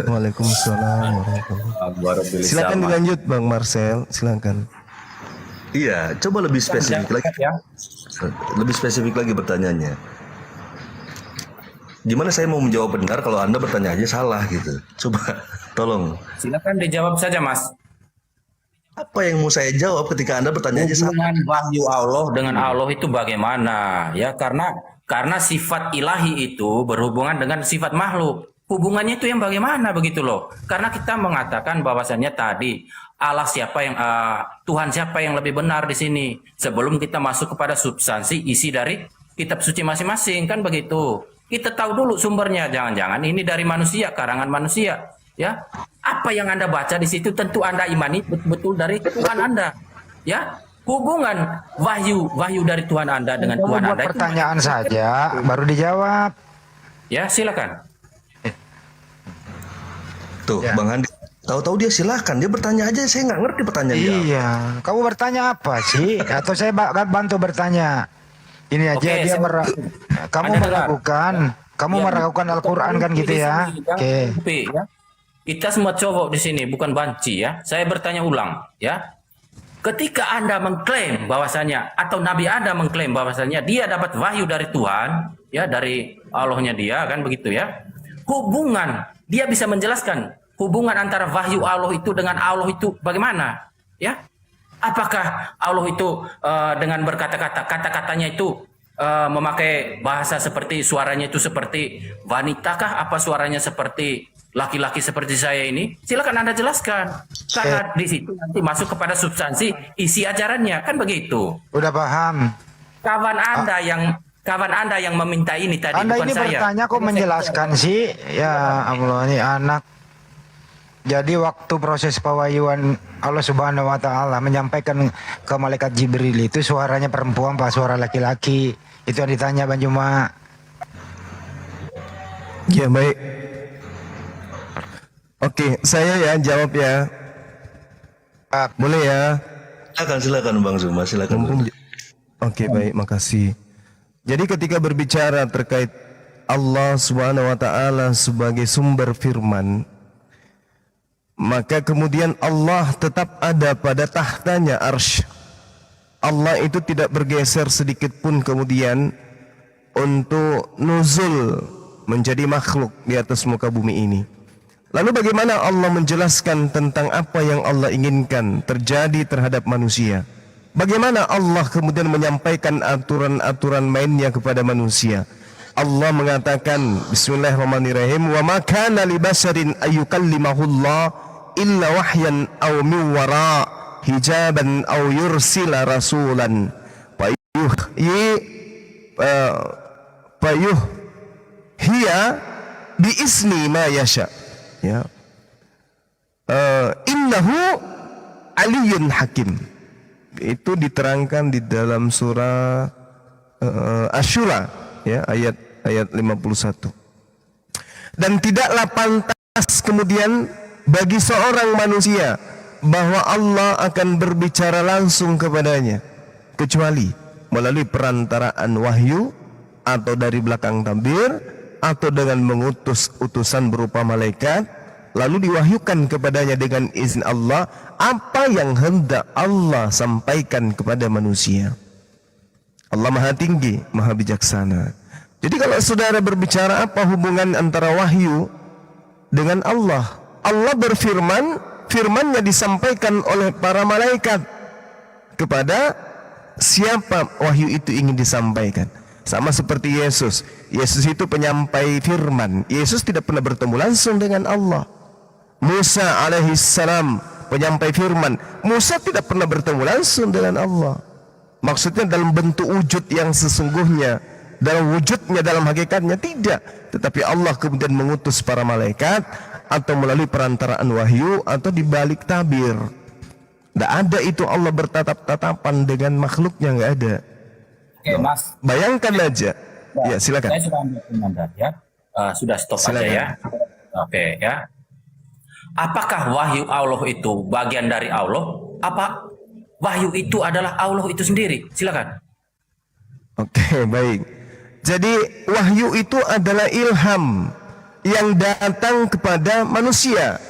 Waalaikumsalam warahmatullahi. Silakan Sama. dilanjut Bang Marcel, silakan. Iya, coba lebih spesifik lagi. Ya. Lebih spesifik lagi pertanyaannya. Gimana saya mau menjawab benar kalau Anda bertanya aja salah gitu? Coba tolong. Silakan dijawab saja, Mas. Apa yang mau saya jawab ketika Anda bertanya aja salah? Hubungan wahyu Allah dengan Allah itu bagaimana? Ya, karena sifat ilahi itu berhubungan dengan sifat makhluk. Hubungannya itu yang bagaimana begitu loh? Karena kita mengatakan bahwasannya tadi Allah siapa yang Tuhan siapa yang lebih benar di sini sebelum kita masuk kepada substansi isi dari kitab suci masing-masing kan begitu. Kita tahu dulu sumbernya, jangan-jangan ini dari manusia, karangan manusia, ya. Apa yang Anda baca di situ tentu Anda imani betul-betul dari Tuhan Anda, ya. Hubungan wahyu dari Tuhan Anda dengan Kamu Tuhan buat Anda itu pertanyaan saja, baru dijawab. ya, silakan. Tuh, Ya. Bang Andi. Tahu-tahu dia silakan, dia bertanya aja, saya nggak ngerti pertanyaan dia. Iya, kamu bertanya apa sih? Atau saya bantu bertanya? Ini aja Oke, dia kamu Anda dengar. kamu Ya, meragukan Al-Quran kan gitu di ya? sini, Oke. Ya. Kita semua cowok di sini, bukan banci ya. Saya bertanya ulang, ya. Ketika Anda mengklaim bahwasanya atau Nabi Anda mengklaim bahwasanya dia dapat wahyu dari Tuhan, ya, dari Allahnya dia kan begitu ya. Hubungan dia bisa menjelaskan hubungan antara wahyu Allah itu dengan Allah itu bagaimana? Ya. Apakah Allah itu dengan berkata-kata, kata-katanya itu memakai bahasa seperti suaranya itu seperti wanita kah? Apa suaranya seperti laki-laki seperti saya ini? Silakan Anda jelaskan. Karena di situ nanti masuk kepada substansi isi ajarannya, kan begitu. Udah paham. Kawan Anda yang meminta ini tadi Anda bukan ini saya. bertanya kok menjelaskan sih? Ya Allah, ini anak. Jadi waktu proses pewahyuan Allah Subhanahu wa taala menyampaikan ke malaikat Jibril itu suaranya perempuan apa suara laki-laki? Itu yang ditanya Bang Juma. Ya baik. Oke, saya ya jawab ya. Boleh ya? Silakan Bang Zuma, silakan. Mumpung Oke, baik, makasih. Jadi ketika berbicara terkait Allah Subhanahu wa taala sebagai sumber firman, maka kemudian Allah tetap ada pada tahtanya arsy. Allah itu tidak bergeser sedikit pun kemudian untuk nuzul menjadi makhluk di atas muka bumi ini. Lalu bagaimana Allah menjelaskan tentang apa yang Allah inginkan terjadi terhadap manusia? Bagaimana Allah kemudian menyampaikan aturan-aturan mainnya kepada manusia? Allah mengatakan bismillahirrahmanirrahim, wa ma kana li basharin ayyukallimahullah illa wahyan aw min wara hijaban aw yursila rasulan hiya bi isni ma yasha, ya. Innahu aliyun hakim. Itu diterangkan di dalam surah Asy-Syura, ya, ayat 51. Dan tidaklah pantas kemudian bagi seorang manusia bahwa Allah akan berbicara langsung kepadanya kecuali melalui perantaraan wahyu atau dari belakang tabir atau dengan mengutus utusan berupa malaikat, lalu diwahyukan kepadanya dengan izin Allah apa yang hendak Allah sampaikan kepada manusia. Allah Maha Tinggi, Maha Bijaksana. Jadi kalau saudara berbicara apa hubungan antara wahyu dengan Allah? Allah berfirman, firman-Nya disampaikan oleh para malaikat kepada siapa wahyu itu ingin disampaikan. Sama seperti Yesus. Yesus itu penyampai firman. Yesus tidak pernah bertemu langsung dengan Allah. Musa alaihissalam penyampai firman. Musa tidak pernah bertemu langsung dengan Allah. Maksudnya dalam bentuk wujud yang sesungguhnya, dalam wujudnya, dalam hakikatnya tidak. Tetapi Allah kemudian mengutus para malaikat atau melalui perantaraan wahyu atau di balik tabir. Tidak ada itu Allah bertatap-tatapan dengan makhluknya, nggak ada. Oke, Mas. Bayangkan aja. Ya, silakan. Saya sudah ambil komentar ya. Sudah stop Silakan. aja ya. Oke ya. Apakah wahyu Allah itu bagian dari Allah? Apa wahyu itu adalah Allah itu sendiri? Silakan. Oke, baik. Jadi wahyu itu adalah ilham yang datang kepada manusia.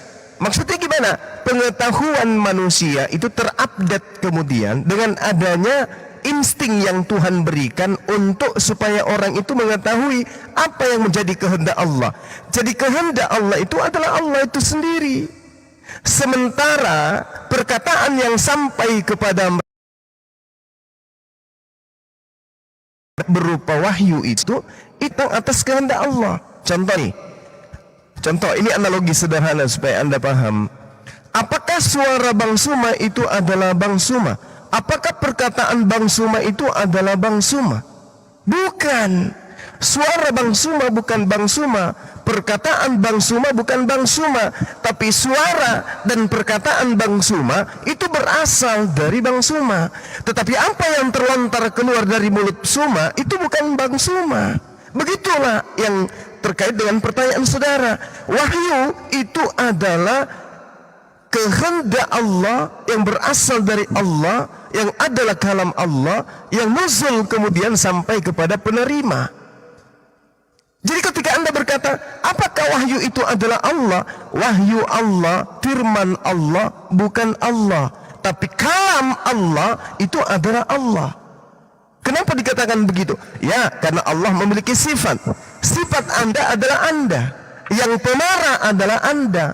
Maksudnya gimana? Pengetahuan manusia itu terupdate kemudian dengan adanya insting yang Tuhan berikan untuk supaya orang itu mengetahui apa yang menjadi kehendak Allah. Jadi kehendak Allah itu adalah Allah itu sendiri. Sementara perkataan yang sampai kepada berupa wahyu itu atas kehendak Allah. Contoh ini analogi sederhana supaya Anda paham. Apakah suara Bang Suma itu adalah Bang Suma? Apakah perkataan Bang Suma itu adalah Bang Suma? Bukan. Suara Bang Suma bukan Bang Suma. Perkataan Bang Suma bukan Bang Suma. Tapi suara dan perkataan Bang Suma itu berasal dari Bang Suma. Tetapi apa yang terlontar keluar dari mulut Suma itu bukan Bang Suma. Begitulah yang terkait dengan pertanyaan saudara. Wahyu itu adalah kehendak Allah yang berasal dari Allah, yang adalah kalam Allah, yang nuzul kemudian sampai kepada penerima. Jadi ketika Anda berkata, apakah wahyu itu adalah Allah? Wahyu Allah, firman Allah, bukan Allah. Tapi kalam Allah itu adalah Allah. Kenapa dikatakan begitu? Ya, karena Allah memiliki sifat. Sifat Anda adalah Anda. Yang pemarah adalah Anda.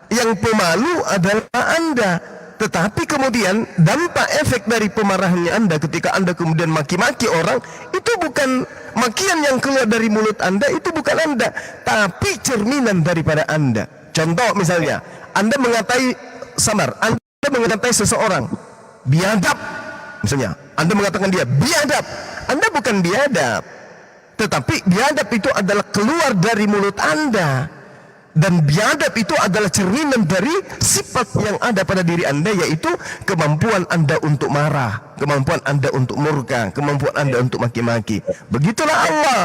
Yang pemalu adalah Anda. Tetapi kemudian dampak efek dari pemarahannya Anda ketika Anda kemudian maki-maki orang, itu bukan makian yang keluar dari mulut Anda, itu bukan Anda, tapi cerminan daripada Anda. Contoh misalnya, Anda mengatai samar, Anda mengatai seseorang biadab, misalnya Anda mengatakan dia biadab, Anda bukan biadab, tetapi biadab itu adalah keluar dari mulut Anda. Dan biadab itu adalah cerminan dari sifat yang ada pada diri Anda, yaitu kemampuan Anda untuk marah, kemampuan Anda untuk murka, kemampuan Anda untuk maki-maki. Begitulah Allah.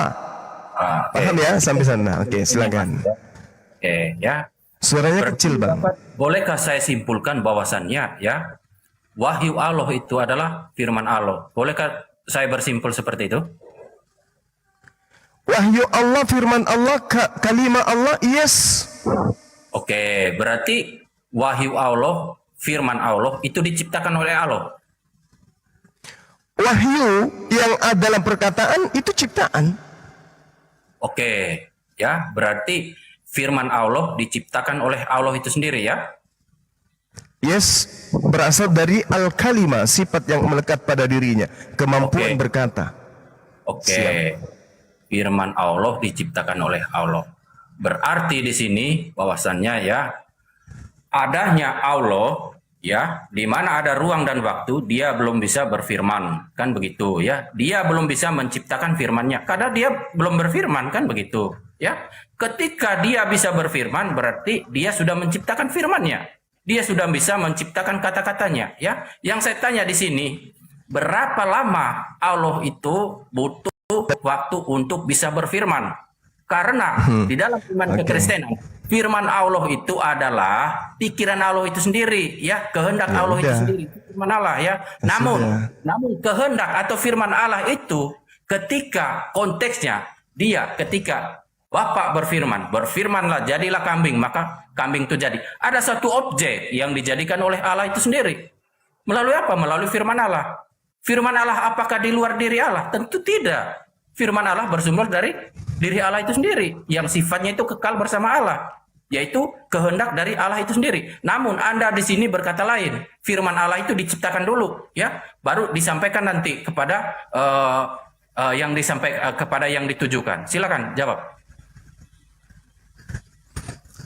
Paham ya sampai sana? Oke, silakan. Oke, ya. Suaranya kecil, Bang. Bolehkah saya simpulkan bahwasannya ya, wahyu Allah itu adalah firman Allah? Bolehkah saya bersimpul seperti itu? Wahyu Allah, firman Allah, kalimat Allah, yes. Oke, berarti wahyu Allah, firman Allah itu diciptakan oleh Allah. Wahyu yang ada dalam perkataan itu ciptaan. Oke, ya, berarti firman Allah diciptakan oleh Allah itu sendiri ya? Yes, berasal dari al-kalimah, sifat yang melekat pada dirinya, kemampuan Oke. berkata. Oke. Siap. Firman Allah diciptakan oleh Allah. Berarti di sini bahwasannya ya, adanya Allah ya, di mana ada ruang dan waktu, dia belum bisa berfirman, kan begitu ya. Dia belum bisa menciptakan firman-Nya karena dia belum berfirman, kan begitu ya. Ketika dia bisa berfirman, berarti dia sudah menciptakan firman-Nya. Dia sudah bisa menciptakan kata-katanya ya. Yang saya tanya di sini, berapa lama Allah itu butuh waktu untuk bisa berfirman? Karena di dalam iman kekristenan, firman Allah itu adalah pikiran Allah itu sendiri ya, kehendak Ya Allah itu udah. sendiri, firman Allah ya. Namun kehendak atau firman Allah itu ketika konteksnya dia ketika Bapak berfirmanlah jadilah kambing, maka kambing itu jadi. Ada satu objek yang dijadikan oleh Allah itu sendiri. Melalui apa? Melalui firman Allah. Firman Allah apakah di luar diri Allah? Tentu tidak. Firman Allah bersumber dari diri Allah itu sendiri, yang sifatnya itu kekal bersama Allah, yaitu kehendak dari Allah itu sendiri. Namun Anda di sini berkata lain. Firman Allah itu diciptakan dulu, ya, baru disampaikan nanti kepada kepada yang ditujukan. Silakan jawab.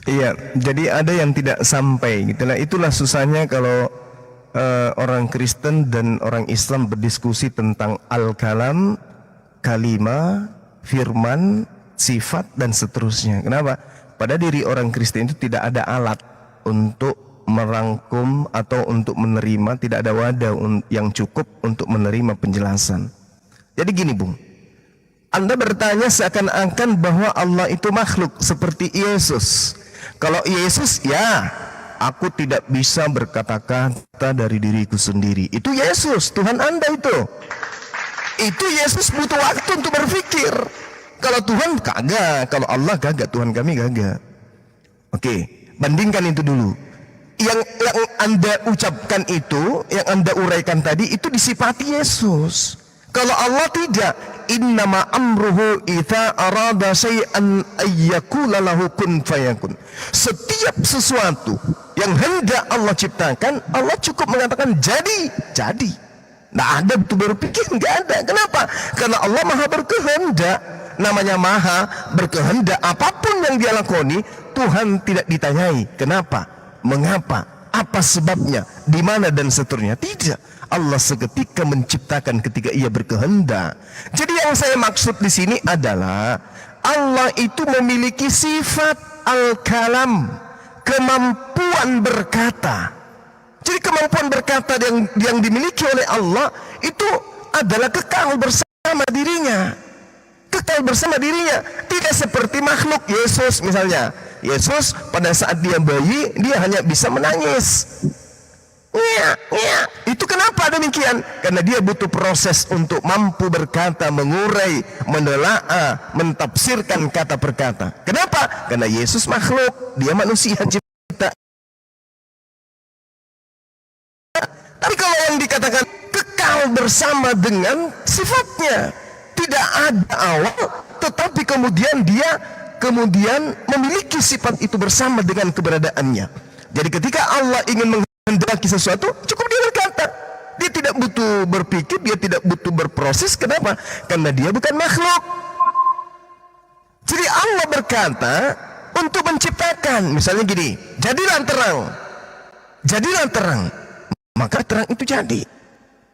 Iya, jadi ada yang tidak sampai gitulah. Itulah susahnya kalau orang Kristen dan orang Islam berdiskusi tentang al-kalam, kalimah, firman, sifat dan seterusnya. Kenapa? Pada diri orang Kristen itu tidak ada alat untuk merangkum atau untuk menerima, tidak ada wadah yang cukup untuk menerima penjelasan. Jadi gini, Bung. Anda bertanya seakan-akan bahwa Allah itu makhluk seperti Yesus. Kalau Yesus, ya, aku tidak bisa berkata-kata dari diriku sendiri. Itu Yesus, Tuhan Anda itu. Itu Yesus butuh waktu untuk berpikir. Kalau Tuhan kagak, kalau Allah kagak, Tuhan kami kagak. Oke, bandingkan itu dulu. Yang Anda ucapkan itu, yang Anda uraikan tadi, itu disifati Yesus. Kalau Allah tidak, innama amruhu idza arada syai'an ayyakula lahu kun fayakun. Setiap sesuatu yang hendak Allah ciptakan, Allah cukup mengatakan jadi. Nggak ada butuh berpikir, nggak ada. Kenapa? Karena Allah maha berkehendak. Namanya maha berkehendak, apapun yang dia lakoni, Tuhan tidak ditanyai kenapa, mengapa, apa sebabnya, di mana dan seterusnya. Tidak. Allah seketika menciptakan ketika ia berkehendak. Jadi yang saya maksud di sini adalah Allah itu memiliki sifat al-kalam, kemampuan berkata. Jadi kemampuan berkata yang dimiliki oleh Allah itu adalah kekal bersama dirinya. Kekal bersama dirinya, tidak seperti makhluk. Yesus misalnya, Yesus pada saat dia bayi, dia hanya bisa menangis. Itu kenapa demikian? Karena dia butuh proses untuk mampu berkata, mengurai, menelaah, mentafsirkan kata per kata. Kenapa? Karena Yesus makhluk, dia manusia cipta. Tapi kalau yang dikatakan kekal bersama dengan sifatnya, tidak ada awal, tetapi kemudian dia memiliki sifat itu bersama dengan keberadaannya. Jadi ketika Allah ingin menghendaki sesuatu, cukup dia berkata. Dia tidak butuh berpikir, dia tidak butuh berproses. Kenapa? Karena dia bukan makhluk. Jadi Allah berkata untuk menciptakan, misalnya gini, jadilah terang, maka terang itu jadi.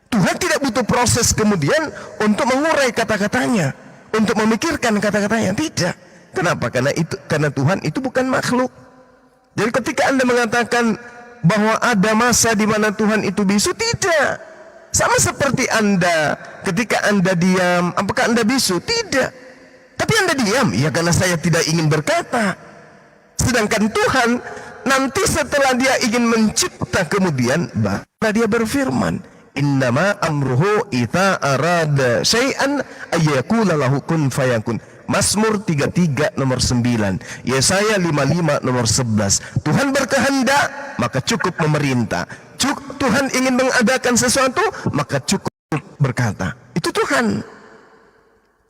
Tuhan tidak butuh proses kemudian untuk mengurai kata-katanya, untuk memikirkan kata-katanya, tidak. Kenapa? Karena Tuhan itu bukan makhluk. Jadi ketika Anda mengatakan bahwa ada masa di mana Tuhan itu bisu, tidak. Sama seperti Anda ketika Anda diam, apakah Anda bisu? Tidak. Tapi Anda diam, ya karena saya tidak ingin berkata. Sedangkan Tuhan nanti setelah dia ingin mencipta kemudian baru dia berfirman, innama amruhu idza arada syai'an ayyakula lahu kun fayakun. Mazmur 33 nomor 9, Yesaya 55 nomor 11. Tuhan berkehendak, maka cukup memerintah. Tuhan ingin mengadakan sesuatu, maka cukup berkata. Itu Tuhan.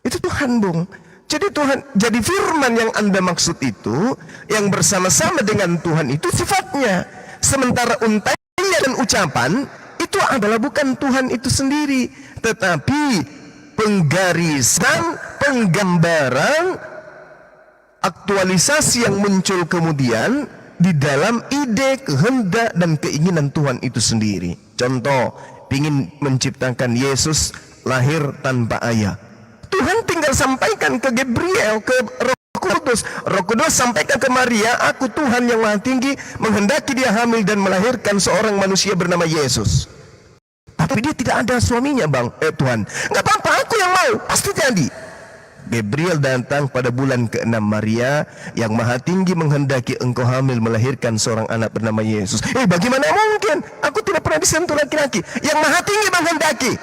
Itu Tuhan, Bung. Jadi firman yang Anda maksud itu, yang bersama-sama dengan Tuhan itu sifatnya. Sementara untaian dan ucapan itu adalah bukan Tuhan itu sendiri, tetapi penggarisan, penggambaran, aktualisasi yang muncul kemudian di dalam ide, kehendak dan keinginan Tuhan itu sendiri. Contoh, ingin menciptakan Yesus lahir tanpa ayah. Tuhan tinggal sampaikan ke Gabriel, ke Roh Kudus sampaikan ke Maria, aku Tuhan yang Maha Tinggi menghendaki dia hamil dan melahirkan seorang manusia bernama Yesus. Tapi dia tidak ada suaminya, Tuhan. Nggak apa-apa, aku yang mau, pasti jadi. Gabriel datang pada bulan ke-6, Maria, yang Maha Tinggi menghendaki engkau hamil melahirkan seorang anak bernama Yesus. Bagaimana mungkin? Aku tidak pernah disentuh laki-laki. Yang Maha Tinggi menghendaki.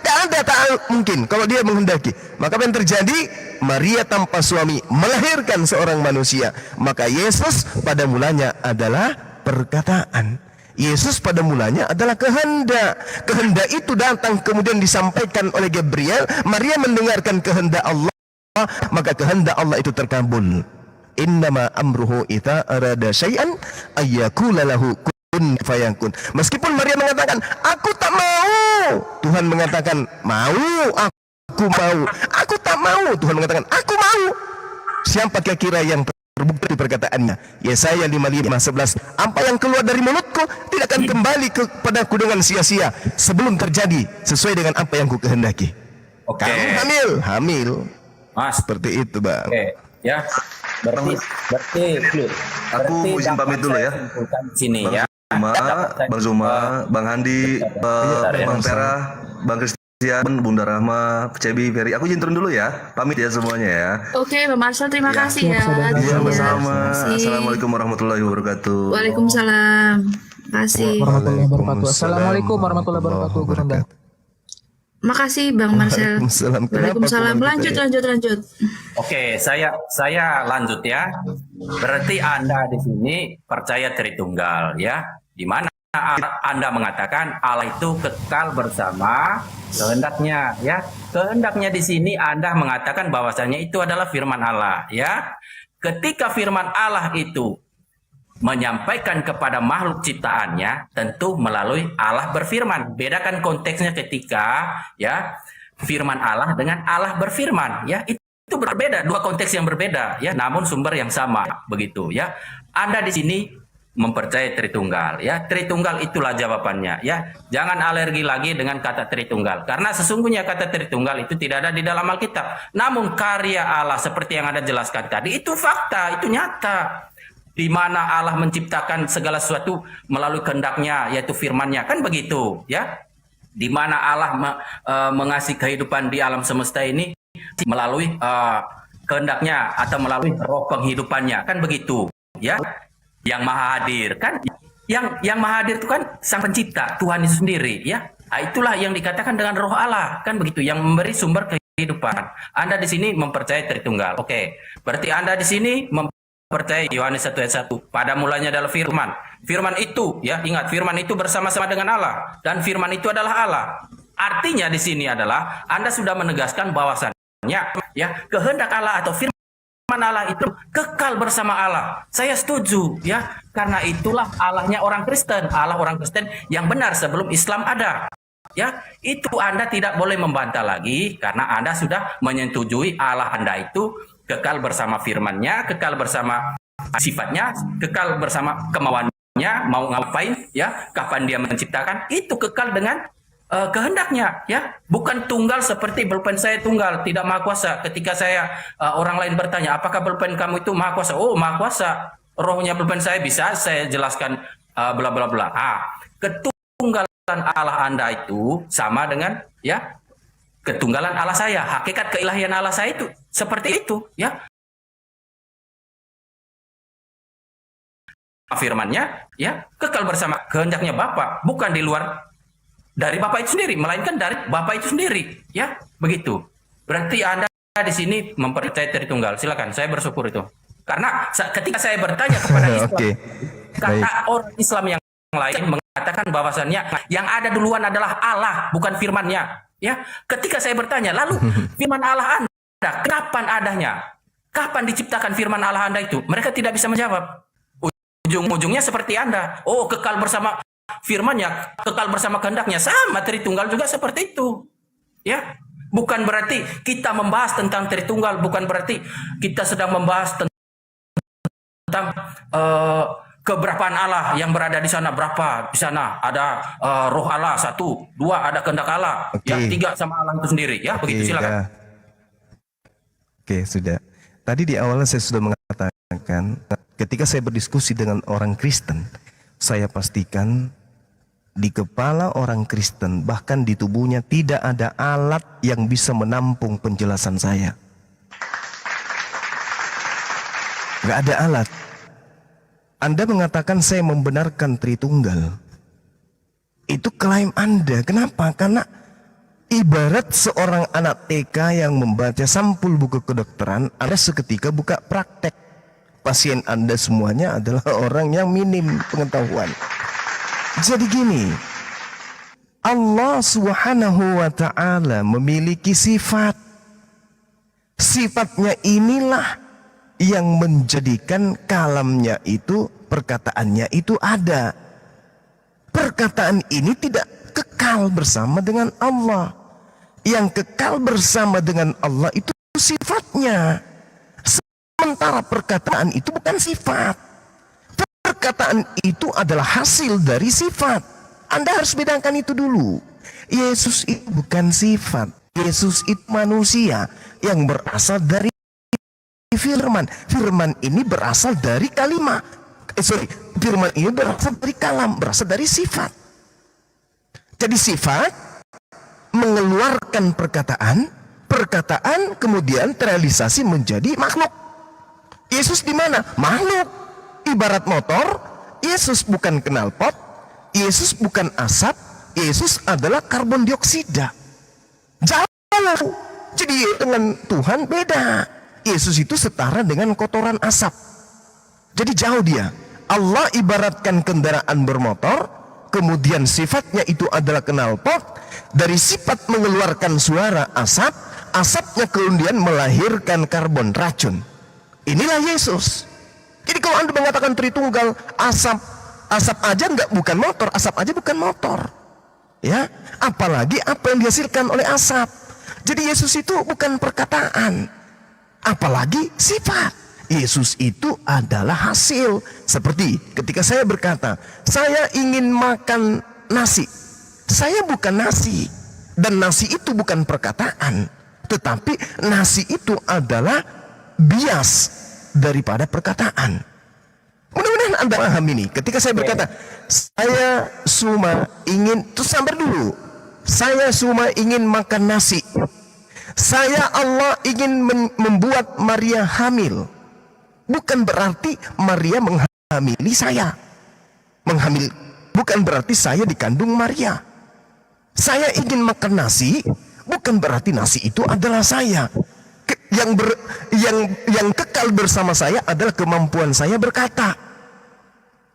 Tidak ada tak mungkin kalau dia menghendaki. Maka apa yang terjadi? Maria tanpa suami melahirkan seorang manusia. Maka Yesus pada mulanya adalah perkataan. Yesus pada mulanya adalah kehendak. Kehendak itu datang kemudian disampaikan oleh Gabriel. Maria mendengarkan kehendak Allah, maka kehendak Allah itu terkabul. Innama amruhu idza arada syai'an ayyakula lahu kun fayakun. Meskipun Maria mengatakan, aku tak mau, Tuhan mengatakan, mau, aku mau. Aku tak mau, Tuhan mengatakan, aku mau. Siapa kira-kira yang terbukti perkataannya? Yesaya 55:11, apa yang keluar dari mulutku tidak akan kembali kepadaku dengan sia-sia sebelum terjadi sesuai dengan apa yang ku kehendaki. Oke. Kamu hamil. Mas, Seperti itu, Bang. oke, ya. Berarti Aku izin pamit dulu ya. Sini ya. Bang Zuma, Bang Handi, Bang Tera, Bang Christian, Bunda Rahma, Cebi, Ferry. Aku izin turun dulu ya. Pamit ya semuanya ya. Oke, Pak Marcel, terima kasih ya. Iya, sama-sama. Terima kasih. Assalamualaikum warahmatullahi wabarakatuh. Waalaikumsalam. Terima kasih. Warahmatullahi wabarakatuh. Assalamualaikum warahmatullahi wabarakatuh. Guru Anda. Makasih Bang Marcel. Waalaikumsalam. Kenapa Waalaikumsalam. kok Lanjut, gitu ya? lanjut. Oke, saya lanjut ya. Berarti Anda di sini percaya Tritunggal ya. Di mana Anda mengatakan Allah itu kekal bersama kehendaknya ya. Kehendaknya di sini Anda mengatakan bahwasanya itu adalah firman Allah ya. Ketika firman Allah itu menyampaikan kepada makhluk ciptaannya, tentu melalui Allah berfirman. Bedakan konteksnya ketika ya firman Allah dengan Allah berfirman ya, itu berbeda, dua konteks yang berbeda ya, namun sumber yang sama begitu ya. Anda di sini mempercayai Tritunggal ya. Tritunggal itulah jawabannya ya. Jangan alergi lagi dengan kata Tritunggal, karena sesungguhnya kata Tritunggal itu tidak ada di dalam Alkitab. Namun karya Allah seperti yang Anda jelaskan tadi itu fakta, itu nyata. Di mana Allah menciptakan segala sesuatu melalui kehendaknya, yaitu firman-Nya, kan begitu ya. Di mana Allah mengasihi kehidupan di alam semesta ini melalui kehendaknya atau melalui roh penghidupannya, kan begitu ya. Yang maha hadir kan, yang maha hadir itu kan sang pencipta, Tuhan itu sendiri ya. Nah, itulah yang dikatakan dengan roh Allah, kan begitu, yang memberi sumber kehidupan. Anda di sini mempercayai Tritunggal. Oke, berarti Anda di sini percaya Yohanes 1 ayat 1. Pada mulanya adalah firman. Firman itu, ya ingat, firman itu bersama-sama dengan Allah. Dan firman itu adalah Allah. Artinya di sini adalah Anda sudah menegaskan bahwasannya ya kehendak Allah atau firman Allah itu kekal bersama Allah. Saya setuju ya. Karena itulah Allahnya orang Kristen. Allah orang Kristen yang benar sebelum Islam ada. Ya, itu Anda tidak boleh membantah lagi karena Anda sudah menyetujui Allah Anda itu kekal bersama firman-Nya, kekal bersama sifatnya, kekal bersama kemauannya, mau ngapain, ya, kapan dia menciptakan, itu kekal dengan kehendaknya, ya, bukan tunggal seperti pulpen saya tunggal, tidak maha kuasa. Ketika saya orang lain bertanya, apakah pulpen kamu itu maha kuasa? Oh, maha kuasa. Rohnya pulpen saya bisa saya jelaskan bla bla bla. Ketunggalan Allah Anda itu sama dengan ya ketunggalan Allah saya, hakikat keilahian Allah saya itu seperti itu, ya. Firman-Nya, ya, kekal bersama kehendaknya Bapa, bukan di luar dari Bapa itu sendiri, melainkan dari Bapa itu sendiri, ya, begitu. Berarti Anda di sini mempercayai Tritunggal. Silakan, saya bersyukur itu. Karena ketika saya bertanya kepada Islam, kata orang Islam yang lain mengatakan bahwasannya yang ada duluan adalah Allah, bukan firman-Nya. Ya, ketika saya bertanya, lalu firman Allah Anda, kapan adanya? Kapan diciptakan firman Allah Anda itu? Mereka tidak bisa menjawab. Ujung-ujungnya seperti Anda. Oh, kekal bersama firman-Nya, kekal bersama kehendaknya. Sama Tritunggal juga seperti itu. Ya, bukan berarti kita membahas tentang Tritunggal, bukan berarti kita sedang membahas tentang keberapaan Allah yang berada di sana, berapa di sana ada roh Allah 1, 2 ada kehendak Allah, ya 3 sama Allah itu sendiri, ya begitu. Silakan. Oke, sudah. Tadi di awalnya saya sudah mengatakan ketika saya berdiskusi dengan orang Kristen, saya pastikan di kepala orang Kristen bahkan di tubuhnya tidak ada alat yang bisa menampung penjelasan saya. Gak ada alat. Anda mengatakan saya membenarkan Tritunggal. Itu klaim Anda. Kenapa? Karena ibarat seorang anak TK yang membaca sampul buku kedokteran, Anda seketika buka praktek. Pasien Anda semuanya adalah orang yang minim pengetahuan. Jadi gini, Allah Subhanahu wa ta'ala memiliki sifat. Sifatnya inilah yang menjadikan kalamnya itu, perkataannya itu ada. Perkataan ini tidak kekal bersama dengan Allah. Yang kekal bersama dengan Allah itu sifatnya. Sementara perkataan itu bukan sifat. Perkataan itu adalah hasil dari sifat. Anda harus bedakan itu dulu. Yesus itu bukan sifat. Yesus itu manusia yang berasal dari firman. Firman ini berasal dari kalimat. Firman ini berasal dari kalam, berasal dari sifat. Jadi sifat mengeluarkan perkataan, perkataan kemudian terrealisasi menjadi makhluk. Yesus di mana? Makhluk. Ibarat motor, Yesus bukan knalpot, Yesus bukan asap, Yesus adalah karbon dioksida. jauh. Jadi dengan Tuhan beda. Yesus itu setara dengan kotoran asap. Jadi jauh dia. Allah ibaratkan kendaraan bermotor, kemudian sifatnya itu adalah knalpot. Dari sifat mengeluarkan suara asap, asapnya kemudian melahirkan karbon, racun. Inilah Yesus. Jadi kalau Anda mengatakan Tritunggal, asap aja bukan motor, asap aja bukan motor. Ya, apalagi apa yang dihasilkan oleh asap. Jadi Yesus itu bukan perkataan, apalagi sifat. Yesus itu adalah hasil. Seperti ketika saya berkata, saya ingin makan nasi. Saya bukan nasi. Dan nasi itu bukan perkataan, tetapi nasi itu adalah bias daripada perkataan. Mudah-mudahan Anda paham ini. Ketika saya berkata, saya cuma ingin, terus sabar dulu. Saya cuma ingin makan nasi. Saya Allah ingin membuat Maria hamil. Bukan berarti Maria menghamili saya. Bukan berarti saya dikandung Maria. Saya ingin makan nasi, bukan berarti nasi itu adalah saya. Yang kekal bersama saya adalah kemampuan saya berkata.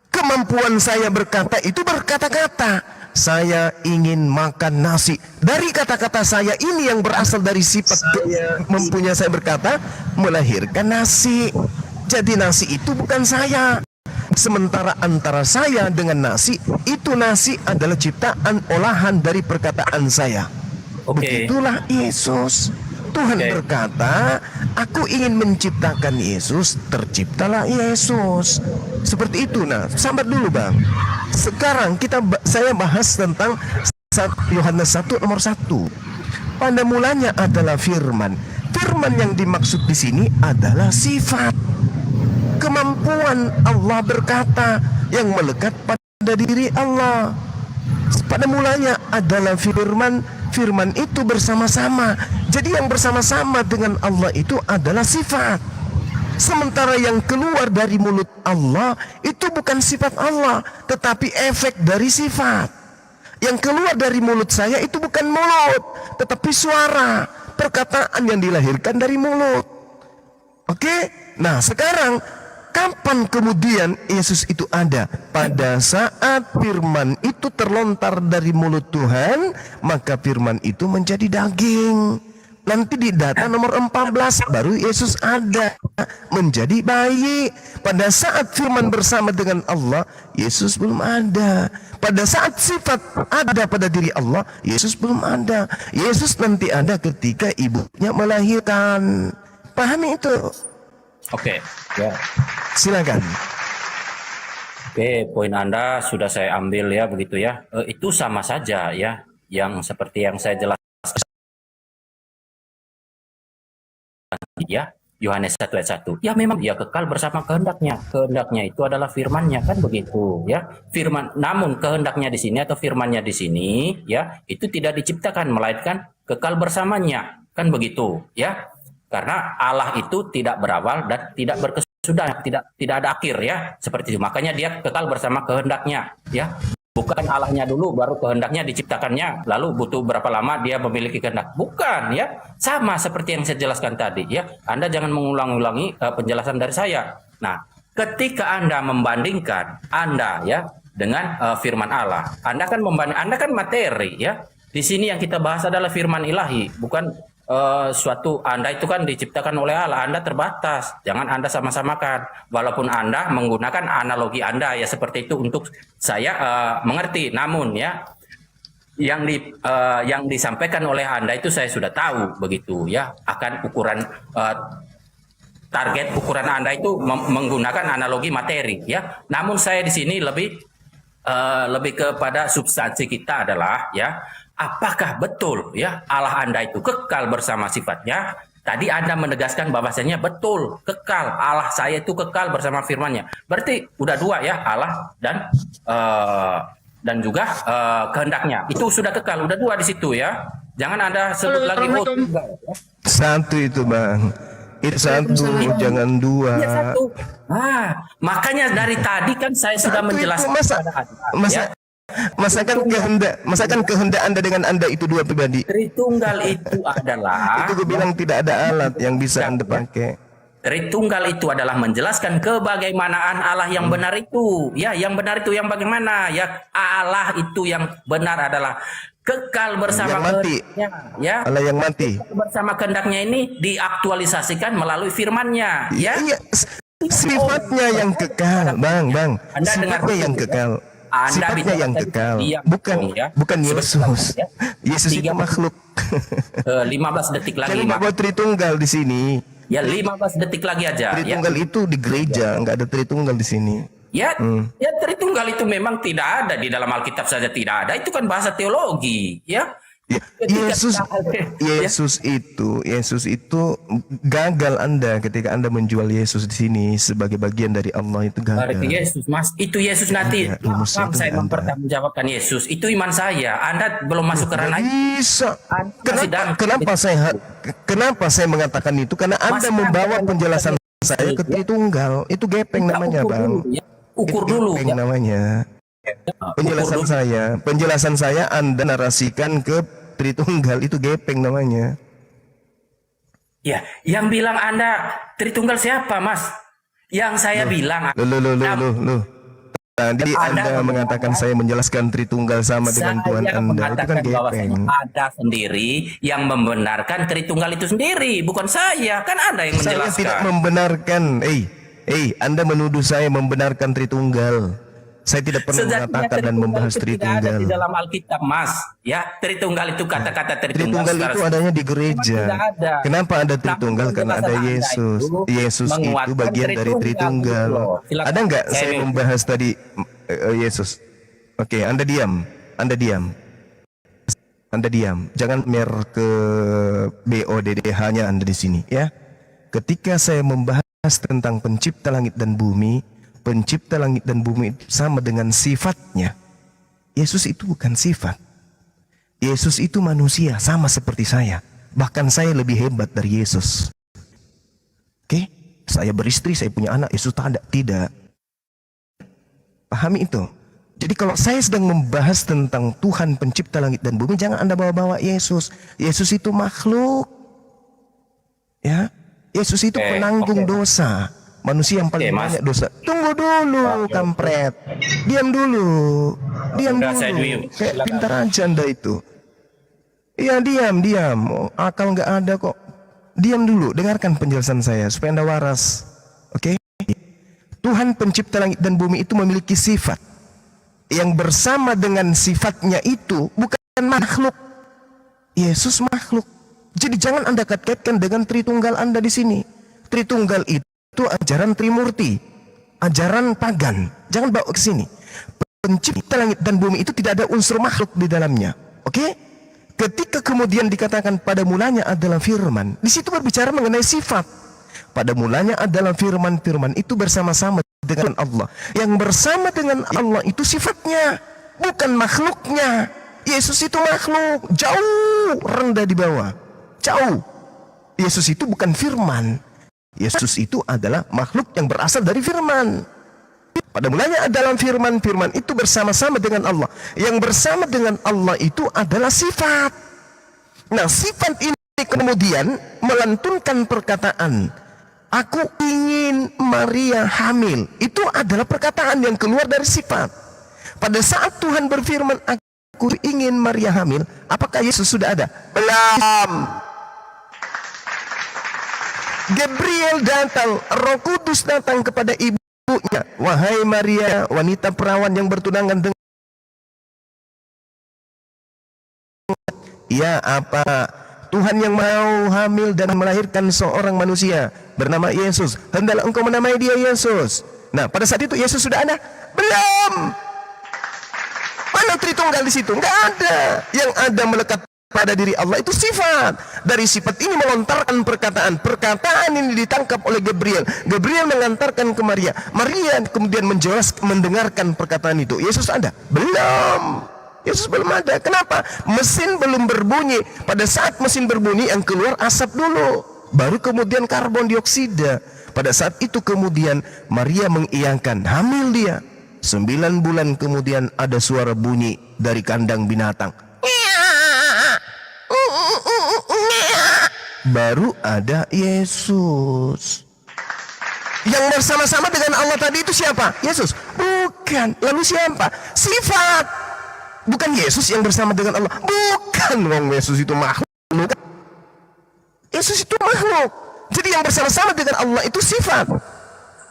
Kemampuan saya berkata itu berkata-kata. Saya ingin makan nasi. Dari kata-kata saya ini yang berasal dari sifat mempunyai saya berkata, melahirkan nasi. Jadi nasi itu bukan saya. Sementara antara saya dengan nasi, itu nasi adalah ciptaan olahan dari perkataan saya. Begitulah Yesus. Tuhan berkata, aku ingin menciptakan Yesus, terciptalah Yesus. Seperti itu. Nah, sabar dulu Bang. Sekarang saya bahas tentang Yohanes 1 nomor 1. Pada mulanya adalah firman. Firman yang dimaksud di sini adalah sifat. Kemampuan Allah berkata yang melekat pada diri Allah. Pada mulanya adalah firman. Firman itu bersama-sama. Jadi yang bersama-sama dengan Allah itu adalah sifat. Sementara yang keluar dari mulut Allah itu bukan sifat Allah, tetapi efek dari sifat. Yang keluar dari mulut saya itu bukan mulut, tetapi suara, perkataan yang dilahirkan dari mulut. Oke? Nah, sekarang kapan kemudian Yesus itu ada? Pada saat firman itu terlontar dari mulut Tuhan, maka firman itu menjadi daging. Nanti di data nomor 14 baru Yesus ada menjadi bayi. Pada saat firman bersama dengan Allah, Yesus belum ada. Pada saat sifat ada pada diri Allah, Yesus belum ada. Yesus nanti ada ketika ibunya melahirkan. Pahami itu? Oke, ya. Silakan. Oke, poin Anda sudah saya ambil ya, begitu ya. Itu sama saja ya, yang seperti yang saya jelaskan ya, Yohanes 1 ayat 1. Ya memang dia kekal bersama kehendaknya. Kehendaknya itu adalah firman-Nya, kan begitu ya. Firman, namun kehendaknya di sini atau firman-Nya di sini ya, itu tidak diciptakan melainkan kekal bersamanya, kan begitu ya. Karena Allah itu tidak berawal dan tidak berkesudahan, tidak ada akhir ya, seperti itu. Makanya dia kekal bersama kehendaknya ya. Bukan Allahnya dulu baru kehendaknya diciptakannya, lalu butuh berapa lama dia memiliki kehendak. Bukan ya. Sama seperti yang saya jelaskan tadi ya. Anda jangan mengulang-ulangi penjelasan dari saya. Nah, ketika Anda membandingkan Anda ya dengan firman Allah, Anda kan materi ya. Di sini yang kita bahas adalah firman ilahi, bukan suatu. Anda itu kan diciptakan oleh Allah, Anda terbatas, jangan Anda sama-samakan. Walaupun Anda menggunakan analogi Anda ya seperti itu untuk saya mengerti, namun ya yang disampaikan oleh Anda itu saya sudah tahu begitu ya, akan ukuran target ukuran Anda itu menggunakan analogi materi ya. Namun saya di sini lebih kepada substansi kita adalah ya, apakah betul ya Allah Anda itu kekal bersama sifatnya? Tadi Anda menegaskan bahwasanya betul kekal, Allah saya itu kekal bersama firman-Nya. Berarti udah dua ya, Allah dan juga kehendaknya. Itu sudah kekal, udah dua di situ ya. Jangan Anda sebut lagi tiga, ya. Satu itu Bang. Itu satu, jangan dua. Ya, satu. Makanya dari tadi kan saya sudah menjelaskan masa masakan kehendak Anda dengan Anda itu dua pribadi. Tritunggal itu adalah Itu gue bilang tidak ada alat yang bisa Anda pakai. Tritunggal itu adalah menjelaskan kebagaimanaan Allah yang benar itu. Ya, yang benar itu yang bagaimana? Ya, Allah itu yang benar adalah kekal bersama Yang mati. kehendaknya, ya. Allah yang mati. Bersama kehendaknya ini diaktualisasikan melalui firman-Nya, ya. Iya, sifatnya yang kekal, Bang. Anda dengar Sifatnya yang kekal. Anda Sifatnya bicara yang tadi kekal. diam, Bukan ya. bukan Yesus. Ya. Yesus itu 3 makhluk. 15 detik lagi, Jangan Mak. bawa Tritunggal di sini. Ya, 15 detik lagi aja, ya. Tritunggal itu di gereja, nggak ada Tritunggal di sini. Ya, ya Tritunggal itu memang tidak ada di dalam Alkitab saja tidak ada. Itu kan bahasa teologi, ya. Ya, Yesus itu gagal Anda ketika Anda menjual Yesus di sini sebagai bagian dari Allah, itu Berarti gagal. Yesus, Mas. Itu Yesus nanti. Iya, rumusnya Maaf, itu saya Anda. mempertanggungjawabkan Yesus. Itu iman saya. Anda belum masuk ke ranah itu. Bisa. Masih dalam- Kenapa saya mengatakan itu? Karena Anda Masih membawa dalam- penjelasan saya ke Tritunggal. Itu gepeng namanya, Ukur Bang. dulu, ya. Ukur Itu dulu, gepeng ya. namanya. Ukur dulu. Penjelasan saya Anda narasikan ke Tritunggal, itu gepeng namanya. Ya, yang bilang Anda Tritunggal siapa, Mas? Yang saya bilang Loh. Tadi Anda mengatakan saya menjelaskan Tritunggal sama dengan Tuhan saya Anda, itu kan mengatakan gepeng. bahwasanya ada sendiri yang membenarkan Tritunggal itu sendiri, bukan saya. Kan Anda yang Saya menjelaskan. tidak membenarkan. Anda menuduh saya membenarkan Tritunggal. Saya tidak pernah Sejatinya mengatakan dan membahas itu tidak ada Tritunggal. di dalam Alkitab, Mas. Ya, Tritunggal itu kata-kata Tritunggal Tritunggal. itu adanya di gereja. Tidak ada. Kenapa ada Tritunggal? Namun Karena ada penjelasan Yesus. Anda itu Yesus itu menguatkan bagian dari Tritunggal. gitu loh. Silakan. Ada nggak Saya saya mau- membahas tadi Yesus? Oke, Anda diam. Anda diam. Jangan mer ke BODDH-nya Anda di sini, ya. Ketika saya membahas tentang pencipta langit dan bumi itu sama dengan sifatnya. Yesus itu bukan sifat. Yesus itu manusia, sama seperti saya. Bahkan saya lebih hebat dari Yesus. Oke? Saya beristri, saya punya anak, Yesus tidak. Pahami itu. Jadi kalau saya sedang membahas tentang Tuhan pencipta langit dan bumi, jangan Anda bawa-bawa Yesus. Yesus itu makhluk. Ya. Yesus itu penanggung dosa. Manusia yang paling banyak dosa. Tunggu dulu, kampret. Diam dulu. Saya dulu. Kayak pintar aja Anda itu. Iya, diam. Oh, akal nggak ada kok. Diam dulu, dengarkan penjelasan saya supaya Anda waras. Oke? Tuhan pencipta langit dan bumi itu memiliki sifat. Yang bersama dengan sifatnya itu bukan makhluk. Yesus makhluk. Jadi jangan Anda kaitkan dengan Tritunggal Anda di sini. Tritunggal itu ajaran Trimurti, ajaran pagan. Jangan bawa ke sini. Pencipta langit dan bumi itu tidak ada unsur makhluk di dalamnya. Oke? Ketika kemudian dikatakan pada mulanya adalah firman, di situ berbicara mengenai sifat. Pada mulanya adalah firman itu bersama-sama dengan Allah. Yang bersama dengan Allah itu sifatnya, bukan makhluknya. Yesus itu makhluk, jauh rendah di bawah. Jauh. Yesus itu bukan firman. Yesus itu adalah makhluk yang berasal dari firman. Pada mulanya adalah firman itu bersama-sama dengan Allah. Yang bersama dengan Allah itu adalah sifat. Nah, sifat ini kemudian melantunkan perkataan, aku ingin Maria hamil. Itu adalah perkataan yang keluar dari sifat. Pada saat Tuhan berfirman, aku ingin Maria hamil, apakah Yesus sudah ada? Belum. Gabriel datang, Roh Kudus datang kepada ibunya. Wahai Maria, wanita perawan yang bertunangan dengan ya apa? Tuhan yang mau hamil dan melahirkan seorang manusia bernama Yesus. Hendaklah engkau menamai dia Yesus. Nah, pada saat itu Yesus sudah ada? Belum. Mana Tritunggal di situ? Enggak ada. Yang ada melekat pada diri Allah itu sifat. Dari sifat ini melontarkan perkataan. Perkataan ini ditangkap oleh Gabriel. Gabriel mengantarkan ke Maria. Maria kemudian mendengarkan perkataan itu. Yesus ada? Belum. Yesus belum ada. Kenapa? Mesin belum berbunyi. Pada saat mesin berbunyi, yang keluar asap dulu, baru kemudian karbon dioksida. Pada saat itu kemudian Maria mengiyakan, hamil dia. 9 bulan kemudian ada suara bunyi dari kandang binatang. Baru ada Yesus. Yang bersama-sama dengan Allah tadi itu siapa? Yesus? Bukan. Lalu siapa? Sifat. Bukan Yesus yang bersama dengan Allah. Bukan. Wong Yesus itu makhluk. Yesus itu makhluk. Jadi yang bersama-sama dengan Allah itu sifat.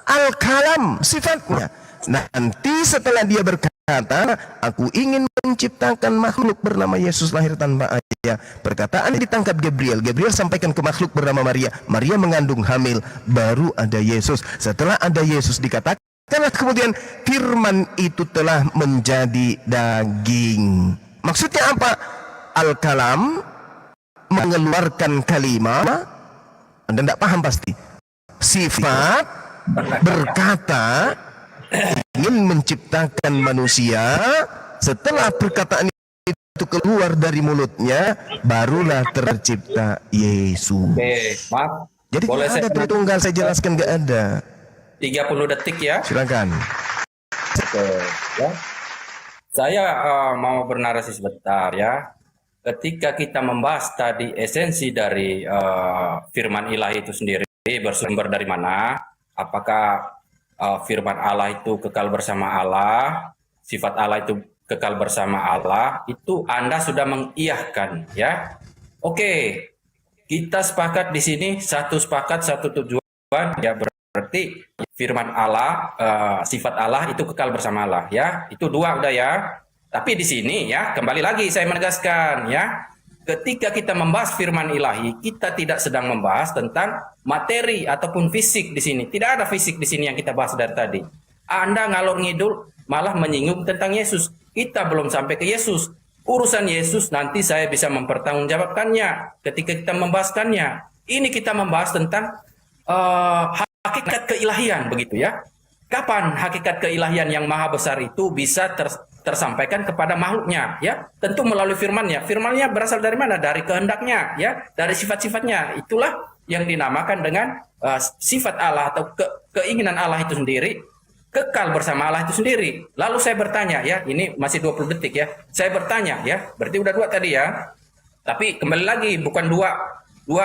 Al-Kalam sifatnya. Nanti setelah dia berkata, aku ingin menciptakan makhluk bernama Yesus lahir tanpa ayah. Perkataan ditangkap Gabriel. Gabriel sampaikan ke makhluk bernama Maria. Maria mengandung hamil. Baru ada Yesus. Setelah ada Yesus dikatakanlah kemudian firman itu telah menjadi daging. Maksudnya apa? Al-Kalam mengeluarkan kalimat. Anda tidak paham pasti. Sifat berkata ingin menciptakan manusia. Setelah perkataan itu keluar dari mulutnya, barulah tercipta Yesus. Oke, maaf. Jadi Boleh tidak ada saya Tritunggal, saya jelaskan nggak ada. 30 detik ya. Silakan. Oke, ya. Saya mau bernarasi sebentar ya. Ketika kita membahas tadi esensi dari firman ilahi itu sendiri, bersumber dari mana? Apakah firman Allah itu kekal bersama Allah, sifat Allah itu kekal bersama Allah, itu Anda sudah mengiyahkan ya. Oke, kita sepakat di sini, satu sepakat, satu tujuan ya, berarti firman Allah, sifat Allah itu kekal bersama Allah ya. Itu dua udah ya. Tapi di sini ya, kembali lagi saya menegaskan ya, ketika kita membahas firman ilahi, kita tidak sedang membahas tentang materi ataupun fisik di sini. Tidak ada fisik di sini yang kita bahas dari tadi. Anda ngalor ngidul malah menyinggung tentang Yesus. Kita belum sampai ke Yesus. Urusan Yesus nanti saya bisa mempertanggungjawabkannya ketika kita membahaskannya. Ini kita membahas tentang hakikat keilahian begitu ya. Kapan hakikat keilahian yang maha besar itu bisa tersampaikan kepada makhluknya ya? Tentu melalui firman-Nya. Firman-Nya berasal dari mana? Dari kehendaknya ya, dari sifat-sifatnya. Itulah yang dinamakan dengan sifat Allah atau keinginan Allah itu sendiri, kekal bersama Allah itu sendiri. Lalu saya bertanya ya, ini masih 20 detik ya. Saya bertanya ya, berarti udah dua tadi ya. Tapi kembali lagi bukan dua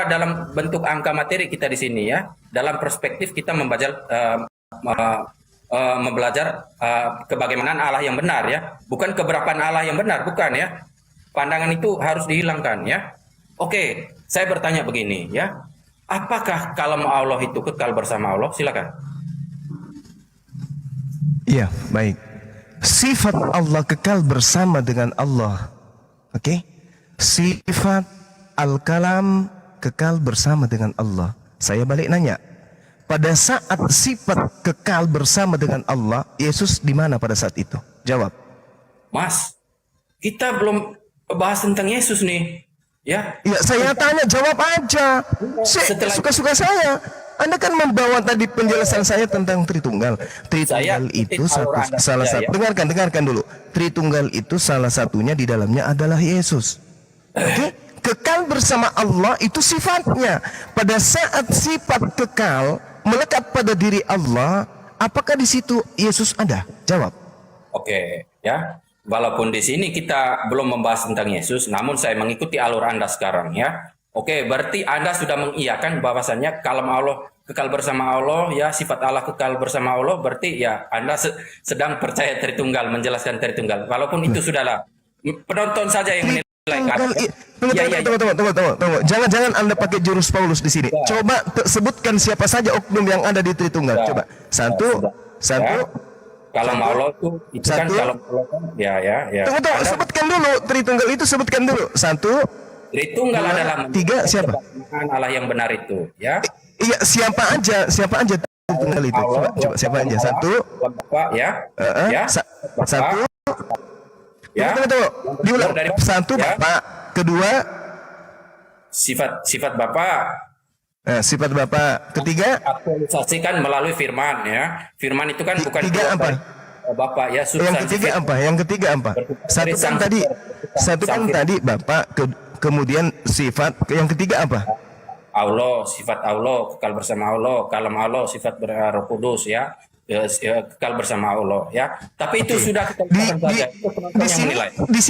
dalam bentuk angka materi kita di sini ya. Dalam perspektif kita membelajar kebagaimana Allah yang benar ya, bukan keberapaan Allah yang benar, bukan ya. Pandangan itu harus dihilangkan ya. Oke, saya bertanya begini ya, apakah kalam Allah itu kekal bersama Allah? Silakan. Iya, baik. Sifat Allah kekal bersama dengan Allah. Oke? Sifat Al-Kalam kekal bersama dengan Allah. Saya balik nanya. Pada saat sifat kekal bersama dengan Allah, Yesus di mana pada saat itu? Jawab. Mas, kita belum bahas tentang Yesus nih. Ya. Ya, saya tanya, jawab aja. Setelah- Suka-suka saya. Anda kan membawa tadi penjelasan saya tentang Tritunggal. Tritunggal Saya itu salah salah saja, satu. ya. Dengarkan dulu. Tritunggal itu salah satunya di dalamnya adalah Yesus. Oke? Kekal bersama Allah itu sifatnya. Pada saat sifat kekal melekat pada diri Allah, apakah di situ Yesus ada? Jawab. Oke, ya. Walaupun di sini kita belum membahas tentang Yesus, namun saya mengikuti alur Anda sekarang ya. Oke, berarti Anda sudah mengiyakan bahwasannya kalam Allah kekal bersama Allah, ya, sifat Allah kekal bersama Allah, berarti ya Anda sedang percaya Tritunggal, menjelaskan Tritunggal. Walaupun itu sudahlah penonton saja yang menilai. Tunggu. Jangan Anda pakai jurus Paulus di sini. Coba sebutkan siapa saja oknum yang ada di Tritunggal. Coba. Satu. Kalau Allah itu kan kalau Allah kan ya. Tunggu, sebutkan dulu Tritunggal itu, sebutkan dulu. Satu. Tritunggal adalah tiga, siapa? Allah yang benar itu, ya. Iya, siapa aja Tritunggal itu. Coba siapa aja. Satu. Bapak ya. Satu. Ya. Tunggu. Diulang. Satu, ya. Bapak. Kedua, sifat Bapak. sifat Bapak. Ketiga, Aktualisasikan melalui firman ya. Firman itu kan bukan tiga apa? Bapak ya. Yang ketiga apa? Satu kan tadi Bapak, kemudian sifat. Yang ketiga apa? Allah, sifat Allah kekal bersama Allah, kalam Allah, sifat Roh Kudus ya. kekal bersama Allah ya. Tapi itu sudah kita Di, katakan di, saja. Itu penonton di yang sini menilai. di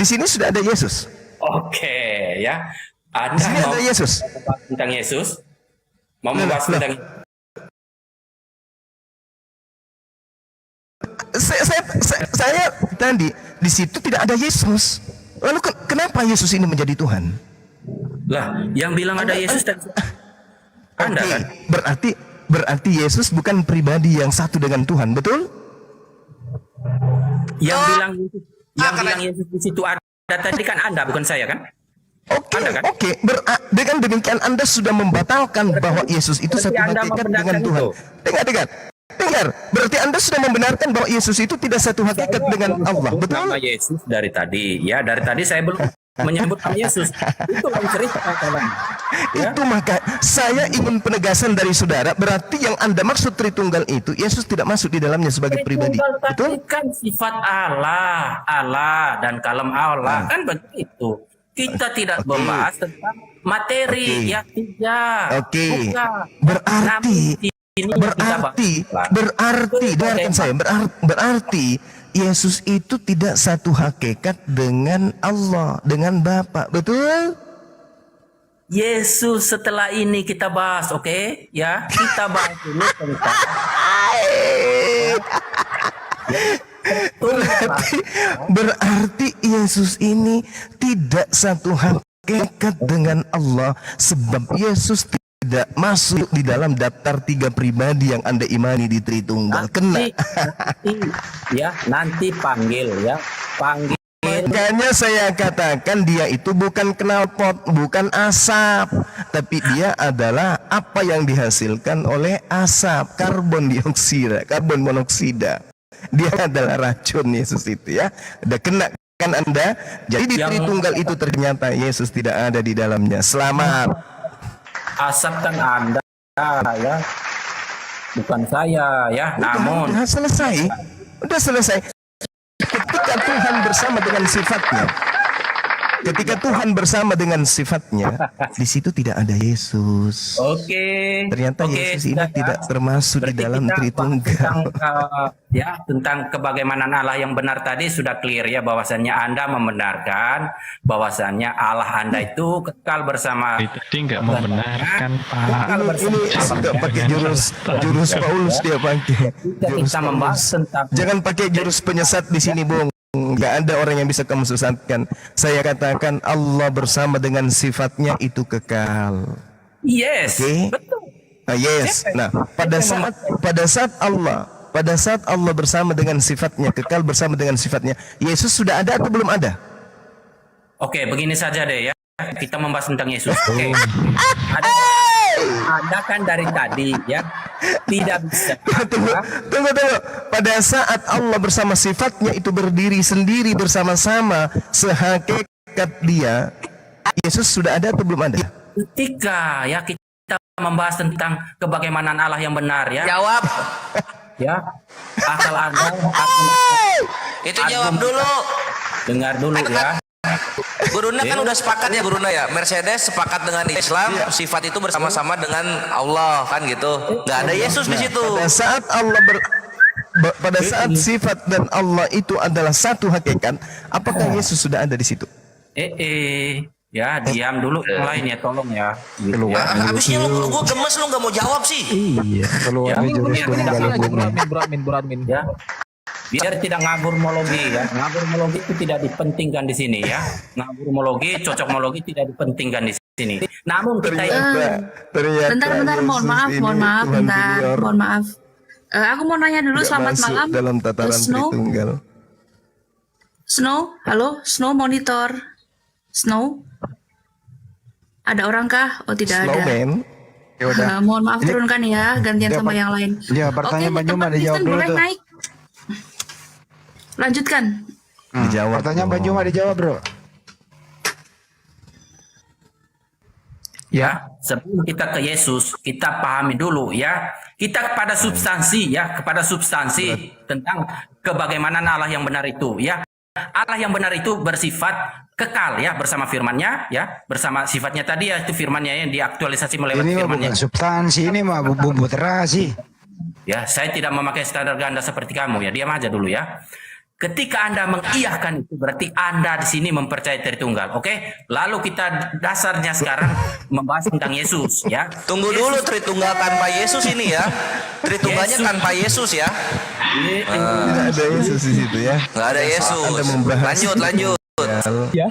sini sudah ada Yesus. Oke ya. Anda Di sini mau ada Yesus. membahas tentang Yesus? Mau Nah, membahas nah. tentang Saya tadi di situ tidak ada Yesus. Lalu kenapa Yesus ini menjadi Tuhan? lah yang bilang ada Yesus tadi Anda Oke, kan? berarti Yesus bukan pribadi yang satu dengan Tuhan, betul? Yang bilang Yesus di situ ada tadi kan Anda bukan saya kan? Oke, Anda kan? oke. Dengan demikian Anda sudah membatalkan bahwa Yesus itu Berarti satu Anda hakikat membenarkan dengan Tuhan. itu. Dengar. Berarti Anda sudah membenarkan bahwa Yesus itu tidak satu hakikat dengan Allah, betul? Nama Yesus dari tadi ya, dari tadi saya belum menyebut nama Yesus. Itu yang cerita kawan. Ya? Itu maka saya ingin penegasan dari saudara. Berarti yang Anda maksud Tritunggal itu Yesus tidak masuk di dalamnya sebagai pribadi, Tritunggal tadi betul? kan sifat Allah dan kalam Allah kan begitu. Kita tidak Oke. membahas tentang materi Oke. ya tidak. Oke. Bukan. Berarti Namun di sini yang kita bahas. berarti dengarkan saya, berarti Yesus itu tidak satu hakikat dengan Allah, dengan Bapa, betul? Yesus setelah ini kita bahas, oke? Ya, kita bahas dulu tentang Berarti Yesus ini tidak satu hakikat dengan Allah, sebab Yesus tidak masuk di dalam daftar 3 pribadi yang Anda imani di Tritunggal. Kena. nanti panggil. Makanya saya katakan dia itu bukan knalpot, bukan asap, tapi dia adalah apa yang dihasilkan oleh asap, karbon dioksida, karbon monoksida. Dia adalah racun Yesus itu ya. Udah kena kan Anda? Jadi di Tritunggal itu ternyata Yesus tidak ada di dalamnya. Selamat. Asap kan Anda ya, bukan saya ya. Namun Udah selesai. Udah selesai. Ketika Tuhan bersama dengan sifatnya, di situ tidak ada Yesus. Oke. Ternyata Oke, Yesus ini sudah, tidak termasuk di Berarti dalam kita Tritunggal. tentang kebagaimana Allah yang benar tadi sudah clear ya, bahwasannya Anda membenarkan bahwasannya Allah Anda itu kekal bersama. Tadi nggak membenarkan Pak. Ini sudah pakai jurus Paulus dia pakai. Jurus Kita membahas Paulus. tentang Jangan pakai jurus penyesat di sini, Bung. Nggak ada orang yang bisa kamu sesatkan. Saya katakan Allah bersama dengan sifatnya itu kekal. yes, Oke. betul. Yes. Nah, pada saat Allah bersama dengan sifatnya, kekal bersama dengan sifatnya, Yesus sudah ada atau belum ada? Oke, begini saja deh ya. Kita membahas tentang Yesus. Oke. Ada kan dari tadi ya, tidak bisa. Tunggu. Pada saat Allah bersama sifatnya itu berdiri sendiri bersama-sama sehakikat dia, Yesus sudah ada atau belum ada? Ketika ya kita membahas tentang kebagaimanan Allah yang benar ya. Jawab. Ya. Asal Anda Itu jawab dulu. dengar dulu ya. Guruna kan udah sepakat ya Guruna ya. Mercedes sepakat dengan Islam, sifat itu bersama-sama dengan Allah kan gitu. Nggak ada Yesus di situ. Pada saat sifat dan Allah itu adalah satu hakikat, apakah Yesus sudah ada di situ? Ya diam dulu yang lain ya, tolong ya. Gitu ya. Habisnya gue gemes lu nggak mau jawab sih. Keluar dari jurus tunggal ini. Ya. Biar tidak ngagurmologi ya. Ngagurmologi itu tidak dipentingkan di sini ya. Ngagurmologi, cocokmologi tidak dipentingkan di sini. Namun kita Bentar, mohon maaf, mohon maaf. Aku mau nanya dulu, selamat malam. Dalam tataran Snow, Tritunggal. halo, Snow monitor. Snow, ada orang kah? Oh tidak ada. Snowman. Ya udah. Mohon maaf turunkan ya, gantian sama yang lain. Ya, pertanyaan Oke, Banyuma teman dijawab Kristen dulu boleh tuh. naik. Lanjutkan. Dijawab. Pertanyaan Banyuma dijawab, Bro. ya, sebelum kita ke Yesus, kita pahami dulu ya. Kita kepada substansi ya, kepada substansi tentang kebagaimanan Allah yang benar itu ya. Allah yang benar itu bersifat kekal ya, bersama firman-Nya ya, bersama sifatnya tadi ya, itu firman-Nya yang diaktualisasi melewati Ini mah firman-Nya. bukan substansi, ini mah bumbu terasi. Ya, saya tidak memakai standar ganda seperti kamu ya. Diam aja dulu ya. Ketika Anda mengiyahkan itu berarti Anda di sini mempercayai Tritunggal. Oke? Lalu kita dasarnya sekarang membahas tentang Yesus ya. Tunggu dulu, Tritunggal tanpa Yesus ini ya. Tritunggalnya Yesus. tanpa Yesus ya. Tidak ada Yesus di situ ya. Nggak ada Yesus. Anda membahas Lanjut.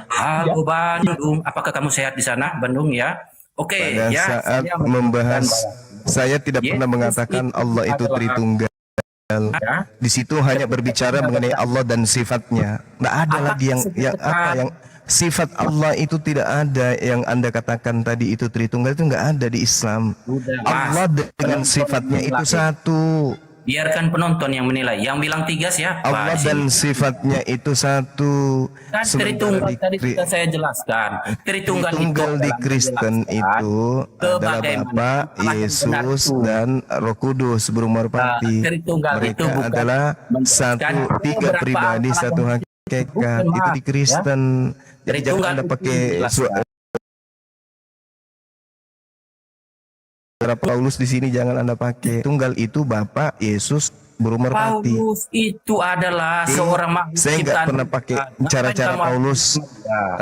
Halo Bandung, apakah kamu sehat di sana, Bandung ya? Oke, pada ya. saat saya membahas, saya tidak Yesus pernah mengatakan itu Allah itu adalah- Tritunggal. Ya. Di situ hanya berbicara mengenai Allah dan sifatnya. Tidak ada Apa lagi yang sifat Allah itu tidak ada yang Anda katakan tadi itu Tritunggal, itu nggak ada di Islam. Udah, Mas. Allah dengan sifatnya itu satu. Biarkan penonton yang menilai. Yang bilang 3 siapa? Allah di sini? dan sifatnya itu satu. Kan Tritunggal tadi sudah saya jelaskan. Tritunggal itu di adalah Kristen menjelaskan itu adalah sebagaimana Bapa, Allah yang Yesus benar itu. dan Roh Kudus burung merpati. Tritunggal Mereka itu bukan adalah menjelaskan tiga beberapa pribadi Allah satu yang hakikat. bukan, Itu Mas, di Kristen. Jadi Tritunggal jangan Anda itu pakai menjelaskan. suara Paulus di sini, jangan Anda pakai. Tunggal itu Bapa, Yesus, burung merpati. Paulus itu adalah seorang makhluk Saya nggak ciptaan pernah Tuhan. pakai Ngapain cara-cara kamu Paulus.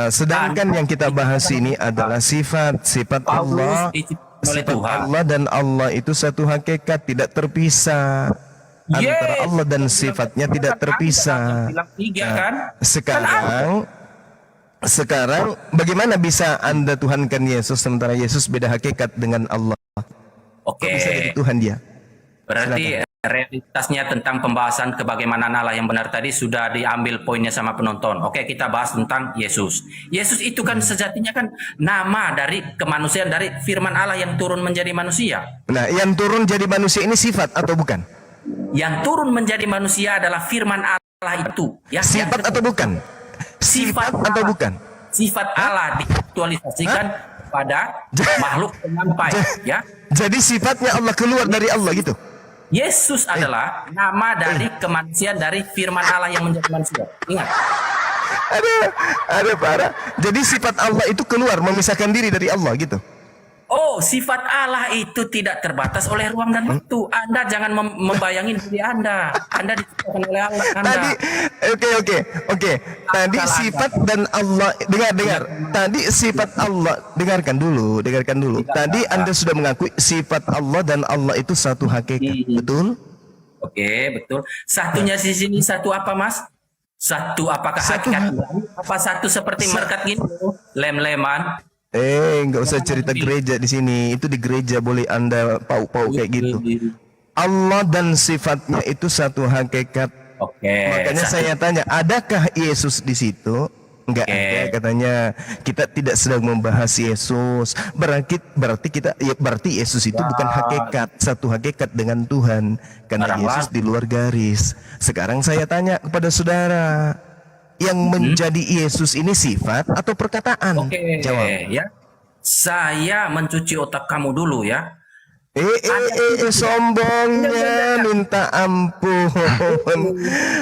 Sedangkan yang kita bahas ini adalah sifat Paulus Allah. diciptakan oleh Sifat Tuhan. Allah dan Allah itu satu hakikat, tidak terpisah. Antara Yes. Allah dan sifatnya tidak terpisah. Bilang 3 kan? Sekarang bagaimana bisa Anda Tuhankan Yesus sementara Yesus beda hakikat dengan Allah? Oke. Bisa jadi Tuhan dia. Berarti realitasnya tentang pembahasan kebagaimana Allah yang benar tadi sudah diambil poinnya sama penonton. Oke, kita bahas tentang Yesus. Yesus itu kan sejatinya kan nama dari kemanusiaan, dari firman Allah yang turun menjadi manusia. Nah, yang turun jadi manusia ini sifat atau bukan? Yang turun menjadi manusia adalah firman Allah itu. Ya, Sifat atau bukan? Sifat atau Allah. bukan? Sifat Allah diaktualisasikan pada makhluk penyampai. Ya, Jadi sifatnya Allah keluar dari Allah gitu. Yesus adalah nama dari kemanusiaan dari firman Allah yang menjadi manusia. Ingat. Ada parah. Jadi sifat Allah itu keluar memisahkan diri dari Allah gitu. Oh, sifat Allah itu tidak terbatas oleh ruang dan waktu. Anda jangan membayangin diri Anda. Anda diciptakan oleh Allah. Tadi oke. Tadi Akal sifat dan Allah dengar. Tadi sifat Allah dengarkan dulu. Tadi Anda sudah mengakui sifat Allah dan Allah itu satu hakikat, betul? Oke, betul. Satunya di sini satu apa, Mas? Satu apakah hakikat? Apa satu seperti merkat gini? Lem-leman. Nggak usah cerita gereja di sini. Itu di gereja boleh Anda pau-pau kayak gitu. Allah dan sifatnya itu satu hakikat. Oke. Makanya saya tanya, adakah Yesus di situ? Enggak ada, katanya. Kita tidak sedang membahas Yesus. Berarti Yesus itu bukan hakikat, satu hakikat dengan Tuhan. Karena Yesus di luar garis. Sekarang saya tanya kepada saudara, yang menjadi Yesus ini sifat atau perkataan? Oke. Jawab. Ya. Saya mencuci otak kamu dulu ya. Sombongnya minta ampun.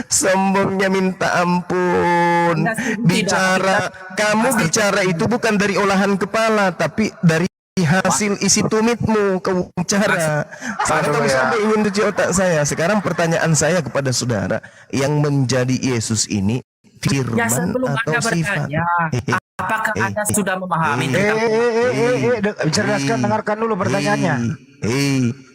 Sombongnya minta ampun. Kamu bicara itu bukan dari olahan kepala, tapi dari hasil isi tumitmu kau bicara. Sekarang kamu sampai ingin cuci otak saya. Sekarang pertanyaan saya kepada saudara, yang menjadi Yesus ini firman Ya, sebelum atau Anda sifat? bertanya, apakah Anda sudah memahami tentang Cerdaskan, dengarkan dulu pertanyaannya.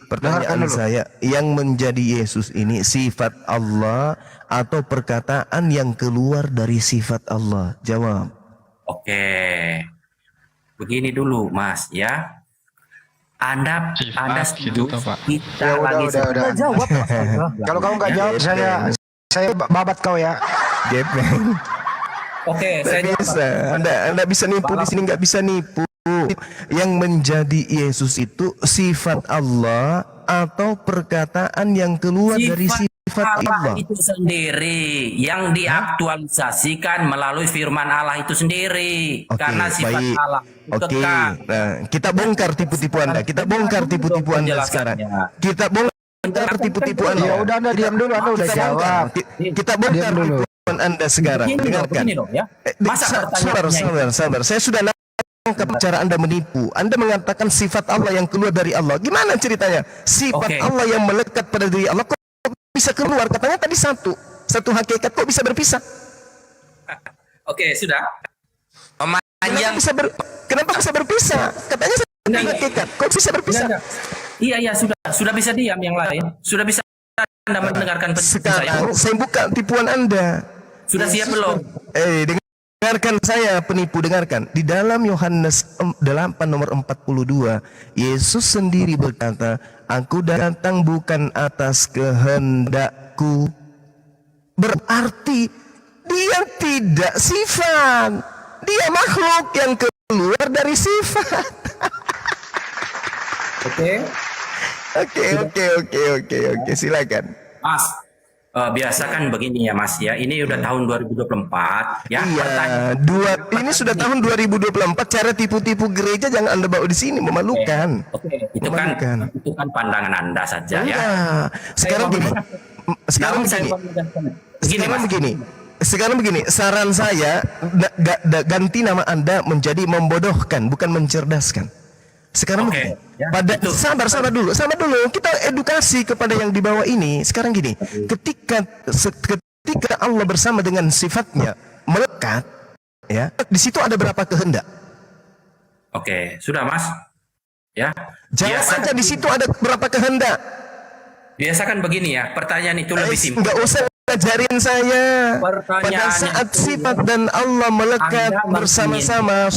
Pertanyaan saya, yang menjadi Yesus ini sifat Allah atau perkataan yang keluar dari sifat Allah? Jawab. Oke. Begini dulu, Mas, ya. Anda setuju? gitu toh, Pak. Kita Ya, udah. jawab. Kalau kamu nggak jawab, saya babat kau ya. Gepeng. Oke, saya Nggak bisa. Anda bisa nipu di sini, nggak bisa nipu. Yang menjadi Yesus itu sifat Allah atau perkataan yang keluar dari sifat Allah? itu sendiri yang diaktualisasikan melalui firman Allah itu sendiri. Oke, Karena sifat baik. Allah itu Oke, kekal. nah, kita bongkar tipu-tipu Anda. Kita bongkar tipu-tipu Anda sekarang. Kita bongkar tipu-tipu Anda. Ya udah, Anda diam dulu, Anda udah jawab. Kita bongkar tipu Anda sekarang. Begini Dengarkan. loh, ya. Masa pertanyaannya Sabar. Saya sudah cara Anda menipu. Anda mengatakan sifat Allah yang keluar dari Allah. Gimana ceritanya? Sifat Allah yang melekat pada diri Allah kok bisa keluar? Katanya tadi satu hakikat, kok bisa berpisah? Oke, sudah. Memanjang. Kenapa bisa berpisah? Katanya satu hakikat, kok bisa berpisah? Iya, sudah bisa diam yang lain. Sudah bisa Anda mendengarkan Sekarang saya buka tipuan Anda. Sudah siap belum? Dengarkan saya penipu, dengarkan. Di dalam Yohanes 8 nomor 42, Yesus sendiri berkata, "Aku datang bukan atas kehendakku." Berarti dia tidak sifat. Dia makhluk yang keluar dari sifat. Oke, silakan. Mas, biasakan begini ya Mas ya. Ini udah tahun 2024 ya. Iya, ini sudah tahun 2024. Cara tipu-tipu gereja jangan Anda bawa di sini, memalukan. Oke, itu kan pandangan Anda saja ya. Sekarang begini. Saran saya ganti nama Anda menjadi membodohkan, bukan mencerdaskan. Sekarang begini, sabar dulu. Kita edukasi kepada yang di bawah ini. Sekarang gini, ketika Allah bersama dengan sifatnya melekat, ya, di situ ada berapa kehendak? Oke, sudah Mas. Ya. Jawab aja, di situ ada berapa kehendak? Biasakan begini ya, pertanyaan itu lebih simpel. Enggak usah ajarin saya. Pada saat sifat dan Allah melekat bersama-sama,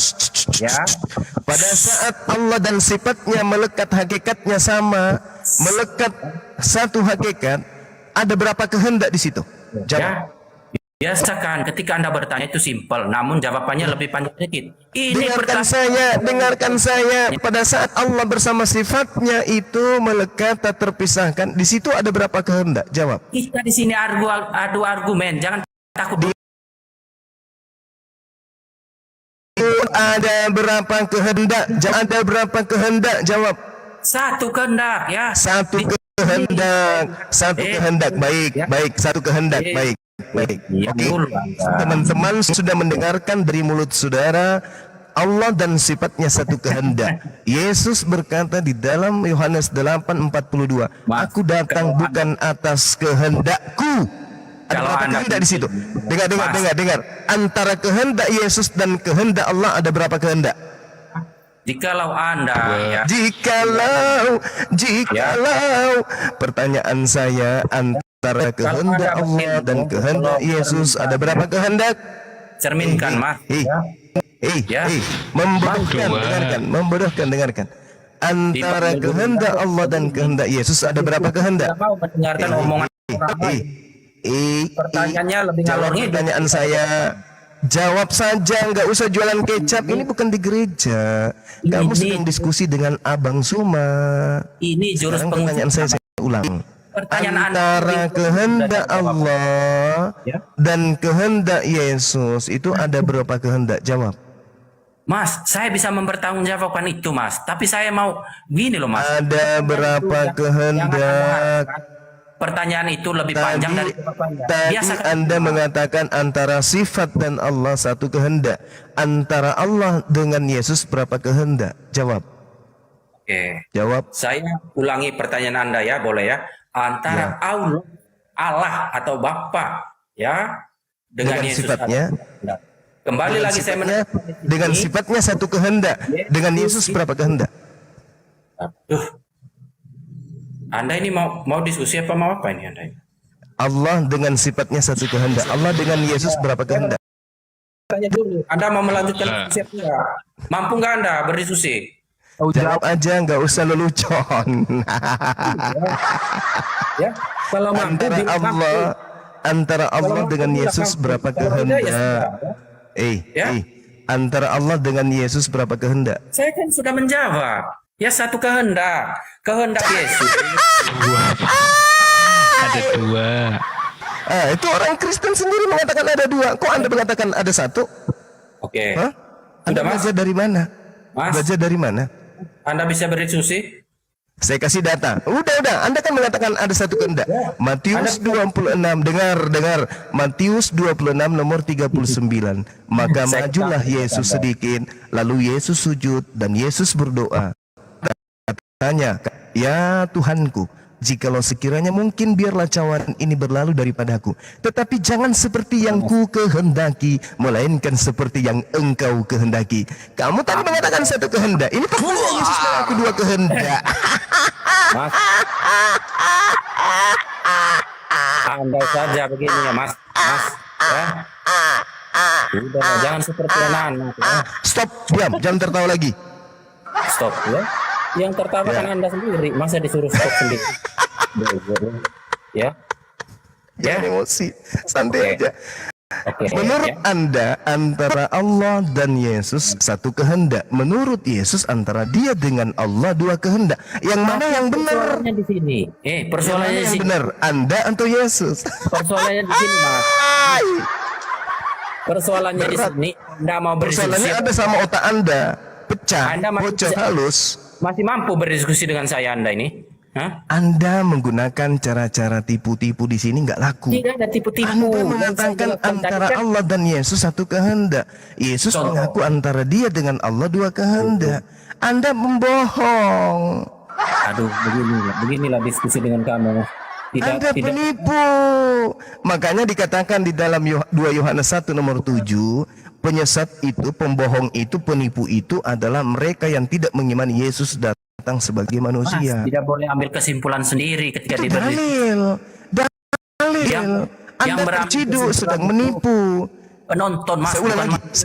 pada saat Allah dan sifatnya melekat, hakikatnya sama, melekat satu hakikat, ada berapa kehendak di situ? Jawab. Ya, biasakan ketika Anda bertanya itu simpel, namun jawabannya lebih panjang sedikit. Dengarkan saya. Pada saat Allah bersama sifatnya itu melekat, tak terpisahkan, di situ ada berapa kehendak? Jawab. Kita di sini adu argumen, jangan takut. Ada berapa kehendak? Ada berapa kehendak? Jawab. Satu kehendak ya. Satu kehendak. Baik. Satu kehendak. Baik. Oke. Teman-teman sudah mendengarkan dari mulut saudara, Allah dan sifatnya satu kehendak. Yesus berkata di dalam Yohanes 8:42, "Aku datang bukan atas kehendakku." Ada berapa kehendak di situ? Dengar. Antara kehendak Yesus dan kehendak Allah ada berapa kehendak? Jikalau Anda ya. Jikalau pertanyaan saya, antara kehendak Allah dan kehendak Yesus ada berapa kehendak? Cerminkan Mas. Membodohkan, dengarkan. Antara kehendak Allah dan kehendak Yesus ada berapa kehendak? Mau mendengarkan omongan pertanyaannya lebih ngalor ngidul. Pertanyaan saya, jawab saja, nggak usah jualan kecap. Ini bukan di gereja. Kamu sedang diskusi dengan Abang Suma. Ini jurus pertanyaan saya ulang. Pertanyaan antara kehendak Allah dan kehendak Yesus itu ada berapa kehendak? Jawab. Mas, saya bisa mempertanggungjawabkan itu Mas. Tapi saya mau gini loh Mas. Ada berapa kehendak? Pertanyaan itu lebih panjang dari jawabannya. Tadi Anda mengatakan antara sifat dan Allah satu kehendak. Antara Allah dengan Yesus berapa kehendak? Jawab. Oke. Jawab. Saya ulangi pertanyaan Anda ya, boleh ya? Antara Allah atau Bapa ya dengan Yesus sifatnya. Kembali dengan lagi saya dengan sifatnya satu kehendak. Dengan Yesus berapa kehendak? Anda ini mau diskusi apa mau apa ini Anda? Allah dengan sifatnya satu kehendak. Allah dengan Yesus berapa kehendak? Tanya dulu. Anda mau melanjutkan diskusi apa? Mampu nggak Anda berdiskusi? Jawab aja, nggak usah lelucon. Ya, kalau antara Allah dengan Yesus berapa kehendak? Antara Allah dengan Yesus berapa kehendak? Saya kan sudah menjawab. Ya satu kehendak Yesus. Ada dua. Itu orang Kristen sendiri mengatakan ada dua. Kok Anda mengatakan ada satu? Oke. Anda belajar dari mana? Belajar dari mana? Anda bisa berdiskusi? Saya kasih data. Udah. Anda kan mengatakan ada satu kehendak. Matius 26, dengar. Matius 26 nomor 39. Maka majulah Yesus sedikit, lalu Yesus sujud dan Yesus berdoa. Tanya, ya Tuhanku, jikalau sekiranya mungkin biarlah cawan ini berlalu daripadaku. Tetapi jangan seperti yang ku kehendaki, melainkan seperti yang engkau kehendaki. Kamu tadi mengatakan satu kehendak. Ini faktanya Yesus mengaku dua kehendak. Mas. Andai saja begini ya Mas. Ya. Udah, jangan seperti anak-anak ya. Stop, diam, jangan tertawa lagi. Stop ya. Yang tertawa kan Anda sendiri, masa disuruh stop sendiri. Ya. Jangan emosi, santai aja. Oke. Menurut Anda, antara Allah dan Yesus satu kehendak. Menurut Yesus, antara dia dengan Allah dua kehendak. Yang mana yang benar? Persoalannya di sini. Persoalannya di Yang sini. benar, Anda atau Yesus? Persoalannya di sini, Mas. Persoalannya di sini, Anda mau berdiskusi. Persoalannya ada sama otak Anda. Pecah, Anda masih bocor bisa- halus. Masih mampu berdiskusi dengan saya Anda ini? Hah? Anda menggunakan cara-cara tipu-tipu di sini nggak laku. Tidak ada tipu-tipu. Anda mengatakan antara Allah dan Yesus satu kehendak. Yesus Contoh. mengaku antara dia dengan Allah dua kehendak. Anda membohong. Aduh, beginilah diskusi dengan kamu. Anda penipu. Makanya dikatakan di dalam 2 Yohanes 1 nomor 7, penyesat itu, pembohong itu, penipu itu adalah mereka yang tidak mengimani Yesus datang sebagai manusia. Tidak boleh ambil kesimpulan sendiri ketika Itu diberi. dalil. Yang Anda berambil terciduk, kesimpulan sedang menipu. Penonton Mas.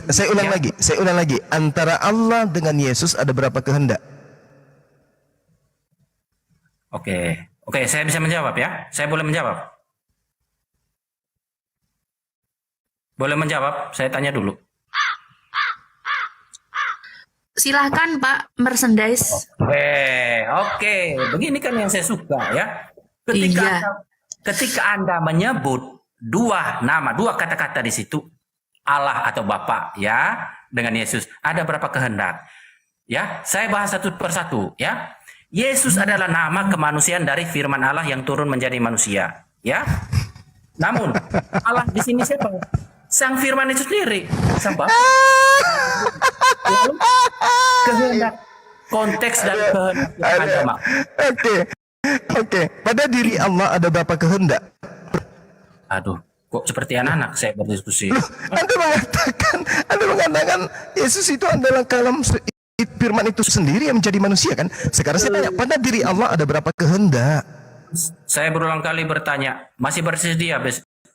Saya ulang lagi. Saya ulang lagi. Antara Allah dengan Yesus ada berapa kehendak? Oke, saya bisa menjawab ya. Saya boleh menjawab. Boleh menjawab? Saya tanya dulu. Silahkan Pak, merchandise. Oke. Begini kan yang saya suka ya. Iya. Ketika Anda menyebut dua nama, dua kata-kata di situ, Allah atau Bapa ya, dengan Yesus, ada berapa kehendak? Ya, saya bahas satu persatu ya. Yesus adalah nama kemanusiaan dari firman Allah yang turun menjadi manusia, ya. Namun Allah di sini siapa? Sang firman itu sendiri, sang Bapa. Lalu kehendak, konteks dan kehendak yang ada, Mak. Oke. Pada diri Allah ada berapa kehendak? Aduh, kok seperti anak-anak saya berdiskusi. Anda mengatakan Yesus itu adalah kalam firman itu sendiri yang menjadi manusia kan? Sekarang saya tanya, pada diri Allah ada berapa kehendak? Saya berulang kali bertanya, masih bersedia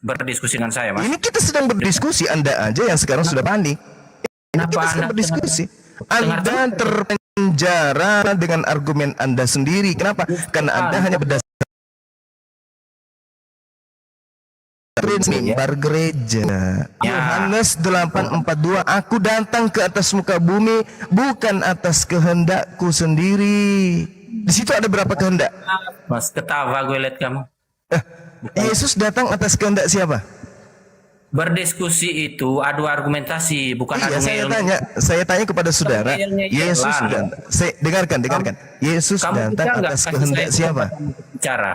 berdiskusi dengan saya, Mas? Ini kita sedang berdiskusi, Anda aja yang sekarang sudah panik. Ini Kenapa kita sedang Anda berdiskusi. dengar- Anda terpenjara dengan argumen Anda sendiri. Kenapa? Karena Anda hanya berdasarkan mimbar gereja. Yohanes 8:42, aku datang ke atas muka bumi bukan atas kehendakku sendiri. Di situ ada berapa kehendak? Mas, ketawa gue lihat kamu. Yesus datang atas kehendak siapa? Berdiskusi itu adu argumentasi, bukan adu Iya, ngeyel. saya tanya kepada saudara. Ngeyel-ngeyelan. Yesus datang. Dengarkan. Yesus Kamu datang bisa nggak atas kasih kehendak saya siapa? kesempatan bicara?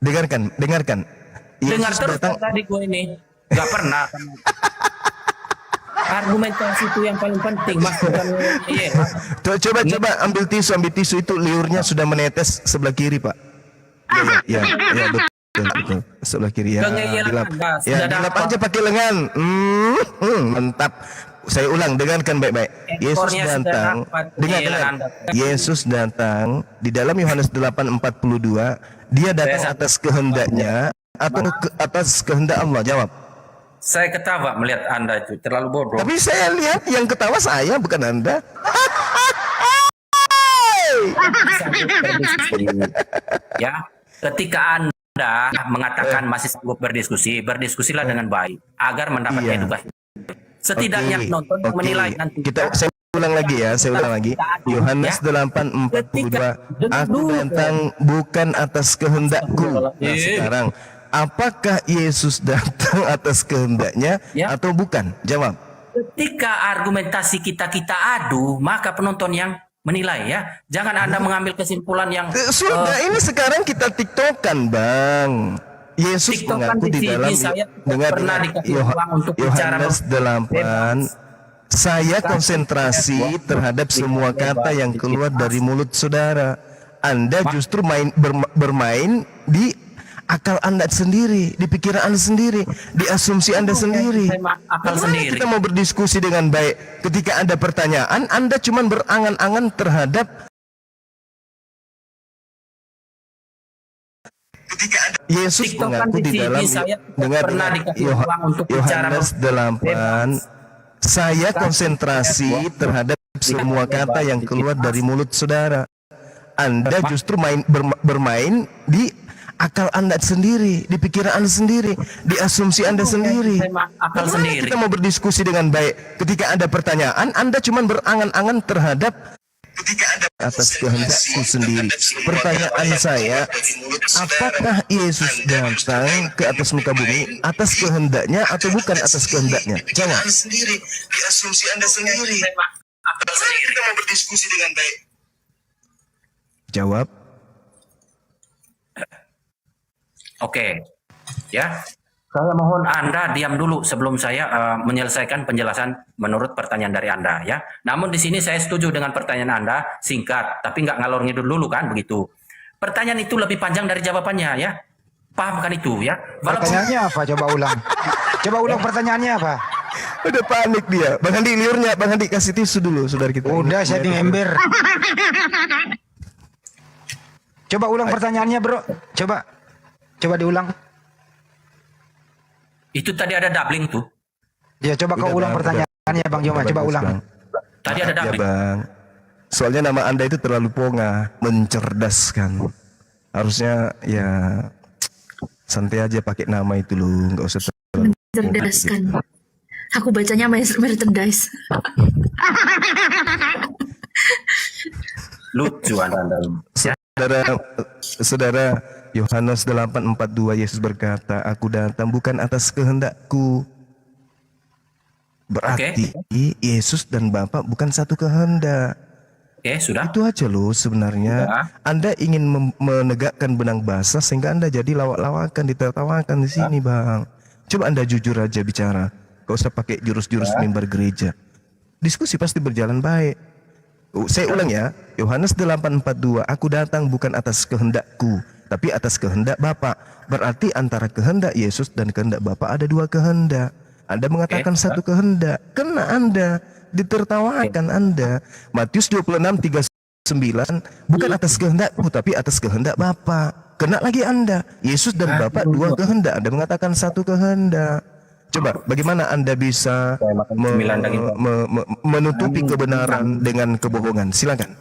Dengarkan. Dengar Yesus terus datang. tadi gue ini. Gak pernah. Argumentasi itu yang paling penting, Mas. Bukan ngeyel. Coba ambil tisu itu liurnya sudah menetes sebelah kiri, Pak. Ya, betul. Sebelah kiri ya. Kengeyelan Dilap. Anda Ya, sudah dilap dapat. aja pakai lengan. Mantap. Saya ulang, dengarkan baik-baik. Yesus Ekornya sudah datang. dapat, Dengar. kengeyelan Anda. Yesus datang di dalam Yohanes 8:42. Dia datang atas kehendaknya atau atas kehendak Allah? Jawab. Saya ketawa melihat Anda itu terlalu bodoh. Tapi saya lihat yang ketawa saya bukan Anda. Sanggup berdiskusi. Ya, ketika Anda mengatakan masih sanggup berdiskusi, berdiskusilah dengan baik agar mendapat Iya. edukasi. Setidaknya penonton yang menilai nanti. Saya ulang lagi. Yohanes 8:42. Aku datang bukan atas kehendakku. Nah, sekarang apakah Yesus datang atas kehendaknya Ya. atau bukan? Jawab. Ketika argumentasi kita adu, maka penonton yang menilai ya. Jangan Anda mengambil kesimpulan yang Sudah ini sekarang kita tiktokan Bang. Yesus TikTokan mengaku di di TV, dalam saya dengar pernah dikasih uang untuk bicara Yohanes 8. Saya konsentrasi terhadap semua kata yang keluar dari mulut saudara. Anda justru bermain di akal Anda sendiri, di pikiran Anda sendiri, di asumsi Anda sendiri. Akal Bagaimana sendiri. kita mau berdiskusi dengan baik ketika ada pertanyaan, Anda cuma berangan-angan terhadap Yesus TikTokan mengaku di di TV, dalam saya dengar pernah dikasih uang untuk bicara Yohanes 8. Saya konsentrasi terhadap semua kata yang keluar dari mulut saudara. Anda justru bermain di akal Anda sendiri, di pikiran Anda sendiri, di asumsi Anda sendiri. Akal Bagaimana sendiri. kita mau berdiskusi dengan baik ketika ada pertanyaan, Anda cuma berangan-angan terhadap atas kehendakku sendiri. Pertanyaan saya, apakah Yesus datang ke atas muka bumi atas kehendaknya atau bukan atas kehendaknya? Jawab. Sendiri, di asumsi Anda sendiri. Bagaimana kita mau berdiskusi dengan baik? Jawab. Oke, ya. Saya mohon Anda diam dulu sebelum saya menyelesaikan penjelasan menurut pertanyaan dari Anda, ya. Namun di sini saya setuju dengan pertanyaan Anda, singkat, tapi nggak ngalor ngidul dulu kan, begitu. Pertanyaan itu lebih panjang dari jawabannya, ya. Paham kan itu, ya? Pertanyaannya apa? Coba ulang. Coba ulang pertanyaannya apa? Udah panik dia. Bang Handi liurnya, Bang Handi kasih tisu dulu, saudara kita. Udah saya di ember. Coba ulang pertanyaannya, Bro. Coba diulang. Itu tadi ada doubling tuh. Ya, coba kau ulang pertanyaannya, Bang Joma. Coba ulang. Tadi ada Ya doubling. Bang. Soalnya nama Anda itu terlalu pongah, mencerdaskan. Harusnya ya santai aja pakai nama itu loh, nggak usah terlalu Mencerdaskan. Aku bacanya merchandise. Lucu Anda. Ya. Saudara Yohanes 8:42 Yesus berkata, aku datang bukan atas kehendakku. Berarti Yesus dan Bapa bukan satu kehendak. Oke, sudah. Itu aja loh sebenarnya. Sudah. Anda ingin menegakkan benang basah sehingga Anda jadi lawak-lawakan, ditertawakan di sini, Bang. Coba Anda jujur aja bicara. Gak usah pakai jurus-jurus mimbar gereja. Diskusi pasti berjalan baik. Saya ulang ya. Yohanes 8:42, aku datang bukan atas kehendakku, tapi atas kehendak Bapa. Berarti antara kehendak Yesus dan kehendak Bapa ada dua kehendak. Anda mengatakan satu kehendak, kena Anda, ditertawakan Anda. Matius 26:39, bukan atas kehendakku tapi atas kehendak Bapa. Kena lagi Anda. Yesus dan Bapa dua kehendak, Anda mengatakan satu kehendak. Coba bagaimana Anda bisa menutupi kebenaran dengan kebohongan? Silakan.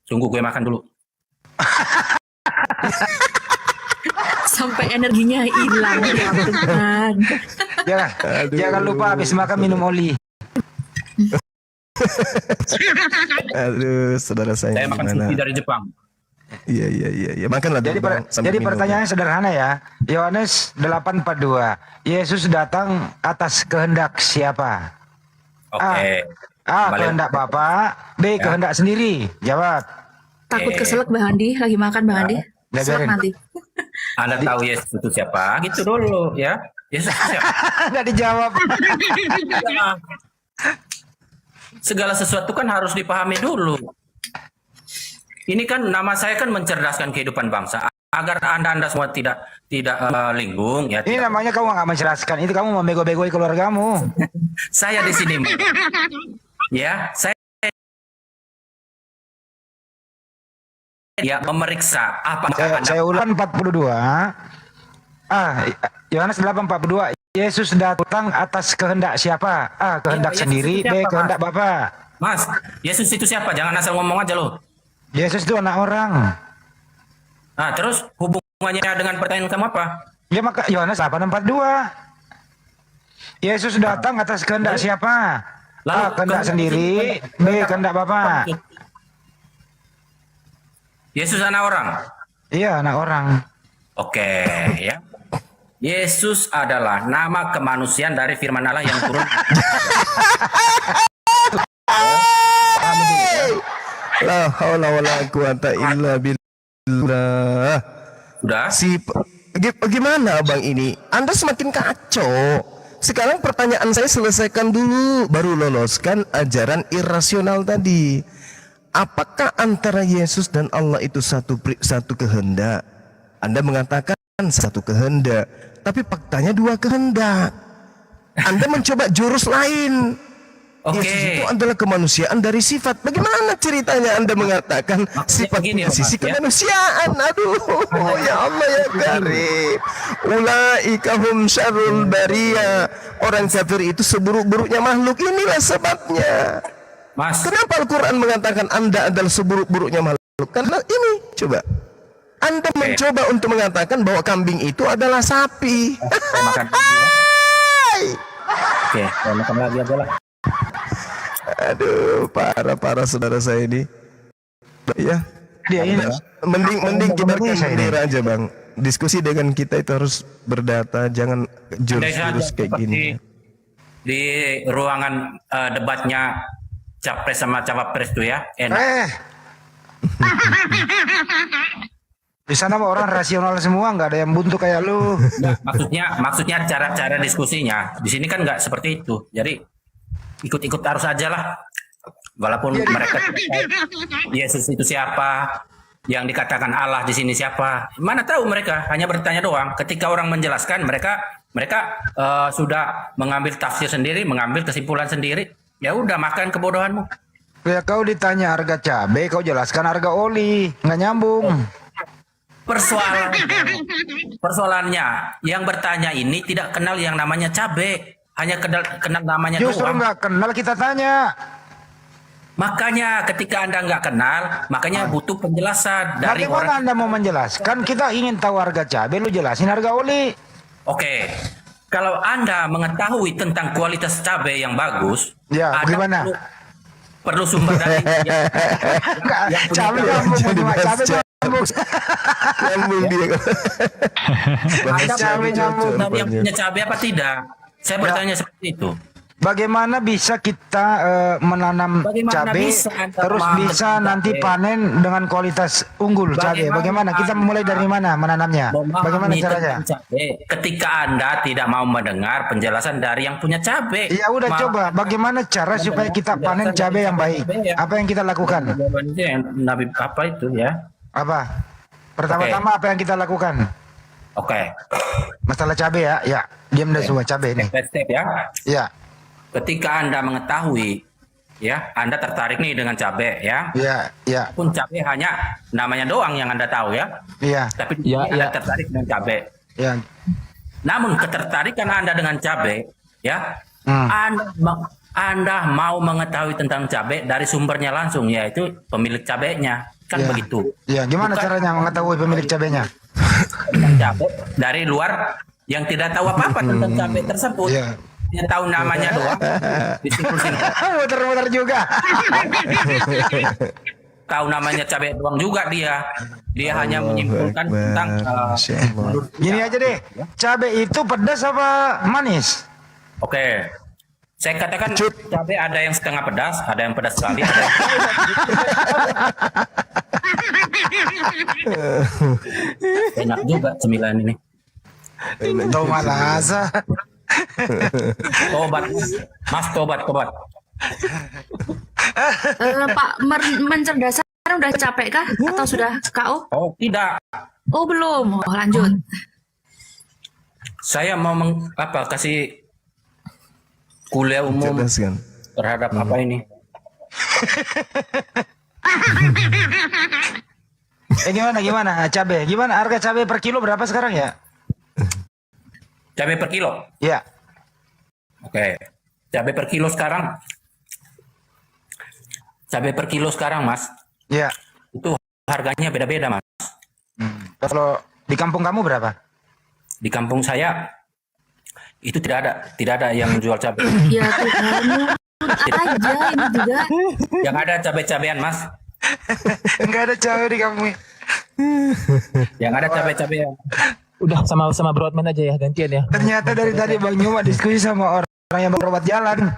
Sungguh gue makan dulu. Sampai energinya hilang ya Tuhan. Jangan lupa habis makan minum oli. Aduh, saudara saya Saya makan gimana? sushi dari Jepang. Iya. Makanlah Jadi, dulu, Bang, sambil jadi minum. pertanyaannya sederhana ya. Yohanes 8:42. Yesus datang atas kehendak siapa? Oke. A. Kembali. Kehendak Bapa. B. Kehendak sendiri. Jawab. Takut keselak Bang Andi, lagi makan Bang Andi. Keselak biarin. nanti. Anda tahu Yesus itu siapa? Gitu dulu, ya. Yesus itu siapa? Nggak dijawab. Segala sesuatu kan harus dipahami dulu. Ini kan nama saya kan mencerdaskan kehidupan bangsa agar anda semua tidak linggung ya. Ini namanya kamu nggak menceraskan. Itu kamu membego-begoi keluargamu. Saya di sini, ya saya ya memeriksa apa Saya ulang 42. Yohanes 8:42. Yesus datang atas kehendak siapa? A. Kehendak Yesus sendiri. itu B. siapa, Kehendak Mas? Bapa. Mas, Yesus itu siapa? Jangan asal ngomong aja loh. Yesus itu anak orang. Nah, terus hubungannya dengan pertanyaan kamu apa? Ya maka Yohanes 8:42. Yesus datang atas kehendak siapa? Lalu, A. Kehendak sendiri. B. Kehendak Bapa. Yesus anak orang. Iya, anak orang. Oke, ya. Yesus adalah nama kemanusiaan dari firman Allah yang turun. Paham itu? La haula wala quwata illa billah. Udah? Bagaimana Bang ini? Anda semakin kacau. Sekarang pertanyaan saya selesaikan dulu, baru loloskan ajaran irasional tadi. Apakah antara Yesus dan Allah itu satu kehendak? Anda mengatakan satu kehendak, tapi faktanya dua kehendak. Anda mencoba jurus lain. Oke. Yesus itu adalah kemanusiaan dari sifat. Bagaimana ceritanya Anda mengatakan sifatnya begini, sisi Mas, ya. kemanusiaan? Aduh, ya Allah ya Karim. Ulaika hum syarrul bariyah. Orang kafir itu seburuk-buruknya makhluk. Inilah sebabnya. Mas, Kenapa Al-Quran mengatakan Anda adalah seburuk-buruknya makhluk? Karena ini, coba. Anda mencoba untuk mengatakan bahwa kambing itu adalah sapi. makan. Oke, saya makan lagi aja lah. Aduh, parah saudara saya ini. Ya, Dia ini mending kita Bener-bener saya ini. mundur aja Bang. Diskusi dengan kita itu harus berdata, jangan jurus-jurus kayak gini. Di ruangan debatnya capres sama cawapres tuh ya, enak. Di sana mah orang rasional semua, nggak ada yang buntu kayak lu. Nah, maksudnya cara-cara diskusinya di sini kan nggak seperti itu. Jadi ikut-ikut arus aja lah. Walaupun mereka Yesus itu siapa, yang dikatakan Allah di sini siapa, mana tahu mereka hanya bertanya doang. Ketika orang menjelaskan, mereka sudah mengambil tafsir sendiri, mengambil kesimpulan sendiri. Ya udah, makan kebodohanmu. Ya kau ditanya harga cabai, kau jelaskan harga oli, nggak nyambung. Persoalannya yang bertanya ini tidak kenal yang namanya cabai, hanya kenal namanya Justru doang. nggak kenal kita tanya. Makanya ketika Anda nggak kenal, makanya butuh penjelasan dari Bagaimana orang. Anda mau menjelaskan? Kita ingin tahu harga cabai, lu jelasin harga oli. Oke, kalau Anda mengetahui tentang kualitas cabai yang bagus, Ya, Anda bagaimana? perlu sumber dari Nggak, yang punya cabai cabai. nyambung, Jadi cuma bahas cabai nyambung. Nyambung dia. Anda Cabai nyambung. dari yang punya cabai apa tidak? Saya bertanya seperti itu. Bagaimana bisa kita menanam Bagaimana cabai bisa Anda terus menanam bisa cabai? nanti panen dengan kualitas unggul cabai? Bagaimana kita mulai dari mana menanamnya? Bagaimana Memahami caranya? tentang cabai. Ketika Anda tidak mau mendengar penjelasan dari yang punya cabai. Ya udah coba bagaimana cara supaya kita panen cabai yang baik? Apa yang kita lakukan? Jawaban itu yang Nabi apa itu ya? Apa? Pertama-tama apa yang kita lakukan? Oke. Masalah cabai ya? Ya, diam dah semua cabai nih. Step ya. Ya, Ketika Anda mengetahui ya, Anda tertarik nih dengan cabai ya. ya, ya, Pun cabai hanya namanya doang yang Anda tahu ya. iya, Tapi Anda tertarik dengan cabai. ya. Namun ketertarikan Anda dengan cabai ya, Anda mau mengetahui tentang cabai dari sumbernya langsung, yaitu pemilik cabainya. Kan Ya. begitu. Ya, gimana Bukan caranya mengetahui pemilik cabainya? tentang cabai dari luar yang tidak tahu apa-apa tentang cabai tersebut. Iya. Dia tahu namanya doang. Disimpul-simpul. Muter-muter juga. Tahu namanya cabai doang juga dia. Dia hanya menyimpulkan Akbar. tentang Masya Allah. menurut dia. Gini aja deh, cabai itu pedas apa manis? Oke. Saya katakan cabai ada yang setengah pedas, ada yang pedas sekali, ada yang enak juga cemilan ini. Tahu malasa. Tobat, Mas, tobat. Pak Mencerdaskan udah capek kah atau sudah KO? Oh, tidak. Oh belum. Oh, lanjut. Saya mau kasih kuliah umum Cerdaskan. terhadap apa ini? Gimana cabai? Gimana harga cabai per kilo berapa sekarang ya? Cabai per kilo. Ya, Oke. Cabai per kilo sekarang. Cabai per kilo sekarang, Mas. ya. Itu harganya beda-beda, Mas. Kalau di kampung kamu berapa? Di kampung saya itu tidak ada yang menjual cabai. Ya Tuhan, aja ini juga. Yang ada cabai-cabean, Mas. Enggak ada cabai di kampung. Yang ada cabai-cabean. Udah sama Broadman aja ya, gantian ya. Ternyata dari tadi Bang Nyuma diskusi sama orang yang berobat jalan.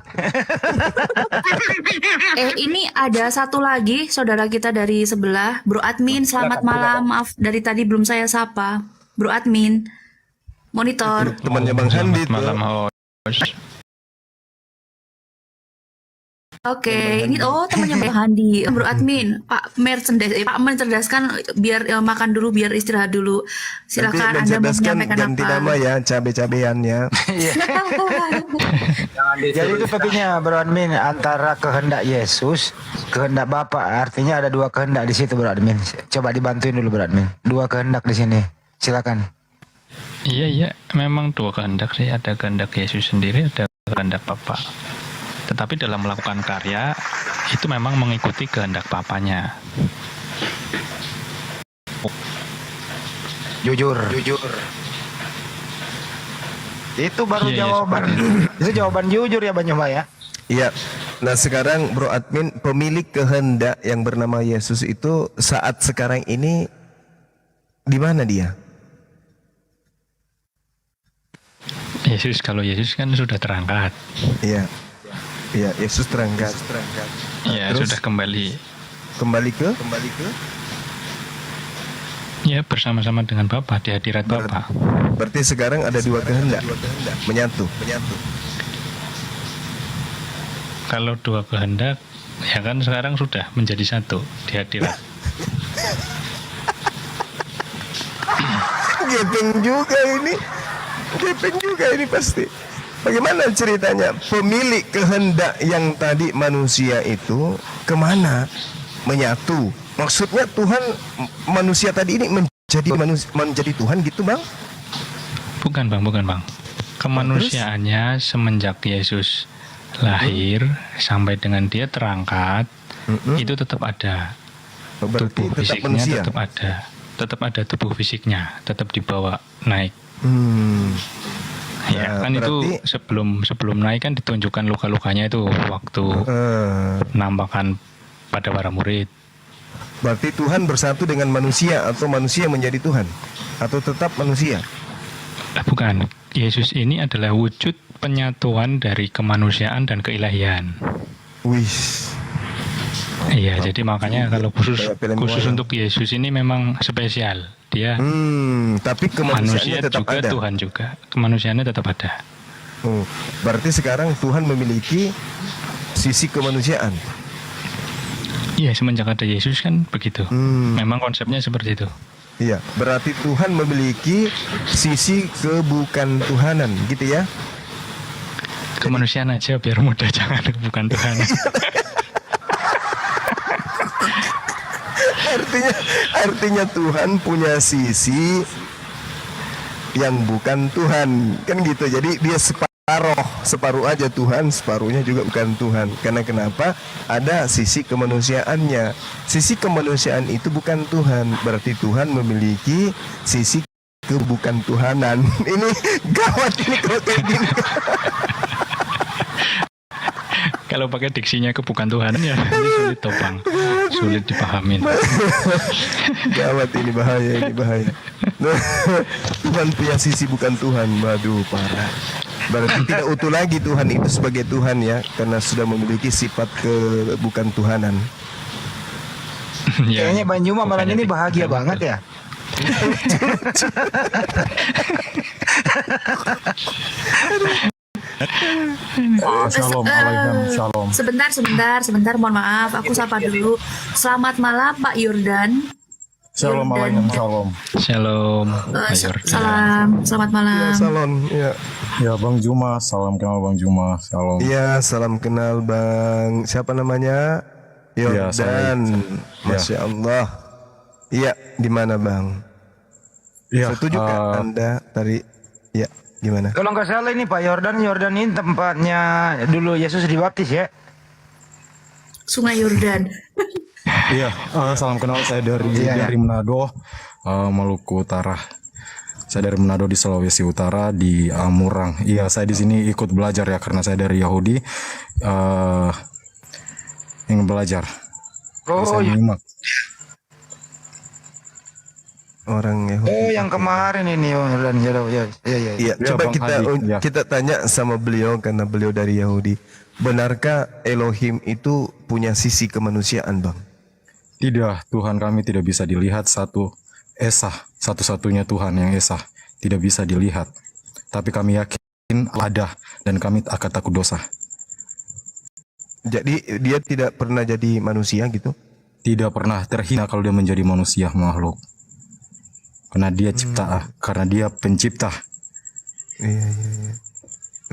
Ini ada satu lagi saudara kita dari sebelah, Bro Admin. Selamat malam. Maaf dari tadi belum saya sapa. Bro Admin. Monitor. Temannya Bang Handi Selamat malam, host. Oke, ini temannya Bang Handi, Bro Admin, Pak mencerdaskan biar makan dulu, biar istirahat dulu. Silakan Anda mau menyampaikan ganti apa? nama ya, cabe-cabean ya. Jadi itu topiknya Bro Admin, antara kehendak Yesus, kehendak Bapa. Artinya ada dua kehendak di situ Bro Admin. Coba dibantuin dulu Bro Admin. Dua kehendak di sini. Silakan. Iya, memang dua kehendak sih. Ada kehendak Yesus sendiri, ada kehendak Bapa. Tetapi dalam melakukan karya, itu memang mengikuti kehendak Papanya. Jujur. Itu baru Iya, jawaban. Itu jawaban jujur ya Bang Yoma ya. Iya. Nah sekarang Bro Admin, pemilik kehendak yang bernama Yesus itu saat sekarang ini di mana dia? Kalau Yesus kan sudah terangkat. Iya. Iya, Yesus terangkat. Ya, Terus? sudah kembali. Kembali ke? Ya, bersama-sama dengan Bapa di hadirat Bapa. Berarti sekarang ada dua kehendak menyatu. Kalau dua kehendak, ya kan sekarang sudah menjadi satu di hadirat. Gepeng juga ini pasti. Bagaimana ceritanya? Pemilik kehendak yang tadi manusia itu kemana? Menyatu. Maksudnya Tuhan manusia tadi ini menjadi Tuhan gitu Bang? Bukan bang. Kemanusiaannya semenjak Yesus lahir sampai dengan dia terangkat, itu tetap ada. Berarti Tubuh tetap fisiknya manusia. tetap ada tubuh fisiknya, tetap dibawa naik. Ya, Nah, kan berarti- itu sebelum naik kan ditunjukkan luka-lukanya itu waktu penampakan pada para murid. Berarti Tuhan bersatu dengan manusia atau manusia menjadi Tuhan atau tetap manusia? Bukan, Yesus ini adalah wujud penyatuan dari kemanusiaan dan keilahian. Wih. Iya, jadi makanya kalau khusus Kayak film wayang. untuk Yesus ini memang spesial. Dia Tapi manusia kemanusiaannya tetap juga, ada. Tuhan juga. Kemanusiaannya tetap ada. Oh, berarti sekarang Tuhan memiliki sisi kemanusiaan. Iya, semenjak ada Yesus kan begitu. Memang konsepnya seperti itu. Iya, berarti Tuhan memiliki sisi kebukan Tuhanan, gitu ya? Kemanusiaan aja biar mudah, jangan bukan Tuhan. Artinya Tuhan punya sisi yang bukan Tuhan, kan gitu. Jadi dia separuh aja Tuhan, separuhnya juga bukan Tuhan. Karena kenapa? Ada sisi kemanusiaannya. Sisi kemanusiaan itu bukan Tuhan, berarti Tuhan memiliki sisi kebukan Tuhanan. Ini gawat ini kalau kayak gini. Kalau pakai diksinya bukan Tuhan ya ini sulit topang, sulit dipahamin. Gawat ini, bahaya. Tuhan punya sisi bukan Tuhan. Waduh, parah. Berarti tidak utuh lagi Tuhan itu sebagai Tuhan ya, karena sudah memiliki sifat kebukan Tuhanan. Ya, Kayaknya Bang Juma malam ini bahagia banget ya. Shalom. Sebentar, mohon maaf, aku sapa dulu. Selamat malam Pak Yordan. Shalom. Shalom, Eh, Mayor. salam, selamat malam. Salon, ya. Ya Bang Juma, salam kenal Bang Juma. Shalom. Iya, salam kenal Bang. Siapa namanya? Iya, Yordan. Masya Allah. Iya, di mana Bang? Iya, Setuju kan Anda tadi? Ya, gimana? Kalau nggak salah ini Pak Yordan ini tempatnya dulu Yesus dibaptis ya. Sungai Yordan. iya, salam kenal saya dari Manado, Maluku Utara. Saya dari Manado di Sulawesi Utara di Murang. Iya, saya di sini ikut belajar ya karena saya dari Yahudi. Ingin belajar. Oh, Saya iya. menyimak. orang Yahudi. Oh, yang kemarin ini, dan ya. Iya, Ya, coba Bang kita Hadi, ya. kita tanya sama beliau karena beliau dari Yahudi. Benarkah Elohim itu punya sisi kemanusiaan, Bang? Tidak, Tuhan kami tidak bisa dilihat satu-satunya Tuhan yang esa, tidak bisa dilihat. Tapi kami yakin ada dan kami akan takut dosa. Jadi dia tidak pernah jadi manusia gitu? Tidak pernah terhina kalau dia menjadi manusia makhluk. Karena dia cipta, karena dia pencipta. Iya.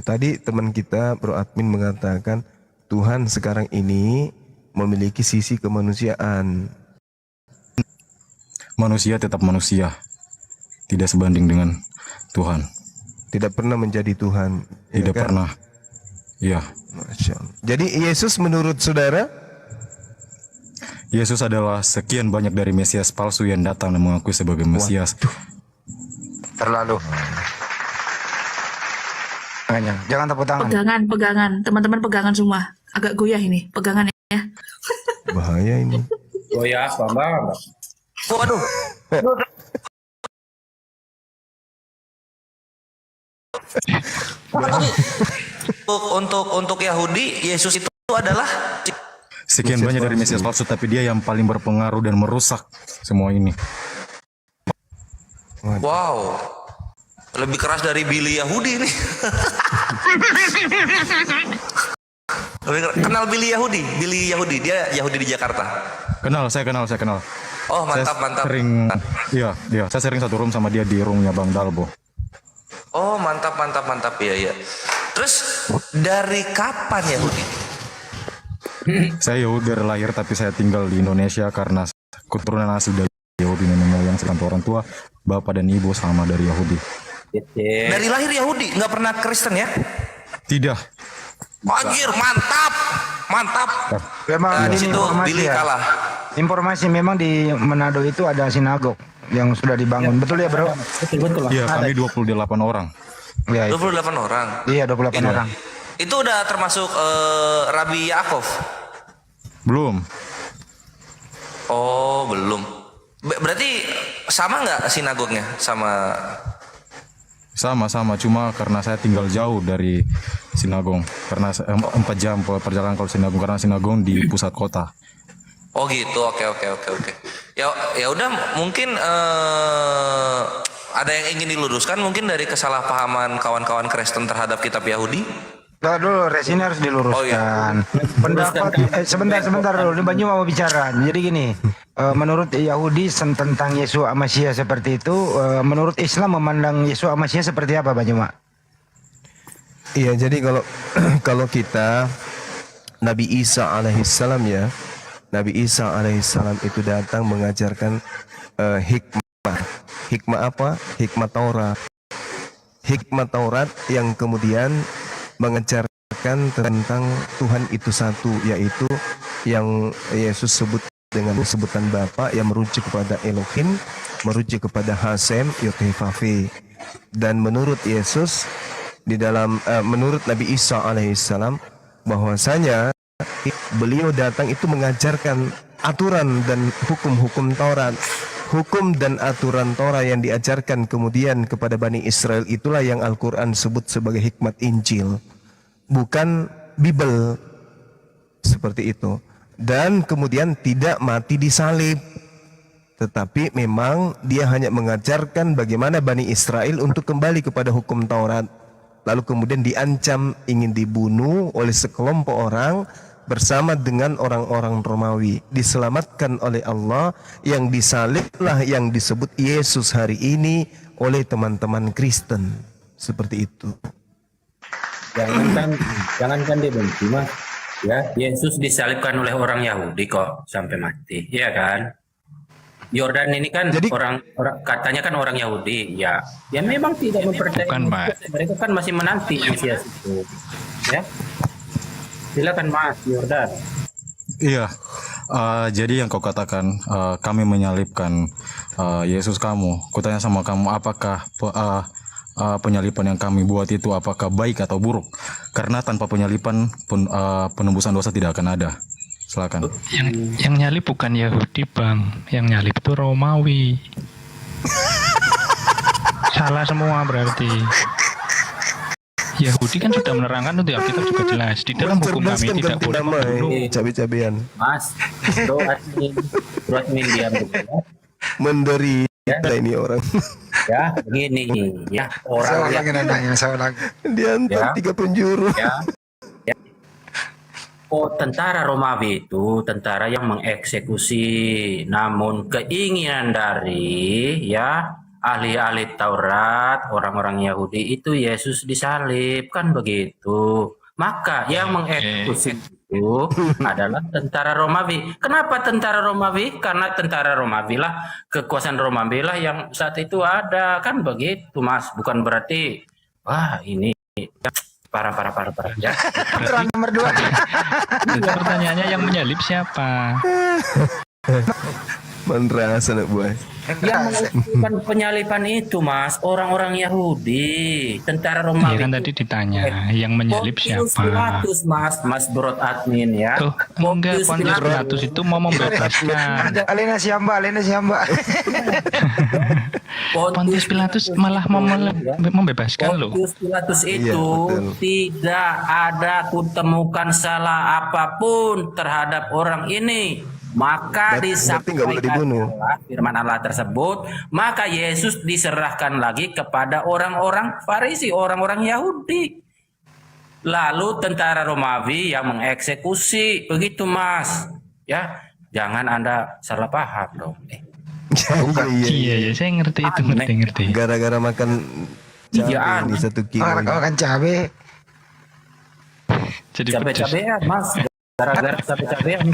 Tadi teman kita Bro Admin mengatakan Tuhan sekarang ini memiliki sisi kemanusiaan. Manusia tetap manusia, tidak sebanding dengan Tuhan. Tidak pernah menjadi Tuhan. ya Tidak kan? pernah. Iya. Masya Allah. Jadi Yesus menurut saudara? Yesus adalah sekian banyak dari Mesias palsu yang datang dan mengakui sebagai Mesias. Terlalu. Jangan tepuk tangan. Pegangan, teman-teman pegangan semua. Agak goyah ini, pegangan ya. Bahaya ini. Oh ya, Bang. Waduh. Untuk Yahudi, Yesus itu adalah Sekian banyak dari Mesias palsu, tapi dia yang paling berpengaruh dan merusak semua ini. wow. Lebih keras dari Billy Yahudi ini. Kenal Billy Yahudi, dia Yahudi di Jakarta. Saya kenal. Oh, mantap. Saya sering satu room sama dia di roomnya Bang Dalbo. Oh, mantap. Iya. Terus dari kapan Yahudi? Saya Yahudi dari lahir, tapi saya tinggal di Indonesia karena keturunan asli dari Yahudi, nenek moyang serta orang tua, bapak dan ibu sama dari Yahudi. Dari lahir Yahudi, nggak pernah Kristen ya? Tidak. Anjir, mantap. Memang Di ini situ Billy kalah. Informasi memang di Manado itu ada sinagog yang sudah dibangun. Betul ya, Bro? Betul. Iya, kami 28 orang. Ya, 28 orang. iya 28 orang. Itu udah termasuk Rabi Yaakov? Belum. Oh, belum. Berarti sama nggak sinagognya sama? Sama, cuma karena saya tinggal jauh dari sinagong. Karena 4 jam perjalanan kalau sinagong, karena sinagong di pusat kota. Oh gitu, oke. Ya udah, mungkin ada yang ingin diluruskan mungkin dari kesalahpahaman kawan-kawan Kristen terhadap kitab Yahudi. Nah, dulu resini harus diluruskan. Pendapat sebentar dulu. Ini Banyu mau bicara. Jadi gini, menurut Yahudi tentang Yesus Amasia seperti itu, menurut Islam memandang Yesus Amasia seperti apa, Banyu Mak? Iya, jadi kalau kita Nabi Isa alaihissalam ya, Nabi Isa alaihissalam itu datang mengajarkan hikmah. Hikmah apa? Hikmah Taurat. Hikmah Taurat yang kemudian mengajarkan tentang Tuhan itu satu, yaitu yang Yesus sebut dengan sebutan Bapa yang merujuk kepada Elohim, merujuk kepada Hasem, Yotevave. Dan menurut Yesus di dalam menurut Nabi Isa alaihissalam bahwasanya beliau datang itu mengajarkan aturan dan hukum-hukum Taurat. Hukum dan aturan Torah yang diajarkan kemudian kepada Bani Israel itulah yang Al-Quran sebut sebagai hikmat Injil, bukan Bible, seperti itu. Dan kemudian tidak mati disalib, tetapi memang dia hanya mengajarkan bagaimana Bani Israel untuk kembali kepada hukum Taurat. Lalu kemudian diancam ingin dibunuh oleh sekelompok orang bersama dengan orang-orang Romawi, diselamatkan oleh Allah. Yang disaliblah yang disebut Yesus hari ini oleh teman-teman Kristen, seperti itu. Jangankan dibenci, Mas. Ya, Yesus disalibkan oleh orang Yahudi kok sampai mati, ya kan? Yordan ini kan Jadi, orang katanya kan orang Yahudi, ya memang tidak mempercayai. Bukan, Pak. Mereka kan masih menanti Mesias itu, ya. Silakan Mas Yordan. Iya, jadi yang kau katakan kami menyalibkan Yesus kamu. Kutanya sama kamu, apakah penyalipan yang kami buat itu apakah baik atau buruk? Karena tanpa penyalipan penembusan dosa tidak akan ada. Silakan. Yang nyalip bukan Yahudi, Bang. Yang nyalip itu Romawi. Salah semua berarti. Yahudi kan sudah menerangkan untuk Alkitab juga jelas. Di dalam hukum kami Mencerdaskan tidak ganti boleh nama, membunuh. Mas, cabe-cabean. bro admin diam dulu ya. Menderita ini orang. Ya, begini ya Saya orang ulangi nanya, saya ulangi. Diantar Ya. 3 penjuru. ya. Oh, tentara Romawi itu tentara yang mengeksekusi, namun keinginan dari ya ahli-ahli Taurat, orang-orang Yahudi itu Yesus disalib, kan begitu. Maka yang mengeksekusi itu adalah tentara Romawi. Kenapa tentara Romawi? Karena tentara Romawi lah, kekuasaan Romawi lah yang saat itu ada, kan begitu, Mas. Bukan berarti wah ini parah ya. Aturan nomor 2. Pertanyaannya yang menyalip siapa? Manrasa nak buat. Yang melakukan penyalipan itu, Mas, orang-orang Yahudi, tentara Romawi. Iya kan tadi ditanya yang menyalip Pontius siapa? Pilatus, Mas Brot admin ya. Oh, enggak, Pontius Pilatus itu mau membebaskan. Alena siamba. Pontius Pilatus malah mau membebaskan loh. Pontius Pilatus itu betul. tidak ada kutemukan salah apapun terhadap orang ini. Maka Berarti nggak boleh disampaikan dibunuh. firman Allah tersebut, maka Yesus diserahkan lagi kepada orang-orang Farisi, orang-orang Yahudi. Lalu tentara Romawi yang mengeksekusi, begitu Mas. Ya, jangan Anda salah paham dong. Iya, saya ngerti itu, ngerti. Gara-gara makan Iya, cabai di 1 kilo. Orang kan cabe. Jadi pedes. Cabe-cabean, Mas. Gara-gara cabe-cabean.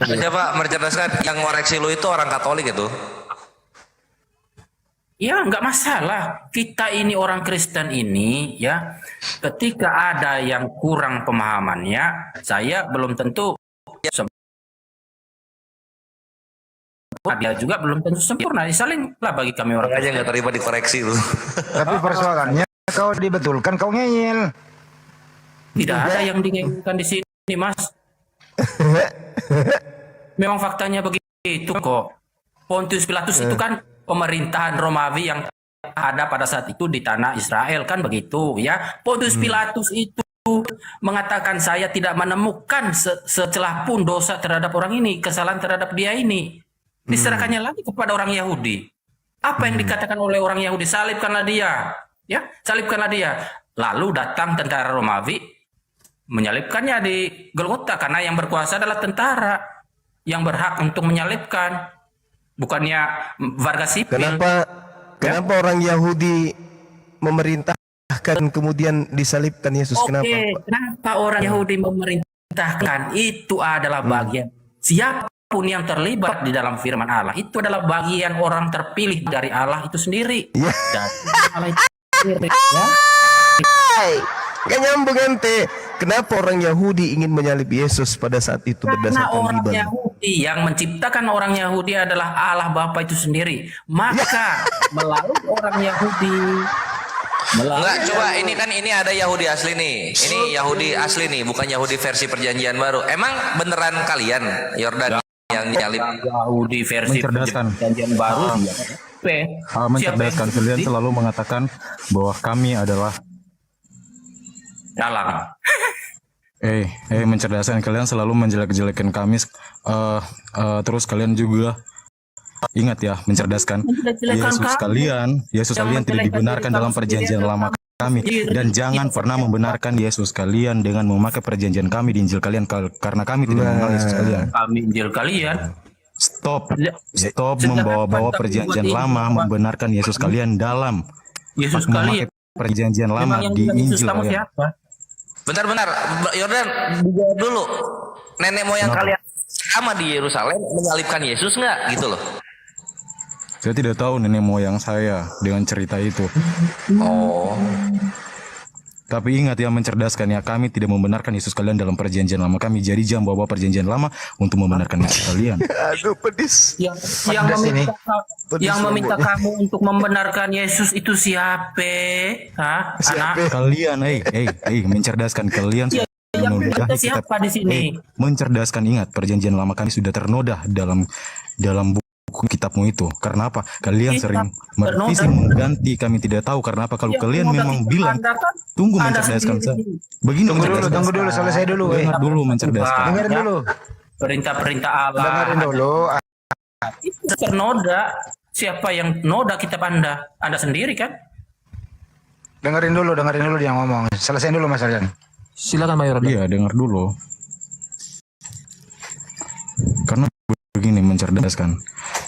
Siapa mencerdaskan yang ngoreksi lu itu orang Katolik itu? Ya, nggak masalah. Kita ini orang Kristen ini, ya, ketika ada yang kurang pemahamannya, saya belum tentu dia juga belum tentu sempurna. Saling lah bagi kami orang Aja Kristen. nggak terima dikoreksi lu. Tapi persoalannya kau dibetulkan kau ngeyel. Tidak ada yang diinginkan di sini, Mas. Memang faktanya begitu kok. Pontius Pilatus itu kan pemerintahan Romawi yang ada pada saat itu di tanah Israel, kan begitu ya. Pontius Pilatus itu mengatakan saya tidak menemukan secelah pun dosa terhadap orang ini, kesalahan terhadap dia ini. Diserahkannya lagi kepada orang Yahudi. Apa yang dikatakan oleh orang Yahudi? Salibkanlah dia, ya, salibkanlah dia. Lalu datang tentara Romawi menyalibkannya di Golgota karena yang berkuasa adalah tentara yang berhak untuk menyalibkan, bukannya warga sipil. Kenapa orang Yahudi memerintahkan kemudian disalibkan Yesus? Kenapa orang Yahudi memerintahkan? Itu adalah bagian siapapun yang terlibat di dalam firman Allah, itu adalah bagian orang terpilih dari Allah itu sendiri. Ya. Dan Allah itu sendiri, ya. Gak nyambung ente. Kenapa orang Yahudi ingin menyalib Yesus pada saat itu Karena berdasarkan orang Bible? Yahudi yang menciptakan orang Yahudi adalah Allah Bapa itu sendiri. Maka melalui orang Yahudi, Enggak, coba ini ada Yahudi asli nih. Ini Yahudi asli nih, bukan Yahudi versi perjanjian baru. Emang beneran kalian Yordan yang nyalip? Yahudi versi Mencerdaskan. perjanjian baru dia. Mencerdaskan, kalian selalu mengatakan bahwa kami adalah dalam. mencerdaskan, kalian selalu menjelek-jelekan kami. Terus kalian juga ingat ya, mencerdaskan. Yesus kalian tidak dibenarkan dalam perjanjian lama kami, dan jangan pernah membenarkan Yesus kalian dengan memakai perjanjian kami di Injil kalian, karena kami tidak mengenal Yesus kalian. Kami Injil kalian. Stop membawa-bawa perjanjian lama, membenarkan Yesus kalian dalam Yesus memakai kalian. perjanjian lama Memang yang di bilang Yesus Injil kamu kalian. siapa? Bentar, Yordan, dijawab dulu. Nenek moyang kalian sama di Yerusalem menyalibkan Yesus nggak gitu loh? Saya tidak tahu nenek moyang saya dengan cerita itu. Oh, Tapi ingat ya, mencerdaskan ya, kami tidak membenarkan Yesus kalian dalam perjanjian lama kami. Jadi jangan bawa perjanjian lama untuk membenarkan Yesus kalian. Aduh, pedis. Yang meminta kamu untuk membenarkan Yesus itu siapa? Hah? Anak? Kalian, mencerdaskan kalian. Yang menodai meminta siapa di sini? mencerdaskan, ingat perjanjian lama kami sudah ternoda dalam buku hukum kitabmu itu. Karena apa? Kalian Kitab sering ternoda. merevisi, mengganti. Kami tidak tahu karena apa. Kalau Ya, kalian ternoda memang kitab bilang, Anda kan tunggu Anda mencerdaskan saya. sendiri. Begini Tunggu mencerdaskan. dulu, selesai dulu. Dengar dulu mencerdaskan. Dengerin Ya, dulu. perintah-perintah Allah. Dengerin dulu. Itu ternoda. Siapa yang noda kitab Anda? Anda sendiri kan? Dengerin dulu dia ngomong. Selesai dulu Mas Aryan. Silakan Mayor. Iya, dengar dulu. Karena begini mencerdaskan.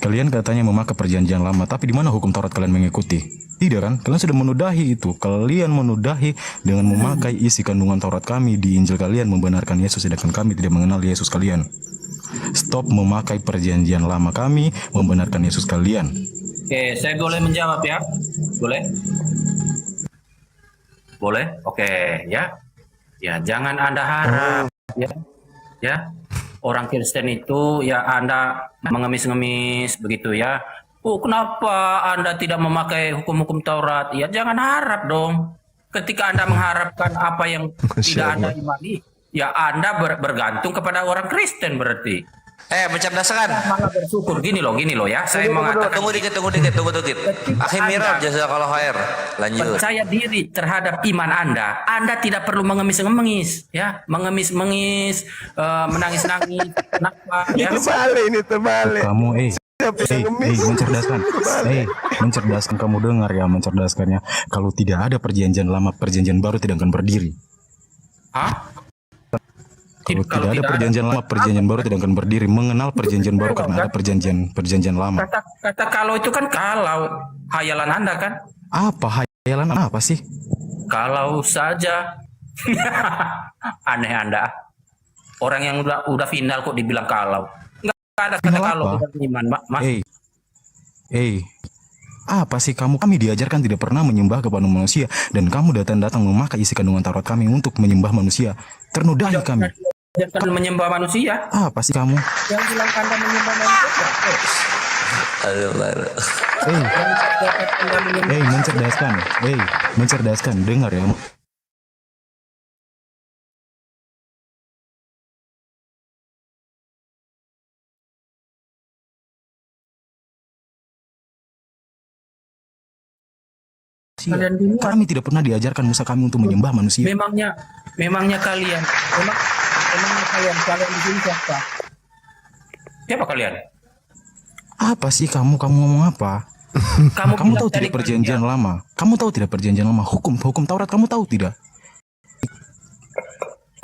Kalian katanya memakai perjanjian lama, tapi di mana hukum Taurat kalian mengikuti? Tidak kan? Kalian sudah menudahi itu. Kalian menudahi dengan memakai isi kandungan Taurat kami di Injil kalian membenarkan Yesus, sedangkan kami tidak mengenal Yesus kalian. Stop memakai perjanjian lama kami membenarkan Yesus kalian. Oke, saya boleh menjawab ya? Boleh? Boleh? Oke, ya. Ya, jangan Anda harap ya. Ya. Orang Kristen itu ya Anda mengemis-ngemis begitu ya. Oh, kenapa Anda tidak memakai hukum-hukum Taurat? Ya, jangan harap dong. Ketika Anda mengharapkan apa yang tidak Anda imani, ya Anda bergantung kepada orang Kristen berarti. Mencerdaskan. Malah bersyukur gini loh ya. Saya mengatakan Tunggu dikit. Akhi Mirab jazakallahu khair. Lanjut. percaya diri terhadap iman Anda. Anda tidak perlu mengemis-ngemis, ya, menangis-nangis. Kenapa? Ya, Ini terbalik. Kamu mencerdaskan. Mencerdaskan, kamu dengar ya, mencerdaskannya. Kalau tidak ada perjanjian lama, perjanjian baru tidak akan berdiri. Hah? Kalau tidak ada perjanjian lama, perjanjian baru tidak akan berdiri. Mengenal perjanjian baru karena ada perjanjian lama. Kata kalau itu kan kalau hayalan Anda kan? Apa hayalan apa sih? Kalau saja. Aneh Anda. Orang yang udah final kok dibilang kalau. Enggak ada kata Final kalau apa? dalam iman, Mas. Apa sih kamu? Kami diajarkan tidak pernah menyembah kepada manusia, dan kamu datang memakai isi kandungan Taurat kami untuk menyembah manusia. Ternodahi kami. Jangan menyembah manusia. Apa sih kamu? Yang bilang Anda menyembah manusia. Mencerdaskan, dengar ya. Kami tidak pernah diajarkan Musa kami untuk menyembah manusia. Memangnya kalian di sini siapa? Siapa kalian? Apa sih kamu ngomong apa? Kamu bilang tahu tadi tidak perjanjian lama? Kamu tahu tidak perjanjian lama? Hukum Taurat kamu tahu tidak?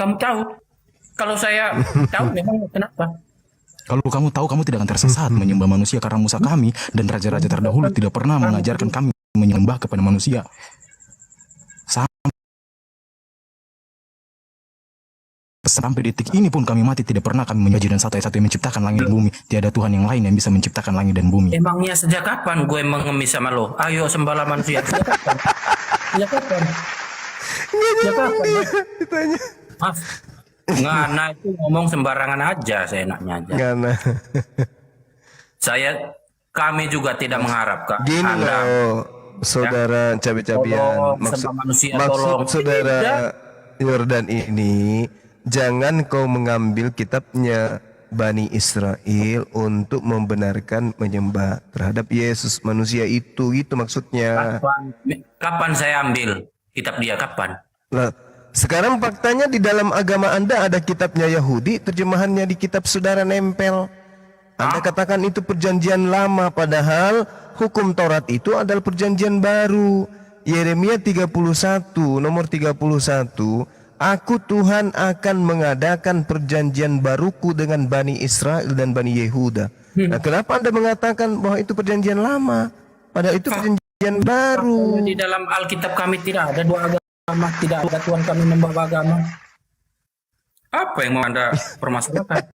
Kamu tahu? Kalau saya tahu memang kenapa? Kalau kamu tahu, kamu tidak akan tersesat menyembah manusia, karena Musa kami dan raja-raja terdahulu tidak pernah mengajarkan kami menyembah kepada manusia. Sampai detik ini pun kami mati tidak pernah kami menjadi dan satu-satu yang menciptakan langit dan bumi. Tiada Tuhan yang lain yang bisa menciptakan langit dan bumi. Emangnya sejak kapan gue mengemis sama lo? Ayo sembahlah manusia. Sejak kapan? Sejak kapan? Ditanya. Maaf. Ngana itu ngomong sembarangan aja, saya enaknya aja. Ngana. Kami juga tidak mengharapkan Gini Anda loh, saudara cabe-cabian. tolong sama manusia, Maksud tolong. saudara Tidak. Yordan ini, jangan kau mengambil kitabnya Bani Israel untuk membenarkan menyembah terhadap Yesus manusia itu maksudnya. Kapan saya ambil kitab dia? Kapan? Nah, sekarang faktanya di dalam agama Anda ada kitabnya Yahudi, terjemahannya di kitab saudara nempel. Anda katakan itu perjanjian lama, padahal hukum Taurat itu adalah perjanjian baru. Yeremia 31, nomor 31, Aku Tuhan akan mengadakan perjanjian baruku dengan Bani Israel dan Bani Yehuda. Nah, kenapa Anda mengatakan bahwa itu perjanjian lama? Padahal itu perjanjian baru. Di dalam Alkitab kami tidak ada dua agama, tidak ada Tuhan kami membawa agama. Apa yang mau Anda permasalahkan?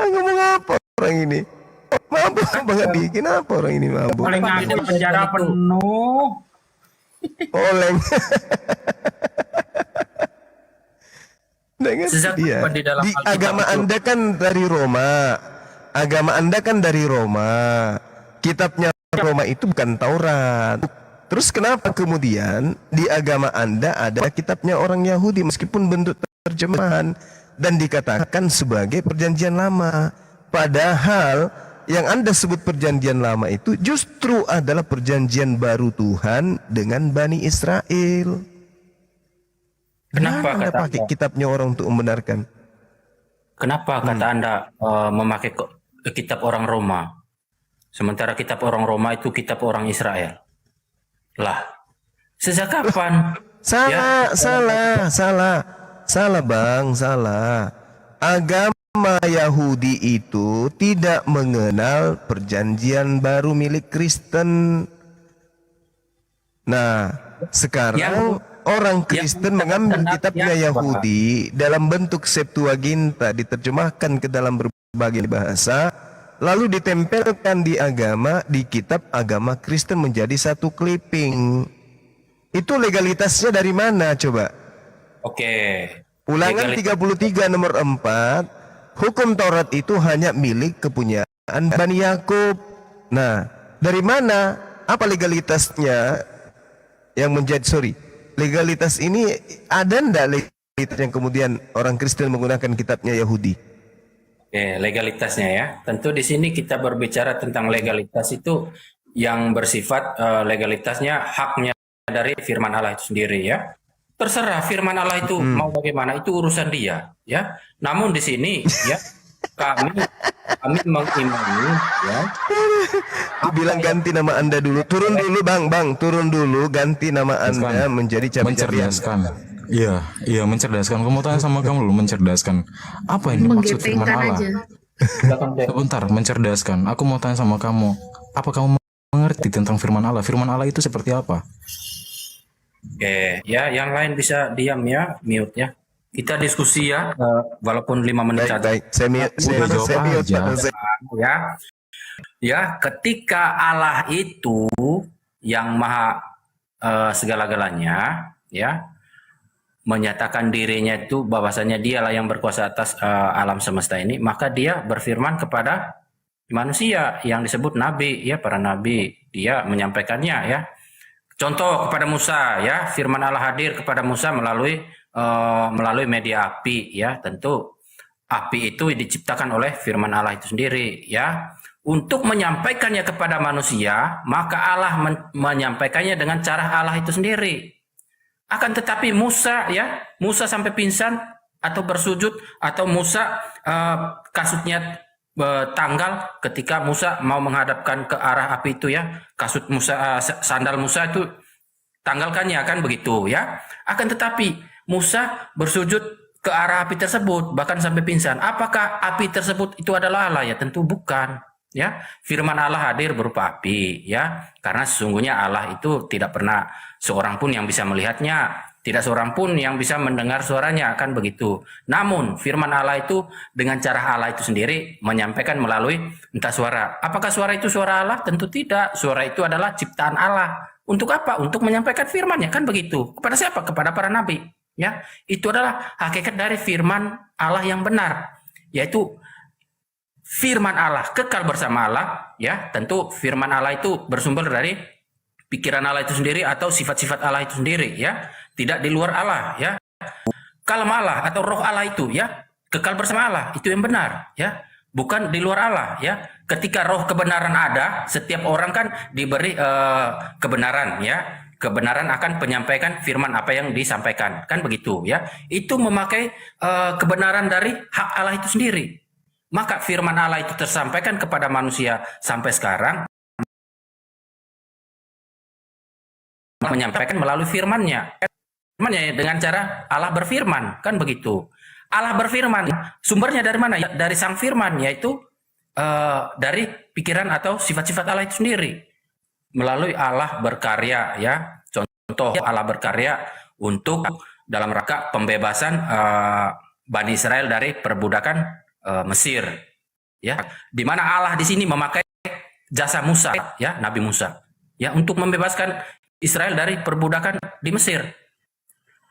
Ngomong apa orang ini? Mabuk banget bikin apa orang ini mabuk? Paling ada penjara penuh. Oleng. Dengan Sejak dia. kapan di dalam Di Alkitab agama itu? Anda kan dari Roma. Agama Anda kan dari Roma. Kitabnya Roma itu bukan Taurat. Terus kenapa kemudian di agama Anda ada kitabnya orang Yahudi meskipun bentuk terjemahan dan dikatakan sebagai perjanjian lama? Padahal yang Anda sebut perjanjian lama itu justru adalah perjanjian baru Tuhan dengan Bani Israel. Kenapa Anda kata pakai Anda? kitabnya orang untuk membenarkan? Kenapa kata Anda memakai kitab orang Roma? Sementara kitab orang Roma itu kitab orang Israel. Lah, sejak kapan? Salah Bang, salah. Agama Yahudi itu tidak mengenal perjanjian baru milik Kristen. Nah, sekarang orang Kristen mengambil kitabnya Yahudi dalam bentuk Septuaginta, diterjemahkan ke dalam berbagai bahasa, lalu ditempelkan di kitab agama Kristen menjadi satu clipping. Itu legalitasnya dari mana coba? Oke. Ulangan 33 nomor 4, hukum Taurat itu hanya milik kepunyaan Bani Yakub. Nah, dari mana? Apa legalitasnya yang legalitas ini ada ndak legalitas yang kemudian orang Kristen menggunakan kitabnya Yahudi? Legalitasnya ya. Tentu di sini kita berbicara tentang legalitas itu yang bersifat legalitasnya haknya dari firman Allah itu sendiri ya. Terserah firman Allah itu mau bagaimana, itu urusan dia ya. Namun di sini ya kami mengimani ya. Bilang ganti nama Anda dulu. Turun dulu Bang, turun dulu, ganti nama Anda menjadi cabai-cabian. Mencerdaskan. Iya, mencerdaskan. Kamu tanya sama kamu dulu, mencerdaskan. Apa ini maksud firman Menggepengkan Allah? aja. Sebentar, mencerdaskan. Aku mau tanya sama kamu. Apa kamu mengerti tentang firman Allah? Firman Allah itu seperti apa? Oke, ya yang lain bisa diam ya, mute ya. Kita diskusi ya, walaupun 5 menit saja. Baik. Saya jawab aja. Ya, ya, ketika Allah itu yang maha segala-galanya, ya, menyatakan dirinya itu bahwasanya dialah yang berkuasa atas alam semesta ini, maka dia berfirman kepada manusia yang disebut nabi, ya, para nabi, dia menyampaikannya, ya. Contoh kepada Musa, ya, firman Allah hadir kepada Musa melalui media api, ya. Tentu api itu diciptakan oleh firman Allah itu sendiri, ya. Untuk menyampaikannya kepada manusia, maka Allah menyampaikannya dengan cara Allah itu sendiri. Akan tetapi Musa, ya, Musa sampai pingsan atau bersujud, atau Musa kasutnya tanggal ketika Musa mau menghadapkan ke arah api itu, ya. Kasut Musa, sandal Musa itu tanggalkannya, kan begitu, ya. Akan tetapi Musa bersujud ke arah api tersebut bahkan sampai pingsan. Apakah api tersebut itu adalah Allah? Ya tentu bukan, ya. Firman Allah hadir berupa api, ya, karena sesungguhnya Allah itu tidak pernah seorang pun yang bisa melihatnya, tidak seorang pun yang bisa mendengar suaranya, kan begitu. Namun firman Allah itu dengan cara Allah itu sendiri menyampaikan melalui entah suara. Apakah suara itu suara Allah? Tentu tidak. Suara itu adalah ciptaan Allah. Untuk apa? Untuk menyampaikan firman-Nya, kan begitu. Kepada siapa? Kepada para nabi, ya. Itu adalah hakikat dari firman Allah yang benar, yaitu firman Allah kekal bersama Allah, ya. Tentu firman Allah itu bersumber dari pikiran Allah itu sendiri atau sifat-sifat Allah itu sendiri, ya. Tidak di luar Allah, ya. Kalam Allah atau roh Allah itu, ya, kekal bersama Allah, itu yang benar, ya. Bukan di luar Allah, ya. Ketika roh kebenaran ada, setiap orang kan diberi kebenaran, ya. Kebenaran akan menyampaikan firman apa yang disampaikan, kan begitu, ya. Itu memakai kebenaran dari hak Allah itu sendiri. Maka firman Allah itu tersampaikan kepada manusia sampai sekarang, menyampaikan melalui firman-Nya. Firman-Nya dengan cara Allah berfirman, kan begitu. Allah berfirman, sumbernya dari mana? Ya, dari sang firman, yaitu dari pikiran atau sifat-sifat Allah itu sendiri. Melalui Allah berkarya, ya. Contoh Allah berkarya untuk dalam rangka pembebasan Bani Israel dari perbudakan Mesir, ya. Di mana Allah di sini memakai jasa Musa, ya, Nabi Musa, ya, untuk membebaskan Israel dari perbudakan di Mesir.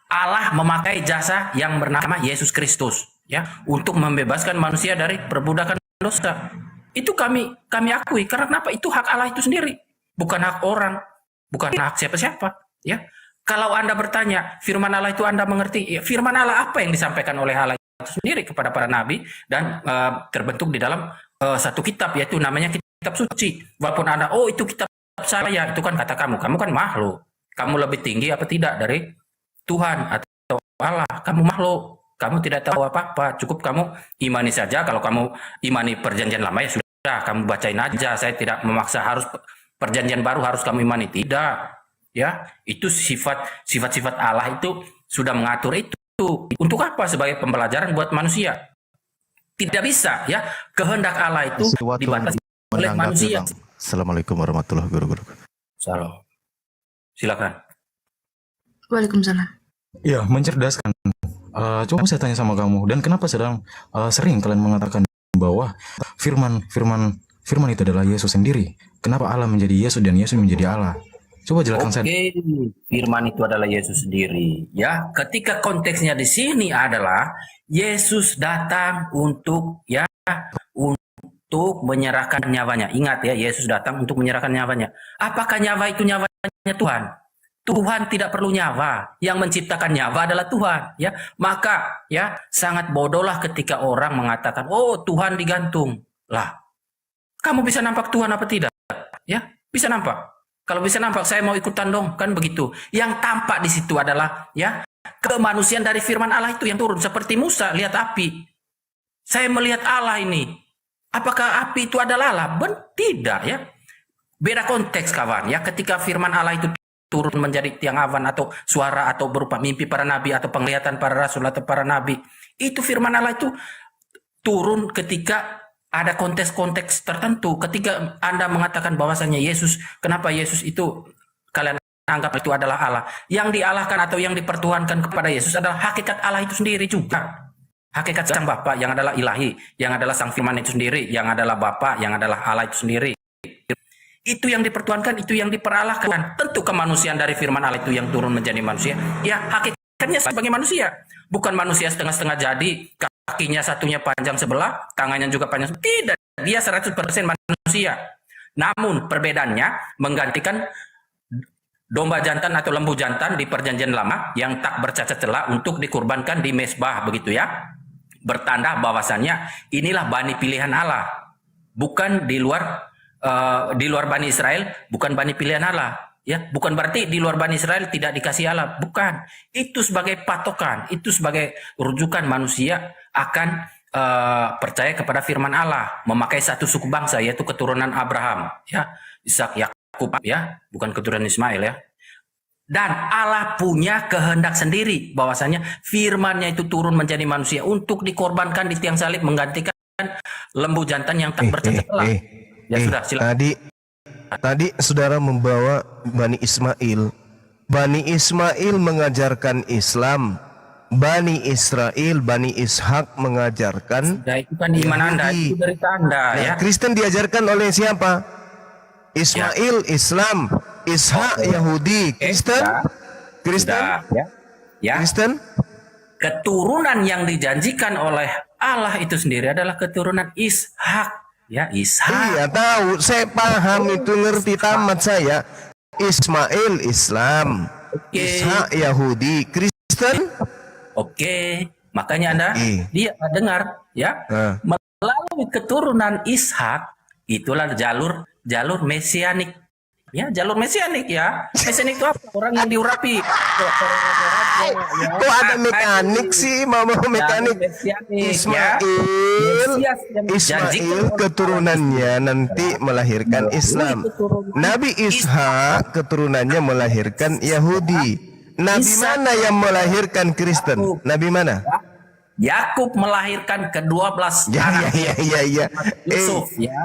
Allah memakai jasa yang bernama Yesus Kristus, ya, untuk membebaskan manusia dari perbudakan dosa. Itu kami akui. Karena kenapa? Itu hak Allah itu sendiri, bukan hak orang, bukan hak siapa-siapa, ya. Kalau Anda bertanya, firman Allah itu Anda mengerti? Ya, firman Allah apa yang disampaikan oleh Allah itu sendiri kepada para nabi dan terbentuk di dalam satu kitab, yaitu namanya kitab suci. Walaupun Anda, oh itu kitab saya, itu kan kata kamu kan makhluk. Kamu lebih tinggi apa tidak dari Tuhan atau Allah? Kamu makhluk, kamu tidak tahu apa-apa. Cukup kamu imani saja. Kalau kamu imani perjanjian lama ya sudah, kamu bacain aja. Saya tidak memaksa harus perjanjian baru harus kamu imani, tidak. Ya, itu sifat-sifat Allah itu sudah mengatur itu. Untuk apa? Sebagai pembelajaran buat manusia. Tidak bisa ya, kehendak Allah itu dibatasi oleh manusia. Assalamualaikum warahmatullahi wabarakatuh. Salam. Silakan. Waalaikumsalam. Ya, mencerdaskan. Coba saya tanya sama kamu, dan kenapa sering kalian mengatakan bahwa firman itu adalah Yesus sendiri? Kenapa Allah menjadi Yesus dan Yesus menjadi Allah? Coba jelaskan saya. Oke, firman itu adalah Yesus sendiri. Ya, ketika konteksnya di sini adalah Yesus datang untuk menyerahkan nyawanya. Ingat ya, Yesus datang untuk menyerahkan nyawanya. Apakah nyawa itu nyawanya Tuhan? Tuhan tidak perlu nyawa. Yang menciptakan nyawa adalah Tuhan. Ya, maka ya sangat bodohlah ketika orang mengatakan, oh Tuhan digantung. Lah, kamu bisa nampak Tuhan apa tidak? Ya, bisa nampak. Kalau bisa nampak, saya mau ikutan dong, kan begitu. Yang tampak di situ adalah ya kemanusiaan dari firman Allah itu yang turun. Seperti Musa lihat api. Saya melihat Allah ini. Apakah api itu adalah Allah? Tidak ya. Beda konteks kawan ya. Ketika firman Allah itu turun menjadi tiang awan atau suara atau berupa mimpi para nabi atau penglihatan para rasul atau para nabi. Itu firman Allah itu turun ketika ada konteks-konteks tertentu. Ketika Anda mengatakan bahwasanya Yesus, kenapa Yesus itu kalian anggap itu adalah Allah? Yang dialahkan atau yang dipertuhankan kepada Yesus adalah hakikat Allah itu sendiri juga. Hakikat Sang Bapa yang adalah ilahi, yang adalah Sang Firman itu sendiri, yang adalah Bapa, yang adalah Allah itu sendiri. Itu yang dipertuhankan, itu yang diperalahkan. Tentu kemanusiaan dari firman Allah itu yang turun menjadi manusia. Ya, hakikatnya sebagai manusia. Bukan manusia setengah-setengah jadi, kakinya satunya panjang sebelah, tangannya juga panjang sebelah. Tidak, dia 100% manusia. Namun perbedaannya menggantikan domba jantan atau lembu jantan di perjanjian lama yang tak bercacat celah untuk dikurbankan di mezbah, begitu ya. Bertanda bahwasannya inilah bani pilihan Allah. Bukan di luar Bani Israel, bukan bani pilihan Allah. Ya, bukan berarti di luar Bani Israel tidak dikasih Allah, bukan. Itu sebagai patokan, itu sebagai rujukan manusia akan percaya kepada firman Allah, memakai satu suku bangsa yaitu keturunan Abraham, ya, Ishak, Yakub, ya, bukan keturunan Ismail ya. Dan Allah punya kehendak sendiri bahwasanya firman-Nya itu turun menjadi manusia untuk dikorbankan di tiang salib menggantikan lembu jantan yang tak bercacat celah. Ya sudah, silakan. Tadi saudara membawa Bani Ismail. Bani Ismail mengajarkan Islam. Bani Israel, Bani Ishak mengajarkan Sudah, itu kan iman Anda, itu dari Anda ya. Kristen diajarkan oleh siapa? Ismail Islam, Ishak Yahudi, Kristen. Kristen. Ya. Kristen. Keturunan yang dijanjikan oleh Allah itu sendiri adalah keturunan Ishak. Ya, Ishak. Iya tahu, saya paham itu, ngerti tamat saya. Ismail Islam, Ishak Yahudi, Kristen. Oke, makanya Anda dia dengar ya. Melalui keturunan Ishak itulah jalur mesianik. Ya, jalur mesianik ya. Mesianik itu apa? Orang yang diurapi. Kok ada mekanik sih, mau mekanik. Ismail keturunannya nanti melahirkan Islam. Nabi Ishak keturunannya melahirkan Yahudi. Nabi mana yang melahirkan Kristen? Nabi mana? Yakub melahirkan ke-12 anak. Ya. Yusuf ya.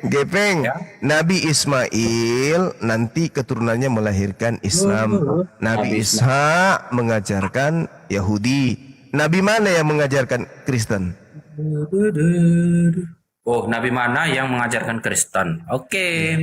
Gepeng. Ya. Nabi Ismail nanti keturunannya melahirkan Islam. Nabi Ishak mengajarkan Yahudi. Nabi mana yang mengajarkan Kristen? Oh, nabi mana yang mengajarkan Kristen? Oke.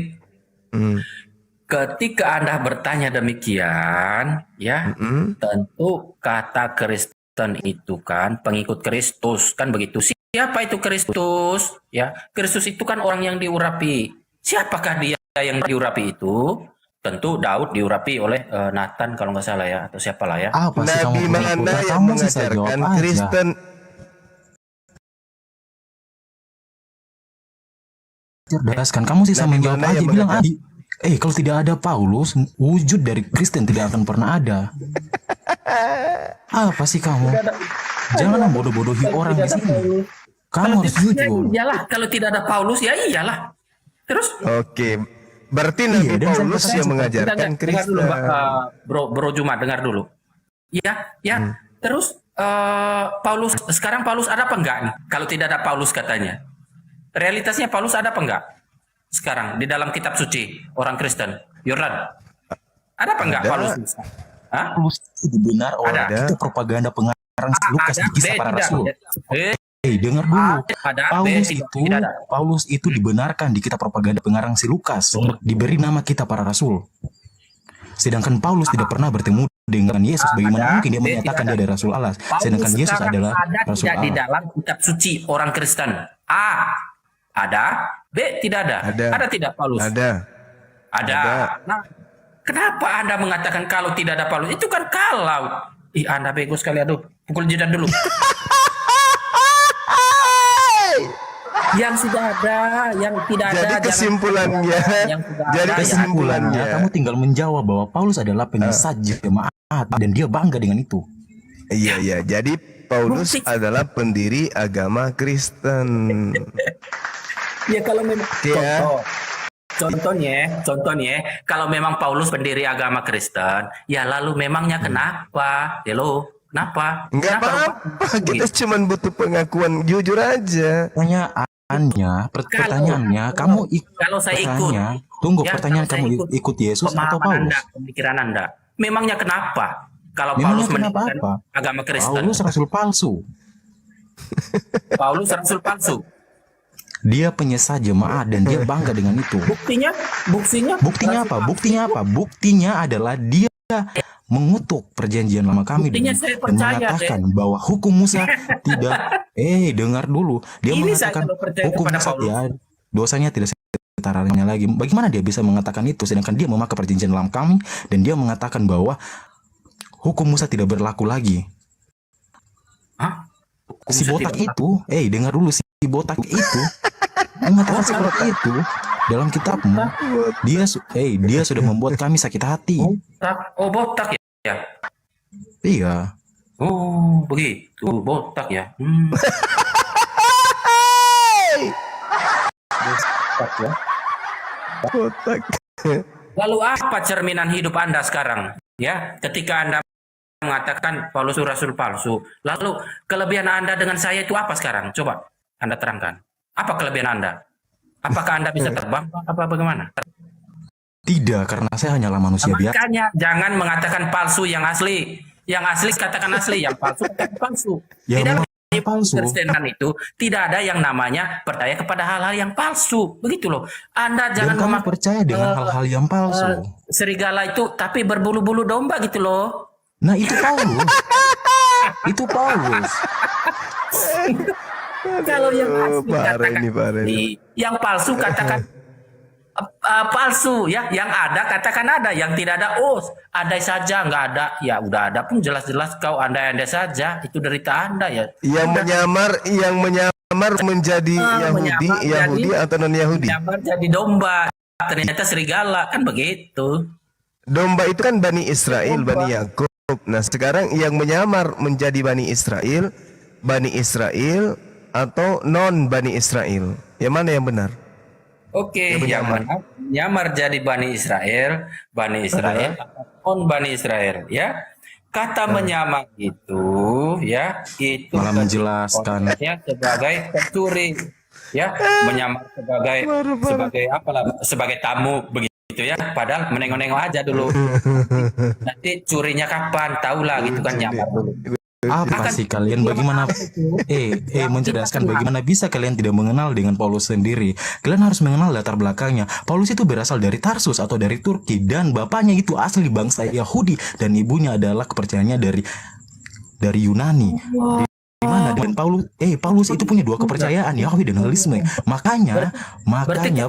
Ketika Anda bertanya demikian, ya, tentu kata Kristen itu kan pengikut Kristus, kan begitu. Siapa itu Kristus? Ya, Kristus itu kan orang yang diurapi. Siapakah dia yang diurapi itu? Tentu Daud diurapi oleh Nathan kalau nggak salah ya, atau siapalah ya. Nabi mana yang mengajarkan Kristen? cerdaskan. Kamu sih sama menjawab mana aja, yang bilang mengajar? aja. Kalau tidak ada Paulus, wujud dari Kristen tidak akan pernah ada. Apa sih kamu? Jangan membodoh-bodohi orang di sini. Kamu harus jujur. Iyalah, kalau tidak ada Paulus ya iyalah. Terus Oke, berarti Nabi dan saya Paulus katakan yang mengajarkan dengar Kristen. dulu, Bro Juma, dengar dulu. Ya. Terus Paulus sekarang Paulus ada apa enggak nih? Kalau tidak ada Paulus katanya. Realitasnya Paulus ada apa enggak? Sekarang di dalam kitab suci orang Kristen. Yordan. Ada apa enggak Ada. Paulus? Hah? Paulus itu benar Ada. itu propaganda pengarang Lukas di Kisah Para Rasul. Dengar dulu. Ada, Paulus itu dibenarkan di kitab propaganda pengarang si Lukas, diberi nama kita para rasul. Sedangkan Paulus tidak pernah bertemu dengan Yesus. Bagaimana mungkin dia menyatakan dia adalah rasul Allah? Sedangkan Yesus adalah ada rasul tidak di Allah. dalam kitab suci orang Kristen. A. Ada. B. Tidak ada. Ada. Tidak Paulus? Ada. Ada. Nah, kenapa Anda mengatakan kalau tidak ada Paulus? Itu kan kalau. Anda bego sekali, aduh. Pukul jidat dulu. Yang sudah ada, yang tidak ada. Jadi kesimpulannya, yang sudah jadi ada, kesimpulannya, Kamu tinggal menjawab bahwa Paulus adalah penyesat jemaat dan dia bangga dengan itu. iya. Jadi Paulus adalah pendiri agama Kristen. Ya kalau memang Ya. contohnya, kalau memang Paulus pendiri agama Kristen, ya lalu memangnya kenapa? Ya lo, kenapa? Enggak Kenapa? apa-apa, kita cuma butuh pengakuan jujur aja. Pertanyaannya, kamu Kalau saya ikut, tunggu, ya, pertanyaan kalau saya kamu ikut Yesus atau pemahaman Paulus? Anda, pemikiran Anda, memangnya kenapa? Kalau Memangnya Paulus kenapa mendirikan apa? agama Kristen, Paulus rasul palsu. Paulus rasul palsu. Dia penyesat jemaat dan dia bangga dengan itu. Buktinya Buktinya apa? Buktinya apa? Buktinya adalah dia mengutuk perjanjian lama kami Buktinya dan saya percaya, mengatakan bahwa hukum Musa tidak. Dengar dulu. Dia Ini saya mengatakan kalau percaya hukum kepada Musa Paulus. ya dosanya tidak setaranya lagi. Bagaimana dia bisa mengatakan itu? Sedangkan dia memakai perjanjian lama kami dan dia mengatakan bahwa hukum Musa tidak berlaku lagi. Hah? Hukum Si Musa botak tidak itu, dengar dulu, si botak itu mengatakan seperti itu dalam kitabmu. Dia sudah membuat kami sakit hati. botak ya? Iya. Oh, begitu. Botak ya. Botak ya. Botak. Lalu apa cerminan hidup Anda sekarang? Ya, ketika Anda mengatakan Paulus rasul palsu. Lalu kelebihan Anda dengan saya itu apa sekarang? Coba Anda terangkan. Apa kelebihan Anda? Apakah Anda bisa terbang? Apa bagaimana? Tidak, karena saya hanyalah manusia biasa. Makanya jangan mengatakan palsu yang asli. Yang asli katakan asli, yang palsu katakan palsu. Yang Di dalam memang palsu. Kristenan itu tidak ada yang namanya percaya kepada hal-hal yang palsu. Begitu loh. Anda Dan jangan kamu memakai percaya dengan hal-hal yang palsu. serigala itu tapi berbulu-bulu domba gitu loh. Nah, itu Paulus. Itu Paulus. Kalau yang asli parah katakan ini, parah asli, yang palsu katakan palsu ya. Yang ada katakan ada, yang tidak ada andai saja, nggak ada. Ya udah ada pun jelas-jelas kau andai-andai saja, itu derita Anda ya. Yang menyamar menjadi Yahudi atau non Yahudi. Menyamar jadi domba, ternyata serigala, kan begitu. Domba itu kan Bani Israel, Bani Yakub. Nah, sekarang yang menyamar menjadi Bani Israel atau non Bani Israel. Yang mana yang benar? Oke, yang mana? Nyamar jadi Bani Israel, non Bani Israel, ya. Kata menyamar itu, ya, itu Malah menjelaskan. sebagai pencuri, ya, menyamar sebagai tamu begitu ya. Padahal menengok-nengok aja dulu. Nanti curinya kapan? Tahulah gitu kan, nyamar dulu. Apa sih kalian, bagaimana mencerdaskan bagaimana bisa kalian tidak mengenal dengan Paulus sendiri? Kalian harus mengenal latar belakangnya. Paulus itu berasal dari Tarsus atau dari Turki dan bapaknya itu asli bangsa Yahudi dan ibunya adalah kepercayaannya dari Yunani. Di mana dan Paulus itu punya dua kepercayaan, Yahudi dan Helisme. Makanya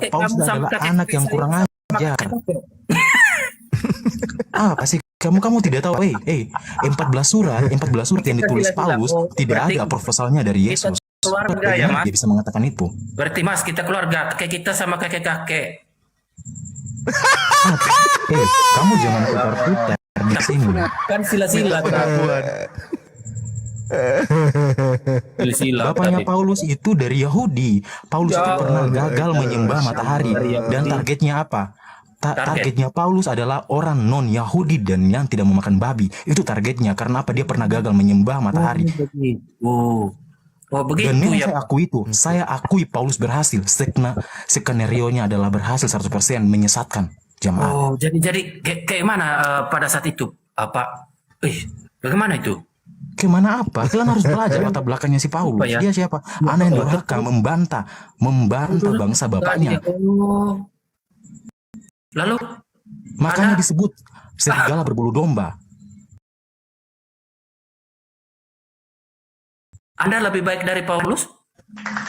Paulus adalah anak yang kurang ajar. Apa sih kamu tidak tahu? 14 surat yang ditulis Paulus tidak ada proposalnya dari Yesus. keluarga ya, bagaimana Mas. dia bisa mengatakan itu? Berarti Mas, kita keluarga, kayak kita sama kakek-kakek. Kamu jangan putar-putar di sini. Kan sila-sila Sila Bapaknya tadi. Paulus itu dari Yahudi. Paulus itu pernah gagal menyembah matahari. Dan targetnya apa? Targetnya Paulus adalah orang non-Yahudi dan yang tidak memakan babi. Itu targetnya. Karena apa? Dia pernah gagal menyembah matahari. Oh begitu Dan memang ya. saya akui itu. Saya akui Paulus berhasil. Skenario-nya adalah berhasil 100% menyesatkan jemaat. Oh, jadi kayak mana pada saat itu? Apa? Bagaimana itu? Gimana apa? Kalian harus belajar latar belakangnya si Paulus. Apa ya? Dia siapa? Anak yang durhaka, membantah bangsa bapaknya. Oh. Lalu Makanya disebut serigala berbulu domba. Anda lebih baik dari Paulus?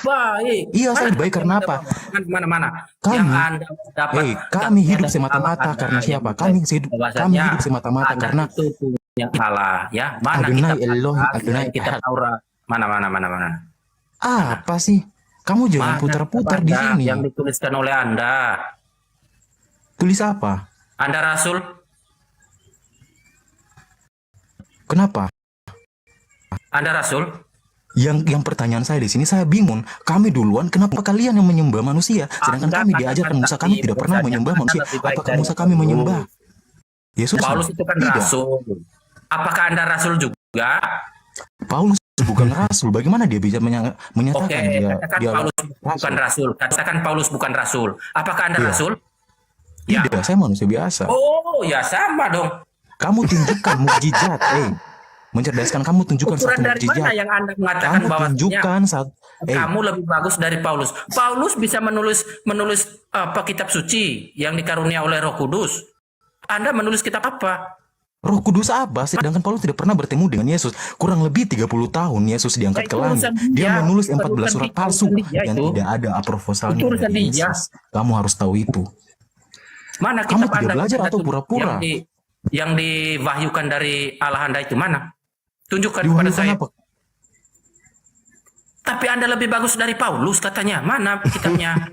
Baik. Iya, saya lebih baik karena apa? Mana? Kami- Yang Anda dapat. Kami hidup semata-mata karena siapa? Kami hidup semata-mata karena itu punya Allah, ya. Mana Adonai kita Elohim, Adonai kita Ahad. Taurat? Mana? apa sih? Kamu jangan putar-putar di Mana sini. yang dituliskan oleh Anda? Tulis apa? Anda rasul? Kenapa? Anda rasul? Yang pertanyaan saya di sini saya bingung. Kami duluan, kenapa kalian yang menyembah manusia? Sedangkan kami diajarkan Musa kami tidak pernah menyembah manusia. Apakah Musa kami menyembah Yesus? Paulus itu kan Tidak. rasul. Apakah Anda rasul juga? Paulus bukan rasul. Bagaimana dia bisa menyatakan Oke, katakan dia Paulus bukan rasul. Katakan Paulus bukan rasul. Apakah Anda Iya. rasul? Ya. Tidak, saya manusia biasa. Oh, ya sama dong. Kamu tunjukkan mukjizat, mencerdaskan kamu tunjukkan Ukuran satu dari mana mukjizat. yang Anda mengatakan Kamu bahwa tunjukkan saat kamu lebih bagus dari Paulus? Paulus bisa menulis apa kitab suci yang dikarunia oleh Roh Kudus. Anda menulis kitab apa? Roh Kudus apa? Sedangkan Paulus tidak pernah bertemu dengan Yesus. Kurang lebih 30 tahun Yesus diangkat ke Itu langit. urusan Dia dia. menulis Itu 14 urusan surat dia. palsu Urusan dia yang itu. tidak ada aproposalnya Itu urusan dari dia. Yesus. Kamu harus tahu itu. Mana Kamu kitab tidak Anda belajar atau itu pura-pura? yang diwahyukan dari Allah Anda itu mana? Tunjukkan kepada Diwahyukan saya. apa? Tapi Anda lebih bagus dari Paulus katanya. Mana kitabnya?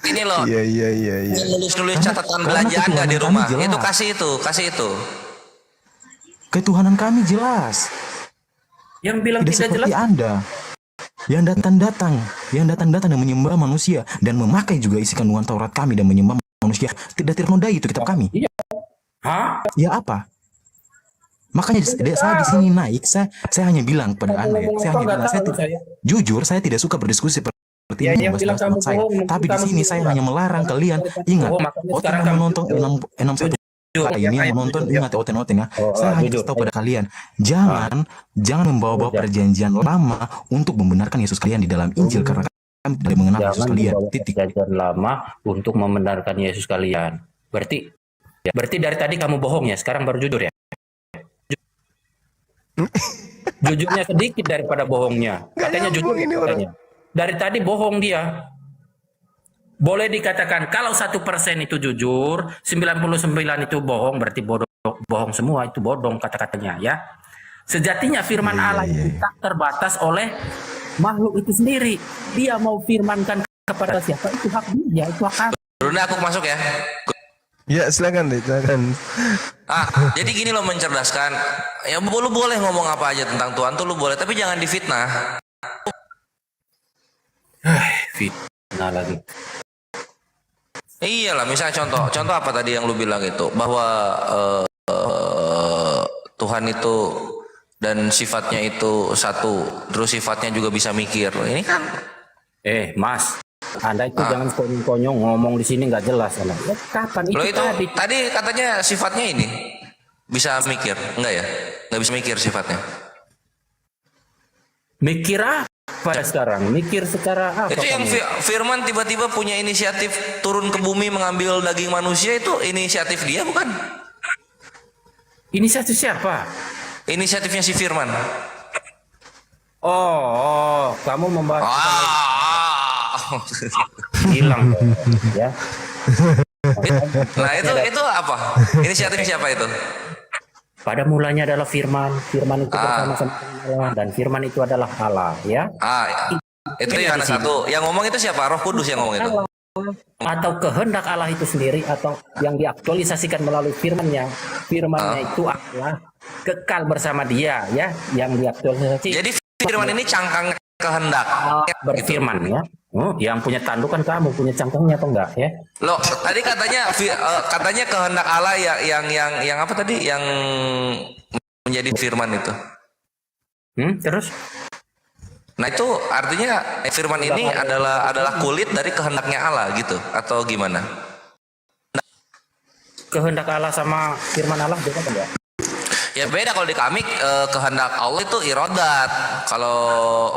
Ini loh. Iya. Nulis catatan karena belanjaan nggak di ketuhanan rumah? kami Itu jelas. kasih itu. Ketuhanan kami jelas. Yang bilang Tidak tidak jelas. seperti Anda. Yang datang-datang dan menyembah manusia dan memakai juga isi kandungan Taurat kami dan menyembah manusia. Tidak ternodai itu kitab kami. Hah? Ya apa? Makanya saya di sini naik, saya hanya bilang kepada Anda ya, jujur saya tidak suka berdiskusi seperti Ya, ini yang bilang kamu saya. bohong, Tapi di kamu sini bohong. saya hanya melarang kalian ingat. Oh, makanya Oten sekarang yang kamu menonton jujur. 61 kali ini yang menonton ingat oten ya. Saya hanya jujur. kasih tahu pada kalian, jangan membawa-bawa perjanjian lama untuk membenarkan Yesus kalian di dalam Injil karena kami tidak mengenal Yesus kalian. Titik. Perjanjian lama untuk membenarkan Yesus kalian. Berarti dari tadi kamu bohong ya, sekarang baru jujur ya? Jujurnya sedikit daripada bohongnya. Katanya jujur nyambung ini katanya. Dari tadi bohong dia. Boleh dikatakan kalau 1% itu jujur, 99 itu bohong, berarti bohong semua, itu bodong kata-katanya ya. Sejatinya firman Allah itu tak terbatas oleh makhluk itu sendiri. Dia mau firmankan kepada siapa itu hak dia, itu hak kami. Brunda, aku masuk ya. Ya silakan deh, silakan. Jadi gini loh, mencerdaskan. Ya lu boleh ngomong apa aja tentang Tuhan tuh lu boleh, tapi jangan difitnah. Fitnah lagi. Iyalah, misalnya contoh apa tadi yang lu bilang itu, bahwa Tuhan itu dan sifatnya itu satu, terus sifatnya juga bisa mikir. Ini kan Mas, Anda itu jangan konyong-konyong ngomong di sini nggak jelas. Anda. Ya, kapan itu, lo itu tadi? tadi katanya sifatnya ini bisa mikir, enggak ya? Nggak bisa mikir sifatnya. Mikir apa sekarang? Mikir secara apa? Itu yang kamu? Firman tiba-tiba punya inisiatif turun ke bumi mengambil daging manusia, itu inisiatif dia bukan? Inisiatif siapa? Inisiatifnya si Firman. Oh, kamu membahas hilang ya. Nah itu apa? Inisiatif siapa itu? Pada mulanya adalah firman, firman itu bersama-sama dengan Allah, dan firman itu adalah Allah, ya. Itu Yohanes 1. Yang ngomong itu siapa? Roh Kudus yang ngomong itu. Atau kehendak Allah itu sendiri, atau yang diaktualisasikan melalui firman-Nya. Firman-Nya itu Allah kekal bersama dia, ya, yang diaktualisasi. Jadi firman ini cangkang kehendak berfirman, ya. Yang punya tanduk kan kamu, punya cangkangnya atau enggak, ya? Loh, tadi katanya kehendak Allah yang apa tadi? Yang menjadi firman itu. Terus? Nah, itu artinya firman ini adalah kulit dari kehendaknya Allah gitu atau gimana? Kehendak Allah sama firman Allah beda kan ya? Ya beda, kalau di kami kehendak Allah itu irodat. Kalau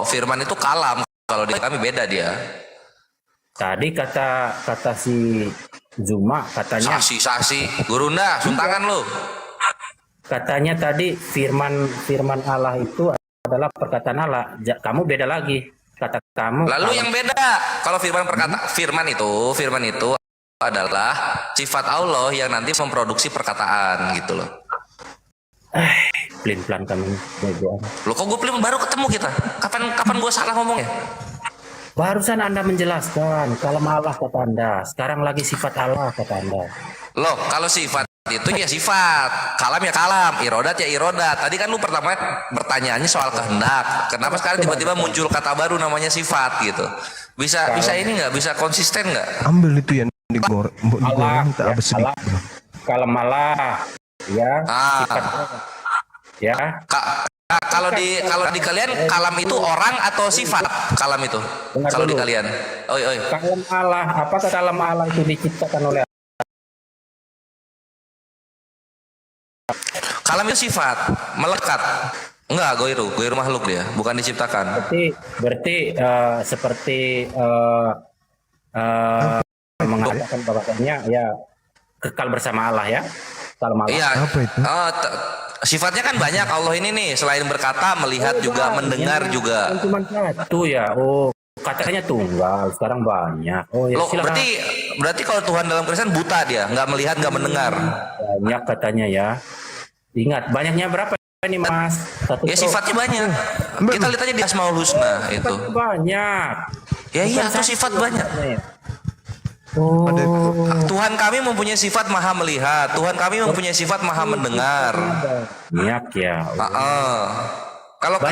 firman itu kalam. Kalau di kami beda dia. Tadi kata si Zuma katanya Sasi Gurunda suntangan lu. Katanya tadi firman Allah itu adalah perkataan Allah. Kamu beda lagi. Kata kamu. Lalu yang beda. Kalau firman itu adalah sifat Allah yang nanti memproduksi perkataan gitu loh. Pelin-pelan kamu. Loh, kok gue pelin baru ketemu kita? Kapan gue salah ngomongnya? Barusan Anda menjelaskan kalau Allah kata Anda. Sekarang lagi sifat Allah kata Anda. Loh, kalau sifat itu ya sifat, kalam ya kalam, irodat ya irodat. Tadi kan lu pertama pertanyaannya soal kehendak. Kenapa sekarang tiba-tiba muncul kata baru namanya sifat gitu? Bisa ini nggak? Bisa konsisten nggak? Ambil itu yang digoreng tak habis sedikit. Kalau malah ya sifat ya. Kalau di kalian kalam itu orang atau sifat? Kalam itu. Kalau di kalian. Oi. Kalam Allah, apakah kalam Allah itu diciptakan oleh kalam itu sifat, melekat. Enggak, goiru makhluk dia, bukan diciptakan. Berarti seperti mengatakan bahwasanya ya kekal bersama Allah ya. Kalam Allah. Iya. Apa itu? Sifatnya kan banyak Allah ini nih, selain berkata, melihat juga, mendengar juga. Cuma satu ya. Oh, katanya tunggal, sekarang banyak. Oh ya, Loh, silakan. berarti kalau Tuhan dalam Kristen buta dia, nggak melihat, nggak mendengar. Banyak katanya ya. Ingat, banyaknya berapa ini Mas? Ya sifatnya banyak. Kita lihat aja di Asmaul Husna itu. Banyak. Ya iya, itu sifat banyak. Oh. Tuhan kami mempunyai sifat maha melihat. Tuhan kami mempunyai sifat maha mendengar. Banyak ya. Kalau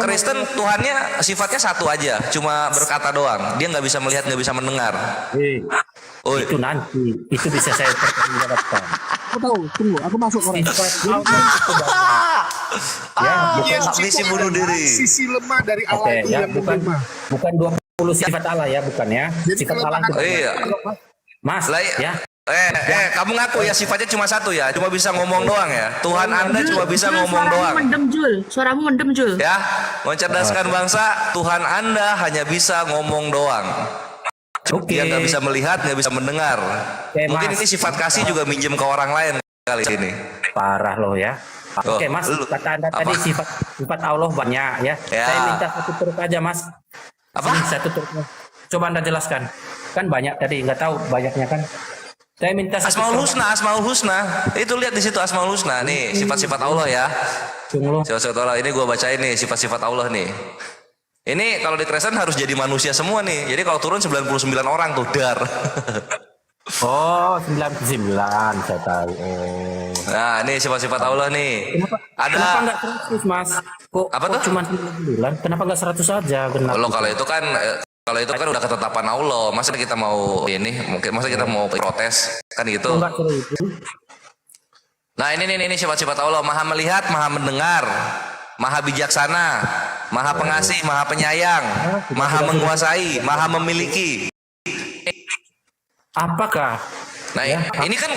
Kristen Tuhannya sifatnya satu aja, cuma berkata doang. Dia nggak bisa melihat, nggak bisa mendengar. Itu nanti, itu bisa saya pertanggungjawabkan. Aku masuk orang. Misi bunuh diri. Sisi lemah dari Allah Oke, itu ya, yang menerima. bukan 20 sifat Allah ya, bukan ya. Jadi Sifat kalau Allah itu. Iya. Mas, ya. Kamu ngaku ya sifatnya cuma satu ya, cuma bisa ngomong doang ya. Tuhan Anda cuma bisa ngomong doang. Suaramu mendem Jul. Ya, mencerdaskan bangsa, Tuhan Anda hanya bisa ngomong doang. Dia nggak bisa melihat, nggak bisa mendengar. Mungkin ini sifat kasih juga minjem ke orang lain kali ini. Parah loh ya. Oke Mas, kata Anda tadi sifat Allah banyak ya. Saya minta satu truk aja Mas. Apa? Satu truk. Coba Anda jelaskan. Kan banyak tadi, nggak tahu banyaknya kan. Saya minta Asmaul Husna. Itu lihat di situ Asmaul Husna nih, sifat-sifat Allah ya. Sifat-sifat Allah ini gue bacain nih, sifat-sifat Allah nih. Ini kalau di Kristen harus jadi manusia semua nih. Jadi kalau turun 99 orang tuh dar. Oh, 99 saya tahu. Oh. Nah, ini sifat-sifat Allah nih. Kenapa nggak 100 Mas? Kok cuma 99? Kenapa nggak 100 saja? Kalau itu kan udah ketetapan Allah. Masa kita mau masa kita mau protes kan gitu. Nah, ini sifat-sifat Allah, Maha melihat, Maha mendengar, Maha bijaksana, Maha pengasih, Maha penyayang, Maha menguasai, Maha memiliki. Apakah? Nah, ini kan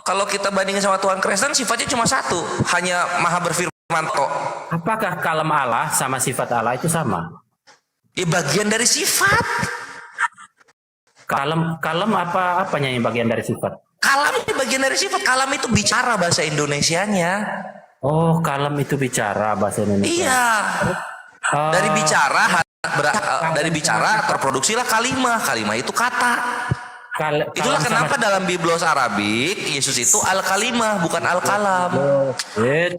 kalau kita bandingin sama Tuhan Kristen sifatnya cuma satu, hanya Maha berfirman kok. Apakah kalam Allah sama sifat Allah itu sama? Ya bagian dari sifat. Kalam apanya yang bagian dari sifat? Kalam itu bagian dari sifat. Kalam itu bicara bahasa Indonesianya. Oh, kalam itu bicara bahasa Indonesia. Iya. Dari bicara terproduksilah kalimah. Kalimah itu kata. Itulah kenapa dalam Biblos Arabik Yesus itu al-kalimah bukan al-kalam.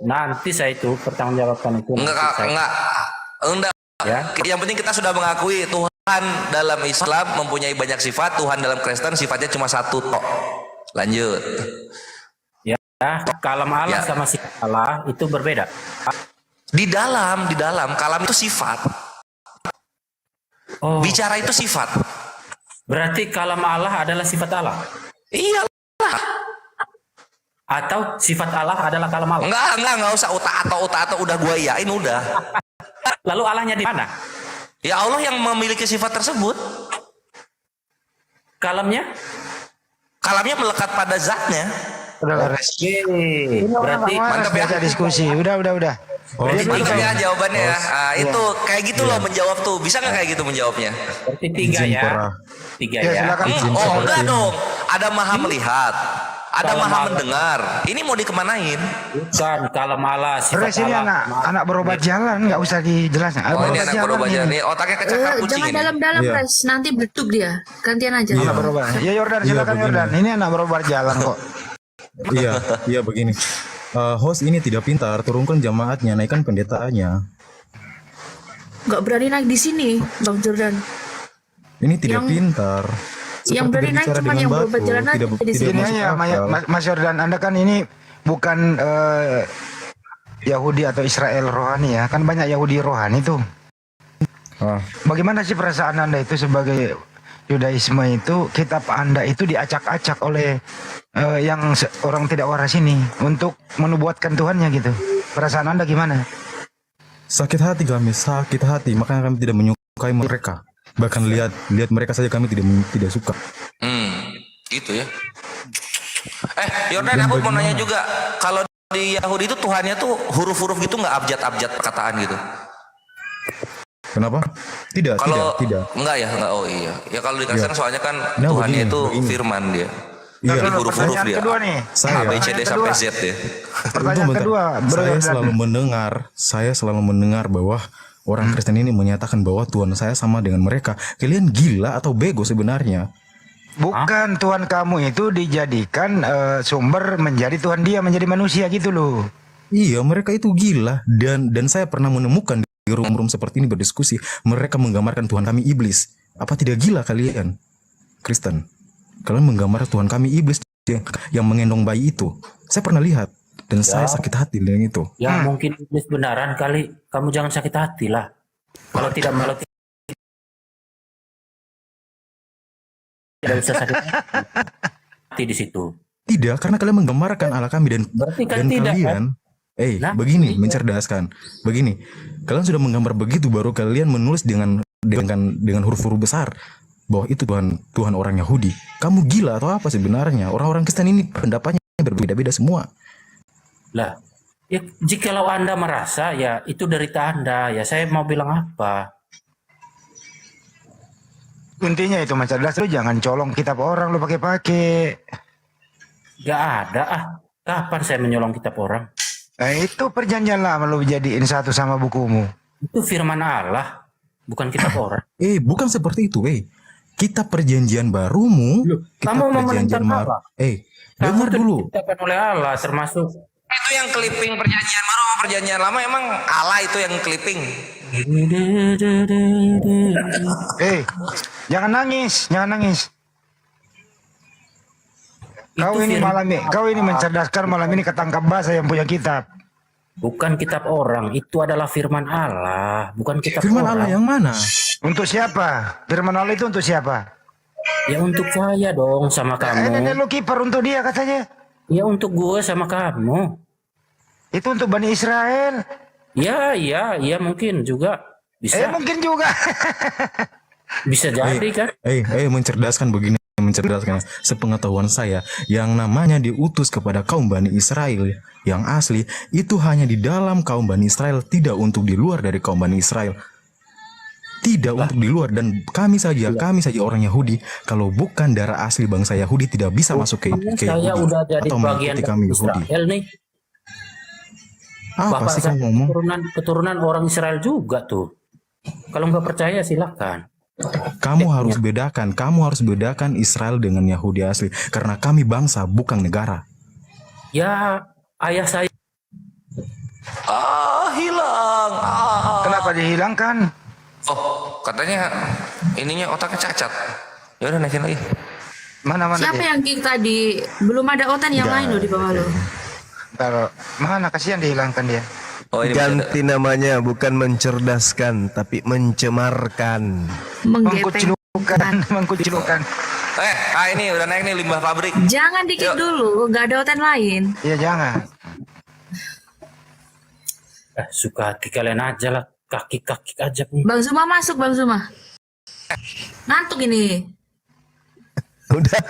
Nanti saya itu pertanggungjawabkan itu. Enggak. Ya. Yang penting kita sudah mengakui Tuhan dalam Islam mempunyai banyak sifat, Tuhan dalam Kristen sifatnya cuma satu tok. Lanjut. Ya, kalam Allah sama sifat Allah itu berbeda. Di dalam kalam itu sifat. Bicara itu sifat. Berarti kalam Allah adalah sifat Allah. Iyalah. Atau sifat Allah adalah kalam Allah. Enggak usah uta-atau udah gua iyain udah. Lalu Allahnya di mana? Ya Allah yang memiliki sifat tersebut. Kalamnya melekat pada zatnya. Berarti mantap ya diskusi. Udah. Mantap ya jawabannya ya. Itu kayak gitu loh menjawab tuh. Bisa nggak kayak gitu menjawabnya? Berarti 3 ya. 3 ya. Silakan. Enggak dong. Ada maha melihat. Ada maha mendengar. Ini mau dikemanain? Bukan kalam Allah sifat Pres ini Allah. anak berobat jalan, nggak usah dijelaskan. Ini anak berobat jalan nih. Otaknya kecakar kucing Jangan ini. dalam-dalam, Pres. Nanti betuk dia. Gantian aja. Anak berobat. Ya Yordan, silakan Yordan. Ini anak berobat jalan kok. Iya begini. Host ini tidak pintar, turunkan jamaatnya, naikkan pendetaannya. Nggak berani naik di sini, Bang Jordan. Ini tidak pintar. Yang berani naik berbicara cuma dengan yang batu, berobat jalan aja tidak di sini. Ini masuk aja akal. Mas Yordan, Anda kan ini bukan Yahudi atau Israel rohani ya. Kan banyak Yahudi rohani tuh. Bagaimana sih perasaan Anda itu sebagai Yudaisme itu, kitab Anda itu diacak-acak oleh yang orang tidak waras ini untuk menubuatkan Tuhannya gitu. Perasaan Anda gimana? Sakit hati kami, makanya kami tidak menyukai mereka. Bahkan lihat mereka saja kami tidak suka. Gitu ya. Yordan, aku mau nanya juga, kalau di Yahudi itu Tuhannya tuh huruf-huruf gitu nggak abjad-abjad perkataan gitu? Kenapa? Tidak. Enggak ya, enggak. Oh iya. Ya kalau di Kristen soalnya kan Nah, Tuhannya begini. itu firman dia. Iya. Jadi huruf-huruf Pertanyaan dia. kedua nih. A, B, C, D sampai Z ya. Pertanyaan Bentar. kedua, Bro Saya Yordan. selalu mendengar bahwa orang Kristen ini menyatakan bahwa Tuhan saya sama dengan mereka. Kalian gila atau bego sebenarnya? Bukan, Tuhan kamu itu dijadikan sumber menjadi Tuhan dia menjadi manusia gitu loh. Iya, mereka itu gila dan saya pernah menemukan di room-room seperti ini berdiskusi, mereka menggambarkan Tuhan kami iblis. Apa tidak gila kalian, Kristen? Kalian menggambar Tuhan kami iblis yang menggendong bayi itu. Saya pernah lihat dan saya sakit hati dengan itu. Ya mungkin iblis benaran kali. Kamu jangan sakit hati lah. Kalau tidak usah sakit hati di situ. Tidak, karena kalian menggambarkan Allah kami dan kan tidak, kalian begini mencerdaskan. Begini, kalian sudah menggambar begitu baru kalian menulis dengan huruf-huruf besar bahwa itu Tuhan orang Yahudi. Kamu gila atau apa sebenarnya? Orang-orang Kristen ini pendapatnya berbeda-beda semua. Lah, ya jikalau Anda merasa ya itu derita Anda, ya saya mau bilang apa? Intinya itu cerdas, lu jangan colong kitab orang lu pakai-pakai. Gak ada Kapan saya menyolong kitab orang? Itu perjanjian lama lu jadiin satu sama bukumu. Itu firman Allah, bukan kitab orang. Bukan seperti itu, Kitab perjanjian barumu, Kamu mau menentang apa? Dengar dulu. Diciptakan oleh Allah, termasuk Itu yang clipping perjanjian baru sama perjanjian lama emang Allah itu yang clipping. Jangan nangis. Kau ini mencerdaskan malam ini ketangkap bahasa yang punya kitab. Bukan kitab orang, itu adalah firman Allah, bukan kitab Firman orang. Allah yang mana? Untuk siapa? Firman Allah itu untuk siapa? Ya untuk saya dong sama kamu. Lu kiper untuk dia katanya. Ya untuk gue sama kamu. Itu untuk Bani Israel. Ya mungkin juga bisa. Mungkin juga. Bisa jadi kan? Mencerdaskan begini, mencerdaskan. Sepengetahuan saya, yang namanya diutus kepada kaum Bani Israel yang asli itu hanya di dalam kaum Bani Israel, tidak untuk di luar dari kaum Bani Israel. Tidak untuk di luar, dan kami saja orang Yahudi, kalau bukan darah asli bangsa Yahudi tidak bisa masuk ke Saya Yahudi udah jadi atau bagian mengikuti kami dari Yahudi. Israel nih. Apa Bapak sih saya kamu ngomong? keturunan orang Israel juga tuh. Kalau nggak percaya silakan. Kamu harus bedakan Israel dengan Yahudi asli karena kami bangsa bukan negara. Ya, ayah saya Hilang. Kenapa dihilangkan? Oh, katanya ininya otaknya cacat. Ya udah naikin lagi. Mana Siapa dia? yang kick tadi? Belum ada otan yang lain loh di bawah lo. Kalau mana kasihan dihilangkan dia. Oh, ini Ganti namanya, bukan mencerdaskan tapi mencemarkan. Menggepeng. Mengkucilkan. Ini udah naik nih limbah pabrik. Jangan dikit dulu, nggak ada otan lain. Iya jangan. suka hati kalian aja lah, kaki aja nih. Bang Zuma masuk, Bang Zuma. Ngantuk ini. Udah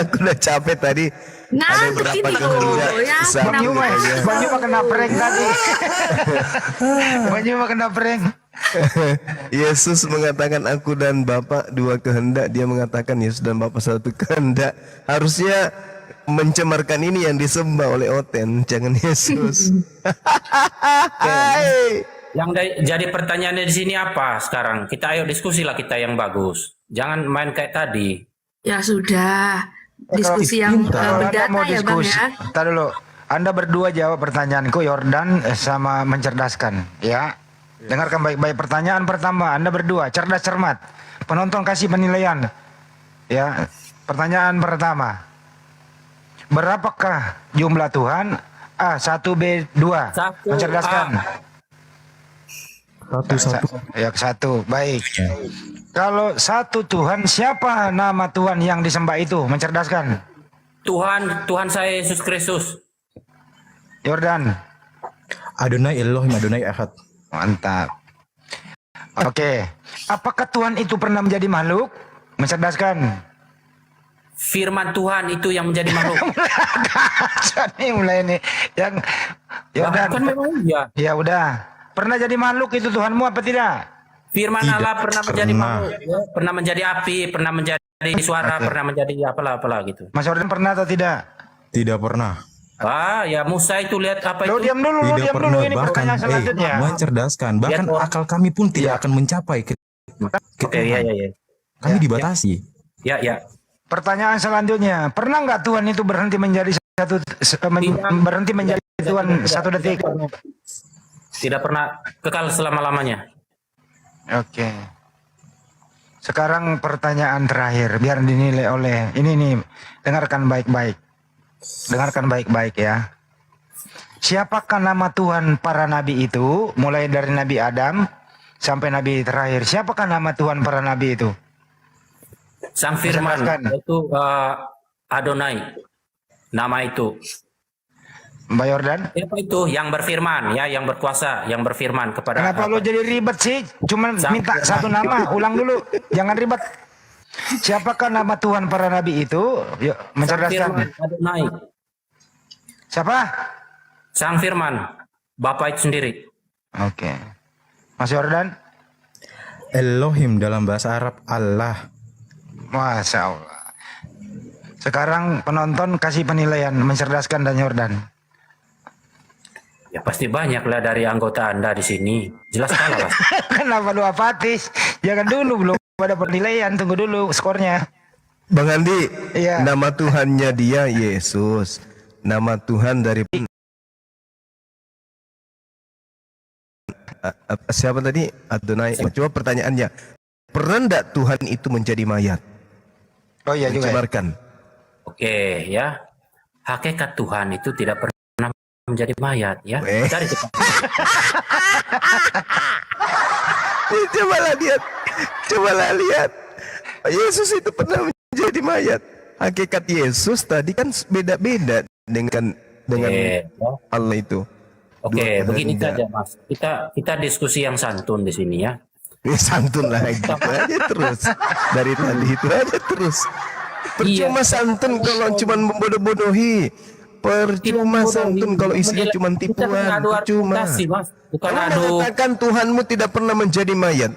aku udah capek tadi. Ngantuk Ada ini berapa loh. kehendak Ya, sama Bang Yuma kena prank tadi. Bang Yuma kena prank. Yesus mengatakan aku dan Bapa dua kehendak. Dia mengatakan Yesus dan Bapa satu kehendak. Harusnya mencemarkan ini yang disembah oleh Oten, jangan Yesus. Jadi pertanyaannya di sini apa sekarang? Kita ayo diskusi lah kita yang bagus. Jangan main kayak tadi. Ya sudah. Diskusi yang berdata ya Bang ya. Ntar dulu. Anda berdua jawab pertanyaanku, Yordan sama mencerdaskan. Ya. Dengarkan baik-baik pertanyaan pertama. Anda berdua cerdas cermat. Penonton kasih penilaian. Ya. Pertanyaan pertama. Berapakah jumlah Tuhan? A 1 B 2. Mencerdaskan. Satu. Ya 1. Baik. Kalau satu Tuhan, siapa nama Tuhan yang disembah itu? Mencerdaskan. Tuhan saya Yesus Kristus. Yordan. Adonai Elohim, Adonai Echad. Mantap. Oke. Apakah Tuhan itu pernah menjadi makhluk? Mencerdaskan. Firman Tuhan itu yang menjadi makhluk. Jadi mulai ini yang Yordan. Kan memang iya. Ya udah. Pernah jadi makhluk itu Tuhanmu apa tidak? Firman Tidak Allah pernah menjadi pernah. makhluk, ya. Pernah menjadi api, pernah menjadi suara, pernah menjadi apalah gitu. Mas Yordan pernah atau tidak? Tidak pernah. Ya Musa itu lihat apa Lo itu? diam dulu, lo Tidak diam dulu. pernah. Ini Bahkan pertanyaan selanjutnya. mencerdaskan. Bahkan Lihat, akal kami pun tidak akan mencapai ke Oke, ya. Kami dibatasi. Ya. Pertanyaan selanjutnya, pernah nggak Tuhan itu berhenti menjadi berhenti menjadi Tuhan satu detik? Tidak pernah kekal selama-lamanya. Oke. Sekarang pertanyaan terakhir, biar dinilai oleh ini nih. Dengarkan baik-baik. Dengarkan baik-baik ya. Siapakah nama Tuhan para nabi itu? Mulai dari Nabi Adam sampai nabi terakhir. Siapakah nama Tuhan para nabi itu? Sang Firman Jelaskan. itu Adonai. Nama itu. Mbak Yordan? Siapa itu yang berfirman ya, yang berkuasa, yang berfirman kepada Kenapa lo jadi ribet sih? Cuman minta satu nama, ulang dulu. Jangan ribet. Siapakah nama Tuhan para nabi itu? Yuk, Sang mencerdaskan. Firman Adonai. Siapa? Sang Firman, Bapa itu sendiri. Oke. Mas Yordan? Elohim dalam bahasa Arab Allah. Masya Allah. Sekarang penonton kasih penilaian mencerdaskan dan Yordan. Ya pasti banyak lah dari anggota Anda di sini. Jelas kalah lah. Kenapa lu apatis? Jangan dulu, belum ada penilaian. Tunggu dulu skornya. Bang Andi, Iya. nama Tuhannya dia Yesus. Nama Tuhan dari siapa tadi? Adonai. Coba pertanyaannya, pernah enggak Tuhan itu menjadi mayat? Oh iya juga. Ya. Dicemarkan. Oke ya. Hakikat Tuhan itu tidak pernah menjadi mayat ya. Cari cepat. Cobalah lihat. Yesus itu pernah menjadi mayat. Hakikat Yesus tadi kan beda-beda dengan Allah itu. Oke, Dua begini kehendak. saja Mas. Kita diskusi yang santun di sini ya. Ini santun lagi itu aja terus. Dari tadi itu aja terus. Percuma santun kalau cuma membodoh-bodohi. Percuma santun kalau isinya cuma tipuan. Percuma. Bukan Kamu adu. mengatakan Tuhanmu tidak pernah menjadi mayat.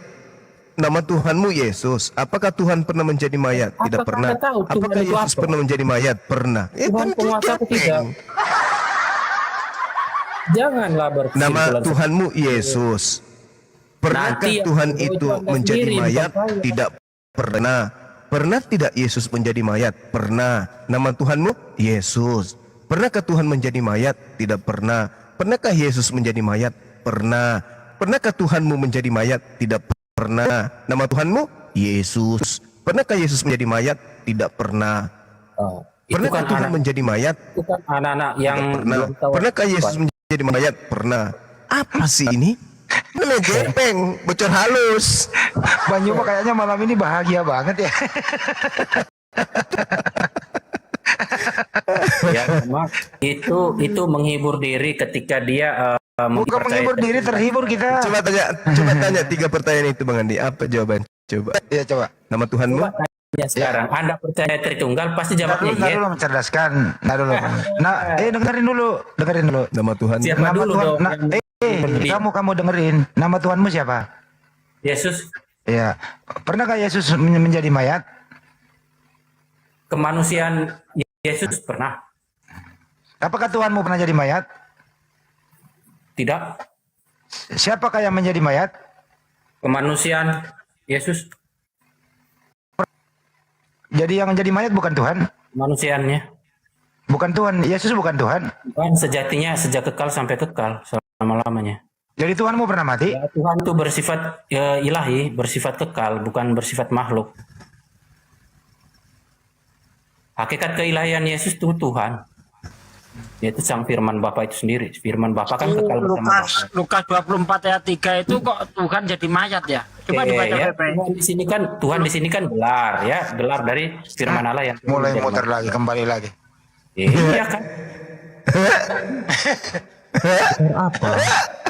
Nama Tuhanmu Yesus. Apakah Tuhan pernah menjadi mayat? Tidak Apakah pernah. Anda tahu Tuhan Apakah itu Yesus apa? pernah menjadi mayat? Pernah. Tuhan penguasa atau tidak? Janganlah berkesimpulan. Nama Tuhanmu Yesus. Pernahkah Nanti yang Tuhan kedua itu Anda menjadi sendiri, bukan mayat? saya. Tidak pernah. Pernah tidak Yesus menjadi mayat? Pernah. Nama Tuhanmu? Yesus. Pernahkah Tuhan menjadi mayat? Tidak pernah. Pernahkah Yesus menjadi mayat? Pernah. Pernahkah Tuhanmu menjadi mayat? Tidak pernah. Nama Tuhanmu? Yesus. Pernahkah Yesus menjadi mayat? Tidak pernah. Oh, itu Pernahkah kan Tuhan anak, menjadi mayat? itu kan anak-anak yang Tidak pernah. belum tahu. Pernahkah Yesus menjadi mayat? Pernah. Apa sih ini? Ini gepeng, bocor halus. Bang Yuma kayaknya malam ini bahagia banget ya. Ya, memang itu menghibur diri ketika dia Bukan menghibur diri, terhibur kita. Coba tanya 3 pertanyaan itu Bang Andi. Apa jawaban? Coba. Ya coba. Nama Tuhanmu? Ya, sekarang Anda percaya Tritunggal pasti Ntar jawabnya dulu, iya. mencerdaskan. Ntar dulu. Nah, dengerin dulu. Nama Tuhan. Siapa Nama dulu Tuhan. dong? Kamu dengerin. Nama Tuhanmu siapa? Yesus, Ya. Pernahkah Yesus menjadi mayat? kemanusiaan Yesus pernah. Apakah Tuhanmu pernah jadi mayat? Tidak. Siapakah yang menjadi mayat? Kemanusiaan Yesus, Jadi yang menjadi mayat bukan Tuhan? kemanusiaannya. Bukan Tuhan. Yesus bukan Tuhan. Tuhan sejatinya sejak kekal sampai kekal selama-lamanya. Jadi Tuhanmu pernah mati? Ya, Tuhan itu bersifat ilahi, bersifat kekal, bukan bersifat makhluk. Hakikat keilahian Yesus itu Tuhan. Yaitu sang firman Bapa itu sendiri. Firman Bapa kan kekal bersama Bapa. Lukas 24 ayat 3 itu kok Tuhan jadi mayat ya? Coba Oke, dibaca ya, Pepe. Tuhan di sini kan gelar ya, gelar dari firman Allah yang Mulai menjadi muter lagi, kembali lagi. Iya kan? Gelar apa?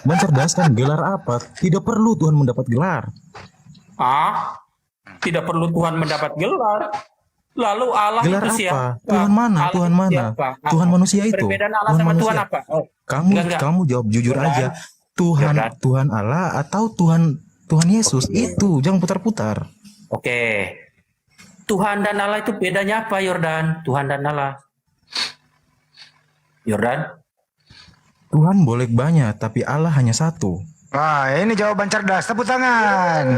Mencerdaskan gelar apa? Tidak perlu Tuhan mendapat gelar. Tidak perlu Tuhan mendapat gelar. Lalu Allah Gelar itu apa? siapa? Tuhan mana? Allah Tuhan itu mana? siapa? Tuhan manusia itu. Perbedaan Allah Tuhan sama manusia. Tuhan apa? Oh, enggak. Kamu jawab jujur Jordan. aja. Tuhan Jordan. Tuhan Allah atau Tuhan Yesus itu jangan putar-putar. Oke. Tuhan dan Allah itu bedanya apa, Yordan? Tuhan dan Allah. Yordan? Tuhan boleh banyak tapi Allah hanya satu. Wah, ini jawaban cerdas. Tepuk tangan.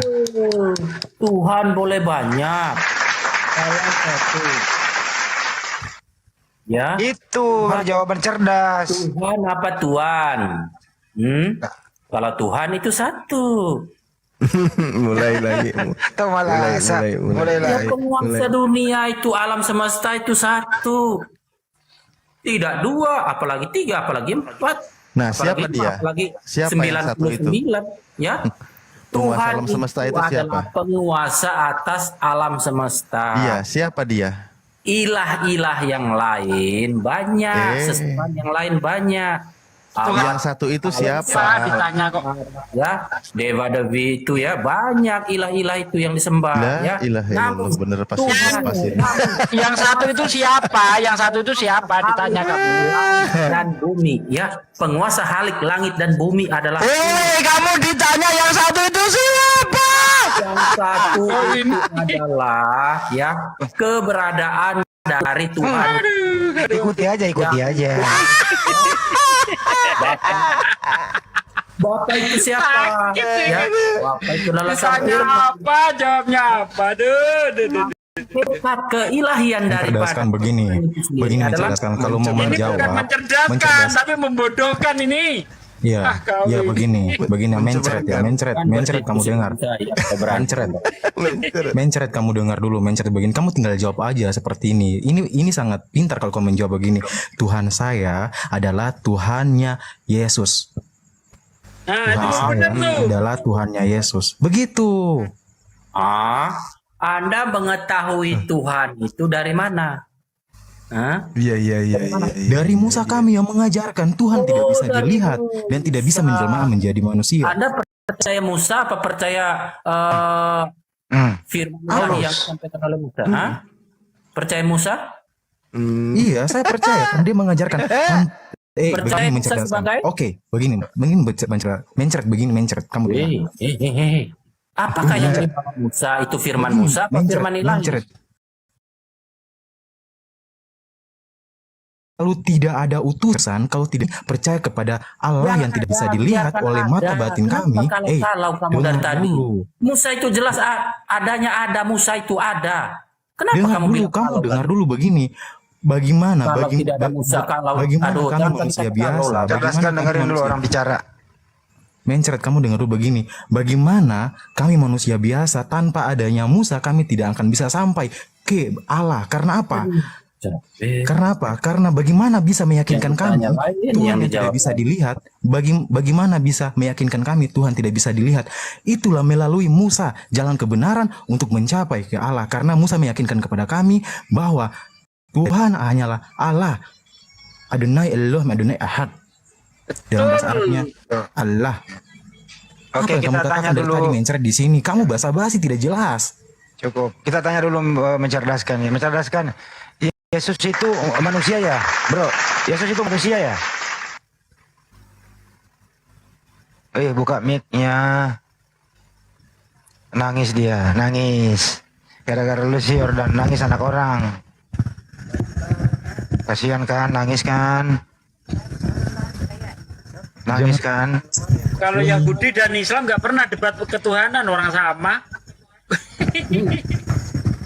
Tuhan boleh banyak. Allah satu. Ya. Itu jawaban cerdas. Tuhan apa Tuhan? Kalau Tuhan itu satu. mulai lagi. Tuh malah mulai Ya, lagi. penguasa dunia itu, alam semesta itu satu. Tidak 2, apalagi 3, apalagi 4. Nah, apalagi siapa 5, dia? Apalagi Siapa yang satu itu? 99, ya. Penguasa Tuhan alam semesta itu siapa? adalah penguasa atas alam semesta. Iya, siapa dia? Ilah-ilah yang lain banyak, sesembahan yang lain banyak. Yang satu itu siapa? Ditanya kok. Ya, Dewa Dewi itu ya banyak ilah-ilah itu yang disembah Lah, ya. ilah Namun bener pasti Tuhan pasti. Yang satu itu siapa? Yang satu itu siapa? Ditanya kamu. dan bumi ya, penguasa halik langit dan bumi adalah Kamu ditanya yang satu itu siapa? yang satu itu adalah ya keberadaan dari Tuhan. Ikuti aja. Bapak itu siapa? Ya, Bapak itu adalah sang Ditanya firman. apa? Jawabnya apa? Duh. Hakikat keilahian daripada Mencerdaskan begini adalah mencerdaskan kalau mau Ini menjawab. bukan mencerdaskan, tapi membodohkan ini. Ya, ya begini mencret kamu dengar. Mencret kamu dengar dulu, mencret begini. Kamu tinggal jawab aja seperti ini. Ini sangat pintar kalau kamu menjawab begini. Tuhan saya adalah Tuhannya Yesus. Nah, itu Tuhan benar saya tuh. adalah Tuhannya Yesus. Begitu. Anda mengetahui Tuhan itu dari mana? Iya. Dari Musa kami yang mengajarkan Tuhan tidak bisa dari dilihat dan tidak bisa menjelma menjadi manusia. Anda percaya Musa apa percaya firman Allah yang disampaikan oleh Musa? Percaya Musa? Iya, saya percaya kan dia mengajarkan. Percaya Begini Musa mencerdaskan. sebagai? Oke, begini mencret. Kamu dengar. Apakah yang dibawa Musa itu firman Musa atau firman ilahi? Mencret. Kalau tidak ada utusan, kalau tidak percaya kepada Allah yang tidak bisa dilihat oleh mata batin kami, kalau kamu dari dengar tadi. dulu. Musa itu jelas adanya ada, Musa itu ada. Kenapa Dengar kamu dulu, bilang kamu kalau dengar dulu begini. Bagaimana, Kalau tidak ada Musa, kalau- bagaimana aduh, kami jangan manusia kata biasa? kalau lah. Bagaimana Cerdaskan, kami dengerin dulu manusia- orang bicara. Mencret, kamu dengar dulu begini. Bagaimana kami manusia biasa tanpa adanya Musa kami tidak akan bisa sampai ke Allah. Karena apa? Karena apa? Karena bagaimana bisa meyakinkan Yang kami ditanya lain, Tuhan yang yang tidak dijawab bisa dilihat? Bagaimana bisa meyakinkan kami Tuhan tidak bisa dilihat? Itulah melalui Musa jalan kebenaran untuk mencapai ke Allah. Karena Musa meyakinkan kepada kami bahwa Tuhan hanyalah Allah. Adonai Elohim Adonai Ahad. Dalam bahasa Arabnya Allah. Oke, Apa yang kita kamu tanya katakan dari dulu. tadi mencret di sini? Kamu basa-basi tidak jelas. Cukup. Kita tanya dulu mencerdaskan ya. Mencerdaskan. Yesus itu manusia ya, bro? Yesus itu manusia ya? Buka mic-nya. Nangis dia, nangis. Gara-gara lu sih Yordan, nangis anak orang. Kasihan kan, nangis kan? Nangis kan? Kalau Yahudi dan Islam nggak pernah debat ketuhanan, orang sama.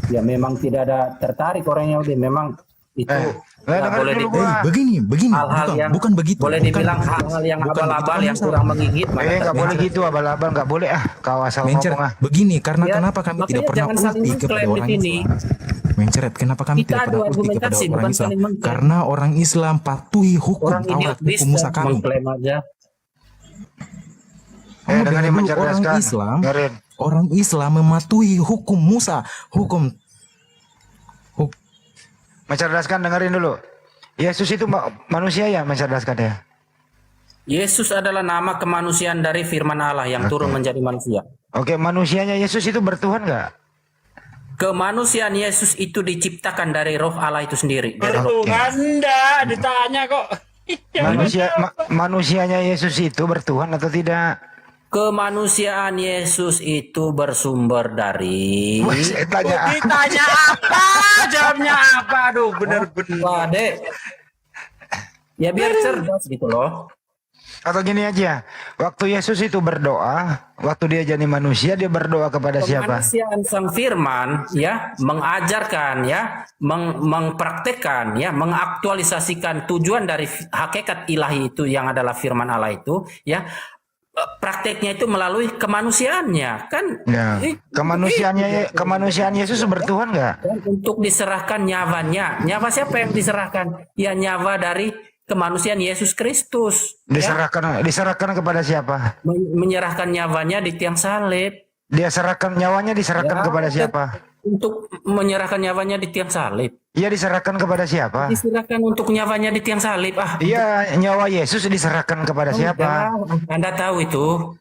Ya memang tidak ada tertarik orang Yahudi, memang itu nggak boleh Begini, hal-hal bukan begitu. boleh Bukan dibilang begitu. hal-hal yang Bukan abal-abal begitu, yang kamu kurang salah. menggigit. Nggak boleh gitu, abal-abal nggak boleh kau asal Mencret, ngomong ah. begini karena Ya, kenapa kami makanya tidak pernah jangan saling ulti kepada mengklaim di orang sini. Islam? Mencret, kenapa kami Kita tidak adu pernah ulti kepada argumentasi, orang bukan Islam? saling mengklaim. Karena orang Islam patuhi hukum Orang Taurat, idiot hukum Musa bisa kami. mengklaim aja. Kamu dengerin dengar dulu, mencerdaskan. Dengerin. orang Islam mematuhi hukum Musa, hukum Mencerdaskan, dengerin dulu. Yesus itu manusia ya, mencerdaskan ya. Yesus adalah nama kemanusiaan dari firman Allah yang turun menjadi manusia. Oke, manusianya Yesus itu bertuhan nggak? Kemanusiaan Yesus itu diciptakan dari roh Allah itu sendiri. Dari roh. Anda ditanya kok. Manusianya Yesus itu bertuhan atau tidak? Kemanusiaan Yesus itu bersumber dari Ditanya apa? Jawabnya apa? Aduh, bener-bener. Wah, Dek. Ya biar cerdas gitu loh. Atau gini aja, waktu Yesus itu berdoa, waktu dia jadi manusia dia berdoa kepada siapa? Kemanusiaan Sang Firman ya mengajarkan ya, mempraktekkan ya, mengaktualisasikan tujuan dari hakikat ilahi itu yang adalah firman Allah itu ya. Prakteknya itu melalui kemanusiaannya kan Ya. Kemanusiaan Yesus bertuhan nggak? untuk diserahkan nyawanya. Nyawa siapa yang diserahkan? Ya nyawa dari kemanusiaan Yesus Kristus. Diserahkan kepada siapa? Menyerahkan nyawanya di tiang salib. Nyawanya diserahkan kepada siapa? Untuk menyerahkan nyawanya di tiang salib. Iya, diserahkan kepada siapa? Diserahkan untuk nyawanya di tiang salib. Iya, nyawa Yesus diserahkan kepada siapa? Anda tahu itu.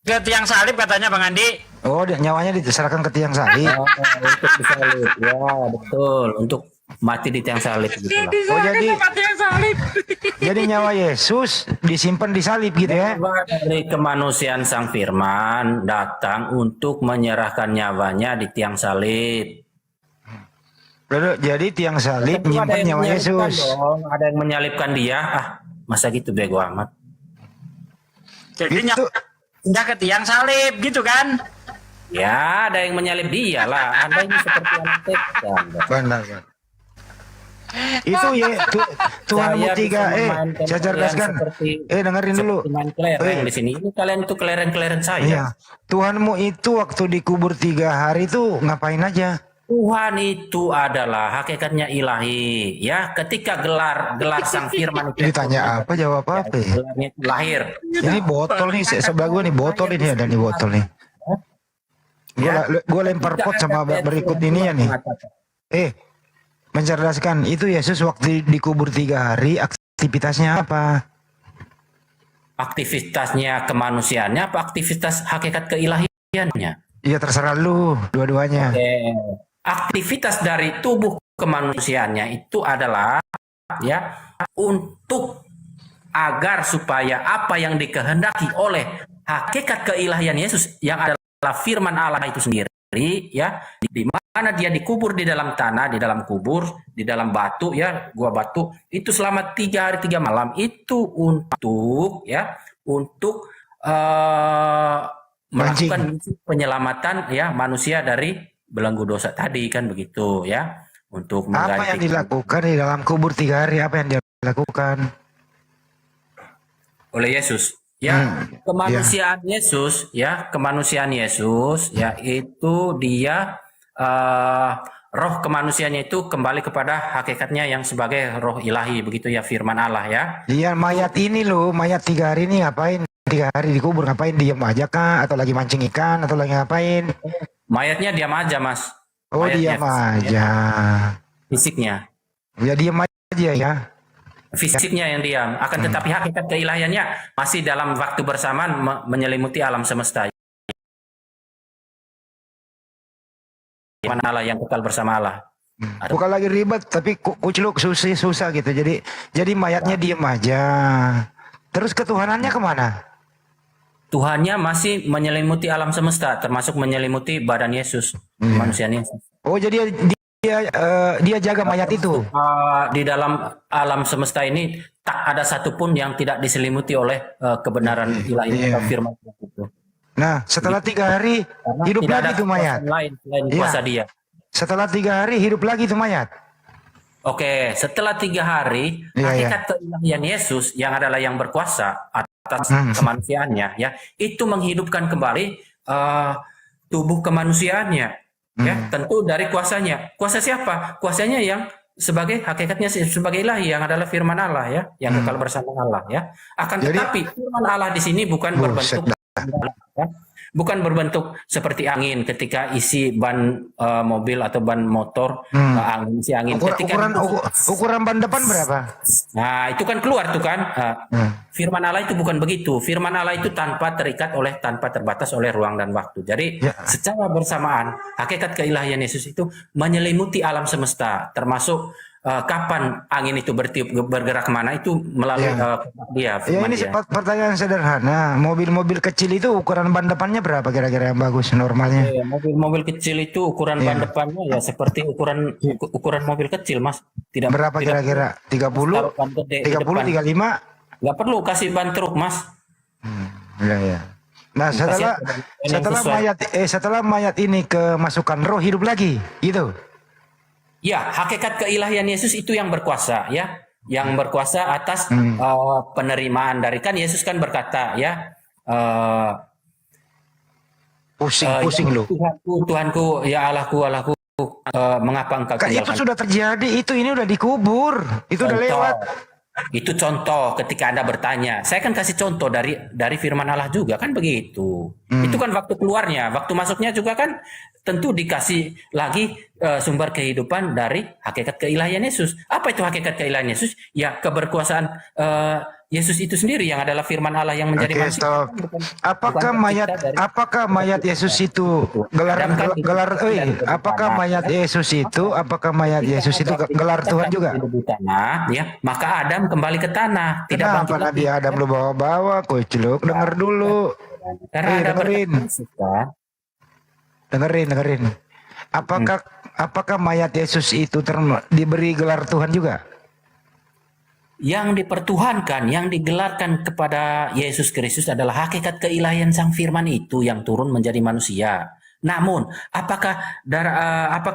Ke tiang salib katanya Bang Andi. Oh, nyawanya diserahkan ke tiang salib. Untuk di salib. Ya, betul. Untuk mati di tiang salib gitu lah. Oh, jadi tiang salib. jadi nyawa Yesus disimpan di salib gitu ya? Dari kemanusiaan Sang Firman datang untuk menyerahkan nyawanya di tiang salib. Jadi tiang salib Tentu ada nyimpan yang nyawa menyalibkan Yesus. dong, ada yang menyalibkan dia. Masa gitu bego amat. Jadi Gitu. pindah ke tiang salib gitu kan? Ya, ada yang menyalib dia lah. Anda ini seperti anak TK. Benar. Itu ya Tuhanmu Saya tiga. bisa memainkan Saya cerdaskan. kalian seperti- Dengerin dulu. Main kelereng di sini. Ini kalian itu kelereng-kelereng saya. Iya. Tuhanmu itu waktu dikubur 3 hari itu ngapain aja? Tuhan itu adalah hakikatnya ilahi. Ya, ketika gelar Sang Firman itu Ditanya apa jawab apa? gelarnya itu lahir. Ini botol nih sebelah gua nih botol ini ada nih botol nih. Gua lempar pot sama berikut ini ya nih. Mencerdaskan itu Yesus waktu dikubur 3 hari aktivitasnya apa? Aktivitasnya kemanusiaannya apa aktivitas hakikat keilahiannya? Iya terserah lu dua-duanya. Aktivitas dari tubuh kemanusiaannya itu adalah ya untuk agar supaya apa yang dikehendaki oleh hakikat keilahian Yesus yang adalah firman Allah itu sendiri ya di dia dikubur di dalam tanah, di dalam kubur, di dalam batu ya, gua batu, itu selama 3 hari 3 malam itu untuk melakukan misi penyelamatan ya manusia dari belenggu dosa tadi kan begitu ya, untuk Apa mengganti yang dilakukan di dalam kubur 3 hari? Apa yang dia lakukan? oleh Yesus. Ya, kemanusiaan Yesus, ya, kemanusiaan Yesus, ya, itu dia roh kemanusiaannya itu kembali kepada hakikatnya yang sebagai roh ilahi, begitu ya, firman Allah ya. Iya, mayat ini loh, mayat 3 hari ini ngapain? 3 hari dikubur ngapain? Diam aja kah? Atau lagi mancing ikan? Atau lagi ngapain? Mayatnya diam aja, Mas. Oh, Mayatnya, diam aja. fisiknya. Ya diam aja ya. Fisiknya yang diam, akan tetapi hakikat keilahiannya masih dalam waktu bersamaan menyelimuti alam semesta. Firman Allah yang kekal bersama Allah. Bukan lagi ribet, tapi kucluk susah gitu. Jadi mayatnya diam aja. Terus ketuhanannya kemana? Tuhannya masih menyelimuti alam semesta, termasuk menyelimuti badan Yesus, manusia Yesus. Oh, jadi dia jaga mayat itu. Di dalam alam semesta ini tak ada satupun yang tidak diselimuti oleh kebenaran ilahi atau firman itu. Nah, setelah 3 hari Karena hidup tidak lagi ada tuh mayat. kuasa lain selain Iya. kuasa dia. Setelah 3 hari hidup lagi tuh mayat. Oke, setelah 3 hari, hakikat keilahian Yesus yang adalah yang berkuasa atas kemanusiaannya, ya, itu menghidupkan kembali tubuh kemanusiaannya, ya, tentu dari kuasanya. Kuasa siapa? Kuasanya yang sebagai hakikatnya sebagai ilahi yang adalah firman Allah, ya, yang kekal bersama Allah, ya. Akan tetapi firman Allah di sini bukan berbentuk ya, bukan berbentuk seperti angin ketika isi ban mobil atau ban motor, isi angin. Ukuran ban depan berapa? Nah, itu kan keluar tuh kan. Firman Allah itu bukan begitu. Firman Allah itu tanpa terbatas oleh ruang dan waktu. Jadi secara bersamaan hakikat keilahian Yesus itu menyelimuti alam semesta, termasuk kapan angin itu bertiup bergerak kemana itu melalui dia. Ya, ini pertanyaan sederhana. Mobil-mobil kecil itu ukuran ban depannya berapa kira-kira yang bagus normalnya? Mobil-mobil kecil itu ukuran ban depannya ya seperti ukuran mobil kecil, Mas. Berapa kira-kira? 30? 30, 35? Nggak perlu kasih ban truk, Mas. Ya. Nah, setelah mayat ini kemasukan roh hidup lagi, gitu. Ya, hakikat keilahian Yesus itu yang berkuasa, ya, yang berkuasa atas penerimaan dari, kan Yesus kan berkata, ya, pusing lu. Tuhanku, ya Allahku, mengapa engkau tinggalkan? Itu sudah terjadi, ini udah dikubur, itu udah lewat. Itu contoh ketika Anda bertanya. Saya kan kasih contoh dari firman Allah juga kan begitu. Itu kan waktu keluarnya, waktu masuknya juga kan tentu dikasih lagi sumber kehidupan dari hakikat keilahian Yesus. Apa itu hakikat keilahian Yesus? Ya, keberkuasaan Yesus itu sendiri yang adalah firman Allah yang menjadi manusia. Apakah mayat Yesus itu apakah mayat Yesus itu gelar Tuhan juga? Tanah, ya, maka Adam kembali ke tanah. Tidak Kenapa Nabi Adam lu bawa-bawa? Kucluk, denger dulu. Dengerin. Apakah mayat Yesus itu diberi gelar Tuhan juga? Yang dipertuhankan, yang digelarkan kepada Yesus Kristus adalah hakikat keilahian Sang Firman itu yang turun menjadi manusia. Namun, apakah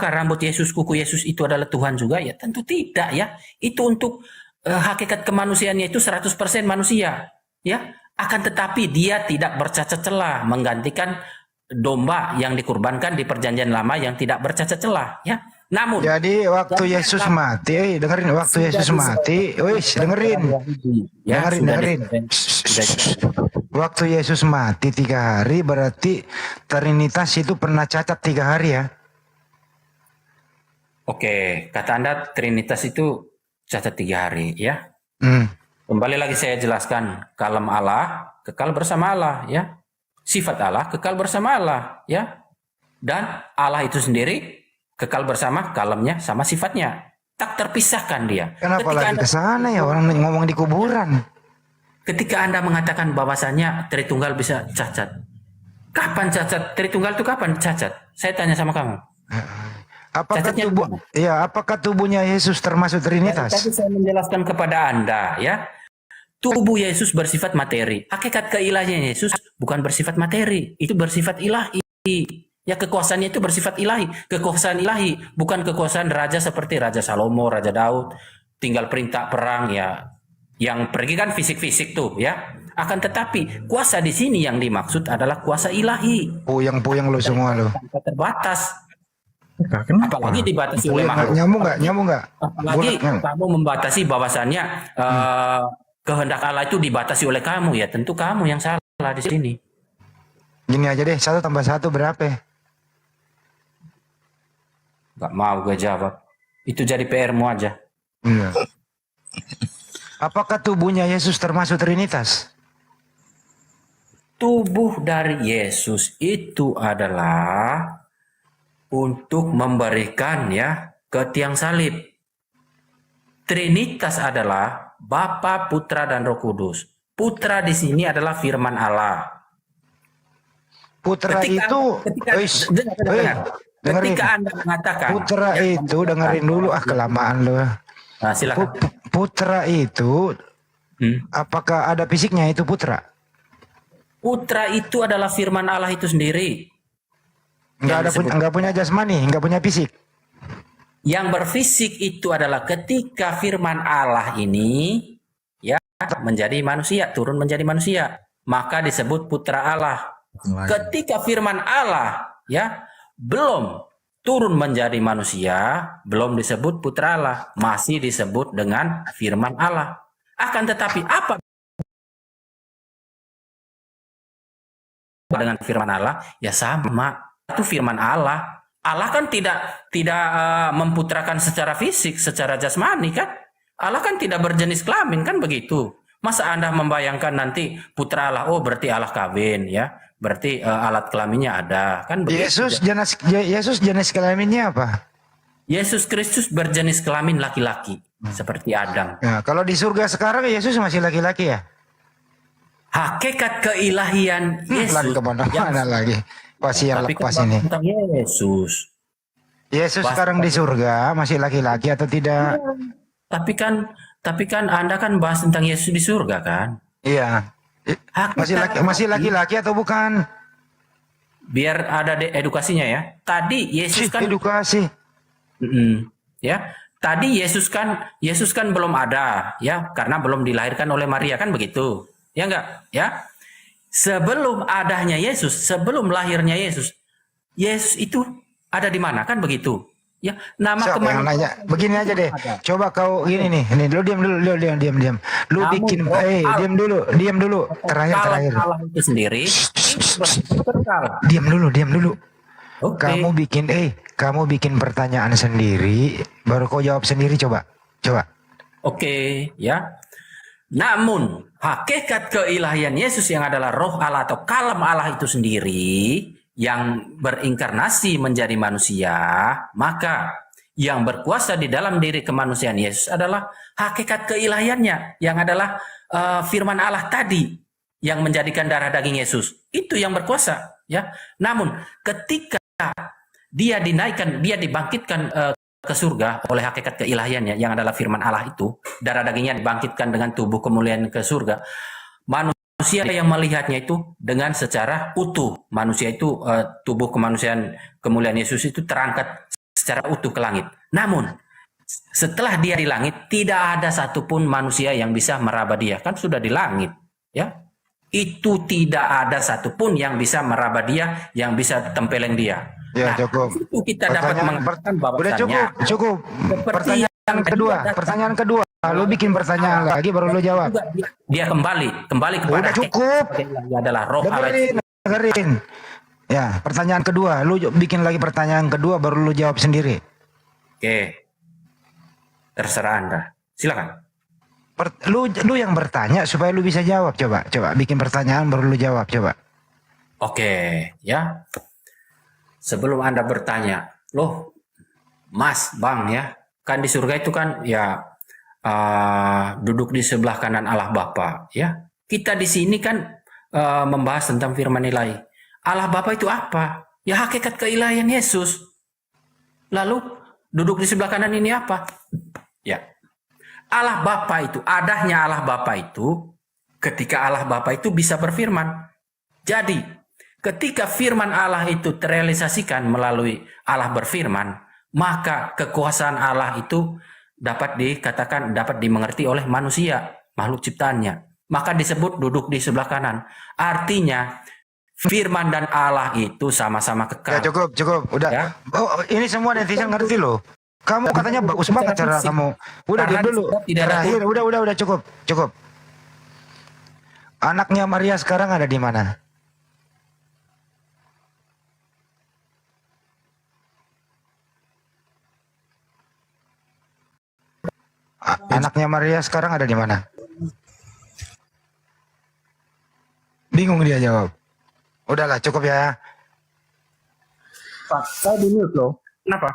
rambut Yesus, kuku Yesus itu adalah Tuhan juga? Ya tentu tidak, ya. Itu untuk hakikat kemanusiaannya itu 100% manusia, ya. Akan tetapi dia tidak bercacat celah, menggantikan domba yang dikurbankan di Perjanjian Lama yang tidak bercacat celah, ya. Namun, jadi waktu Yesus mati, dengerin. Waktu Yesus mati, dengerin. Waktu Yesus mati 3 hari, berarti Trinitas itu pernah cacat 3 hari ya? Oke, kata Anda Trinitas itu cacat 3 hari, ya. Kembali lagi saya jelaskan, kalam Allah kekal bersama Allah, ya. Sifat Allah kekal bersama Allah, ya. Dan Allah itu sendiri kekal bersama kalamnya sama sifatnya. Tak terpisahkan dia. Kenapa lagi ke sana ya, orang ngomong di kuburan? Ketika Anda mengatakan bahwasannya Tritunggal bisa cacat. Kapan cacat? Tritunggal itu kapan cacat? Saya tanya sama kamu. Apakah Cacatnya tubuh, mana? ya, apakah tubuhnya Yesus termasuk Trinitas? Tadi saya menjelaskan kepada Anda ya, tubuh Yesus bersifat materi. Hakikat keilahian Yesus bukan bersifat materi, itu bersifat ilahi. Ya, kekuasaannya itu bersifat ilahi. Kekuasaan ilahi, bukan kekuasaan raja seperti Raja Salomo, Raja Daud, tinggal perintah perang ya. Yang pergi kan fisik-fisik tuh ya. Akan tetapi kuasa di sini yang dimaksud adalah kuasa ilahi. Puyeng-puyeng lu semua lu. Tanpa terbatas. Kenapa? Apalagi dibatasi oleh Puyeng, makhluk. nyambung nggak? Nyambung nggak? Apalagi Bulat, kamu membatasi bahwasannya kehendak Allah itu dibatasi oleh kamu, ya tentu kamu yang salah di sini. Gini aja deh, 1 tambah 1 berapa? Gak mau gue jawab. Itu jadi PR-mu aja. Iya. Apakah tubuhnya Yesus termasuk Trinitas? Tubuh dari Yesus itu adalah untuk memberikan ya ke tiang salib. Trinitas adalah Bapa, Putra, dan Roh Kudus. Putra di sini adalah firman Allah. Putra itu, dengerin. Ketika Anda mengatakan Putra itu, dengerin dulu, kelamaan lu. Nah, silakan. Putra itu, apakah ada fisiknya itu putra? Putra itu adalah firman Allah itu sendiri. Enggak punya jasmani, enggak punya fisik. Yang berfisik itu adalah ketika firman Allah ini ya menjadi manusia, turun menjadi manusia, maka disebut putra Allah. Ketika firman Allah ya belum turun menjadi manusia, belum disebut putra Allah, masih disebut dengan firman Allah. Akan tetapi apa dengan firman Allah? Ya sama, itu firman Allah. Allah kan tidak memputrakan secara fisik, secara jasmani kan? Allah kan tidak berjenis kelamin kan begitu? Masa Anda membayangkan nanti putra Allah, oh berarti Allah kawin ya? Berarti alat kelaminnya ada kan begitu? Yesus jenis kelaminnya apa? Yesus Kristus berjenis kelamin laki-laki seperti Adam. Nah, kalau di surga sekarang Yesus masih laki-laki ya? Hakikat keilahian Yesus lagi kemana-mana lagi. Pasti yang lepas ini. Tentang Yesus. Yesus sekarang di surga masih laki-laki atau tidak? Tapi kan Anda kan bahas tentang Yesus di surga kan? Iya. Masih laki-laki atau bukan? Biar ada edukasinya ya. Tadi Yesus kan edukasi. Ya. Tadi Yesus kan belum ada ya, karena belum dilahirkan oleh Maria kan begitu. Ya enggak? Ya. Sebelum adanya Yesus, sebelum lahirnya Yesus, Yesus itu ada di mana kan begitu? Ya, nama kemana? Nanya? Begini aja deh. Coba kau gini nih. Ini lu diam dulu, diam. Lu bikin diam dulu. Terakhir. Allah itu sendiri. Diam dulu. Okay. Kamu bikin pertanyaan sendiri, baru kau jawab sendiri coba. Oke, ya. Namun hakikat keilahian Yesus yang adalah roh Allah atau kalam Allah itu sendiri yang berinkarnasi menjadi manusia, maka yang berkuasa di dalam diri kemanusiaan Yesus adalah hakikat keilahiannya yang adalah firman Allah tadi yang menjadikan darah daging Yesus. Itu yang berkuasa, ya. Namun ketika dia dibangkitkan ke surga oleh hakikat keilahiannya yang adalah firman Allah itu, darah dagingnya dibangkitkan dengan tubuh kemuliaan ke surga. Manusia yang melihatnya itu dengan secara utuh. Manusia itu tubuh kemanusiaan kemuliaan Yesus itu terangkat secara utuh ke langit. Namun setelah dia di langit tidak ada satupun manusia yang bisa meraba dia, kan sudah di langit, ya. Itu tidak ada satupun yang bisa meraba dia, yang bisa tempeleng dia. Ya, cukup. Itu kita dapat mengatakan bahwasannya. Udah cukup. Pertanyaan kedua. Lu bikin pertanyaan lagi baru lu jawab. Dia kembali kepada. Udah cukup. Adalah roh Allah. Dengerin. Ya, pertanyaan kedua. Lu bikin lagi pertanyaan kedua baru lu jawab sendiri. Oke. Terserah Anda. Silakan. Lu yang bertanya supaya lu bisa jawab. Coba bikin pertanyaan baru lu jawab. Coba. Oke, ya. Sebelum Anda bertanya, loh, Mas, Bang, ya, kan di surga itu kan ya duduk di sebelah kanan Allah Bapa, ya. Kita di sini kan membahas tentang firman ilahi. Allah Bapa itu apa? Ya hakikat keilahian Yesus. Lalu duduk di sebelah kanan ini apa? Ya. Allah Bapa itu, adanya Allah Bapa itu, ketika Allah Bapa itu bisa berfirman. Jadi, ketika firman Allah itu terrealisasikan melalui Allah berfirman, maka kekuasaan Allah itu dapat dikatakan, dapat dimengerti oleh manusia, makhluk ciptaannya. Maka disebut duduk di sebelah kanan. Artinya, firman dan Allah itu sama-sama kekal. Ya cukup, udah. Ya. Oh, ini semua netizen ngerti loh. Kamu katanya bagus banget cara kamu. Udah Karena diam dulu. tidak ada Terakhir, udah cukup. Anaknya Maria sekarang ada di mana? Anaknya Maria sekarang ada di mana? Bingung dia jawab. Udahlah, cukup ya. Pak, saya di mute loh. Kenapa?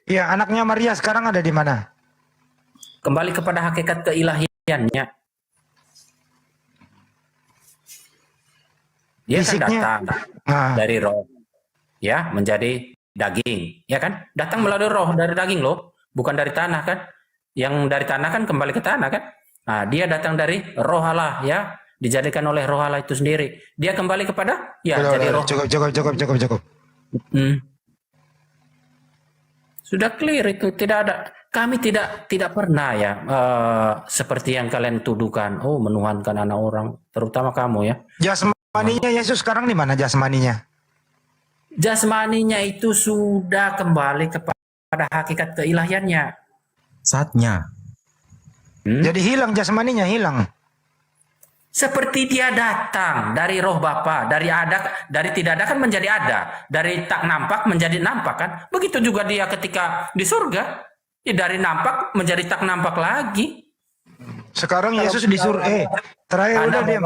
Iya, anaknya Maria sekarang ada di mana? Kembali kepada hakikat keilahiannya. Dia kan Fisiknya? datang dari roh, ya, menjadi daging, ya kan? Datang melalui roh dari daging loh, bukan dari tanah kan? Yang dari tanah kan kembali ke tanah kan? Nah, dia datang dari roh Allah, ya, dijadikan oleh roh Allah itu sendiri. Dia kembali kepada, ya, jadi roh. Cukup. Sudah clear itu, tidak ada. Kami tidak pernah ya seperti yang kalian tuduhkan. Oh, menuhankan anak orang, terutama kamu ya. Jasmaninya Yesus sekarang di mana jasmaninya? Jasmaninya itu sudah kembali kepada hakikat keilahiannya. Saatnya. Jadi hilang jasmaninya, hilang. Seperti dia datang dari roh Bapa, dari tidak ada kan menjadi ada, dari tak nampak menjadi nampak kan. Begitu juga dia ketika di surga, ya dari nampak menjadi tak nampak lagi. Sekarang Yesus disuruh terakhir Anda udah diam.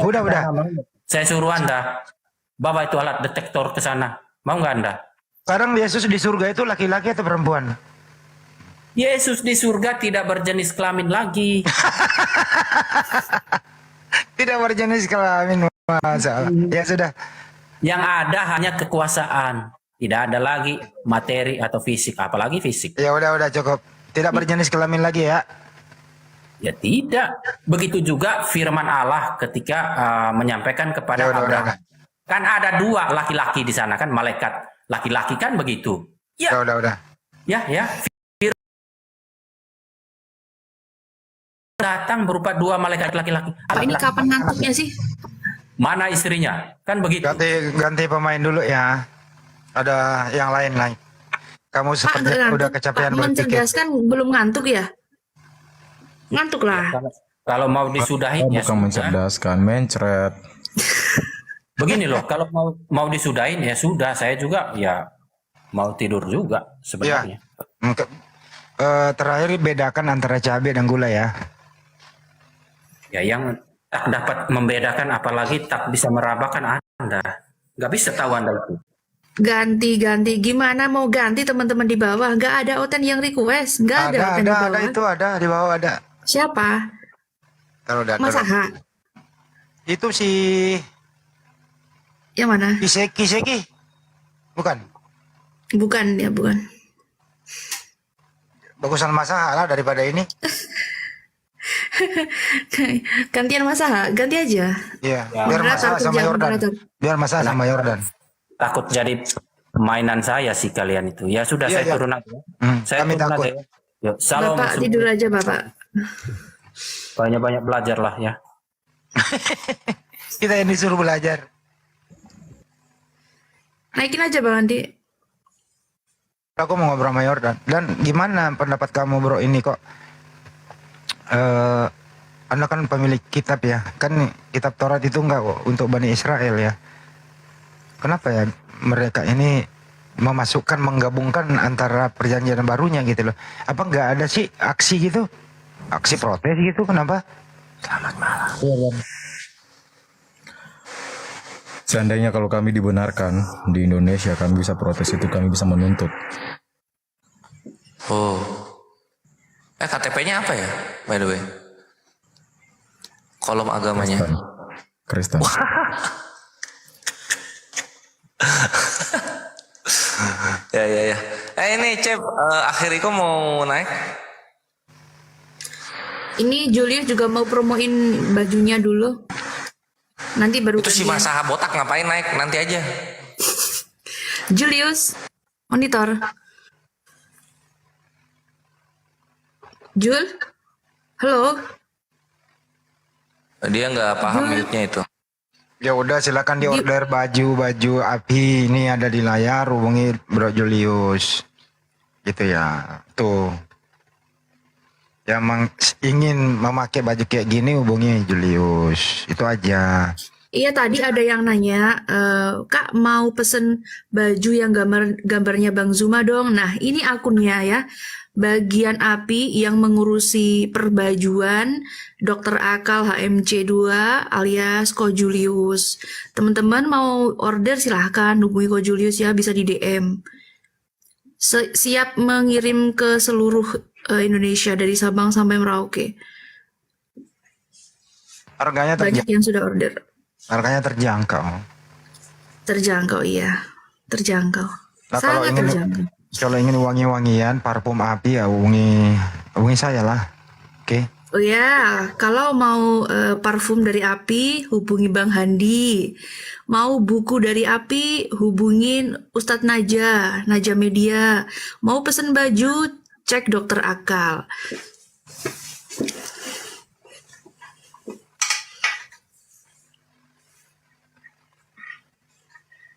Udah. Saya suruh Anda bawa itu alat detektor ke sana. Mau nggak Anda? Sekarang Yesus di surga itu laki-laki atau perempuan? Yesus di surga tidak berjenis kelamin lagi. Tidak berjenis kelamin, masalah. Ya sudah. Yang ada hanya kekuasaan. Tidak ada lagi materi atau fisik, apalagi fisik. Ya udah cukup. Tidak berjenis kelamin lagi ya. Ya tidak. Begitu juga firman Allah ketika menyampaikan kepada Abraham. Kan ada dua laki-laki di sana kan, malaikat laki-laki kan begitu. Ya. Udah. Ya. Datang berupa dua malaikat laki-laki. Pak, ini kapan ngantuknya sih? Mana istrinya? Kan begitu. Ganti pemain dulu ya. Ada yang lain. Kamu Pak, seperti udah kecapean Pak, berpikir. mencerdaskan belum ngantuk ya? Ngantuk lah. Kalau mau disudahin ya Bukan sudah. mencerdaskan, mencret. Begini loh, kalau mau disudahin ya sudah. Saya juga ya mau tidur juga sebenarnya. Terakhir bedakan antara cabai dan gula ya. Ya yang tak dapat membedakan apalagi tak bisa merabakan Anda. Nggak bisa tahu Anda itu. Ganti. Gimana mau ganti teman-teman di bawah? Nggak ada Oten yang request. Nggak ada Oten di bawah. Ada di bawah ada. Siapa? Mas Aha. Itu si Yang mana? Kiseki. Bukan. Bukan. Bagusan Mas Aha lah daripada ini. Gantian Mas Aha, ganti aja. Iya, biar Mas Aha sama Yordan. Takut jadi mainan saya sih kalian itu. Ya sudah saya turun aja. Saya kami turun takut. aja. Yuk, salam. Bapak tidur aja Bapak. Banyak-banyak belajar lah ya. Kita yang disuruh belajar. Naikin aja Bang Andi. Aku mau ngobrol sama Yordan. Dan gimana pendapat kamu bro ini kok? Anda kan pemilik kitab ya. Kan kitab Taurat itu enggak kok untuk Bani Israel ya. Kenapa ya mereka ini menggabungkan antara perjanjian barunya gitu loh. Apa enggak ada sih aksi gitu? Aksi protes gitu kenapa? Selamat malam. Seandainya kalau kami dibenarkan di Indonesia, kami bisa protes itu, kami bisa menuntut. Oh. KTP-nya apa ya, by the way? Kolom agamanya. Kristen. Ya ya ya. Ini Cep, akhirnya mau naik. Ini Julius juga mau promoin bajunya dulu. Nanti baru Itu si gantian. Masaha botak ngapain naik? Nanti aja. Julius, monitor. Jul, halo. Dia nggak paham mute-nya itu. Ya udah silakan diorder baju api ini ada di layar, hubungi Bro Julius. Gitu ya. Tuh. Yang ingin memakai baju kayak gini hubungi Julius. Itu aja. Iya tadi ada yang nanya, Kak mau pesen baju yang gambarnya Bang Zuma dong. Nah ini akunnya ya, bagian api yang mengurusi perbajuan Dr. Akal HMC 2 alias Ko Julius. Teman-teman mau order silahkan hubungi Ko Julius ya, bisa di DM. Siap mengirim ke seluruh Indonesia dari Sabang sampai Merauke. Harganya Banyak yang sudah order. Harganya terjangkau. Terjangkau iya, terjangkau. Nah, kalau Sangat ingin terjangkau. kalau ingin wangi-wangian parfum api ya hubungi saya lah. Oke. Oh ya, kalau mau parfum dari Api, hubungi Bang Handi. Mau buku dari Api, hubungin Ustadz Naja Media. Mau pesen baju, cek Dokter Akal.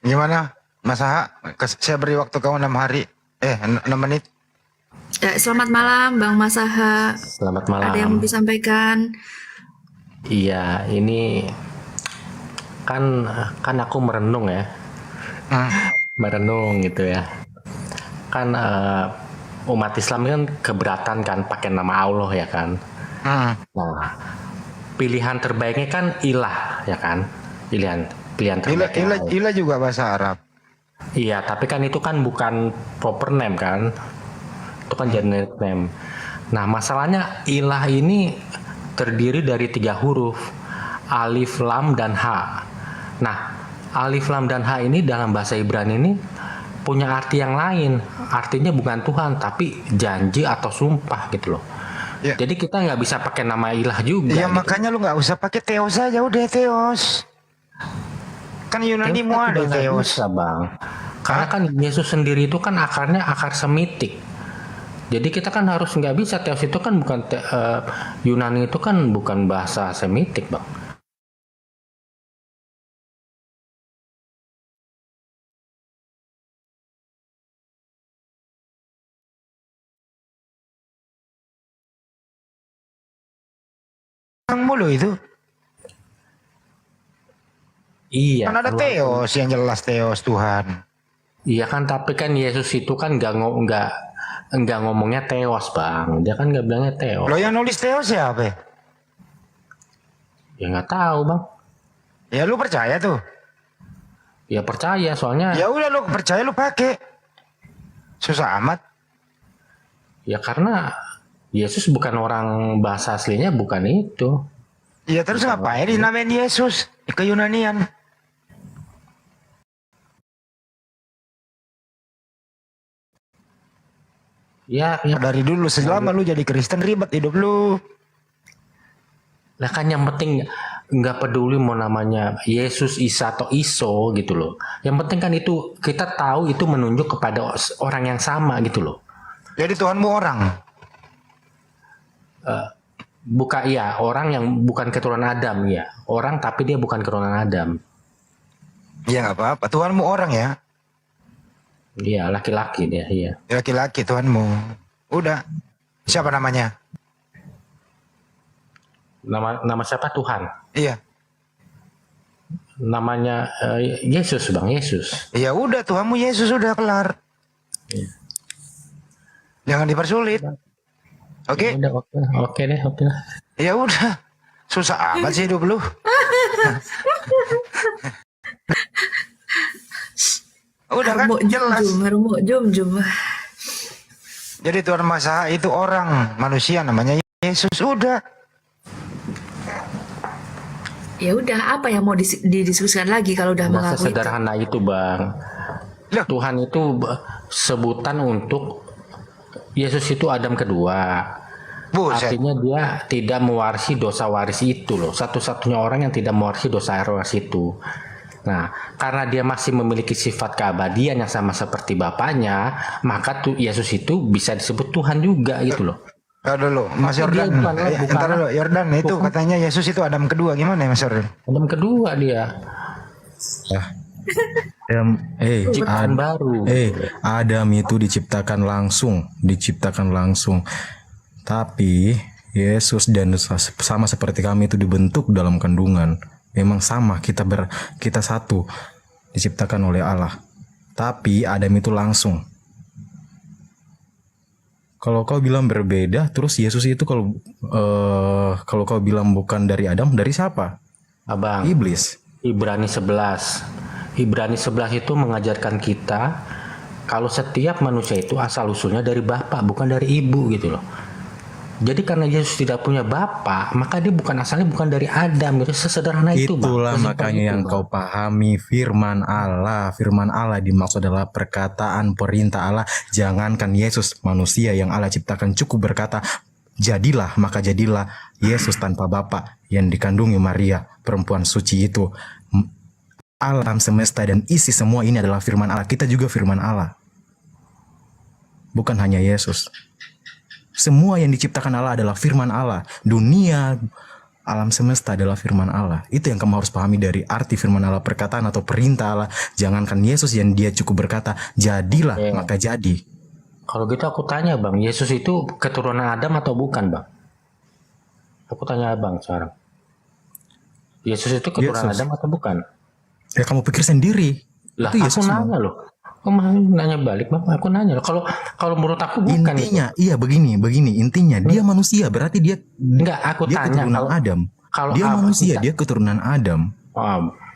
Gimana, Mas Aha? Saya beri waktu kamu 6 hari. 6 menit. Selamat malam, Bang Masaha. Selamat malam. Ada yang mau disampaikan? Iya, ini kan aku merenung ya, merenung gitu ya. Kan umat Islam kan keberatan kan pakai nama Allah ya kan. Nah, pilihan terbaiknya kan ilah ya kan, pilihan terbaik. Ilah juga bahasa Arab. Iya, tapi kan itu kan bukan proper name kan. Itu kan generic name. Nah, masalahnya ilah ini terdiri dari 3 huruf, alif, lam, dan ha. Nah, alif, lam, dan ha ini dalam bahasa Ibrani ini punya arti yang lain. Artinya bukan Tuhan, tapi janji atau sumpah gitu loh. Ya. Jadi kita nggak bisa pakai nama ilah juga. Ya gitu. makanya lu nggak usah pakai Theos aja, udah Theos. Kan Yunani mau ada Theos. Bisa, Bang. Karena kan Yesus sendiri itu kan akarnya akar Semitik. Jadi kita kan harus nggak bisa, Theos itu kan bukan Yunani itu kan bukan bahasa Semitik, Bang. Mulu itu. Iya. Kan ada Theos yang jelas Theos Tuhan. Iya kan, tapi kan Yesus itu kan nggak ngomongnya Theos, Bang. Dia kan nggak bilangnya Theos. Lo yang nulis Theos siapa? Ya nggak tahu, Bang. Ya lu percaya tuh? Ya percaya, soalnya. Ya udah lu percaya lu pakai. Susah amat. Ya karena Yesus bukan orang, bahasa aslinya bukan itu. Ya terus ngapain dinamain Yesus? Ke Yunanian. Ya. Dari dulu selama lu jadi Kristen ribet hidup lu. Nah kan yang penting nggak peduli mau namanya Yesus, Isa atau Iso gitu loh. Yang penting kan itu kita tahu itu menunjuk kepada orang yang sama gitu loh. Jadi Tuhanmu orang. Bukan, iya, orang yang bukan keturunan Adam ya. Orang tapi dia bukan keturunan Adam. Ya nggak apa-apa. Tuhanmu orang ya. Iya, laki-laki dia, iya. Laki-laki Tuhanmu. Udah. Siapa namanya? Nama siapa? Tuhan. Iya. Namanya Yesus, Bang, Yesus. Ya udah, Tuhanmu Yesus, udah kelar. Iya. Jangan dipersulit. Oke. Ya oke deh. Ya udah. Susah amat sih hidup lu. Udah kan jelas. Jum. Jadi Tuhan Maha itu orang, manusia namanya Yesus, udah. Ya udah, apa yang mau didiskusikan lagi kalau udah Masa mengaku itu? sederhana itu, Bang. Tuhan itu sebutan untuk Yesus itu Adam kedua. Artinya dia tidak mewarisi dosa waris itu loh. Satu-satunya orang yang tidak mewarisi dosa waris itu. Nah, karena dia masih memiliki sifat keabadian yang sama seperti Bapaknya, maka Yesus itu bisa disebut Tuhan juga gitu loh. Dulu, Mas Tapi dia Yordan. bukan- Ntar dulu, Yordan itu bukan- katanya Yesus itu Adam kedua, gimana ya Mas Yordan? Adam kedua dia. Ciptaan baru. Adam itu diciptakan langsung. Tapi Yesus dan sama seperti kami itu dibentuk dalam kandungan. Memang sama, kita satu, diciptakan oleh Allah. Tapi Adam itu langsung. Kalau kau bilang berbeda, terus Yesus itu kalau kau bilang bukan dari Adam, dari siapa? Abang. Iblis. Ibrani 11. Ibrani 11 itu mengajarkan kita kalau setiap manusia itu asal usulnya dari bapak, bukan dari ibu gitu loh. Jadi karena Yesus tidak punya bapak, maka dia asalnya bukan dari Adam. Gitu. Sesederhana itu, Bang. Itulah Sesimpel makanya itu, yang Bang. kau pahami firman Allah. Firman Allah dimaksud adalah perkataan perintah Allah. Jangankan Yesus manusia yang Allah ciptakan cukup berkata, jadilah, maka jadilah Yesus tanpa bapa yang dikandungi Maria, perempuan suci itu. Alam semesta dan isi semua ini adalah firman Allah. Kita juga firman Allah. Bukan hanya Yesus. Semua yang diciptakan Allah adalah firman Allah. Dunia, alam semesta adalah firman Allah. Itu yang kamu harus pahami dari arti firman Allah, perkataan atau perintah Allah. Jangankan Yesus yang dia cukup berkata, jadilah, maka jadi. Kalau gitu aku tanya, Bang, Yesus itu keturunan Adam atau bukan, Bang? Aku tanya Abang sekarang. Yesus itu keturunan Yesus. Adam atau bukan? Ya kamu pikir sendiri. Lah, Itu aku Yesus. nanya loh. Kamu nanya balik, Bang. Aku nanya loh. Kalau menurut aku bukan. Intinya, iya begini. Intinya dia manusia, berarti dia Enggak, aku dia tanya keturunan Adam. kalau Dia Abang manusia, kita- dia keturunan Adam.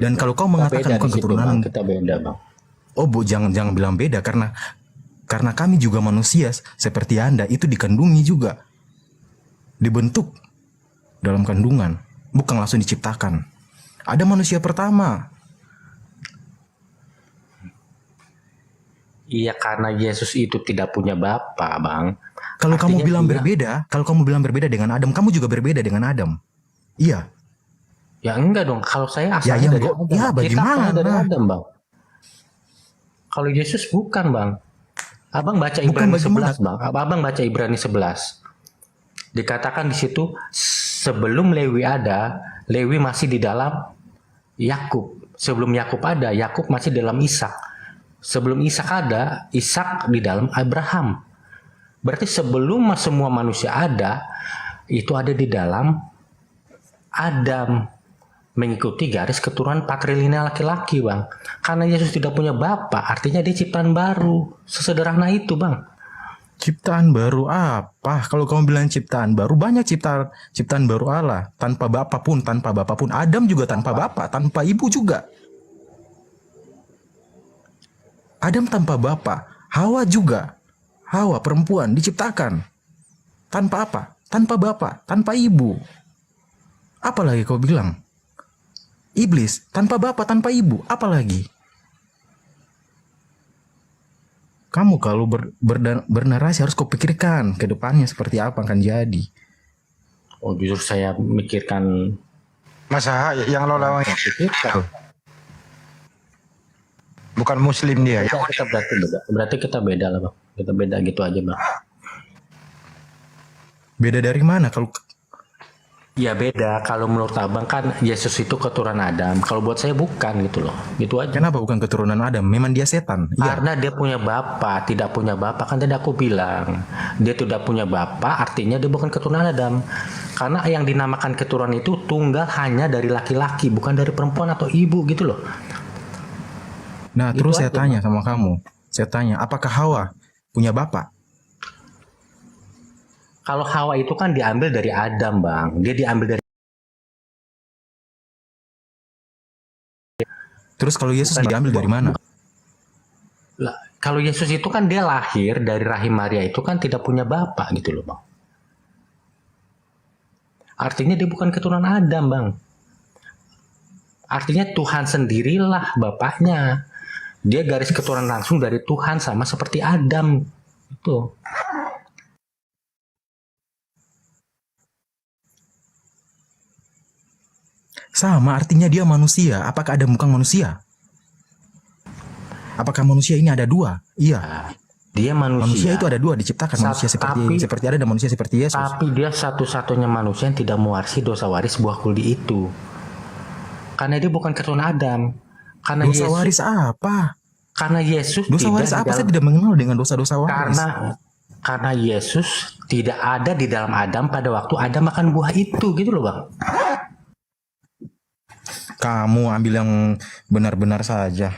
Dan kalau kau mengatakan bukan keturunan, kita beda, Bang. oh bu, jangan bilang beda karena kami juga manusia seperti Anda, itu dikandungi juga, dibentuk dalam kandungan, bukan langsung diciptakan. Ada manusia pertama. Iya, karena Yesus itu tidak punya bapak, Bang. Kalau kamu Artinya bilang dia- berbeda dengan Adam, kamu juga berbeda dengan Adam. Iya. Ya enggak dong. Kalau saya Ya, asalnya yang dari gua- Adam. ya, Kita bagaimana? asalnya dari Adam, Bang. Kalau Yesus bukan, Bang. Abang baca Bukan Ibrani bagaimana? 11, Bang. Abang baca Ibrani 11. Dikatakan di situ sebelum Lewi ada, Lewi masih di dalam Yakub. Sebelum Yakub ada, Yakub masih dalam Ishak. Sebelum Ishak ada, Ishak di dalam Abraham. Berarti sebelum semua manusia ada, itu ada di dalam Adam, mengikuti garis keturunan patrilineal laki-laki, Bang. Karena Yesus tidak punya bapak, artinya dia ciptaan baru. Sesederhana itu, Bang. Ciptaan baru apa? Kalau kamu bilang ciptaan baru, banyak ciptaan baru Allah. Tanpa bapak pun. Adam juga tanpa bapak, tanpa ibu juga. Adam tanpa bapak, Hawa juga. Hawa perempuan diciptakan tanpa apa? Tanpa bapak, tanpa ibu. Apalagi kau bilang? Iblis tanpa bapak, tanpa ibu. Apalagi? Kamu kalau bernarasi harus kau pikirkan ke depannya seperti apa akan jadi. Oh, justru saya mikirkan Masa yang lo lawan pikirkan. bukan Muslim dia ya? Kita berarti beda. Berarti kita beda lah, Bang. Kita beda gitu aja, Bang. Beda dari mana? Kalau Ya beda. Kalau menurut Abang kan Yesus itu keturunan Adam. Kalau buat saya bukan gitu loh. Gitu aja. kenapa bukan keturunan Adam? Memang dia setan. Iya. Karena dia punya bapak, tidak punya bapak. Kan tadi aku bilang, dia tidak punya bapak, artinya dia bukan keturunan Adam. Karena yang dinamakan keturunan itu tunggal hanya dari laki-laki, bukan dari perempuan atau ibu gitu loh. Nah, Gitu terus saya aja, tanya sama kamu. Saya tanya, apakah Hawa punya bapak? Kalau Hawa itu kan diambil dari Adam, Bang. Dia diambil dari Terus kalau Yesus Bukan. diambil dari mana? Lah, kalau Yesus itu kan dia lahir dari rahim Maria itu kan tidak punya bapak gitu loh, Bang. Artinya dia bukan keturunan Adam, Bang. Artinya Tuhan sendirilah bapaknya. Dia garis keturunan langsung dari Tuhan sama seperti Adam. Itu. Sama, artinya dia manusia. Apakah Adam bukan manusia? Apakah manusia ini ada dua? Iya. Dia manusia. Manusia itu ada dua, diciptakan manusia seperti ada dan manusia seperti Yesus. Tapi dia satu-satunya manusia yang tidak mewarisi dosa waris buah kuldi itu. Karena dia bukan keturunan Adam. Karena Dosa waris apa? Karena Yesus Dosa waris apa? Saya tidak mengenal dengan dosa-dosa waris. Karena Yesus tidak ada di dalam Adam pada waktu Adam makan buah itu, gitu loh Bang. Kamu ambil yang benar-benar saja.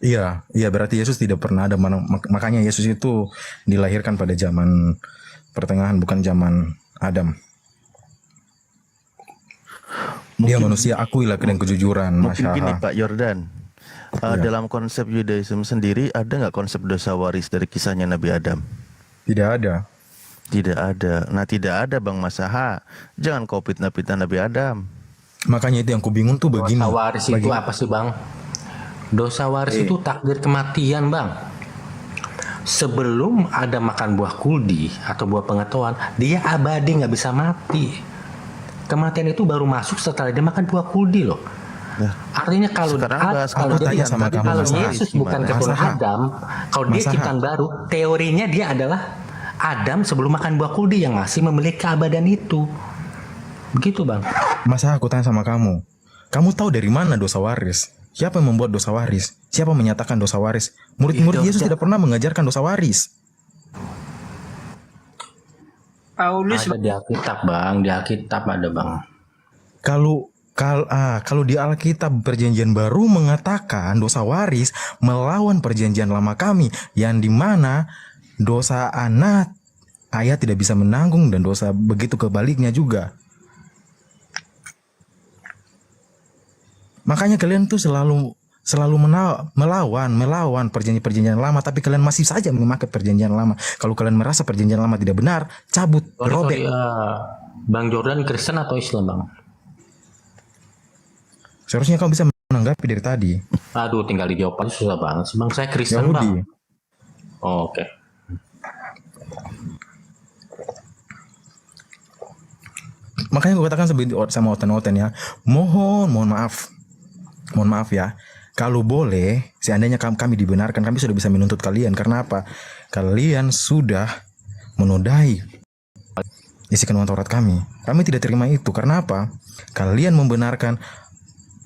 Iya, berarti Yesus tidak pernah ada, makanya Yesus itu dilahirkan pada zaman pertengahan, bukan zaman Adam. Dia manusia, akuilah dengan kejujuran. Mungkin gini Pak Yordan, dalam konsep Yudaism sendiri ada nggak konsep dosa waris dari kisahnya Nabi Adam? Tidak ada. Tidak ada. Nah tidak ada Bang Masaha. Jangan kau fitnah-fitnah Nabi Adam. Makanya itu yang ku bingung tuh begini. Dosa waris itu apa sih Bang? Dosa waris itu takdir kematian Bang. Sebelum ada makan buah kuldi atau buah pengetahuan, dia abadi, nggak bisa mati. Kematian itu baru masuk setelah dia makan buah kuldi loh. Artinya kalau Yesus bukan keturunan Adam, kalau dia ciptaan baru, teorinya dia adalah Adam sebelum makan buah kuldi yang masih memiliki keabadian itu. Begitu Bang. Masa aku tanya sama kamu, kamu tahu dari mana dosa waris? Siapa yang membuat dosa waris? Siapa menyatakan dosa waris? Murid-murid Yesus tidak pernah mengajarkan dosa waris. Paulus ada di Alkitab Bang, di Alkitab ada Bang. Kalau di Alkitab Perjanjian Baru mengatakan dosa waris melawan Perjanjian Lama kami, yang dimana dosa anak ayah tidak bisa menanggung dan dosa begitu kebaliknya juga. Makanya kalian tuh selalu melawan perjanjian lama, tapi kalian masih saja memakai perjanjian lama. Kalau kalian merasa perjanjian lama tidak benar, cabut, robek. Bang Jordan Kristen atau Islam Bang? Seharusnya kamu bisa menanggapi dari tadi. Aduh, tinggal dijawab aja susah banget sih Bang. Saya Kristen Yahudi. Bang. Oh, oke. Makanya gue katakan sama oten-oten ya, mohon maaf ya, kalau boleh seandainya kami dibenarkan, kami sudah bisa menuntut kalian. Karena apa? Kalian sudah menodai isi kandungan Taurat kami. Kami tidak terima itu. Karena apa? Kalian membenarkan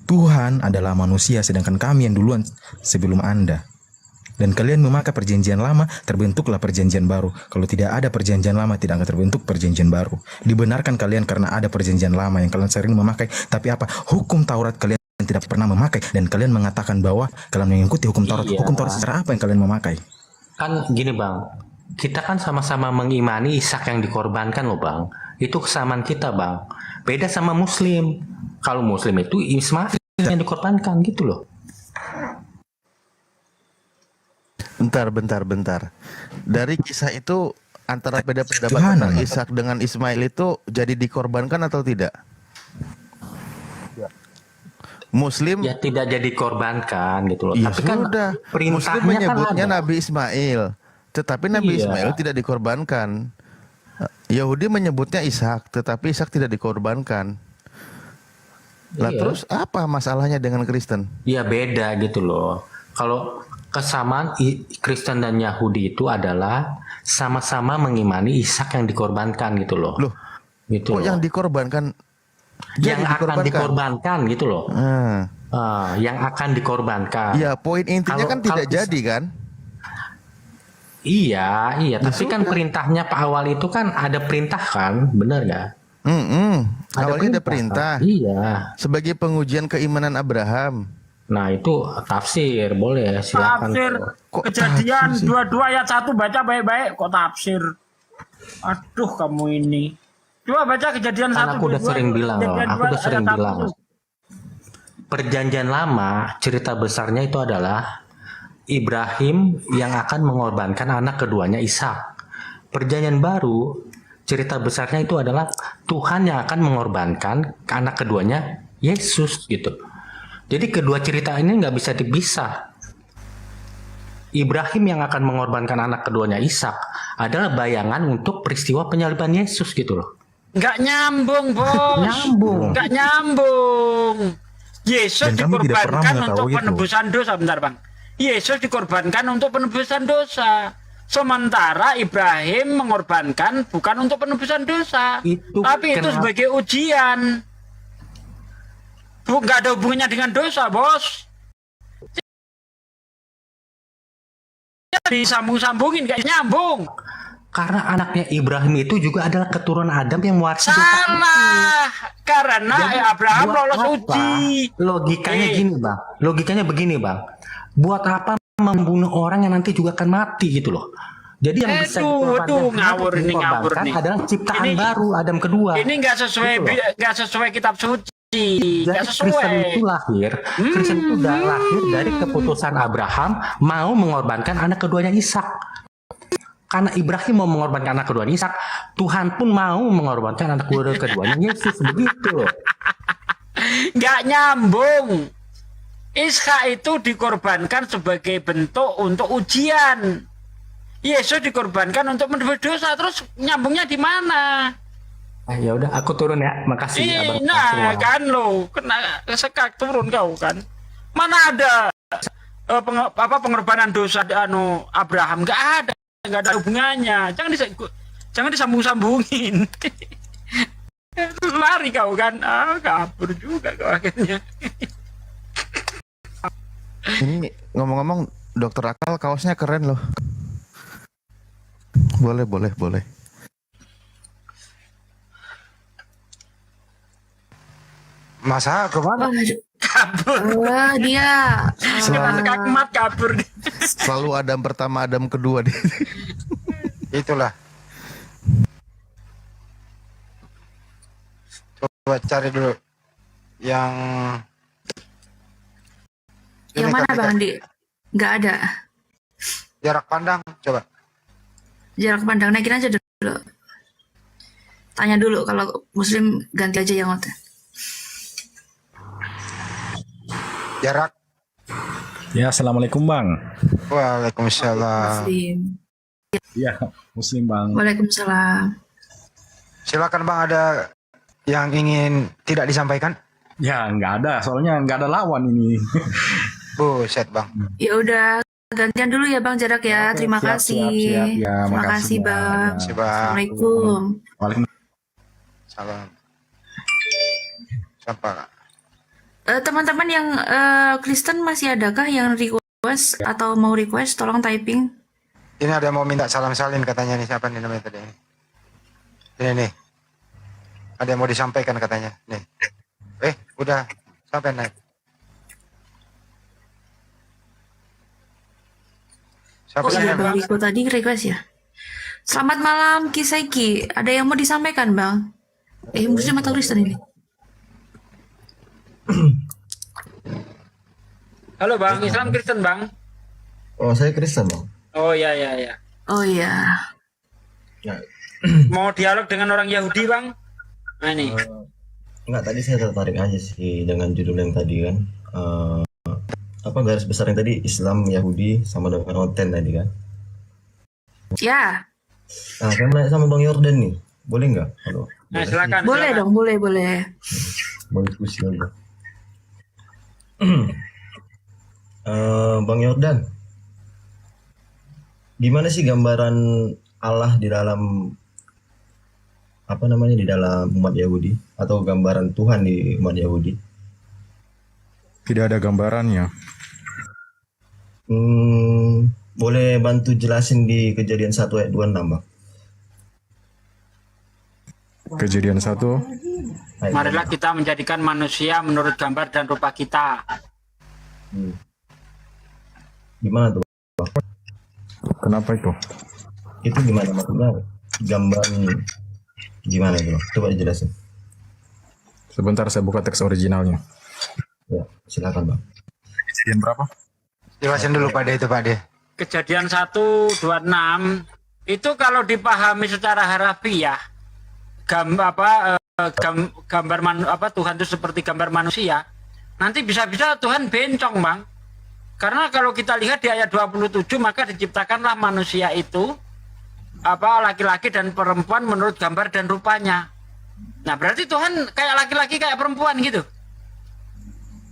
Tuhan adalah manusia, sedangkan kami yang duluan sebelum Anda. Dan kalian memakai perjanjian lama, terbentuklah perjanjian baru. Kalau tidak ada perjanjian lama, tidak akan terbentuk perjanjian baru. Dibenarkan kalian karena ada perjanjian lama yang kalian sering memakai. Tapi apa? Hukum Taurat kalian tidak pernah memakai. Dan kalian mengatakan bahwa kalian mengikuti hukum Taurat. Iya. Hukum Taurat secara apa yang kalian memakai? Kan gini Bang, kita kan sama-sama mengimani Ishak yang dikorbankan loh Bang. Itu kesamaan kita Bang. Beda sama Muslim. Kalau Muslim itu Ismail yang dikorbankan gitu loh. Bentar. Dari kisah itu antara beda pendapat tentang Ishak dengan Ismail itu jadi dikorbankan atau tidak? Muslim ya tidak jadi korbankan gitu loh. Ya tapi sudah. kan perintahnya Muslim menyebutnya kan ada. Nabi Ismail, tetapi Nabi Ismail tidak dikorbankan. Yahudi menyebutnya Ishak, tetapi Ishak tidak dikorbankan. Lah terus apa masalahnya dengan Kristen? Ya beda gitu loh. Kalau kesamaan Kristen dan Yahudi itu adalah sama-sama mengimani Ishak yang dikorbankan gitu loh. Loh, gitu kok loh. yang dikorbankan? Yang akan dikorbankan gitu loh. Yang akan dikorbankan. Ya poin intinya kan tidak jadi kan? Iya. Tapi kan perintahnya Pak Awal itu kan ada perintah kan, benar nggak? Awalnya ada perintah. Iya. Sebagai pengujian keimanan Abraham. Nah itu tafsir, boleh silakan. Tafsir Kejadian 22 ayat 1 baca baik-baik kok tafsir. Aduh kamu ini. Coba baca Kejadian 1. Aku udah sering bilang loh, Perjanjian Lama cerita besarnya itu adalah Ibrahim yang akan mengorbankan anak keduanya Ishak. Perjanjian Baru cerita besarnya itu adalah Tuhan yang akan mengorbankan anak keduanya, Yesus gitu. Jadi kedua cerita ini nggak bisa dipisah. Ibrahim yang akan mengorbankan anak keduanya Ishak adalah bayangan untuk peristiwa penyaliban Yesus gitu loh. Nggak nyambung, Bos. Nyambung. Nggak nyambung. Yesus Dan kami tidak pernah dikorbankan mengetahui untuk itu. penebusan dosa. Bentar, Bang. Yesus dikorbankan untuk penebusan dosa. Sementara Ibrahim mengorbankan bukan untuk penebusan dosa. Tapi itu kenapa? sebagai ujian. Nggak ada hubungannya dengan dosa, Bos. Disambung-sambungin, nggak nyambung. Karena anaknya Ibrahim itu juga adalah keturunan Adam yang mewarisi dosa. Salah. Karena Jadi, Abraham buat lolos apa? uji. Logikanya gini, Bang. Logikanya begini, Bang. Buat apa membunuh orang yang nanti juga akan mati gitu loh. Jadi yang bisa ngawur ini, ngawur nih. adalah ciptaan Ini- baru Adam kedua. Ini nggak sesuai, Gitu loh. nggak sesuai kitab suci. Jadi Nggak Kristen sesuai. itu lahir, Kristen itu udah lahir dari keputusan Abraham mau mengorbankan anak keduanya Ishak. Karena Ibrahim mau mengorbankan anak keduanya Ishak, Tuhan pun mau mengorbankan anak keduanya Yesus, begitu loh. Nggak nyambung. Ishak itu dikorbankan sebagai bentuk untuk ujian. Yesus dikorbankan untuk menebus dosa. Terus nyambungnya di mana? Ya udah, aku turun ya. Makasih abang. Nah, kan lo kena sekak turun kau kan. Mana ada pengorbanan dosa Abraham? Nggak ada hubungannya. Jangan disambung-sambungin. Lari kau kan. Kabur juga kau akhirnya. Ini ngomong-ngomong, Dokter Akal kaosnya keren loh. Boleh. Masa kemana? Wah, dia. Kena sekakmat kabur. Selalu Adam pertama, Adam kedua deh. Itulah. Coba cari dulu yang Yang mana Bang Andi? Nggak ada. jarak pandang. Coba. Jarak pandang naikin aja dulu. Tanya dulu, kalau Muslim ganti aja yang hotel. Jarak. Ya, assalamualaikum Bang. Waalaikumsalam. Muslim. Ya, Muslim Bang. Waalaikumsalam. Silakan Bang, ada yang ingin tidak disampaikan? Ya, nggak ada. Soalnya nggak ada lawan ini. Buset Bang. Ya udah, gantian dulu ya Bang jarak ya. Oke, Terima siap, kasih. siap. Ya, Terima makasih, kasih Bang. Bang. Ya. Assalamualaikum. Salam. Siapa? Teman-teman yang Kristen masih adakah yang request atau mau request? Tolong typing. Ini ada yang mau minta salam salin katanya nih, siapa nih namanya tadi? Ini nih. Ada yang mau disampaikan katanya. Nih. Udah sampai naik. Siapa Oh sih iya yang- Bang Riko tadi request ya. Selamat malam Kiseki. Ada yang mau disampaikan Bang? Muslim atau Kristen ini? Halo Bang, Islam Kristen Bang. Oh, saya Kristen, Bang. Oh ya. Oh iya. Mau dialog dengan orang Yahudi Bang? Nah ini. Enggak, tadi saya tertarik aja sih dengan judul yang tadi kan. Apa garis besar yang tadi, Islam, Yahudi, sama dengan Oten tadi kan. Ya. Nah, saya mau nanya sama Bang Yordan nih. Boleh nggak? Halo. Nah, silakan. Boleh dong, boleh. Mau diskusi aja. Bang Yordan, gimana sih gambaran Allah di dalam di dalam umat Yahudi, atau gambaran Tuhan di umat Yahudi? Tidak ada gambarannya. Boleh bantu jelasin di Kejadian 1 ayat 26, Bang? Kejadian 1. Marilah kita menjadikan manusia menurut gambar dan rupa kita. Gimana tuh, Bang? Kenapa itu? Itu gimana maksudnya? Gambaran gimana itu, Bang? Coba dijelasin. Sebentar saya buka teks originalnya. Ya, silakan, Bang. Kejadian berapa? Jelasin dulu Pak De itu Pak De. Kejadian 1:26 itu kalau dipahami secara harafiah Tuhan itu seperti gambar manusia, nanti bisa-bisa Tuhan bencong, Bang. Karena kalau kita lihat di ayat 27, maka diciptakanlah manusia itu laki-laki dan perempuan menurut gambar dan rupanya. Nah, berarti Tuhan kayak laki-laki kayak perempuan gitu.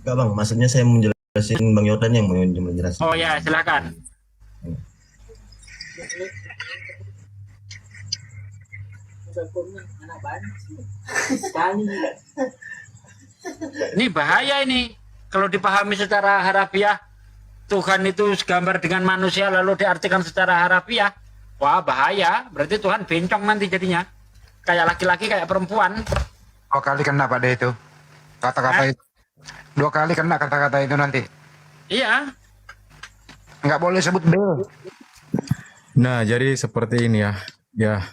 Enggak, Bang, maksudnya saya menjelasin Bang Yordan yang menjelaskan. Oh ya, silakan. Ini bahaya ini. Kalau dipahami secara harafiah, Tuhan itu segambar dengan manusia lalu diartikan secara harafiah, wah bahaya. Berarti Tuhan bencong nanti jadinya. Kayak laki-laki kayak perempuan. 2 kali kena pada itu. Kata-kata itu. 2 kali kena kata-kata itu nanti. Iya. Nggak boleh sebut B. Nah, jadi seperti ini ya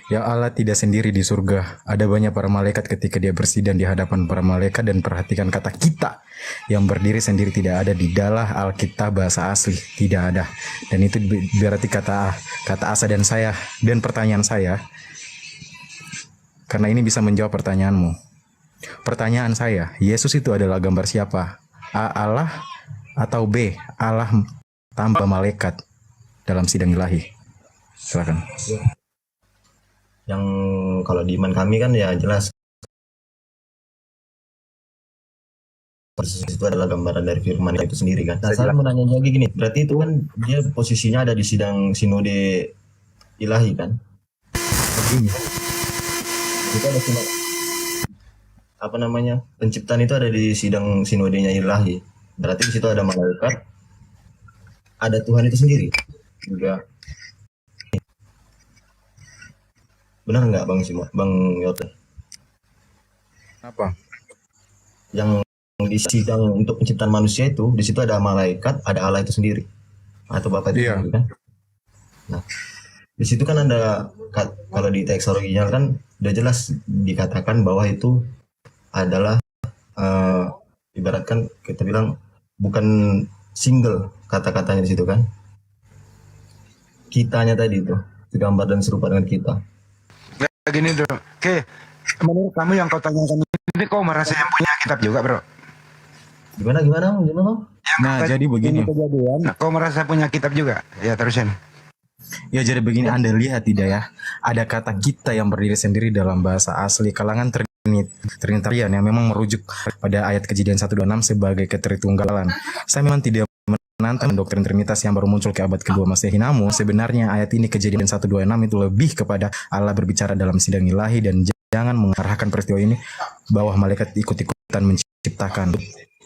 Allah tidak sendiri di surga. Ada banyak para malaikat ketika dia bersidang di hadapan para malaikat, dan perhatikan kata kita yang berdiri sendiri tidak ada di dalam Alkitab bahasa asli, tidak ada. Dan itu berarti kata asa dan saya. Dan pertanyaan saya, karena ini bisa menjawab pertanyaanmu. Pertanyaan saya, Yesus itu adalah gambar siapa? A. Allah atau B. Allah tambah malaikat dalam sidang ilahi? Silakan. Yang kalau di iman kami kan ya jelas itu adalah gambaran dari firman itu sendiri kan. Nah, saya mau nanya lagi gini, berarti itu kan dia posisinya ada di sidang sinode ilahi kan? Begini. Itu ada penciptaan itu ada di sidang sinodenya ilahi. Berarti di situ ada malaikat, ada Tuhan itu sendiri juga. Benar nggak Bang Yordan? Apa? Yang di sidang untuk penciptaan manusia itu, di situ ada malaikat, ada Allah itu sendiri, atau Bapa itu sendiri kan? Nah, di situ kan ada, kalau di teks original kan udah jelas dikatakan bahwa itu adalah ibaratkan kita bilang bukan single kata-katanya di situ kan? Kitanya tadi itu segambar dan serupa dengan kita. Gini bro, oke, menurut kamu yang kau tanyakan ini, kau merasa yang punya kitab juga bro? Gimana? Nah, jadi begini. Kau merasa punya kitab juga? Ya terusin. Ya, jadi begini, Anda lihat tidak ya? Ada kata kita yang berdiri sendiri dalam bahasa asli kalangan Trinitarian yang memang merujuk pada ayat Kejadian 1:26 sebagai keteritunggalan. Saya memang tidak menantang doktrin Trinitas yang baru muncul ke abad kedua Masehi, namun sebenarnya ayat ini Kejadian 1:26 itu lebih kepada Allah berbicara dalam sidang ilahi, dan jangan mengarahkan peristiwa ini bahwa malaikat ikut-ikutan menciptakan.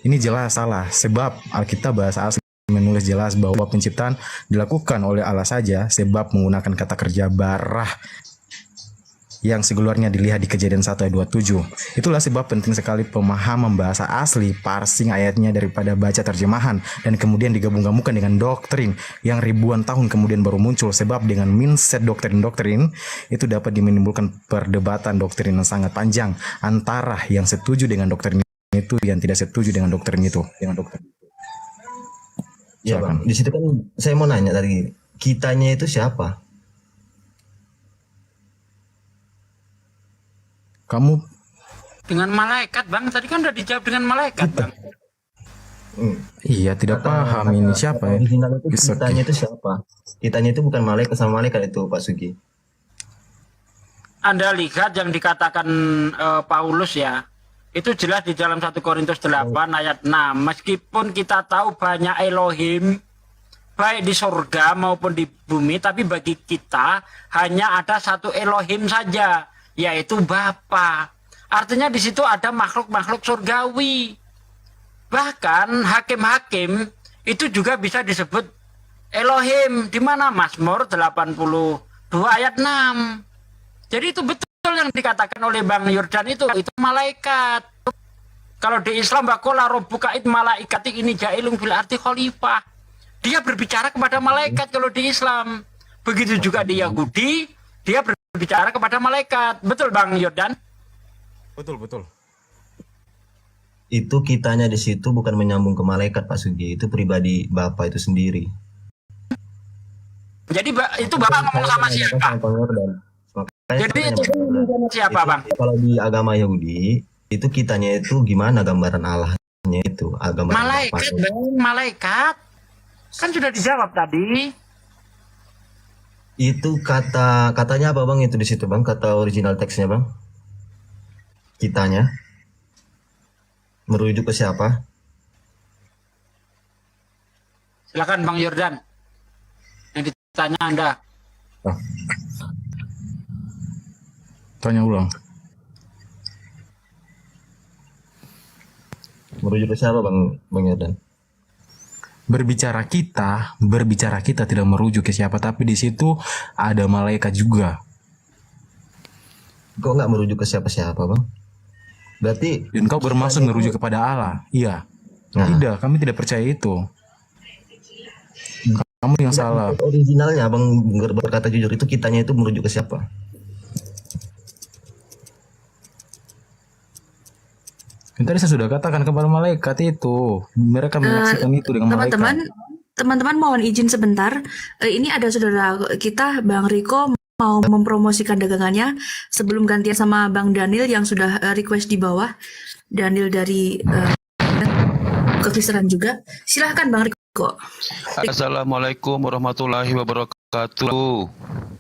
Ini jelas salah, sebab Alkitab bahasa asli menulis jelas bahwa penciptaan dilakukan oleh Allah saja, sebab menggunakan kata kerja barah yang segeluarnya dilihat di Kejadian 1 ayat 27. Itulah sebab penting sekali pemahaman bahasa asli, parsing ayatnya daripada baca terjemahan, dan kemudian digabung-gabungkan dengan doktrin yang ribuan tahun kemudian baru muncul, sebab dengan mindset doktrin-doktrin itu dapat menimbulkan perdebatan doktrin yang sangat panjang antara yang setuju dengan doktrin itu, yang tidak setuju dengan doktrin itu, Ya Bang, di situ kan saya mau nanya tadi, kitanya itu siapa? Kamu Dengan malaikat, Bang. Tadi kan udah dijawab dengan malaikat, Bang. Iya, tidak paham ini siapa ya? Original itu kitanya itu siapa? Kitanya itu bukan malaikat sama malaikat itu, Pak Sugi. Anda lihat yang dikatakan Paulus ya, itu jelas di dalam 1 Korintus 8 ayat 6. Meskipun kita tahu banyak Elohim, baik di surga maupun di bumi, tapi bagi kita hanya ada satu Elohim saja, yaitu Bapa. Artinya di situ ada makhluk-makhluk surgawi. Bahkan hakim-hakim itu juga bisa disebut Elohim. Di mana? Mazmur 82 ayat 6. Jadi itu betul yang dikatakan oleh Bang Yordan itu malaikat. Kalau di Islam bakola robbuka it malaikati ini jailung fil arti khalifah. Dia berbicara kepada malaikat kalau di Islam. Begitu juga di Yahudi, dia berbicara kepada malaikat. Betul Bang Yordan? Betul. Itu kitanya di situ bukan menyambung ke malaikat, Pak Sugi. Itu pribadi Bapak itu sendiri. Jadi itu Bapak ngomong sama siapa? Jadi itu siapa bang? Kalau di agama Yahudi itu kitanya itu gimana gambaran Allahnya itu agama Malaikat bang, malaikat. Kan sudah dijawab tadi. Itu katanya apa bang itu di situ bang? Kata original teksnya bang? Kitanya merujuk ke siapa? Silakan Bang Yordan. Yang ditanya Anda. Tanya ulang. Merujuk ke siapa Bang Yordan? Berbicara kita tidak merujuk ke siapa, tapi di situ ada malaikat juga. Kok nggak merujuk ke siapa-siapa bang? Berarti Dan kau bermaksud merujuk kepada Allah? Iya. Tidak, kami tidak percaya itu. Kamu yang salah. Originalnya Bang berkata jujur itu kitanya itu merujuk ke siapa? Tadi saya sudah katakan kepada malaikat itu. Mereka menyaksikan itu dengan malaikat. Teman-teman mohon izin sebentar. Ini ada saudara kita Bang Riko mau mempromosikan dagangannya sebelum gantian sama Bang Daniel yang sudah request di bawah. Daniel dari Kekristenan juga. Silahkan Bang Riko. Assalamualaikum warahmatullahi wabarakatuh.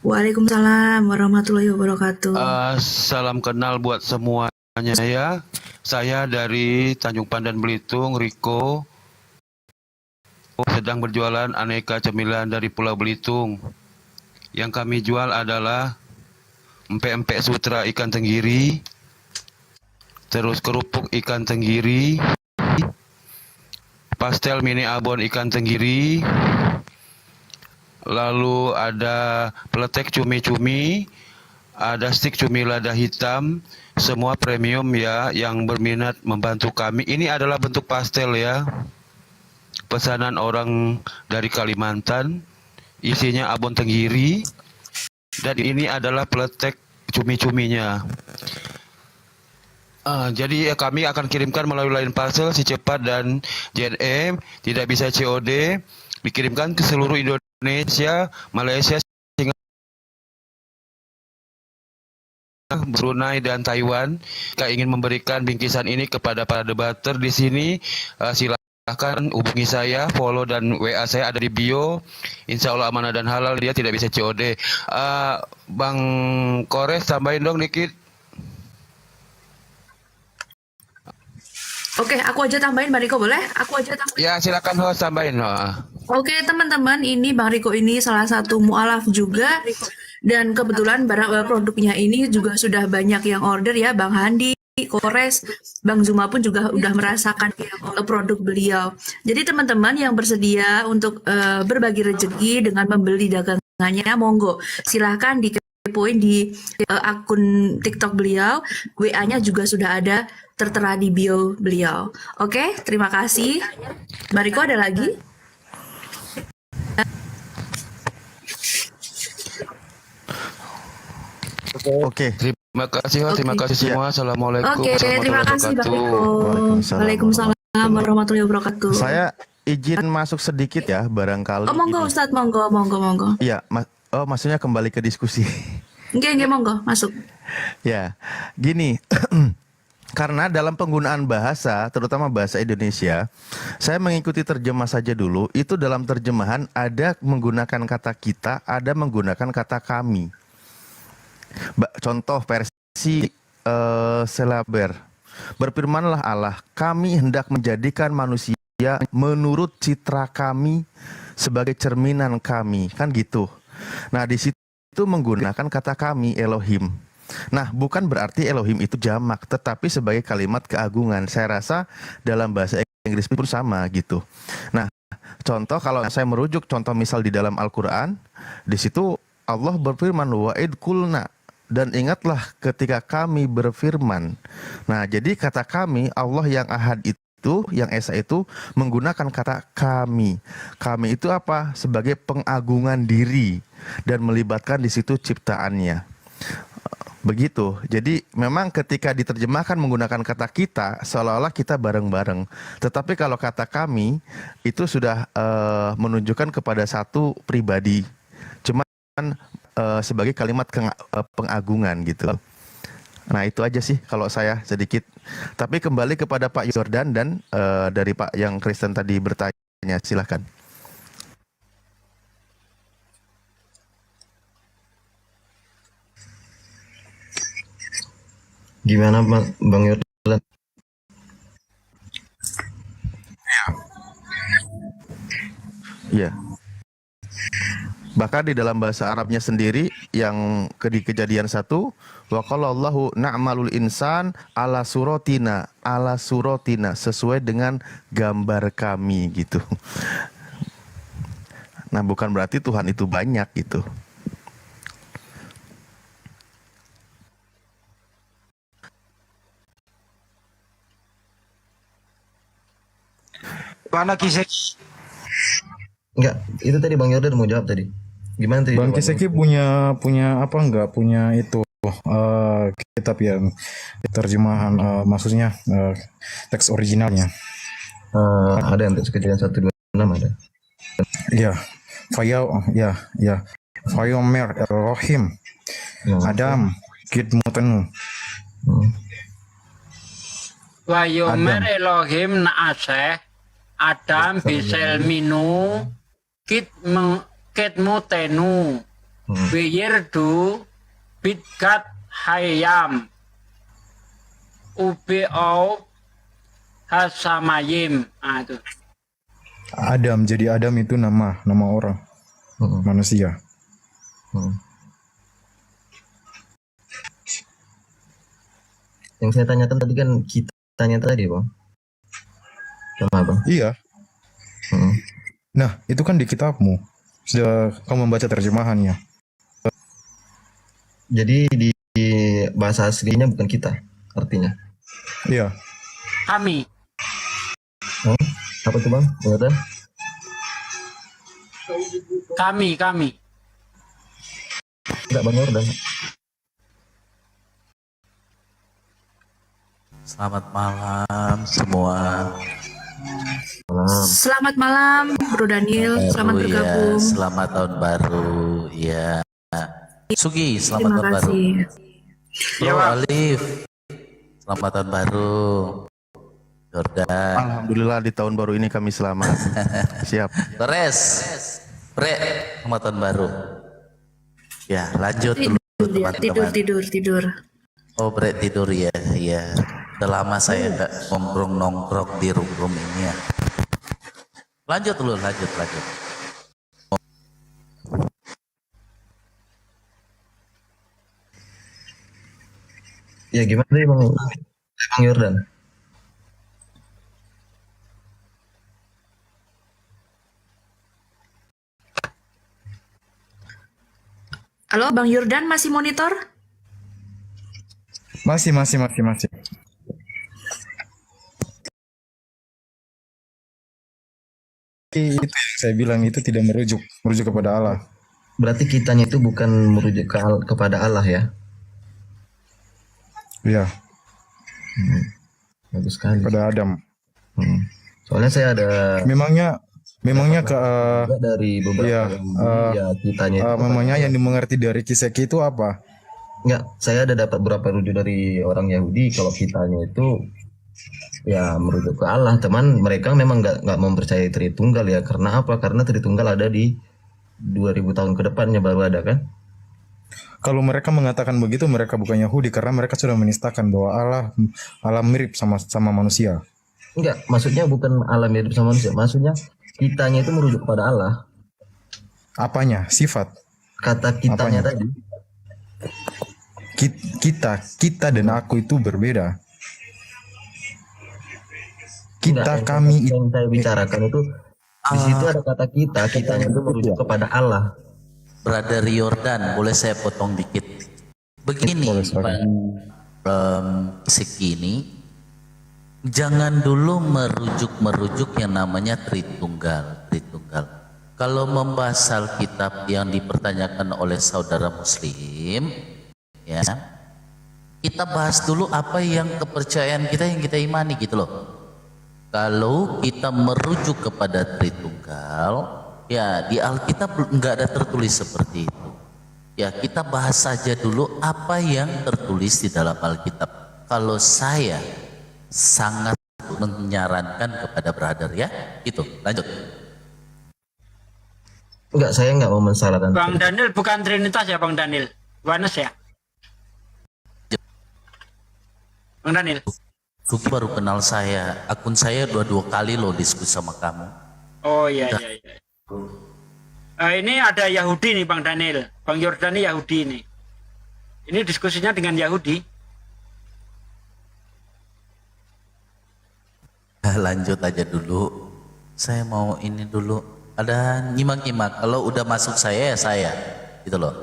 Waalaikumsalam warahmatullahi wabarakatuh. Salam kenal buat semuanya ya. Saya dari Tanjung Pandan Belitung, Riko. Sedang berjualan aneka cemilan dari Pulau Belitung. Yang kami jual adalah empek-empek sutra ikan tenggiri, terus kerupuk ikan tenggiri, pastel mini abon ikan tenggiri, lalu ada peletek cumi-cumi, ada stik cumi lada hitam, semua premium ya, yang berminat membantu kami. Ini adalah bentuk pastel ya, pesanan orang dari Kalimantan, isinya abon tenggiri, dan ini adalah peletek cumi-cuminya. Jadi kami akan kirimkan melalui line parcel si cepat dan JNE, tidak bisa COD, dikirimkan ke seluruh Indonesia, Malaysia, Brunei dan Taiwan. Jika ingin memberikan bingkisan ini kepada para debater di sini, silakan hubungi saya, follow dan WA saya ada di bio. Insya Allah amanah dan halal, dia tidak bisa COD. Bang Kores tambahin dong dikit. Oke, aku aja tambahin Bang Riko, boleh? Aku aja tambahin. Ya, silakan host tambahin. Oke, teman-teman, ini Bang Riko ini salah satu mualaf juga. Dan kebetulan barang produknya ini juga sudah banyak yang order ya, Bang Handi, Kores, Bang Zuma pun juga udah merasakan produk beliau. Jadi teman-teman yang bersedia untuk berbagi rezeki dengan membeli dagangannya, monggo silahkan dikepoin di akun TikTok beliau, WA-nya juga sudah ada tertera di bio beliau. Oke, terima kasih. Bang Riko ada lagi? Oke. Terima kasih, terima kasih semua. Assalamualaikum Oke, terima kasih Bang Riko. Waalaikumsalam warahmatullahi wabarakatuh. Saya izin masuk sedikit ya, barangkali. Oh, monggo Ustadz, monggo. Iya, maksudnya kembali ke diskusi. Enggak, monggo, masuk. Ya, gini. Karena dalam penggunaan bahasa, terutama bahasa Indonesia, saya mengikuti terjemah saja dulu. Itu dalam terjemahan ada menggunakan kata kita, ada menggunakan kata kami. Contoh versi Selaber. Berfirmanlah Allah, kami hendak menjadikan manusia menurut citra kami sebagai cerminan kami. Kan gitu. Nah, di situ menggunakan kata kami, Elohim. Nah, bukan berarti Elohim itu jamak, tetapi sebagai kalimat keagungan. Saya rasa dalam bahasa Inggris pun sama gitu. Nah, contoh kalau saya merujuk contoh misal di dalam Al-Quran, di situ Allah berfirman, wa'id kulna, dan ingatlah ketika kami berfirman. Nah, jadi kata kami, Allah yang Ahad itu, yang Esa itu menggunakan kata kami. Kami itu apa? Sebagai pengagungan diri dan melibatkan di situ ciptaannya. Begitu. Jadi memang ketika diterjemahkan menggunakan kata kita, seolah-olah kita bareng-bareng. Tetapi kalau kata kami itu sudah menunjukkan kepada satu pribadi. Cuman sebagai kalimat pengagungan gitu. Nah itu aja sih kalau saya sedikit. Tapi kembali kepada Pak Yordan dan dari Pak yang Kristen tadi bertanya, silahkan. Gimana Bang Yordan? Iya. Bahkan di dalam bahasa Arabnya sendiri yang di Kejadian 1, wa qalallahu na'malul insan ala surotina sesuai dengan gambar kami gitu. Nah, bukan berarti Tuhan itu banyak gitu. Mana kisah? Enggak, itu tadi Bang Yordan mau jawab tadi. Gimana tadi? Bang Kiseki punya apa enggak punya itu kitab yang terjemahan maksudnya teks originalnya. Ada yang teks Kejadian 1:26 ada. Iya. Fayomer Elohim. Adam Gidmutenu. Wayomer Elohim naaseh Adam bisel minu kitmutenu biyirdu bitkat hayam ubi'au hasamayim. Itu Adam, jadi Adam itu nama orang manusia. Yang saya tanyakan tadi kan kitanya tadi Bang. Sama Bang. Iya. Nah, itu kan di kitabmu. Sudah kamu membaca terjemahannya. Jadi di bahasa aslinya bukan kita artinya. Iya. kami. Apa tuh Bang? Yordan? Kami. Enggak Bang Yordan. Selamat malam semua. Selamat malam, Bro Daniel. Selamat bergabung. Ya, selamat tahun baru. Ya. Sugi, selamat Terima tahun baru. kasih. Bro Alif, selamat tahun baru. Jordan. Alhamdulillah di tahun baru ini kami selamat. Siap. Torres, Bre, selamat tahun baru. Ya, lanjut dulu teman-teman. Tidur. Oh, Bre tidur ya. Iya. Udah lama saya nggak nongkrong di room ini ya. Lanjut dulu, lanjut. Ya gimana sih Bang Yordan? Halo, Bang Yordan masih monitor? Masih. Itu yang saya bilang itu tidak merujuk kepada Allah. Berarti kitanya itu bukan merujuk kepada Allah ya? Iya. Bagus sekali. Pada Adam. Soalnya saya ada. Memangnya ke dari beberapa kitanya itu. Memangnya yang dimengerti dari Kiseki itu apa? Enggak, saya ada dapat beberapa rujuk dari orang Yahudi kalau kitanya itu ya merujuk ke Allah, teman mereka memang nggak mempercayai Tritunggal ya. Karena apa? Karena Tritunggal ada di 2000 tahun ke depannya baru ada kan? Kalau mereka mengatakan begitu, mereka bukan Yahudi karena mereka sudah menistakan bahwa Allah mirip sama manusia. Enggak, maksudnya bukan Allah mirip sama manusia, maksudnya kitanya itu merujuk kepada Allah. Apanya? Sifat. Kata kitanya tadi. Kita dan aku itu berbeda. Kami yang saya bicarakan itu di situ ada kata kitanya itu merujuk kepada Allah. Brother Yordan, boleh saya potong dikit? Begini, segini, jangan dulu merujuk yang namanya Tritunggal. Kalau membahas Alkitab yang dipertanyakan oleh saudara Muslim, ya, kita bahas dulu apa yang kepercayaan kita yang kita imani gitu loh. Kalau kita merujuk kepada Tritunggal, ya di Alkitab nggak ada tertulis seperti itu. Ya, kita bahas saja dulu apa yang tertulis di dalam Alkitab. Kalau saya sangat menyarankan kepada brother ya, itu lanjut. Enggak, saya enggak mau mensyaratkan. Bang Daniel bukan Trinitas ya Bang Daniel, Oneness ya Bang Daniel. Suki baru kenal saya, akun saya dua kali loh diskusi sama kamu. Oh iya. Ini ada Yahudi nih Bang Daniel, Bang Yordani Yahudi nih. Ini diskusinya dengan Yahudi. Lanjut aja dulu. Saya mau ini dulu. Ada nyimak-nyimak. Kalau udah masuk saya ya saya, gitu loh.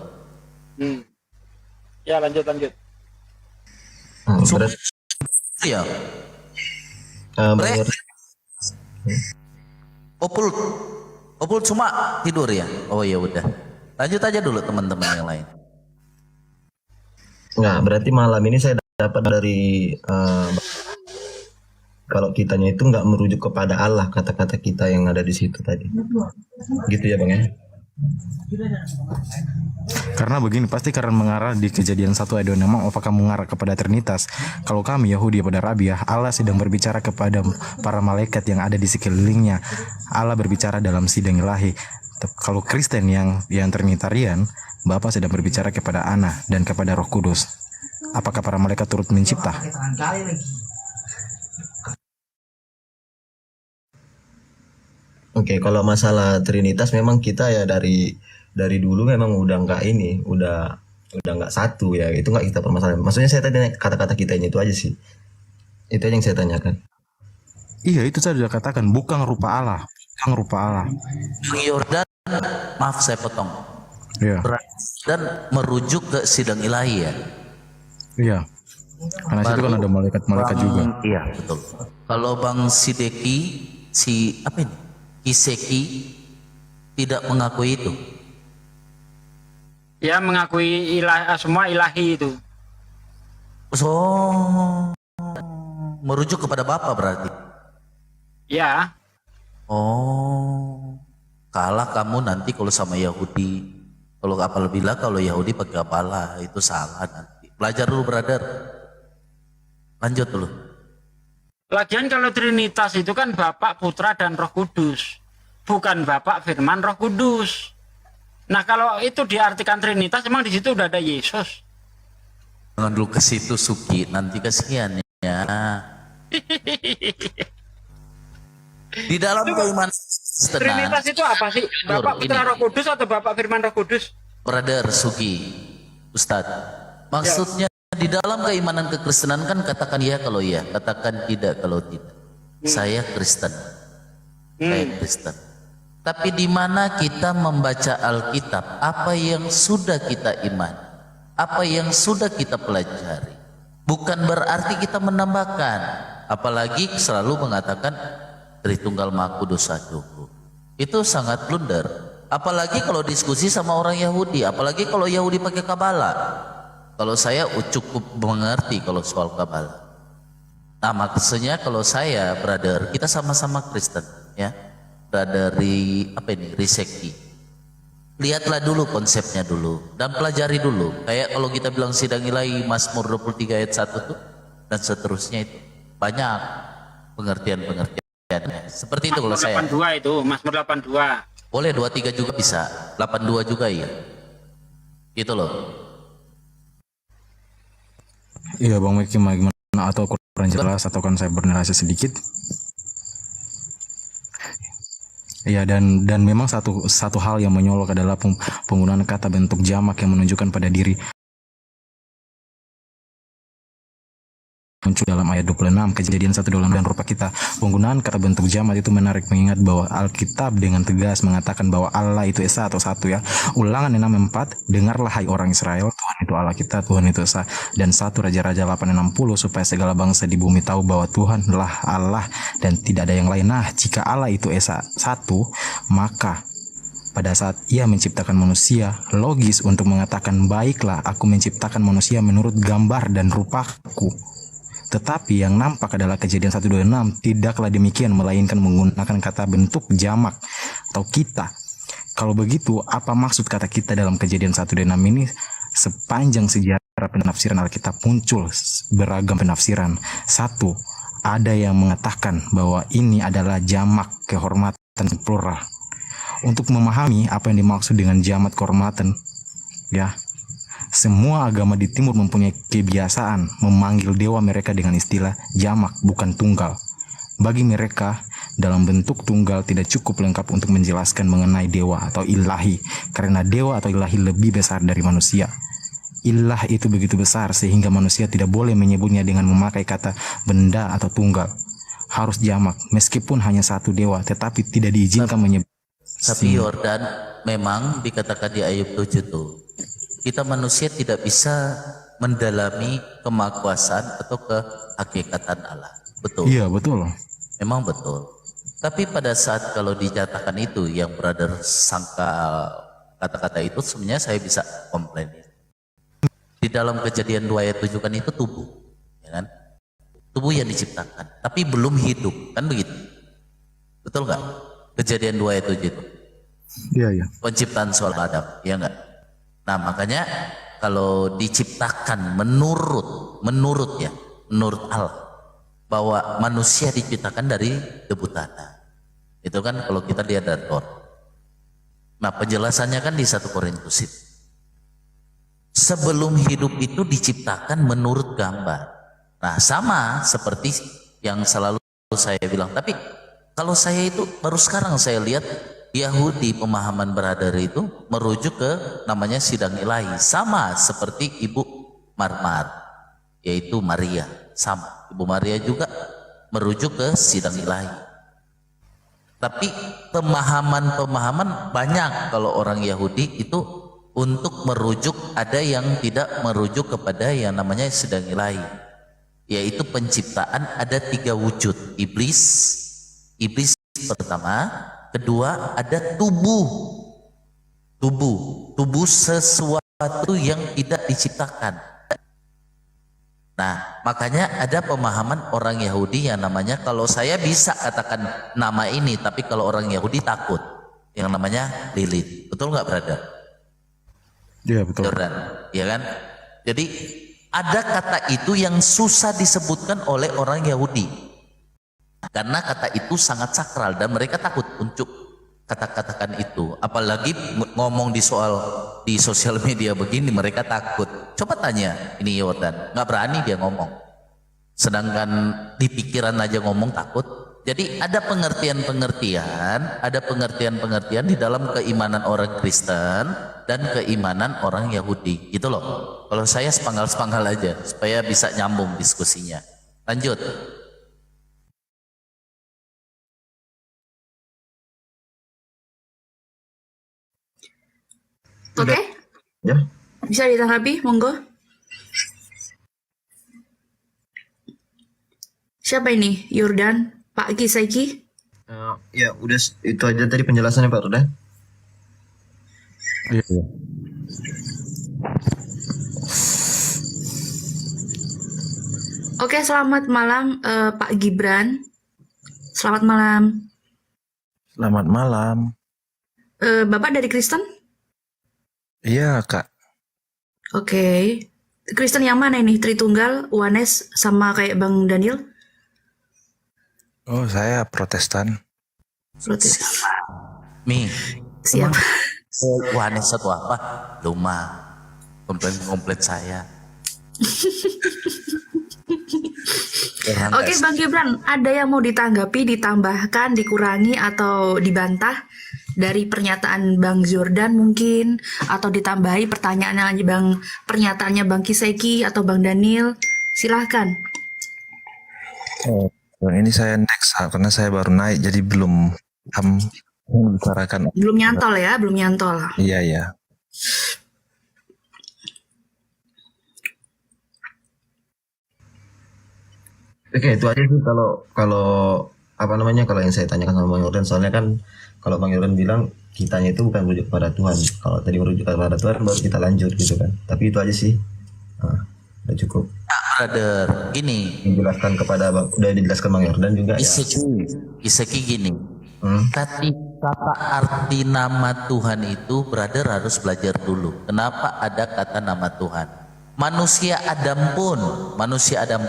Ya lanjut. Iya. Opul cuma tidur ya. Oh ya udah. Lanjut aja dulu teman-teman yang lain. Enggak, berarti malam ini saya dapat dari kalau kitanya itu nggak merujuk kepada Allah, kata-kata kita yang ada di situ tadi. Gitu ya Bang ya? Karena begini, pasti karena mengarah di Kejadian 1 ayat 2, memang apakah mengarah kepada Trinitas. Kalau kami Yahudi pada Rabiah, Allah sedang berbicara kepada para malaikat yang ada di sekelilingnya. Allah berbicara dalam sidang ilahi. Kalau Kristen yang Trinitarian, Bapa sedang berbicara kepada Anak dan kepada Roh Kudus. Apakah para malaikat turut mencipta? Oke, kalau masalah Trinitas memang kita ya dari dulu memang udah nggak satu ya, itu nggak kita permasalahan. Maksudnya saya tadi kata-kata kita itu aja sih, itu aja yang saya tanyakan. Iya, itu saya sudah katakan, bukan rupa Allah. Bang Yordan, maaf saya potong. Iya. Dan merujuk ke sidang ilahi ya. Iya. Karena situ kan ada malaikat-malaikat juga. Iya betul. Kalau Bang Sideki, Kiseki tidak mengakui itu. Ya mengakui semua ilahi itu. So, merujuk kepada Bapa berarti. Ya. Oh, kalah kamu nanti kalau sama Yahudi. Kalau Yahudi pakai kepala itu salah nanti. Belajar dulu brother. Lanjut dulu. Lagian kalau Trinitas itu kan Bapak, Putra, dan Roh Kudus. Bukan Bapak, Firman, Roh Kudus. Nah kalau itu diartikan Trinitas, emang di situ udah ada Yesus. Jangan dulu ke situ Suki, nanti kasihan ya. Di dalam keimanan Trinitas itu apa sih? Bapak, Putra, Roh Kudus atau Bapak, Firman, Roh Kudus? Brother Suki, Ustadz, maksudnya di dalam keimanan kekristenan kan katakan ya kalau ya, katakan tidak kalau tidak. Saya Kristen. Saya Kristen. Tapi di mana kita membaca Alkitab, apa yang sudah kita iman, apa yang sudah kita pelajari, bukan berarti kita menambahkan. Apalagi selalu mengatakan Tritunggal Maha Kudus cukup. Itu sangat blunder. Apalagi kalau diskusi sama orang Yahudi, apalagi kalau Yahudi pakai Kabala. Kalau saya cukup mengerti kalau soal Kabala. Nah maksudnya kalau saya brother, kita sama-sama Kristen ya. Dari Riseki. Lihatlah dulu konsepnya dulu dan pelajari dulu. Kayak kalau kita bilang sidang ilahi Mazmur 23 ayat 1 tuh dan seterusnya itu banyak pengertian-pengertiannya. Seperti itu kalau saya. 82 itu, Mazmur 82. Boleh 23 juga bisa, 82 juga ya. Gitu loh. Iya Bang Miki, gimana atau kurang jelas atau kan saya bernarasi sedikit? Ya dan memang satu hal yang menyolok adalah penggunaan kata bentuk jamak yang menunjukkan pada diri muncul dalam ayat 26 Kejadian 1 dan rupa kita. Penggunaan kata bentuk jamak itu menarik mengingat bahwa Alkitab dengan tegas mengatakan bahwa Allah itu Esa atau satu ya. Ulangan 6:4, dengarlah hai orang Israel, Tuhan itu Allah kita, Tuhan itu Esa. Dan 1 Raja-Raja 8:60 supaya segala bangsa di bumi tahu bahwa Tuhanlah Allah dan tidak ada yang lain. Nah, jika Allah itu Esa satu, maka pada saat ia menciptakan manusia, logis untuk mengatakan baiklah aku menciptakan manusia menurut gambar dan rupaku. Tetapi yang nampak adalah Kejadian 1:26 tidaklah demikian, melainkan menggunakan kata bentuk jamak atau kita. Kalau begitu, apa maksud kata kita dalam Kejadian 1 dan 6 ini? Sepanjang sejarah penafsiran Alkitab muncul beragam penafsiran. Satu, ada yang mengatakan bahwa ini adalah jamak kehormatan plural. Untuk memahami apa yang dimaksud dengan jamak kehormatan, ya, semua agama di timur mempunyai kebiasaan memanggil dewa mereka dengan istilah jamak, bukan tunggal. Bagi mereka, dalam bentuk tunggal tidak cukup lengkap untuk menjelaskan mengenai dewa atau ilahi, karena dewa atau ilahi lebih besar dari manusia. Ilah itu begitu besar sehingga manusia tidak boleh menyebutnya dengan memakai kata benda atau tunggal. Harus jamak, meskipun hanya satu dewa, tetapi tidak diizinkan menyebut. Tapi Yordan, memang dikatakan di Ayub 7 tuh, kita manusia tidak bisa mendalami kemahakuasaan atau kehakikatan Allah. Betul. Iya, betul. Memang betul. Tapi pada saat kalau dinyatakan itu yang brother sangka kata-kata itu, sebenarnya saya bisa komplain. Di dalam Kejadian 2 ayat 7 kan itu tubuh, ya kan? Tubuh yang diciptakan, tapi belum hidup, kan begitu? Betul nggak? Kejadian 2 ayat 7 itu. Iya, iya. Penciptaan soal Adam, ya enggak? Nah, makanya kalau diciptakan menurut Allah, bahwa manusia diciptakan dari debu tanah. Itu kan kalau kita lihat dari Torah. Nah, penjelasannya kan di 1 Korintus itu. Sebelum hidup itu diciptakan menurut gambar. Nah, sama seperti yang selalu saya bilang. Tapi kalau saya itu baru sekarang saya lihat Yahudi pemahaman brother itu merujuk ke namanya sidang ilahi. Sama seperti Ibu Marmar, yaitu Maria. Sama, Ibu Maria juga merujuk ke sidang ilahi. Tapi pemahaman-pemahaman banyak kalau orang Yahudi itu untuk merujuk, ada yang tidak merujuk kepada yang namanya sidang ilahi, yaitu penciptaan ada 3 wujud. Iblis pertama, kedua ada tubuh sesuatu yang tidak diciptakan. Nah, makanya ada pemahaman orang Yahudi yang namanya, kalau saya bisa katakan nama ini, tapi kalau orang Yahudi takut, yang namanya Lilith. Betul nggak, brother? Iya, betul. Jordan, ya kan? Jadi ada kata itu yang susah disebutkan oleh orang Yahudi, karena kata itu sangat sakral dan mereka takut untuk kata-katakan itu. Apalagi ngomong di sosial media begini, mereka takut. Coba tanya ini Yordan, nggak berani dia ngomong, sedangkan di pikiran aja ngomong takut. Jadi ada pengertian di dalam keimanan orang Kristen dan keimanan orang Yahudi, gitu loh. Kalau saya sepanggal aja supaya bisa nyambung diskusinya. Lanjut. Oke? Ya. Bisa ditanggapi, monggo. Siapa ini? Yordan, Pak Kisaiki? Ya udah itu aja tadi penjelasannya Pak Roda. Iya. Oke, selamat malam Pak Gibran. Selamat malam. Selamat malam. Bapak dari Kristen? Iya, Kak. Oke. Kristen yang mana ini? Tritunggal, Uanes, sama kayak Bang Daniel? Oh, saya Protestan. Protestan. Mi. Siap. Uanes atau apa? Luma. Komplain saya. Oke, Bang Gibran, ada yang mau ditanggapi, ditambahkan, dikurangi, atau dibantah dari pernyataan Bang Jordan mungkin, atau ditambahi pernyataannya Bang Kiseki atau Bang Daniel? Silahkan. Oh, ini saya next karena saya baru naik jadi belum membicarakan. Belum nyantol ya, belum nyantol. Iya, iya. Oke, itu aja sih kalau apa namanya, kalau yang saya tanyakan sama Bang Yordan, soalnya kan kalau Bang Yordan bilang kitanya itu bukan merujuk kepada Tuhan. Kalau tadi merujuk kepada Tuhan baru kita lanjut gitu kan. Tapi itu aja sih. Nah, udah cukup. Brother, gini. Udah dijelaskan Bang Yordan juga. Iseki gini. kata arti nama Tuhan itu, brother harus belajar dulu. Kenapa ada kata nama Tuhan? Manusia Adam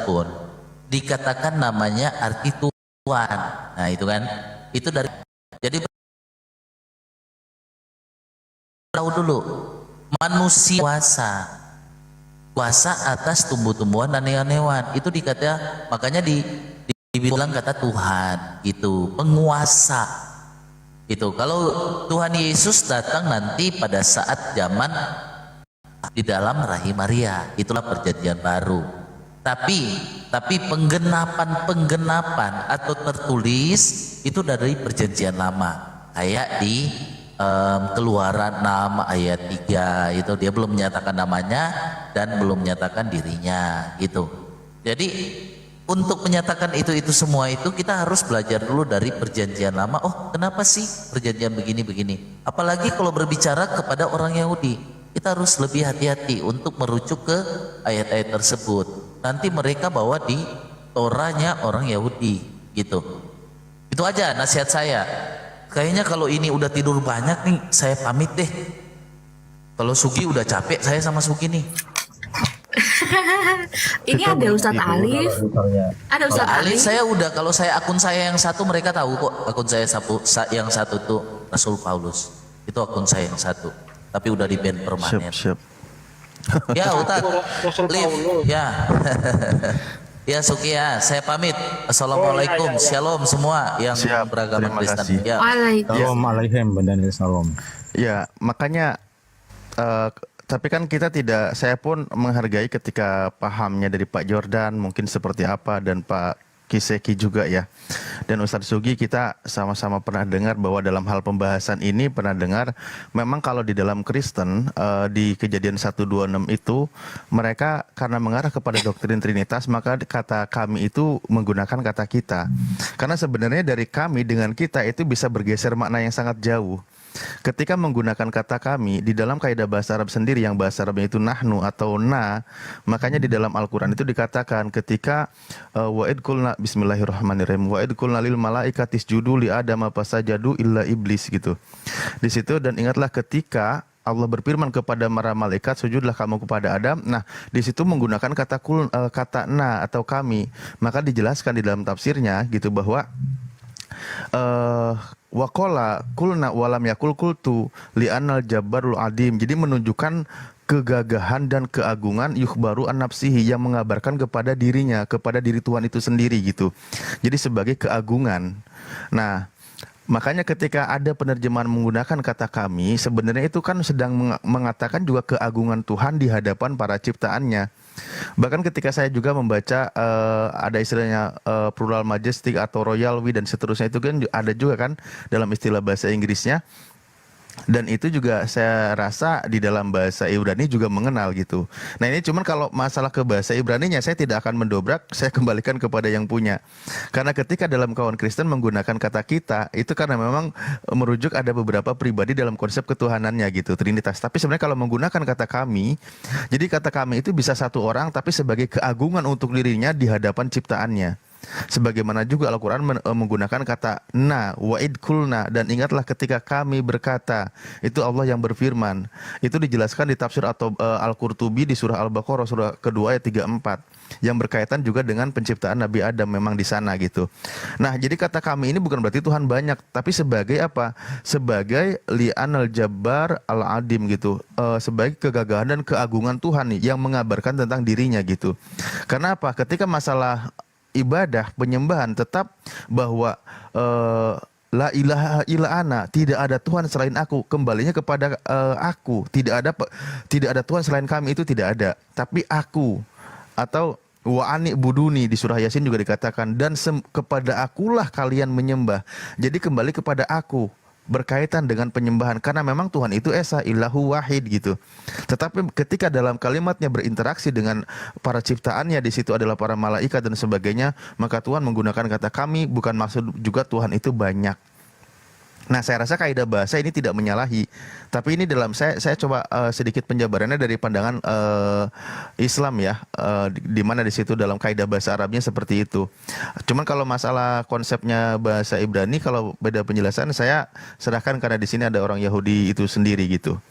pun dikatakan namanya arti Tuhan. Nah itu kan, itu dari, jadi tahu dulu, manusia kuasa atas tumbuh-tumbuhan dan hewan-hewan itu dikata, makanya dibilang kata Tuhan itu penguasa itu. Kalau Tuhan Yesus datang nanti pada saat zaman di dalam rahim Maria, itulah perjanjian baru. Tapi penggenapan atau tertulis itu dari perjanjian lama, kayak di Keluaran 6 ayat 3 itu dia belum menyatakan namanya dan belum menyatakan dirinya gitu. Jadi untuk menyatakan itu semua itu kita harus belajar dulu dari perjanjian lama. Oh, kenapa sih perjanjian begini? Apalagi kalau berbicara kepada orang Yahudi, kita harus lebih hati-hati untuk merujuk ke ayat-ayat tersebut. Nanti mereka bawa di Torahnya orang Yahudi gitu. Itu aja nasihat saya. Kayaknya kalau ini udah tidur banyak nih, saya pamit deh. Kalau Sugi udah capek, saya sama Sugi nih. Ini ada Ustadz Alif. Ada Ustadz Alif. Saya udah, kalau saya akun saya yang satu mereka tahu kok. Akun saya yang satu tuh Rasul Paulus. Itu akun saya yang satu. Tapi udah di ban permanen. Siap. Ya Ustadz, Liv. Ya. Ya Suki ya, saya pamit. Assalamualaikum, shalom semua yang beragama Kristen. Ya. Waalaikumsalam, Bang Daniel, salam. Ya, makanya tapi kan kita tidak, saya pun menghargai ketika pahamnya dari Pak Jordan mungkin seperti apa, dan Pak Kiseki juga ya. Dan Ustadz Sugi, kita sama-sama pernah dengar bahwa dalam hal pembahasan ini pernah dengar memang kalau di dalam Kristen di Kejadian 1:26 itu mereka karena mengarah kepada doktrin Trinitas, maka kata kami itu menggunakan kata kita. Karena sebenarnya dari kami dengan kita itu bisa bergeser makna yang sangat jauh. Ketika menggunakan kata kami di dalam kaidah bahasa Arab sendiri, yang bahasa Arabnya itu nahnu atau na, makanya di dalam Al-Quran itu dikatakan ketika wa'id kulna bismillahirrahmanirrahim wa'id kulna lil malaikati isjudu li adama fasajadu illa iblis gitu. Di situ, dan ingatlah ketika Allah berfirman kepada para malaikat, sujudlah kamu kepada Adam. Nah, di situ menggunakan kata na atau kami. Maka dijelaskan di dalam tafsirnya gitu bahwa wakola kulna walam yakul kultu li'anal jabbarul adim. Jadi menunjukkan kegagahan dan keagungan yukhbaru an nafsihi, yang mengabarkan kepada dirinya, kepada diri Tuhan itu sendiri gitu. Jadi sebagai keagungan. Nah, makanya ketika ada penerjemahan menggunakan kata kami, sebenarnya itu kan sedang mengatakan juga keagungan Tuhan di hadapan para ciptaannya. Bahkan ketika saya juga membaca ada istilahnya plural majestic atau royal we dan seterusnya, itu kan ada juga kan dalam istilah bahasa Inggrisnya. Dan itu juga saya rasa di dalam bahasa Ibrani juga mengenal gitu. Nah ini cuman kalau masalah ke bahasa Ibraninya saya tidak akan mendobrak, saya kembalikan kepada yang punya. Karena ketika dalam kawan Kristen menggunakan kata kita, itu karena memang merujuk ada beberapa pribadi dalam konsep ketuhanannya gitu, Trinitas. Tapi sebenarnya kalau menggunakan kata kami, jadi kata kami itu bisa satu orang tapi sebagai keagungan untuk dirinya di hadapan ciptaannya. Sebagaimana juga Al-Quran menggunakan kata na, wa'id kulna, dan ingatlah ketika kami berkata. Itu Allah yang berfirman. Itu dijelaskan di tafsir atau Al-Qurtubi di surah Al-Baqarah surah kedua ayat 34, yang berkaitan juga dengan penciptaan Nabi Adam memang di sana gitu. Nah, jadi kata kami ini bukan berarti Tuhan banyak, tapi sebagai apa? Sebagai li'anal jabbar al-adim gitu. Sebagai kegagahan dan keagungan Tuhan nih, yang mengabarkan tentang dirinya gitu. Karena apa? Ketika masalah ibadah, penyembahan, tetap bahwa la ilaha illa ana, tidak ada Tuhan selain aku, kembalinya kepada aku, tidak ada Tuhan selain kami, itu tidak ada, tapi aku. Atau wa ani buduni di surah Yasin juga dikatakan, dan kepada akulah kalian menyembah. Jadi kembali kepada aku, berkaitan dengan penyembahan, karena memang Tuhan itu esa, ilahu wahid gitu. Tetapi ketika dalam kalimatnya berinteraksi dengan para ciptaannya, di situ adalah para malaikat dan sebagainya, maka Tuhan menggunakan kata kami, bukan maksud juga Tuhan itu banyak. Nah, saya rasa kaidah bahasa ini tidak menyalahi, Tapi ini saya coba sedikit penjabarannya dari pandangan Islam ya, di mana di situ dalam kaidah bahasa Arabnya seperti itu. Cuman kalau masalah konsepnya bahasa Ibrani, kalau beda penjelasan saya serahkan karena di sini ada orang Yahudi itu sendiri gitu.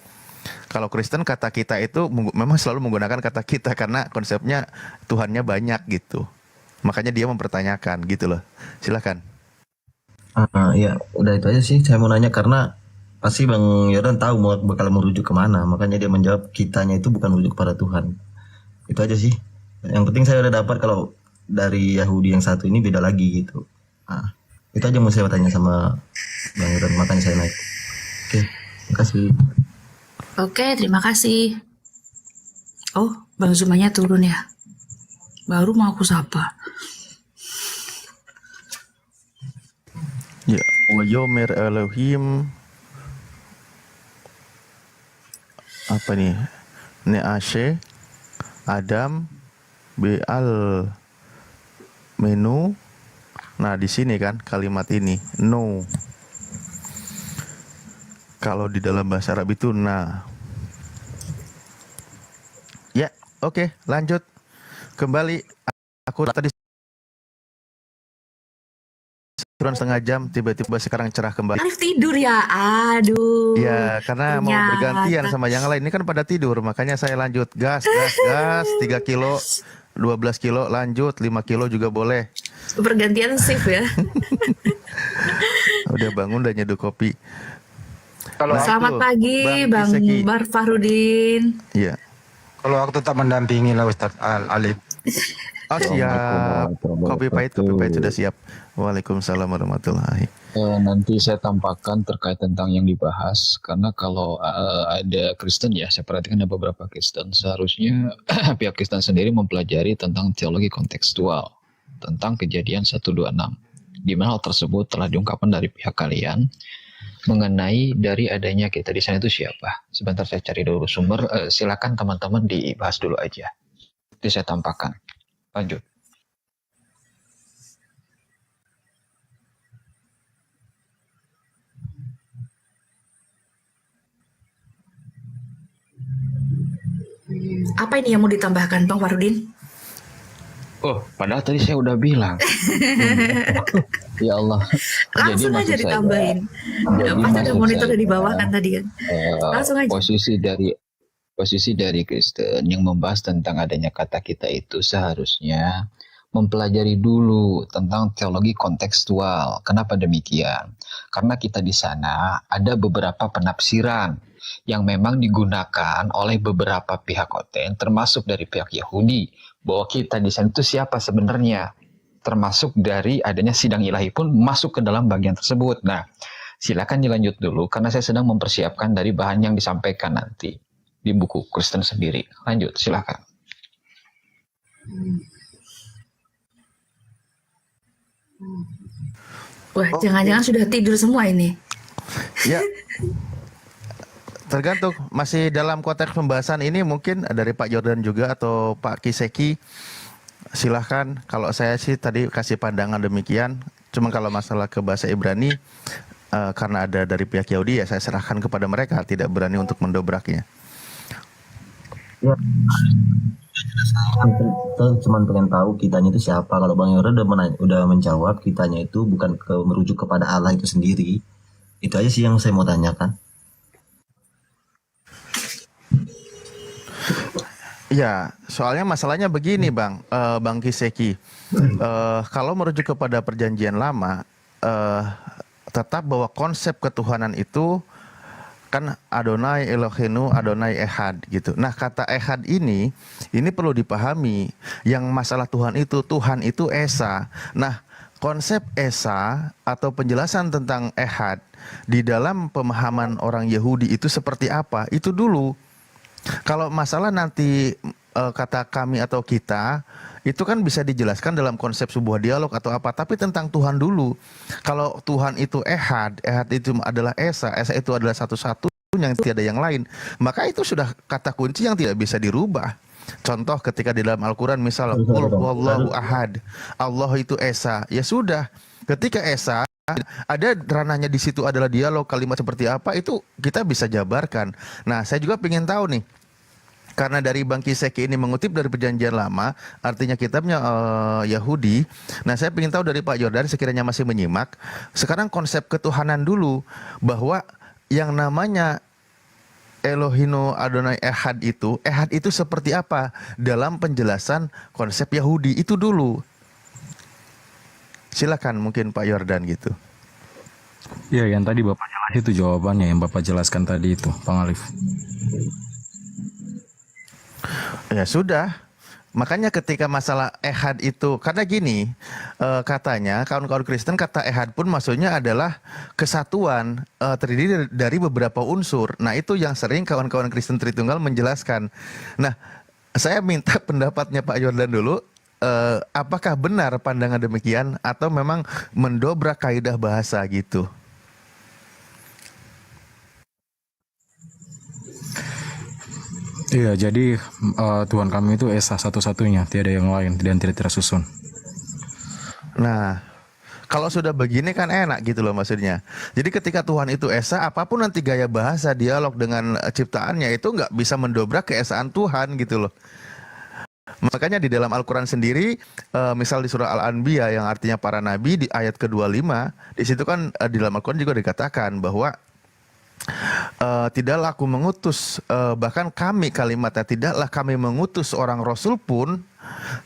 Kalau Kristen kata kita itu memang selalu menggunakan kata kita karena konsepnya Tuhannya banyak gitu. Makanya dia mempertanyakan gitu loh. Silakan. Ya udah itu aja sih saya mau nanya karena pasti Bang Yordan tahu bakal merujuk kemana, makanya dia menjawab kitanya itu bukan merujuk kepada Tuhan. Itu aja sih. Yang penting saya udah dapat kalau dari Yahudi yang satu ini beda lagi gitu. Itu aja mau saya tanya sama Bang Yordan, makanya saya naik. Oke, terima kasih. Oke, terima kasih. Oh, Bang Zumanya turun ya. Baru mau aku sapa. Ya, wa yomer Elohim apa nih? Neashe Adam Beal Menu. Nah, di sini kan kalimat ini no. Kalau di dalam bahasa Arab itu nah. Ya, oke, lanjut. Kembali aku tadi turun setengah jam, tiba-tiba sekarang cerah kembali. Arif tidur ya, aduh. Ya, karena mau Ternyata. bergantian sama yang lain. Ini kan pada tidur, makanya saya lanjut. Gas, 3 kilo, 12 kilo, lanjut, 5 kilo juga boleh. Pergantian shift ya. Udah bangun, udah nyeduh kopi. Selamat pagi, Bang Bar Farudin. Iya. Kalau waktu tak mendampingi lah Ustadz Alif. Oh siap, kopi pahit sudah siap. Waalaikumsalam warahmatullahi. Nanti saya tampakkan terkait tentang yang dibahas, karena kalau ada Kristen ya, saya perhatikan ada beberapa Kristen, seharusnya pihak Kristen sendiri mempelajari tentang teologi kontekstual, tentang kejadian 126, di mana hal tersebut telah diungkapkan dari pihak kalian, mengenai dari adanya kita di sana itu siapa. Sebentar saya cari dulu sumber, silakan teman-teman dibahas dulu aja. Nanti saya tampakkan. Lanjut. Apa ini yang mau ditambahkan, Bang Farudin? Oh, padahal tadi saya udah bilang. Ya Allah. Langsung aja ditambahin. Pasti ada monitor di bawah kan tadi kan. Langsung aja. Posisi dari Kristen yang membahas tentang adanya kata kita itu seharusnya mempelajari dulu tentang teologi kontekstual. Kenapa demikian? Karena kita di sana ada beberapa penafsiran yang memang digunakan oleh beberapa pihak OTN, termasuk dari pihak Yahudi, bahwa kita di sana itu siapa sebenarnya, termasuk dari adanya sidang ilahi pun masuk ke dalam bagian tersebut. Nah, silakan dilanjut dulu karena saya sedang mempersiapkan dari bahan yang disampaikan nanti di buku Kristen sendiri. Lanjut, silakan. Wah, jangan-jangan sudah tidur semua ini. Ya, tergantung. Masih dalam konteks pembahasan ini mungkin dari Pak Yordan juga atau Pak Kiseki. Silahkan. Kalau saya sih tadi kasih pandangan demikian. Cuma kalau masalah ke bahasa Ibrani, karena ada dari pihak Yahudi ya saya serahkan kepada mereka. Tidak berani untuk mendobraknya. Ya. Kita cuma pengen tahu kitanya itu siapa. Kalau Bang Yordan udah menjawab kitanya itu bukan merujuk kepada Allah itu sendiri. Itu aja sih yang saya mau tanyakan. Ya, soalnya masalahnya begini Bang, Bang Kiseki. Kalau merujuk kepada perjanjian lama, tetap bahwa konsep ketuhanan itu kan Adonai Elohenu, Adonai Ehad gitu. Nah, kata Ehad ini perlu dipahami. Yang masalah Tuhan itu Esa. Nah, konsep Esa atau penjelasan tentang Ehad di dalam pemahaman orang Yahudi itu seperti apa? Itu dulu. Kalau masalah nanti kata kami atau kita, itu kan bisa dijelaskan dalam konsep sebuah dialog atau apa. Tapi tentang Tuhan dulu. Kalau Tuhan itu Ehad, Ehad itu adalah Esa, Esa itu adalah satu-satu yang tiada yang lain. Maka itu sudah kata kunci yang tidak bisa dirubah. Contoh ketika di dalam Al-Quran misal Qul huwallahu ahad, Allah itu Esa. Ya sudah, ketika Esa ada ranahnya di situ adalah dialog, kalimat seperti apa itu kita bisa jabarkan. Nah, saya juga pengen tahu nih, karena dari Bang Kiseki ini mengutip dari Perjanjian Lama, artinya kitabnya Yahudi. Nah, saya pengen tahu dari Pak Yordan, sekiranya masih menyimak, sekarang konsep ketuhanan dulu, bahwa yang namanya Elohino Adonai Ehad itu seperti apa dalam penjelasan konsep Yahudi itu dulu. Silakan mungkin Pak Yordan gitu. Ya, yang tadi Bapak jelas itu jawabannya yang Bapak jelaskan tadi itu, Bang Alif. Ya sudah. Makanya ketika masalah ehad itu, karena gini, katanya kawan-kawan Kristen kata ehad pun maksudnya adalah kesatuan, terdiri dari beberapa unsur. Nah, itu yang sering kawan-kawan Kristen Tritunggal menjelaskan. Nah, saya minta pendapatnya Pak Yordan dulu. Apakah benar pandangan demikian atau memang mendobrak kaidah bahasa gitu? Iya, jadi Tuhan kami itu Esa satu-satunya, tiada yang lain dan tidak tersusun. Nah, kalau sudah begini kan enak gitu loh maksudnya. Jadi ketika Tuhan itu Esa, apapun nanti gaya bahasa, dialog dengan ciptaannya itu nggak bisa mendobrak keesaan Tuhan gitu loh. Makanya di dalam Al-Quran sendiri, misal di surah Al-Anbiya yang artinya para nabi, di ayat ke-25, di situ kan di dalam Al-Quran juga dikatakan bahwa tidaklah aku mengutus, bahkan kami, kalimatnya, tidaklah kami mengutus seorang rasul pun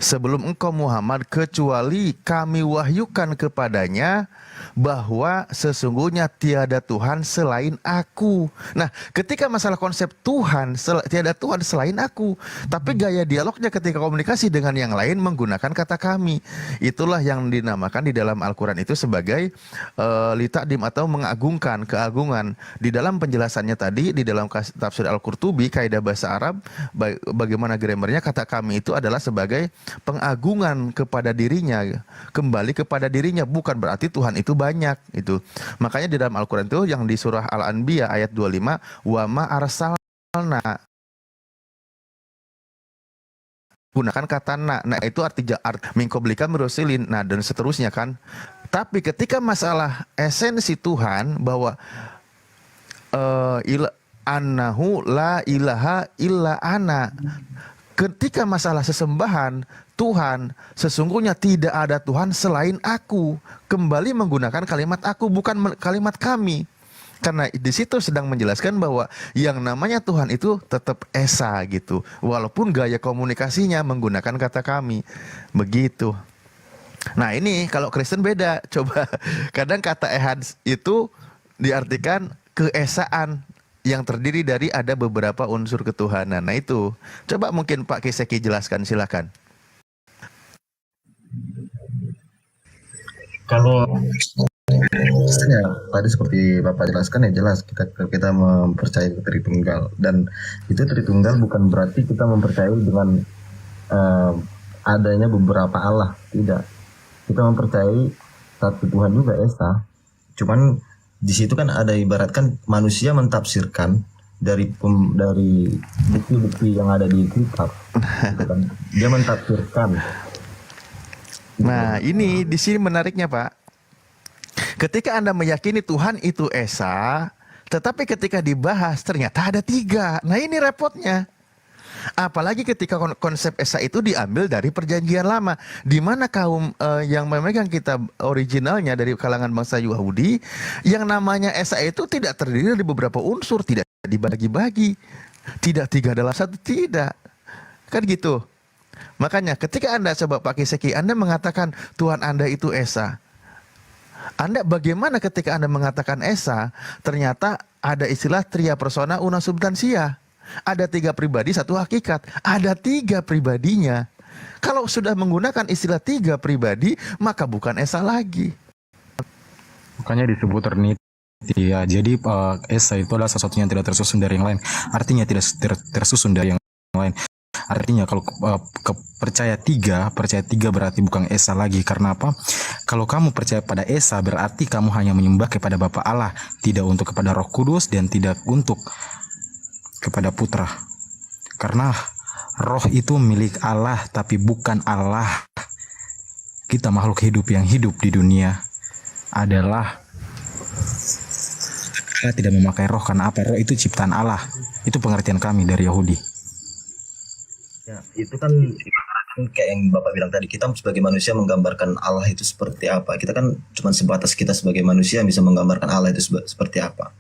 sebelum engkau Muhammad, kecuali kami wahyukan kepadanya bahwa sesungguhnya tiada Tuhan selain aku. Nah, ketika masalah konsep Tuhan, tiada Tuhan selain aku, tapi gaya dialognya ketika komunikasi dengan yang lain menggunakan kata kami. Itulah yang dinamakan di dalam Al-Quran itu sebagai litakdim atau mengagungkan, keagungan. Di dalam penjelasannya tadi, di dalam tafsir Al-Qurtubi, kaidah bahasa Arab, bagaimana grammarnya, kata kami itu adalah sebagai pengagungan kepada dirinya, kembali kepada dirinya, bukan berarti Tuhan itu banyak itu. Makanya di dalam Al-Quran itu yang di surah Al-Anbiya ayat 25, wa ma arsalna, gunakan kata nah itu artinya mingkoblika mirosilin, nah dan seterusnya kan. Tapi ketika masalah esensi Tuhan bahwa annahu la ilaha illa ana, ketika masalah sesembahan Tuhan, sesungguhnya tidak ada Tuhan selain aku, kembali menggunakan kalimat aku, bukan kalimat kami. Karena di situ sedang menjelaskan bahwa yang namanya Tuhan itu tetap Esa gitu, walaupun gaya komunikasinya menggunakan kata kami. Begitu. Nah, ini kalau Kristen beda. Coba, kadang kata ehad itu diartikan keesaan yang terdiri dari ada beberapa unsur ketuhanan. Nah, itu coba mungkin Pak Kiseki jelaskan, silakan. Kalau ya, tadi seperti Bapak jelaskan, ya jelas kita mempercayai Tritunggal, dan itu Tritunggal bukan berarti kita mempercayai dengan adanya beberapa Allah, tidak. Kita mempercayai satu Tuhan juga Esa. Cuman di situ kan ada ibaratkan manusia mentafsirkan dari bukti-bukti yang ada di kitab, gitu kan. Dia mentafsirkan. Nah, ini di sini menariknya, Pak. Ketika Anda meyakini Tuhan itu Esa, tetapi ketika dibahas ternyata ada 3. Nah, ini repotnya. Apalagi ketika konsep Esa itu diambil dari Perjanjian Lama, di mana kaum yang memegang kitab originalnya dari kalangan bangsa Yahudi, yang namanya Esa itu tidak terdiri dari beberapa unsur, tidak dibagi-bagi, tidak 3 dalam 1, tidak. Kan gitu. Makanya ketika Anda coba pakai Kiseki, Anda mengatakan Tuhan Anda itu Esa. Anda bagaimana ketika Anda mengatakan Esa, ternyata ada istilah tria persona una substansia. Ada 3 pribadi, 1 hakikat. Ada 3 pribadinya. Kalau sudah menggunakan istilah 3 pribadi, maka bukan Esa lagi. Makanya disebut Trinity. Ya, jadi Esa itu adalah sesuatu yang tidak tersusun dari yang lain. Artinya tidak tersusun dari yang lain. Artinya kalau percaya 3 berarti bukan Esa lagi. Karena apa? Kalau kamu percaya pada Esa, berarti kamu hanya menyembah kepada Bapa Allah, tidak untuk kepada Roh Kudus dan tidak untuk kepada Putra. Karena Roh itu milik Allah, tapi bukan Allah. Kita makhluk hidup yang hidup di dunia. adalah Allah tidak memakai roh karena apa? Roh itu ciptaan Allah. Itu pengertian kami dari Yahudi. Ya, itu kan kayak yang Bapak bilang tadi, kita sebagai manusia menggambarkan Allah itu seperti apa. Kita kan cuma sebatas kita sebagai manusia yang bisa menggambarkan Allah itu seperti apa.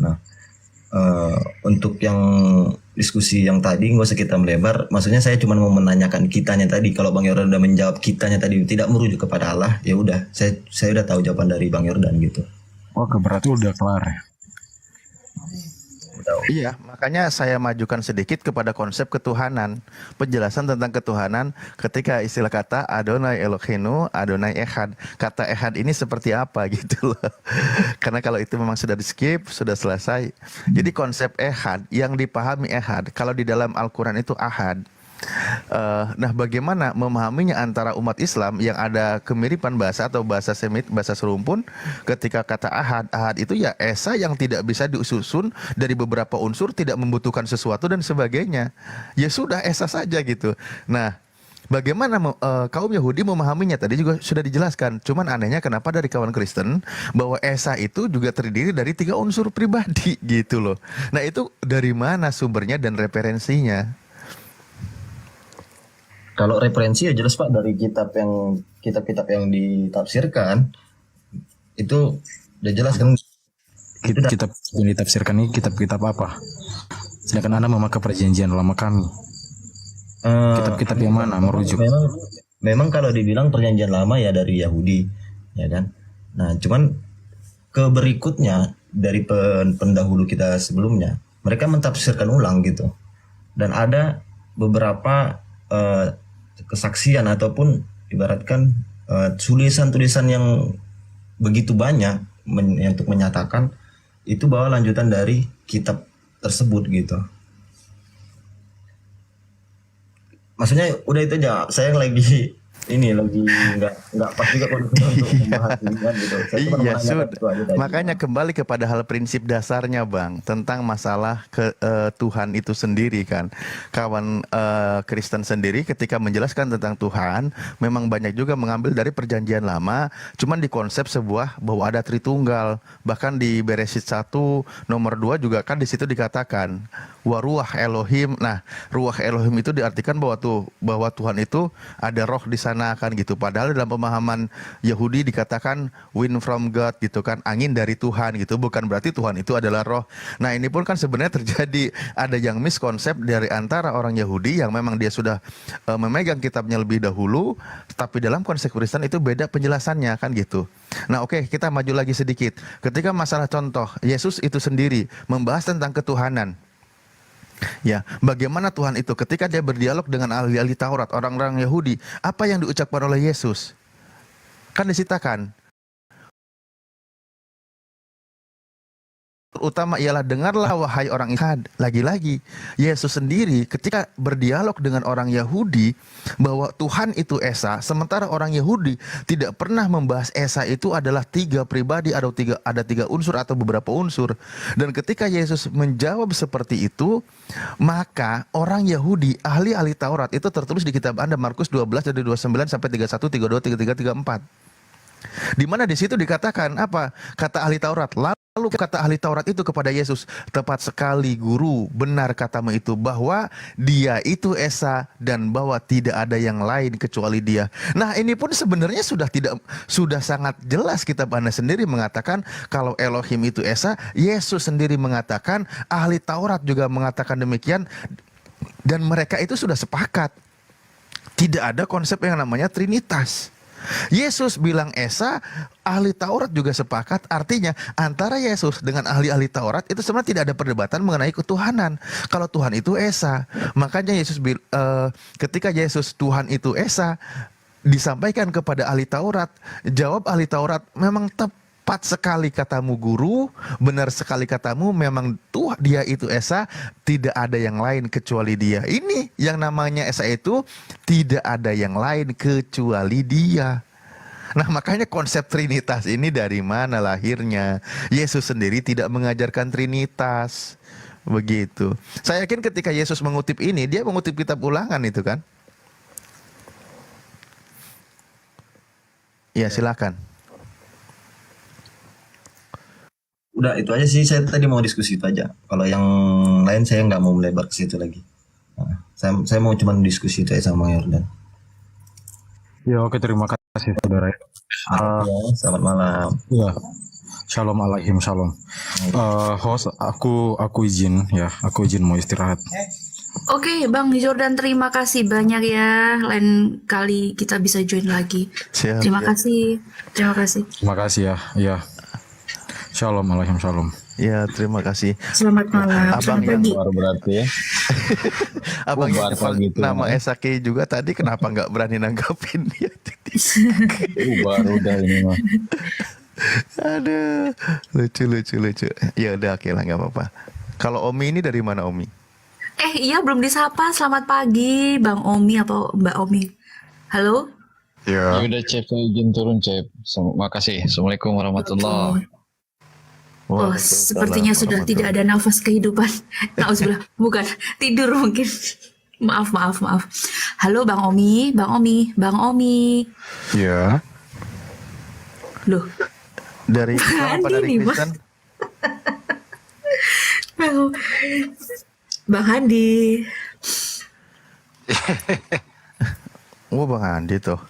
Nah, untuk yang diskusi yang tadi nggak usah kita melebar. Maksudnya saya cuma mau menanyakan kitanya tadi. Kalau Bang Yordan udah menjawab kitanya tadi tidak merujuk kepada Allah, ya udah. Saya udah tahu jawaban dari Bang Yordan gitu. Oke, berarti udah kelar ya. Iya, makanya saya majukan sedikit kepada konsep ketuhanan. Penjelasan tentang ketuhanan ketika istilah kata Adonai Eloheinu, Adonai Echad. Kata Echad ini seperti apa gitu loh. Karena kalau itu memang sudah di skip, sudah selesai. Jadi konsep Echad yang dipahami Echad, kalau di dalam Al-Quran itu Ahad. Nah, bagaimana memahaminya antara umat Islam yang ada kemiripan bahasa atau bahasa Semit, bahasa serumpun, ketika kata ahad itu ya esa yang tidak bisa disusun dari beberapa unsur, tidak membutuhkan sesuatu dan sebagainya. Ya sudah esa saja gitu. Nah, bagaimana kaum Yahudi memahaminya tadi juga sudah dijelaskan. Cuman anehnya kenapa dari kawan Kristen bahwa esa itu juga terdiri dari 3 unsur pribadi gitu loh. Nah, itu dari mana sumbernya dan referensinya? Kalau referensi ya jelas Pak dari kitab-kitab yang ditafsirkan itu udah jelas kan. Kitab yang ditafsirkan ini kitab-kitab apa? Sedangkan Anda memakai perjanjian lama kami. Kitab-kitab yang mana merujuk? Memang kalau dibilang perjanjian lama ya dari Yahudi, ya kan. Nah, cuman ke berikutnya dari pendahulu kita sebelumnya, mereka mentafsirkan ulang gitu. Dan ada beberapa kesaksian ataupun ibaratkan tulisan-tulisan yang begitu banyak untuk menyatakan itu bahwa lanjutan dari kitab tersebut gitu. Maksudnya udah itu aja. Saya lagi nggak pas juga kondisinya untuk membahas ini kan gitu. Iya, makanya kembali kepada hal prinsip dasarnya Bang, tentang masalah Tuhan itu sendiri kan. Kawan Kristen sendiri ketika menjelaskan tentang Tuhan memang banyak juga mengambil dari perjanjian lama, cuman di konsep sebuah bahwa ada Tritunggal. Bahkan di Beresit 1 nomor 2 juga kan di situ dikatakan waruah Elohim. Nah, ruah Elohim itu diartikan bahwa Tuhan itu ada roh di sana kan gitu. Padahal dalam pemahaman Yahudi dikatakan wind from God gitu kan, angin dari Tuhan gitu. Bukan berarti Tuhan itu adalah roh. Nah, ini pun kan sebenarnya terjadi ada yang miskonsep dari antara orang Yahudi yang memang dia sudah memegang kitabnya lebih dahulu, tapi dalam konsep Kristen itu beda penjelasannya kan gitu. Nah, oke, kita maju lagi sedikit. Ketika masalah contoh Yesus itu sendiri membahas tentang ketuhanan. Ya, bagaimana Tuhan itu ketika dia berdialog dengan ahli-ahli Taurat, orang-orang Yahudi, apa yang diucapkan oleh Yesus? Kan disitakan. Utama ialah dengarlah wahai orang Israel. Lagi-lagi Yesus sendiri ketika berdialog dengan orang Yahudi bahwa Tuhan itu Esa, sementara orang Yahudi tidak pernah membahas Esa itu adalah 3 pribadi atau ada 3 unsur atau beberapa unsur. Dan ketika Yesus menjawab seperti itu, maka orang Yahudi ahli-ahli Taurat itu tertulis di kitab Anda Markus 12 dari 29 sampai 31, 32, 33, 34. Di mana di situ dikatakan apa? Kata ahli Taurat. Lalu kata ahli Taurat itu kepada Yesus, tepat sekali guru, benar katamu itu bahwa dia itu Esa dan bahwa tidak ada yang lain kecuali dia. Nah, ini pun sebenarnya sudah sangat jelas kitab Anda sendiri mengatakan kalau Elohim itu Esa, Yesus sendiri mengatakan, ahli Taurat juga mengatakan demikian, dan mereka itu sudah sepakat. Tidak ada konsep yang namanya Trinitas. Yesus bilang Esa, ahli Taurat juga sepakat. Artinya antara Yesus dengan ahli-ahli Taurat itu sebenarnya tidak ada perdebatan mengenai ketuhanan. Kalau Tuhan itu Esa, makanya Yesus ketika Yesus Tuhan itu Esa disampaikan kepada ahli Taurat, jawab ahli Taurat, memang tepat sekali katamu guru, benar sekali katamu, memang dia itu Esa, tidak ada yang lain kecuali dia. Ini yang namanya Esa itu tidak ada yang lain kecuali dia. Nah, makanya konsep Trinitas ini dari mana lahirnya? Yesus sendiri tidak mengajarkan Trinitas. Begitu. Saya yakin ketika Yesus mengutip ini, dia mengutip kitab Ulangan itu kan? Ya, silakan. Udah itu aja sih, saya tadi mau diskusi itu aja. Kalau yang lain saya nggak mau melebar ke situ lagi. Nah, saya mau cuma diskusi itu aja sama Yordan. Ya oke, terima kasih saudara. Selamat malam. Ya, shalom alaikum, shalom. Host, aku izin mau istirahat. Oke, Bang Jordan, terima kasih banyak ya. Lain kali kita bisa join lagi. Siap, Terima ya. kasih. Terima kasih. Terima kasih ya. Ya. Shalom alaikum, shalom. Ya, terima kasih. Selamat malam. Abang Selamat yang pagi. baru berarti ya. Abang yang Bubar gitu nama ya. Esaki juga tadi kenapa nggak berani nanggapin dia? Baru dah ini mah. Aduh, lucu. Ya udah, oke lah, nggak apa-apa. Kalau Omi ini dari mana, Omi? Iya, belum disapa. Selamat pagi, Bang Omi atau Mbak Omi. Halo? Ya udah Cep, saya izin turun Cep. Makasih. Assalamualaikum warahmatullahi. Oh, sepertinya sudah tidak ada nafas kehidupan. Nauzubillah, bukan tidur mungkin. Maaf. Halo Bang Omi. Ya. Loh, Dari Islam apa Andi dari nih, Mas. Kristen? Bang Handi. Bang Andi tuh.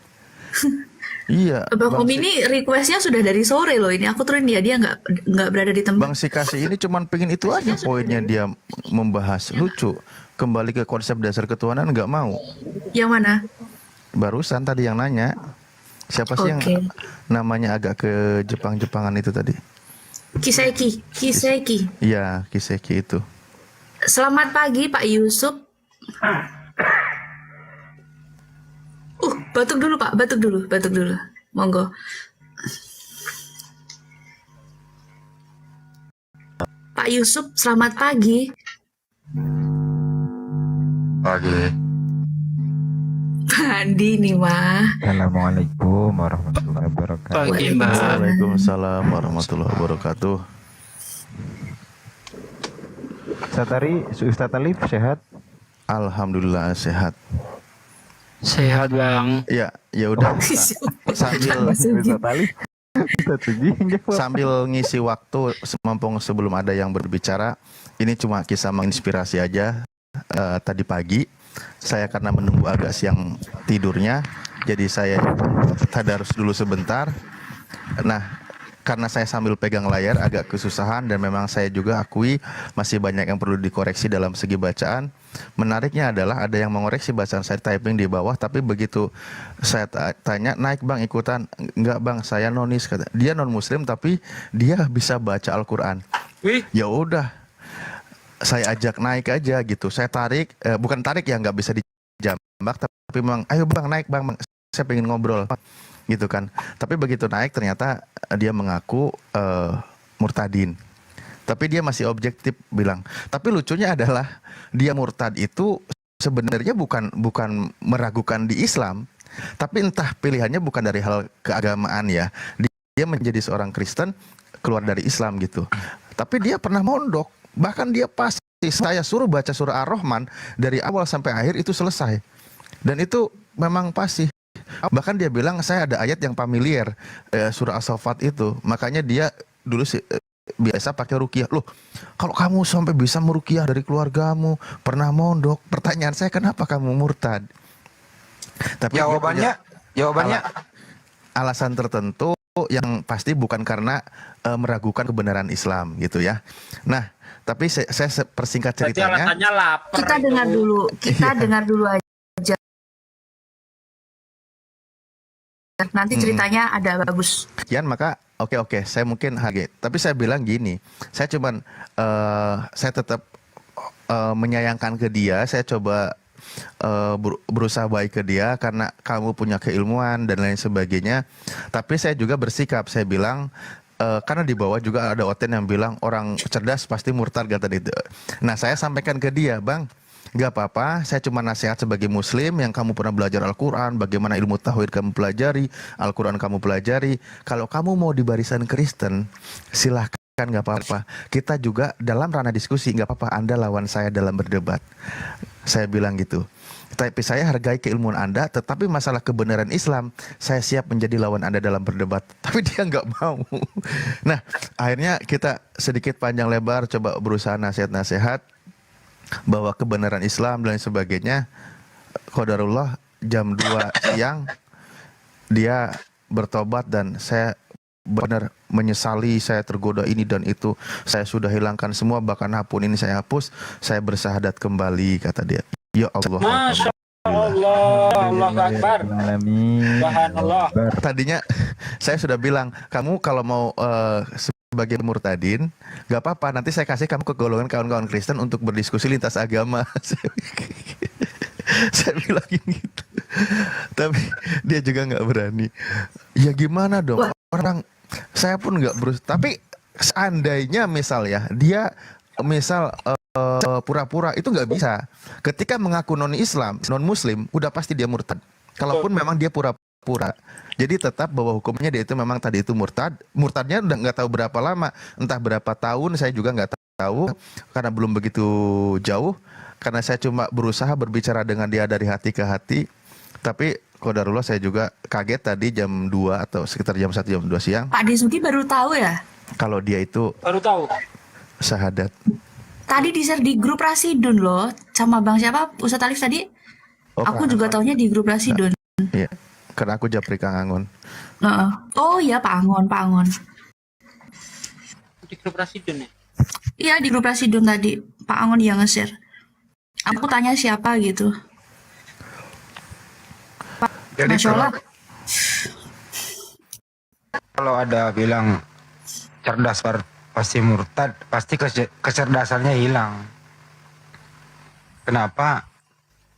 Iya. Bang Omi ini requestnya sudah dari sore loh. Ini aku turunin dia nggak berada di tempat. Bang Sikasi ini cuman pengen itu aja poinnya, dia membahas lucu. Kembali ke konsep dasar ketuhanan nggak mau. Yang mana? Barusan tadi yang nanya. Siapa sih yang namanya agak ke Jepang-Jepangan itu tadi? Kiseki. Iya, Kiseki itu. Selamat pagi Pak Yusuf. Batuk dulu Pak, batuk dulu. Monggo. Pak Yusuf, selamat pagi. Pagi. Andi nih mah. Assalamualaikum warahmatullahi wabarakatuh. Pagi, Mbak. Waalaikumsalam warahmatullahi wabarakatuh. Ustaz Alif sehat? Alhamdulillah sehat. Sehat Bang. Ya udah. Sambil ngisi waktu mumpung sebelum ada yang berbicara, ini cuma kisah menginspirasi aja. Tadi pagi saya karena menunggu agak siang tidurnya, jadi saya tadarus dulu sebentar. Nah, karena saya sambil pegang layar agak kesusahan dan memang saya juga akui masih banyak yang perlu dikoreksi dalam segi bacaan. Menariknya adalah ada yang mengoreksi bacaan saya typing di bawah, tapi begitu saya tanya, naik Bang ikutan? Enggak Bang, saya nonis, kata. Dia non muslim tapi dia bisa baca Al-Quran. Ya udah, saya ajak naik aja gitu. Saya tarik, bukan tarik ya, nggak bisa dijambak, tapi memang ayo Bang naik Bang, saya pengen ngobrol gitu kan. Tapi begitu naik ternyata dia mengaku murtadin. Tapi dia masih objektif bilang. Tapi lucunya adalah dia murtad itu sebenarnya bukan meragukan di Islam, tapi entah pilihannya bukan dari hal keagamaan ya. Dia menjadi seorang Kristen keluar dari Islam gitu. Tapi dia pernah mondok, bahkan dia pasti saya suruh baca surah Ar-Rahman dari awal sampai akhir itu selesai. Dan itu memang pasti. Bahkan dia bilang saya ada ayat yang familiar, surah As-Saffat itu. Makanya dia dulu biasa pakai ruqyah. Loh, kalau kamu sampai bisa meruqyah dari keluargamu, pernah mondok, pertanyaan saya kenapa kamu murtad? Tapi Jawabannya alasan tertentu yang pasti bukan karena meragukan kebenaran Islam gitu ya. Nah, tapi saya persingkat ceritanya. Alasannya lapar. Kita dengar dulu aja. Nanti ceritanya ada bagus. Kian maka oke, saya mungkin HG. Tapi saya bilang gini, saya cuman saya tetap menyayangkan ke dia. Saya coba berusaha baik ke dia karena kamu punya keilmuan dan lain sebagainya. Tapi saya juga bersikap, saya bilang karena di bawah juga ada Oten yang bilang orang cerdas pasti murtad kata itu. Nah saya sampaikan ke dia, Bang, gak apa-apa, saya cuma nasihat sebagai muslim yang kamu pernah belajar Al-Quran, bagaimana ilmu tauhid kamu pelajari, Al-Quran kamu pelajari. Kalau kamu mau di barisan Kristen, silahkan, gak apa-apa. Kita juga dalam ranah diskusi, gak apa-apa, Anda lawan saya dalam berdebat. Saya bilang gitu. Tapi saya hargai keilmuan Anda, tetapi masalah kebenaran Islam, saya siap menjadi lawan Anda dalam berdebat. Tapi dia nggak mau. Nah, akhirnya kita sedikit panjang lebar coba berusaha nasihat-nasihat bahwa kebenaran Islam dan sebagainya. Qadarullah jam 2 siang dia bertobat dan saya benar menyesali, saya tergoda ini dan itu, saya sudah hilangkan semua, bahkan akun ini saya hapus, saya bersahadat kembali, kata dia. Ya Allah. Masya Allah, Allah Akbar. Subhanallah. Tadinya saya sudah bilang, kamu kalau mau sebagai murtadin, gak apa-apa, nanti saya kasih kamu ke golongan kawan-kawan Kristen untuk berdiskusi lintas agama. Saya bilang gitu. Tapi dia juga nggak berani. Ya gimana dong, orang saya pun nggak berusaha. Tapi seandainya misal ya, dia misal pura-pura, itu nggak bisa. Ketika mengaku non-Islam, non-Muslim, udah pasti dia murtad. Kalaupun memang dia pura-pura. Jadi tetap bahwa hukumnya dia itu memang tadi itu murtad. Murtadnya udah nggak tahu berapa lama, entah berapa tahun, saya juga nggak tahu karena belum begitu jauh. Karena saya cuma berusaha berbicara dengan dia dari hati ke hati. Tapi qadarullah saya juga kaget tadi jam 2 atau sekitar jam 1 jam 2 siang. Pak Desuki baru tahu ya? Kalau dia itu baru tahu syahadat. Tadi di-share di grup Rasidun loh, sama Bang siapa? Ustadz Alif tadi. Aku juga taunya di grup Rasidun. Iya, karena aku Japri Kang Angon. Oh iya Pak Angon. Di grup Rasidun ya? Iya di grup Rasidun tadi, Pak Angon yang nge-share. Aku tanya siapa gitu. Jadi Masya Allah. kalau ada bilang cerdas pasti murtad, pasti kecerdasannya hilang. Kenapa?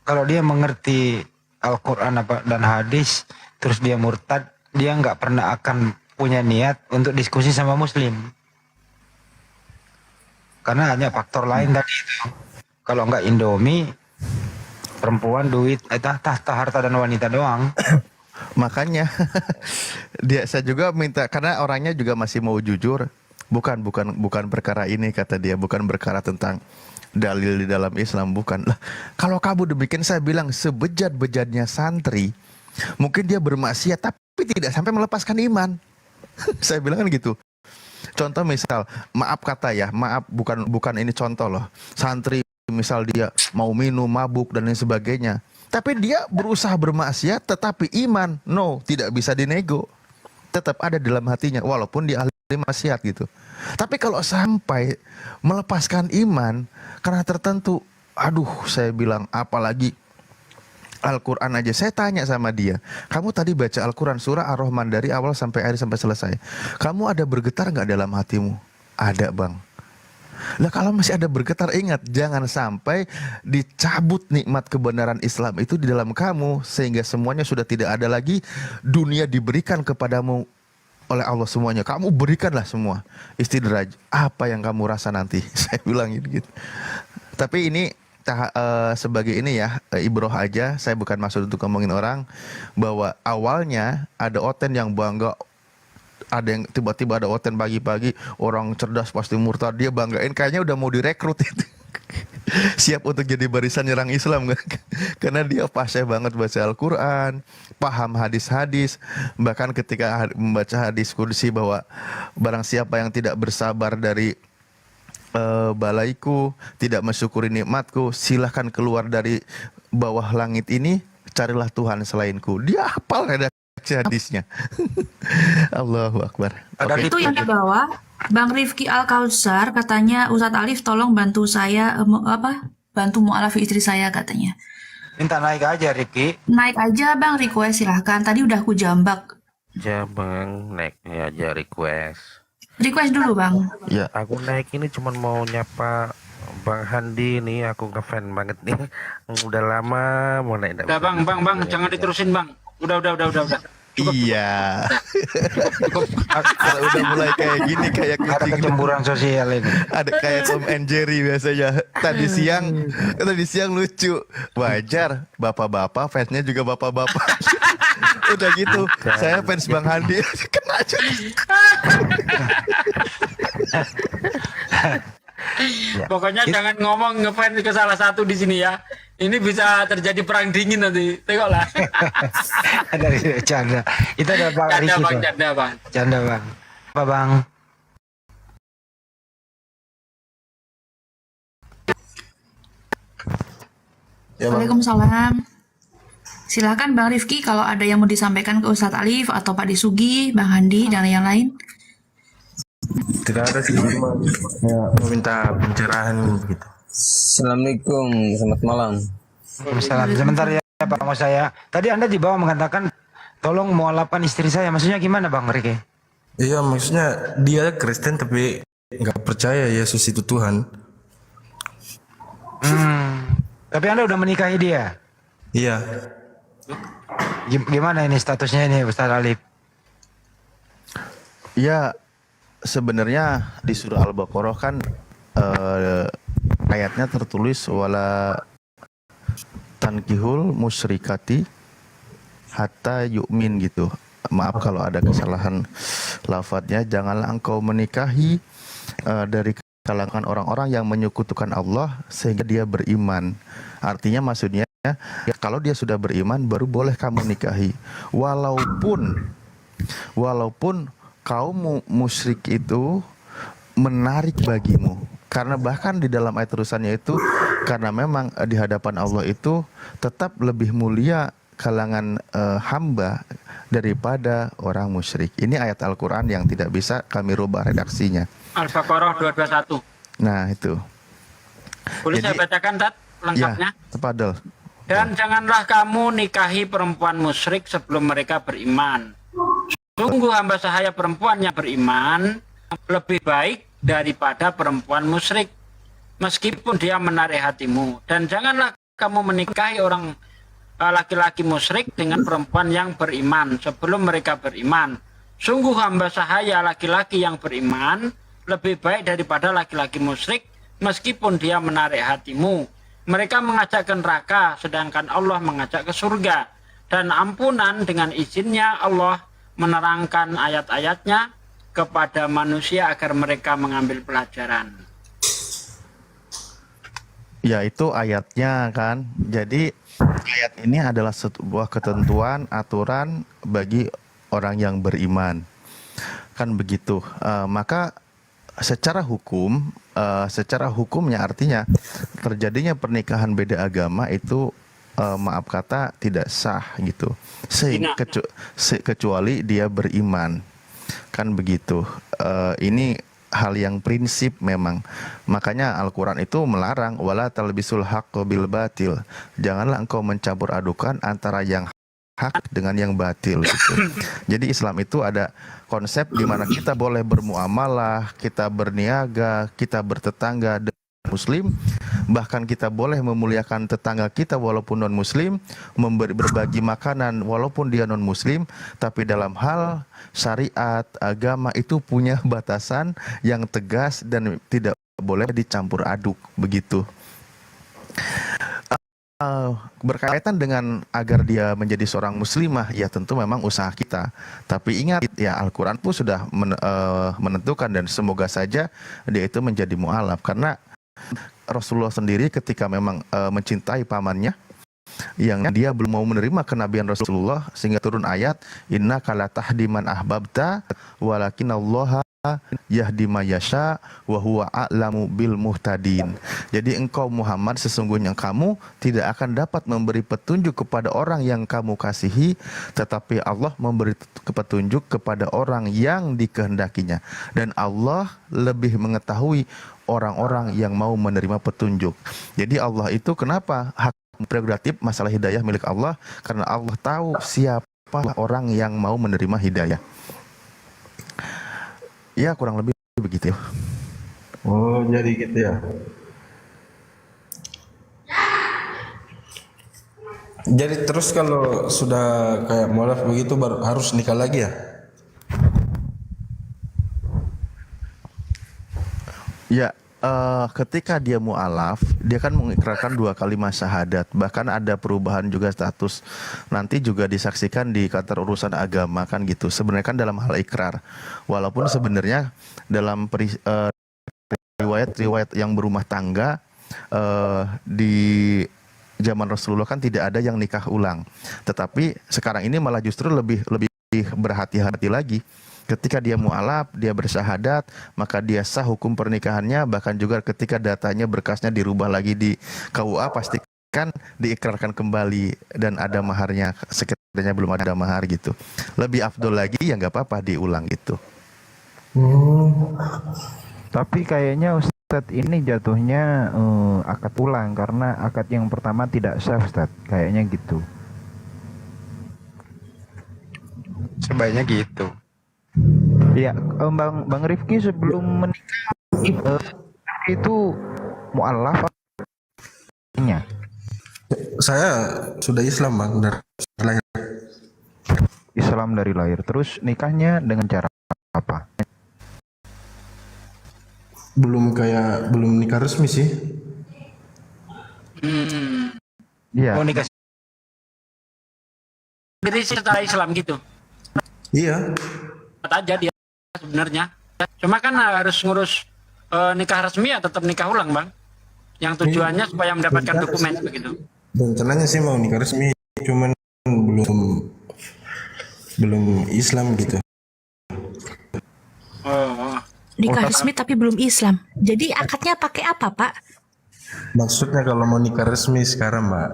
Kalau dia mengerti Al-Quran dan hadis, terus dia murtad, dia nggak pernah akan punya niat untuk diskusi sama Muslim. Karena hanya faktor lain tadi itu. Kalau nggak Indomie, perempuan, duit, tahta, harta dan wanita doang. Makanya saya juga minta, karena orangnya juga masih mau jujur. Bukan perkara ini, kata dia, bukan perkara tentang dalil di dalam Islam, bukan. Lah, kalau kamu demikian, saya bilang sebejat-bejatnya santri, mungkin dia bermaksiat tapi tidak sampai melepaskan iman. Saya bilang kan gitu. Contoh misal, maaf bukan ini contoh loh. Santri misal dia mau minum, mabuk dan lain sebagainya, tapi dia berusaha bermaksiat, tetapi iman tidak bisa dinego, tetap ada dalam hatinya walaupun dia ahli maksiat gitu. Tapi kalau sampai melepaskan iman karena tertentu, saya bilang apalagi Al-Quran aja. Saya tanya sama dia, kamu tadi baca Al-Quran surah Ar-Rahman dari awal sampai akhir sampai selesai, kamu ada bergetar nggak dalam hatimu? Ada bang. Lah kalau masih ada bergetar, ingat, jangan sampai dicabut nikmat kebenaran Islam itu di dalam kamu, sehingga semuanya sudah tidak ada lagi. Dunia diberikan kepadamu oleh Allah semuanya, kamu berikanlah semua. Istidraj, apa yang kamu rasa nanti? Saya bilang gitu. Tapi ini sebagai ini ya, ibroh aja. Saya bukan maksud untuk ngomongin orang, bahwa awalnya ada Oten yang bangga. Ada yang tiba-tiba ada Oten pagi-pagi, orang cerdas pasti murtad, dia banggain, kayaknya udah mau direkrut itu. Siap untuk jadi barisan nyerang Islam kan? Karena dia fasih banget baca Al-Quran, paham hadis-hadis. Bahkan ketika membaca hadis qudsi bahwa barang siapa yang tidak bersabar dari balaiku, tidak mensyukuri nikmatku, silahkan keluar dari bawah langit ini, carilah Tuhan selainku. Dia hafal hadisnya. Allahu Akbar. Itu yang di bawah, Bang Rifki Al-Kautsar katanya, Ustadz Alif tolong bantu saya bantu mu'alaf istri saya katanya. Minta naik aja Rifki. Naik aja Bang, request silahkan. Tadi udah aku jambak. Ya Bang, naik aja request. Request dulu Bang. Ya. Aku naik ini cuman mau nyapa Bang Handi nih, aku ngefan banget nih. Udah lama mau naik. Udah bang, jangan diterusin Bang. Udah. Cukup. Iya. Kalau udah mulai kayak gini, kayak ada kecemburuan sosial ini. Ada kayak Tom and Jerry biasanya. Tadi siang lucu, wajar. Bapak-bapak fansnya juga bapak-bapak. Udah gitu. Saya fans Bang Handi. Kena aja. Pokoknya jangan ngomong ngefans ke salah satu di sini ya. Ini bisa terjadi perang dingin nanti. Tengoklah. Ada canda. Itu ada Bang Canda Riki bang, tuh. canda bang. Canda Bang. Apa Bang? Waalaikumsalam. Silakan Bang Rifki kalau ada yang mau disampaikan ke Ustadz Alif atau Pak Disugi, Bang Handi dan yang lain. Tidak ada sih, cuma saya meminta pencerahan gitu. Assalamualaikum, selamat malam. Waalaikumsalam. Sebentar ya Pak, mau saya. Tadi Anda di bawah mengatakan tolong mualafkan istri saya. Maksudnya gimana Bang Riki? Iya, maksudnya dia Kristen tapi nggak percaya Yesus itu Tuhan. Tapi Anda udah menikahi dia? Iya. Gimana ini statusnya ini Ustadz Alif? Ya, sebenarnya di surah Al-Baqarah kan ayatnya tertulis wala tankihul musyrikati hatta yu'min gitu. Maaf kalau ada kesalahan lafadznya. Janganlah engkau menikahi dari kalangan orang-orang yang menyekutukan Allah sehingga dia beriman. Artinya maksudnya ya, kalau dia sudah beriman baru boleh kamu nikahi. Walaupun kaum musyrik itu menarik bagimu. Karena bahkan di dalam ayat terusannya itu, karena memang di hadapan Allah itu tetap lebih mulia kalangan hamba daripada orang musyrik. Ini ayat Al-Quran yang tidak bisa kami rubah redaksinya. Al-Baqarah 221. Nah itu. Boleh saya bacakan Tat lengkapnya? Ya, tafadhol. Dan janganlah kamu nikahi perempuan musyrik sebelum mereka beriman. Sungguh hamba sahaya perempuan yang beriman lebih baik daripada perempuan musyrik, meskipun dia menarik hatimu. Dan janganlah kamu menikahi orang laki-laki musyrik dengan perempuan yang beriman sebelum mereka beriman. Sungguh hamba sahaya laki-laki yang beriman lebih baik daripada laki-laki musyrik, meskipun dia menarik hatimu. Mereka mengajak ke neraka, sedangkan Allah mengajak ke surga. Dan ampunan dengan izinnya Allah menerangkan ayat-ayatnya kepada manusia agar mereka mengambil pelajaran. Ya itu ayatnya kan. Jadi ayat ini adalah sebuah ketentuan, aturan bagi orang yang beriman. Kan begitu. Maka secara hukumnya artinya terjadinya pernikahan beda agama itu maaf kata tidak sah gitu. Kecuali dia beriman. Kan begitu. Ini hal yang prinsip memang. Makanya Al-Quran itu melarang wala talbisul haqqo bil batil. Janganlah engkau mencampur adukan antara yang hak dengan yang batil gitu. Jadi Islam itu ada konsep di mana kita boleh bermuamalah, kita berniaga, kita bertetangga dengan muslim, bahkan kita boleh memuliakan tetangga kita walaupun non muslim, berbagi makanan walaupun dia non muslim, tapi dalam hal syariat agama itu punya batasan yang tegas dan tidak boleh dicampur aduk begitu. Berkaitan dengan agar dia menjadi seorang muslimah, ya tentu memang usaha kita. Tapi ingat ya Al-Quran pun sudah menentukan dan semoga saja dia itu menjadi mu'alaf. Karena Rasulullah sendiri ketika memang mencintai pamannya yang dia belum mau menerima kenabian Rasulullah sehingga turun ayat innaka la tahdi man ahbabta walakinallaha yahdi may yasha wa huwa a'lamu bil muhtadin. Jadi engkau Muhammad sesungguhnya kamu tidak akan dapat memberi petunjuk kepada orang yang kamu kasihi, tetapi Allah memberi petunjuk kepada orang yang dikehendakinya, dan Allah lebih mengetahui orang-orang yang mau menerima petunjuk. Jadi Allah itu kenapa hak prerogatif masalah hidayah milik Allah, karena Allah tahu siapa orang yang mau menerima hidayah. Ya kurang lebih begitu ya. Oh jadi gitu ya. Jadi terus kalau sudah kayak mualaf begitu baru harus nikah lagi ya? Ya, ketika dia mu'alaf, dia kan mengikrarkan 2 kalimat syahadat. Bahkan ada perubahan juga status. Nanti juga disaksikan di kantor urusan agama kan gitu. Sebenarnya kan dalam hal ikrar. Walaupun sebenarnya dalam riwayat riwayat-riwayat yang berumah tangga di zaman Rasulullah kan tidak ada yang nikah ulang. Tetapi sekarang ini malah justru lebih berhati-hati lagi. Ketika dia mu'alaf, dia bersyahadat, maka dia sah hukum pernikahannya. Bahkan juga ketika datanya, berkasnya dirubah lagi di KUA, pastikan diikrarkan kembali dan ada maharnya. Sekiranya belum ada mahar gitu. Lebih afdol lagi ya nggak apa-apa diulang gitu. Tapi kayaknya Ustadz ini jatuhnya akad ulang karena akad yang pertama tidak sah Ustadz. Kayaknya gitu. Sebaiknya gitu. Iya, Bang Rifki sebelum menikah itu mu'alaf nya. Saya sudah Islam Bang dari lahir. Islam dari lahir. Terus nikahnya dengan cara apa? Belum nikah resmi sih. Iya. Oh, nikah. Jadi secara Islam gitu. Iya. Aja dia sebenarnya. Cuma kan harus ngurus nikah resmi ya tetap nikah ulang, Bang. Yang tujuannya supaya mendapatkan dokumen begitu. Rencananya sih mau nikah resmi, cuman belum Islam gitu. Nikah resmi tapi belum Islam. Jadi akadnya pakai apa, Pak? Maksudnya kalau mau nikah resmi sekarang, Mbak.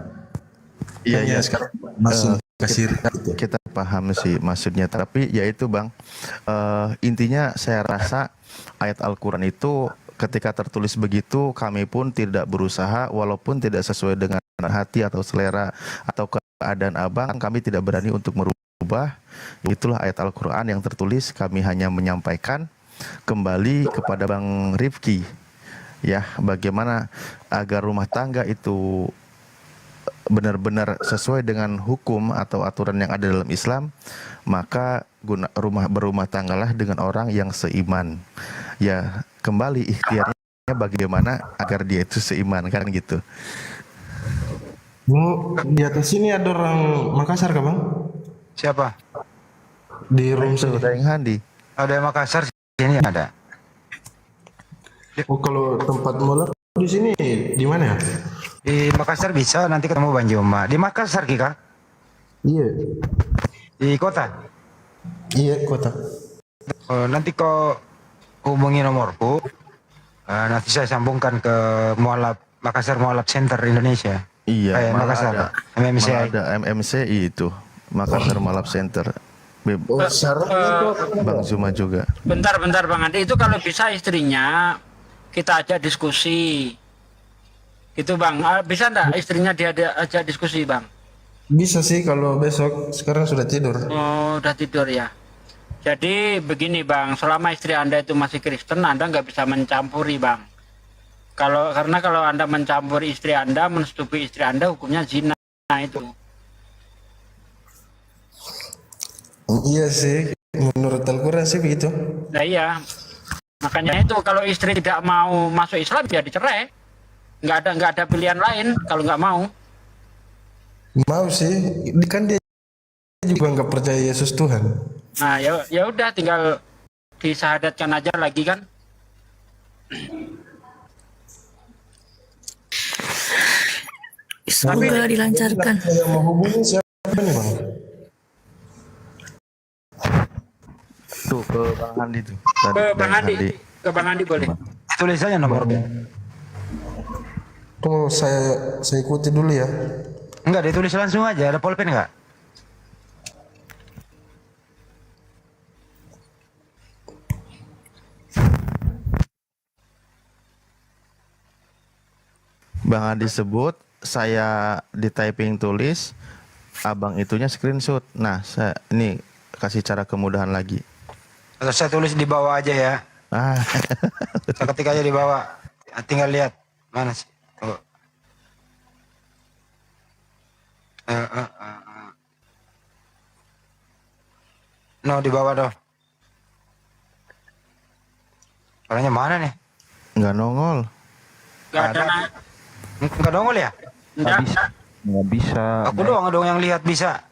Iya, sekarang masih kasir. Kita paham sih maksudnya, tapi ya itu Bang, intinya saya rasa ayat Al-Quran itu ketika tertulis begitu, kami pun tidak berusaha, walaupun tidak sesuai dengan hati atau selera atau keadaan abang, kami tidak berani untuk merubah. Itulah ayat Al-Quran yang tertulis, kami hanya menyampaikan kembali kepada Bang Rifki, ya, bagaimana agar rumah tangga itu benar-benar sesuai dengan hukum atau aturan yang ada dalam Islam, maka berumah tanggalah dengan orang yang seiman. Ya, kembali ikhtiarnya bagaimana agar dia itu seiman, kan gitu. Bu, di atas sini ada orang Makassar kan Bang? Siapa? Di room sini. Ada yang Handi. Ada Makassar, sini ada. Oh, kalau tempat mulai di sini di mana ya? Di Makassar bisa, nanti ketemu Bang Joma. Di Makassar, Kika? Iya. Di kota? Iya, kota. Nanti kau hubungi nomorku. Nanti saya sambungkan ke Makassar Mualaf Center Indonesia. Iya, Makassar. MMCI. Ada MMCI itu, Makassar Mualaf Center. Bang Zuma juga. Bentar Bang Andi, itu kalau bisa istrinya kita ajak diskusi. Itu Bang, bisa enggak istrinya dia ajak diskusi Bang? Bisa sih kalau besok, sekarang sudah tidur. Oh, udah tidur ya. Jadi begini Bang, selama istri Anda itu masih Kristen, Anda nggak bisa mencampuri Bang. Karena kalau Anda mencampuri istri Anda, mensetubuhi istri Anda, hukumnya zina itu. Iya sih, menurut Al-Quran sih begitu. Nah iya, makanya itu kalau istri tidak mau masuk Islam ya dicerai. Nggak ada pilihan lain kalau nggak mau. Mau sih, kan dia juga nggak percaya Yesus Tuhan. Nah ya udah tinggal disyahadatkan aja lagi kan. Semoga dilancarkan. Yang mau hubungi siapa nih Bang? Tuh ke Bang Handi tuh. Ke Bang Handi boleh. Tulis aja nomor. Tunggu saya ikuti dulu ya. Enggak, ditulis langsung aja. Ada pulpen enggak? Bang Handi sebut, saya di typing tulis, abang itunya screenshot. Nah, saya ini kasih cara kemudahan lagi. Atau saya tulis di bawah aja ya. Saya ketik aja di bawah. Tinggal lihat mana sih. Oh. No, di bawah dong. Orangnya mana nih? Nggak nongol. Nggak nongol ya? Nggak bisa. Aku doang yang lihat bisa.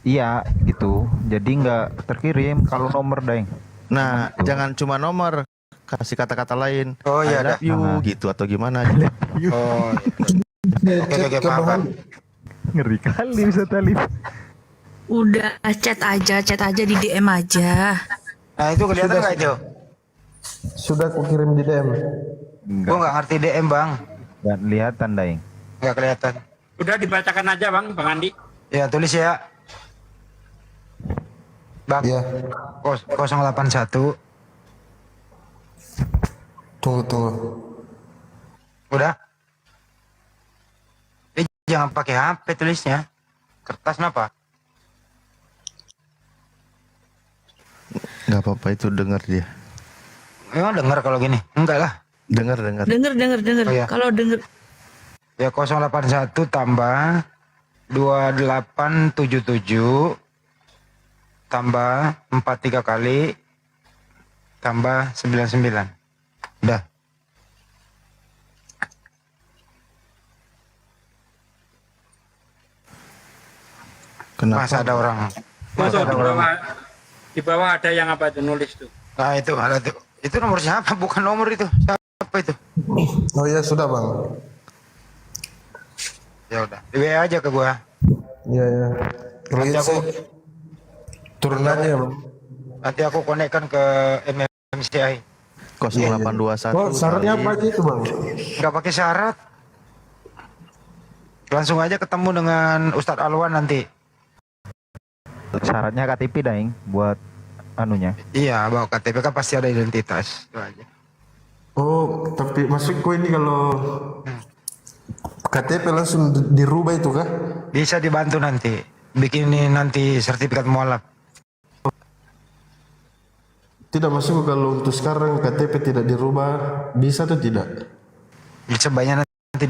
Iya, gitu. Jadi nggak terkirim kalau nomor, Daeng. Nah, jangan cuma nomor. kasih kata-kata lain. Oh I iya, love you gitu atau gimana gitu. Oh. Oke, paham. Ngeri kali Ustaz Alif. Udah chat aja di DM aja. Nah itu kelihatan nggak itu? Sudah aku kirim di DM. Gua nggak ngerti DM bang. Nggak kelihatan Daeng. Nggak kelihatan. Udah dibacakan aja bang Andi. Ya tulis ya. Bang. Ya. 081. Tunggu. Udah. Jangan pakai HP tulisnya. Kertas kenapa? Nggak apa-apa itu dengar dia. Emang dengar kalau gini? Enggak lah. Dengar. Denger. Oh, iya. Kalau denger Ya 081 tambah 2877 tambah 43 kali tambah 99. Udah. Kenapa? Masa ada orang? Tuh, di bawah ada yang apa itu nulis tuh. Nah itu ada tuh. Itu nomor siapa? Bukan nomor itu. Siapa itu? Oh ya sudah bang. Ya udah. Di WA aja ke gua. Iya. Kalau Nanti gitu aku turun aja ya bang. nanti aku konekkan ke MMCI. 0821. Oh syaratnya apa aja itu bang? Nggak pakai syarat. Langsung aja ketemu dengan Ustadz Alwan nanti. Syaratnya KTP Daeng buat anunya. Iya, bawa KTP kan pasti ada identitas. Itu aja. Oh tapi maksudku ini kalau KTP langsung dirubah itu kah? Bisa dibantu nanti. Bikin ini nanti sertifikat mualaf. Tidak maksudku kalau untuk sekarang KTP tidak dirubah bisa atau tidak? Bisa banyak nanti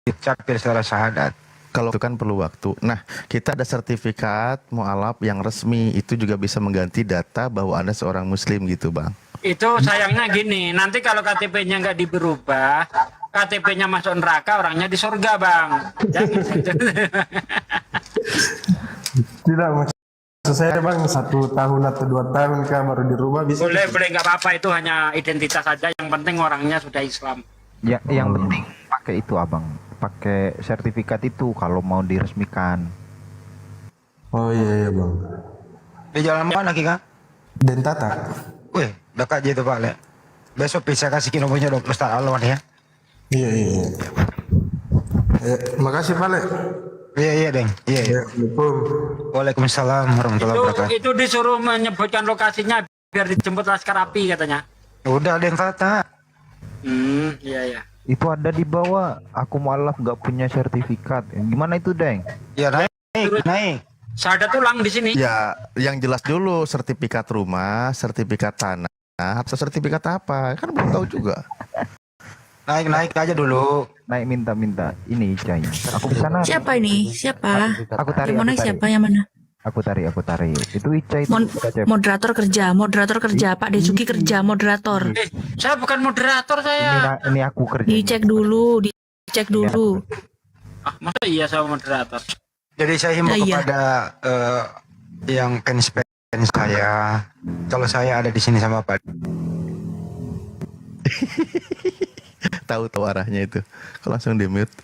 dicapir secara syahadat. Kalau itu kan perlu waktu. Nah, kita ada sertifikat mualaf yang resmi, itu juga bisa mengganti data bahwa Anda seorang muslim gitu, Bang. Itu sayangnya gini, nanti kalau KTP-nya nggak diberubah, KTP-nya masuk neraka, orangnya di surga bang. Tidak maksud saya bang 1 tahun atau 2 tahun kah baru dirubah bisa? Boleh nggak apa-apa, itu hanya identitas saja. Yang penting orangnya sudah Islam. Ya, yang penting pakai itu abang, pakai sertifikat itu kalau mau diresmikan. Oh iya bang. Di jalan mana Kika? Dentata. Wih, dekat aja itu Pak Le. Besok bisa kasih nomornya Dr. Ustaz Alwan ya. Iya. Makasih Pak Le. Iya Deng. Iya. Waalaikumsalam warahmatullahi wabarakatuh. Itu disuruh menyebutkan lokasinya biar dijemput Laskar Api katanya. Udah Dentata. Iya. Itu ada di bawah. Aku mualaf nggak punya sertifikat. Gimana itu Deng? Ya naik. Syahadat tulang di sini. Ya, yang jelas dulu sertifikat rumah, sertifikat tanah, atau sertifikat apa? Kan belum tahu juga. Naik aja dulu. Naik minta. Ini Icai. Aku bisa narik. siapa ini? Siapa? Aku tarik. Yang mana siapa? Yang mana? Aku tarik. Itu Icai. Moderator kerja. Pak Desuki kerja moderator. Saya bukan moderator saya. Ini aku kerja. Dicek dulu. Masa iya saya moderator? Jadi saya himbau kepada yang fans saya, kalau saya ada di sini sama Pak. Tahu arahnya itu. Kok langsung di mute?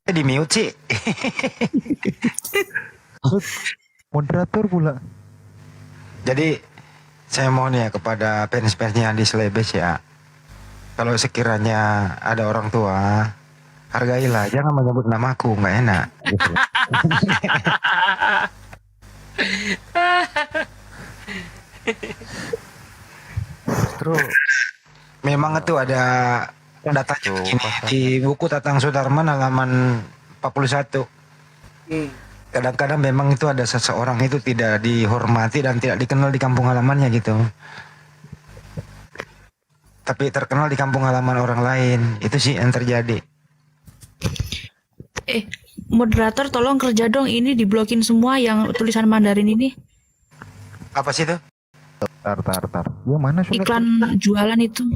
Di mute sih. Moderator pula. Jadi saya mohon ya kepada fans-fansnya di Slebes ya, kalau sekiranya ada orang tua, hargailah, jangan menyebut namaku, nggak enak. Gitu. Terus memang itu ada datanya begini di buku Tatang Sudarman halaman 41. Kadang-kadang memang itu ada seseorang itu tidak dihormati dan tidak dikenal di kampung halamannya gitu. Tapi terkenal di kampung halaman orang lain. Itu sih yang terjadi. Moderator tolong kerja dong, ini diblokin semua yang tulisan Mandarin ini. Apa sih itu? Tar. Ya mana sudah Iklan jualan itu.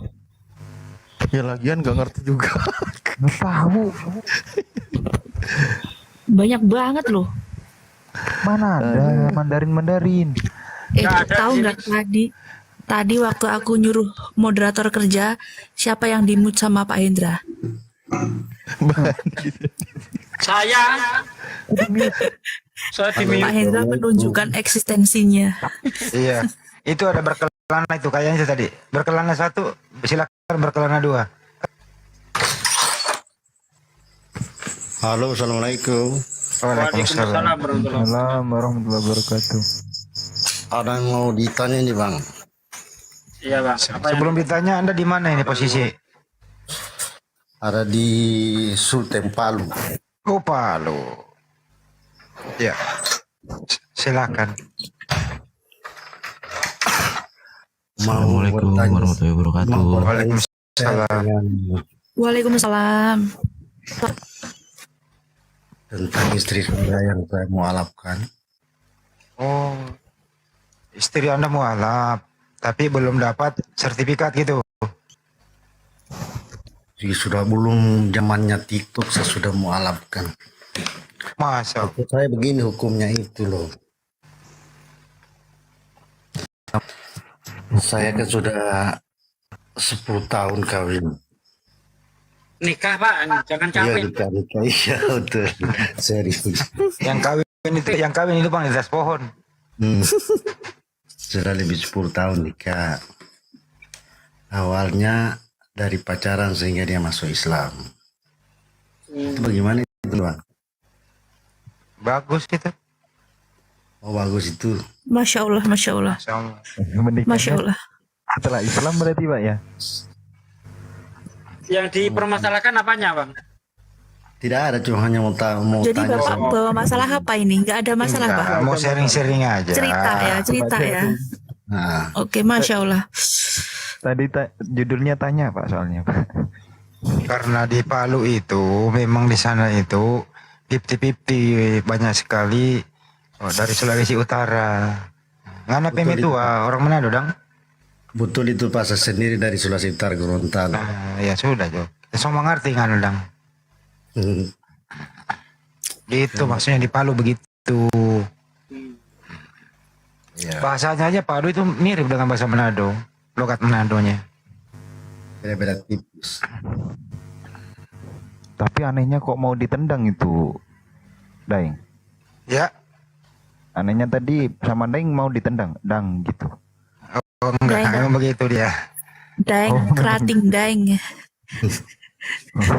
Ya lagian nggak ngerti juga. Nggak tahu. Banyak banget loh. Mana ada Mandarin. Tahu nggak tadi waktu aku nyuruh moderator kerja, siapa yang di-mute sama Pak Hendra? Saya Pak Hendra menunjukkan eksistensinya. Iya, itu ada berkelana itu kayaknya tadi. Berkelana 1, silakan berkelana 2. Halo, assalamualaikum. Waalaikumsalam warahmatullahi wabarakatuh. Ada yang mau ditanya nih bang. Iya bang. Sebelum ditanya, Anda di mana ini posisi? Ada di Sultan Palu. Oh, Palu. Ya, silakan. Assalamualaikum warahmatullahi wabarakatuh. Waalaikumsalam. Waalaikumsalam. Tentang istri saya yang saya mau alapkan. Oh, istri Anda mualaf, tapi belum dapat sertifikat gitu. Jadi sudah belum zamannya TikTok, saya sudah mau alapkan. Masa? Maksud saya begini hukumnya itu loh. Saya kan sudah 10 tahun kawin. Nikah pak, jangan kawin. Iya nikah, iya betul. Serius. Yang kawin itu bang di atas pohon. Sudah lebih 10 tahun nikah. Awalnya dari pacaran sehingga dia masuk Islam. Itu bagaimana itu bang? Bagus gitu. Oh bagus itu. Masya Allah, Masya Allah. Masya Allah. Setelah Islam berarti Pak ya? Yang dipermasalahkan apanya bang? Tidak ada, cuma hanya mau Jadi tanya. Bapak bawa masalah apa ini? Nggak ada masalah Pak? Mau sharing-sharing aja. Cerita ya. Nah. Oke, Masya Allah. Tadi judulnya tanya Pak soalnya Pak. Karena di Palu itu memang di sana itu 50-50 banyak sekali dari Sulawesi Utara. Ngana Pemetua orang Manado dong? Betul itu Pak, saya sendiri dari Sulawesi Utara Gorontalo. Ya sudah Jo. Semua ngerti ngana dong. Gitu maksudnya di Palu begitu. Bahasanya aja Palu itu mirip dengan bahasa Manado, logat Manadonya. Beda-beda tipis. Tapi anehnya kok mau ditendang itu, Daeng? Ya. Anehnya tadi sama Daeng mau ditendang, dang gitu. Oh enggak, emang begitu dia. Daeng, kerating Daeng.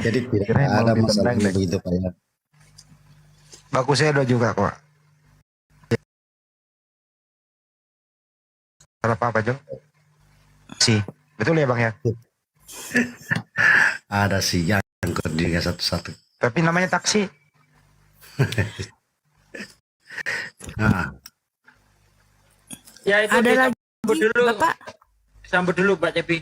Jadi tidak ada masalah begitu Pak ya. Bagus saya do juga kok. Apa Jo? Si, betul ya Bang ya? Ada sih yang dia satu-satu. Tapi namanya taksi. Nah. Ya itu Ada lagi dulu. Bapak. Sambut dulu Mbak Cepi.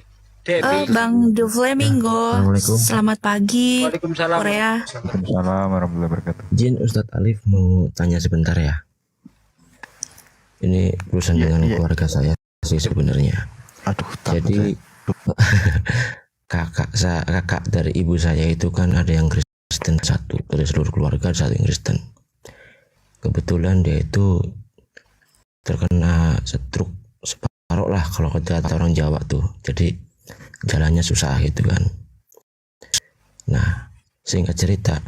Bang The Flamingo. Selamat pagi. Waalaikumsalam. Korea. Waalaikumsalam warahmatullahi wabarakatuh. Jin, Ustadz Alif mau tanya sebentar ya. Ini urusan dengan keluarga saya sih sebenarnya. Jadi kakak dari ibu saya itu kan ada yang Kristen satu, dari seluruh keluarga satu yang Kristen. Kebetulan dia itu terkena stroke separuh lah kalau kata orang Jawa tuh. Jadi jalannya susah gitu kan. Nah, singkat cerita,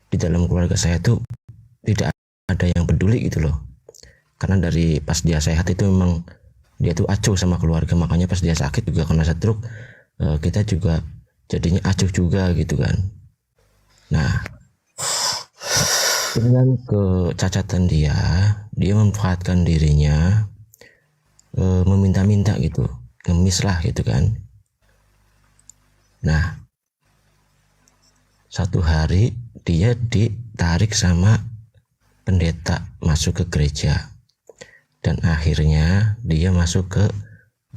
di dalam keluarga saya tuh tidak ada yang peduli gitu loh. Karena dari pas dia sehat itu memang dia tuh acuh sama keluarga, makanya pas dia sakit juga kena stroke, kita juga jadinya acuh juga gitu kan. Nah, dengan kecacatan dia memanfaatkan dirinya, meminta-minta gitu, ngemis lah gitu kan. Nah, satu hari dia ditarik sama pendeta masuk ke gereja. Dan akhirnya dia masuk ke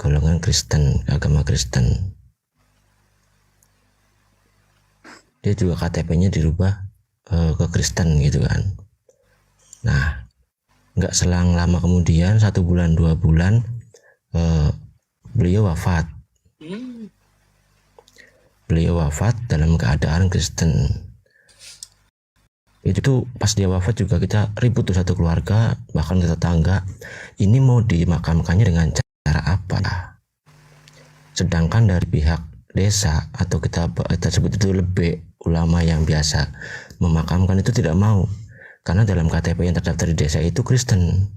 golongan Kristen, agama Kristen. Dia juga KTP-nya dirubah ke Kristen gitu kan. Nah, nggak selang lama kemudian, 1 bulan 2 bulan, beliau wafat. Beliau wafat dalam keadaan Kristen. Itu tuh pas dia wafat juga kita ribut tuh satu keluarga, bahkan tetangga, ini mau dimakamkannya dengan cara apa. Sedangkan dari pihak desa atau kita sebut itu lebih ulama yang biasa memakamkan itu tidak mau, karena dalam KTP yang terdaftar di desa itu Kristen,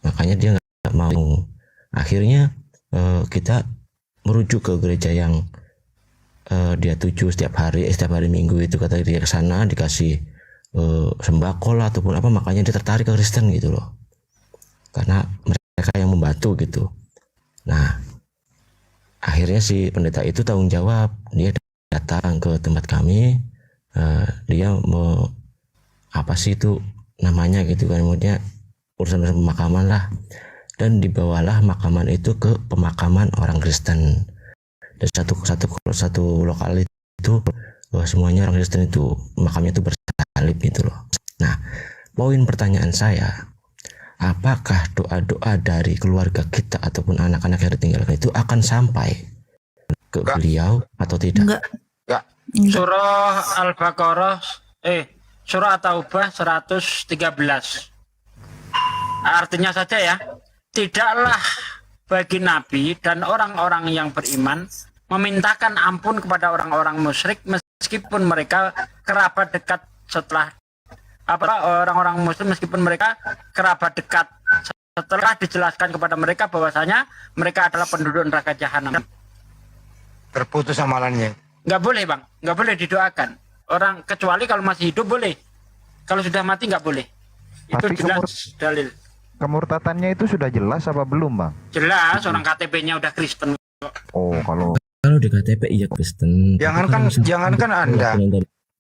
makanya dia nggak mau. Akhirnya kita merujuk ke gereja yang dia tuju setiap hari Minggu itu, kata dia ke sana dikasih sembako lah ataupun apa, makanya dia tertarik ke Kristen gitu loh, karena mereka yang membantu gitu. Nah, akhirnya si pendeta itu tanggung jawab, dia datang ke tempat kami, dia mau apa sih itu namanya gitu kan, maksudnya urusan pemakaman lah, dan dibawalah makaman itu ke pemakaman orang Kristen. Dan satu lokal itu semuanya orang Kristen, itu makamnya itu bersalib gitu loh. Nah, poin pertanyaan saya, apakah doa-doa dari keluarga kita ataupun anak-anak yang ditinggalkan itu akan sampai ke beliau atau tidak? Enggak. Surah Al-Baqarah Surah At-Taubah 113. Artinya saja ya, tidaklah bagi Nabi dan orang-orang yang beriman memintakan ampun kepada orang-orang musyrik meskipun mereka kerabat dekat setelah orang-orang muslim, meskipun mereka kerabat dekat setelah dijelaskan kepada mereka bahwasanya mereka adalah penduduk neraka jahanam. Terputus amalannya. Nggak boleh bang, nggak boleh didoakan orang, kecuali kalau masih hidup boleh, kalau sudah mati nggak boleh. Itu Tapi jelas dalil. Kemurtatannya itu sudah jelas apa belum, Bang? Jelas, orang KTP-nya udah Kristen. Oh, kalau di KTP iya Kristen. Jangankan Anda.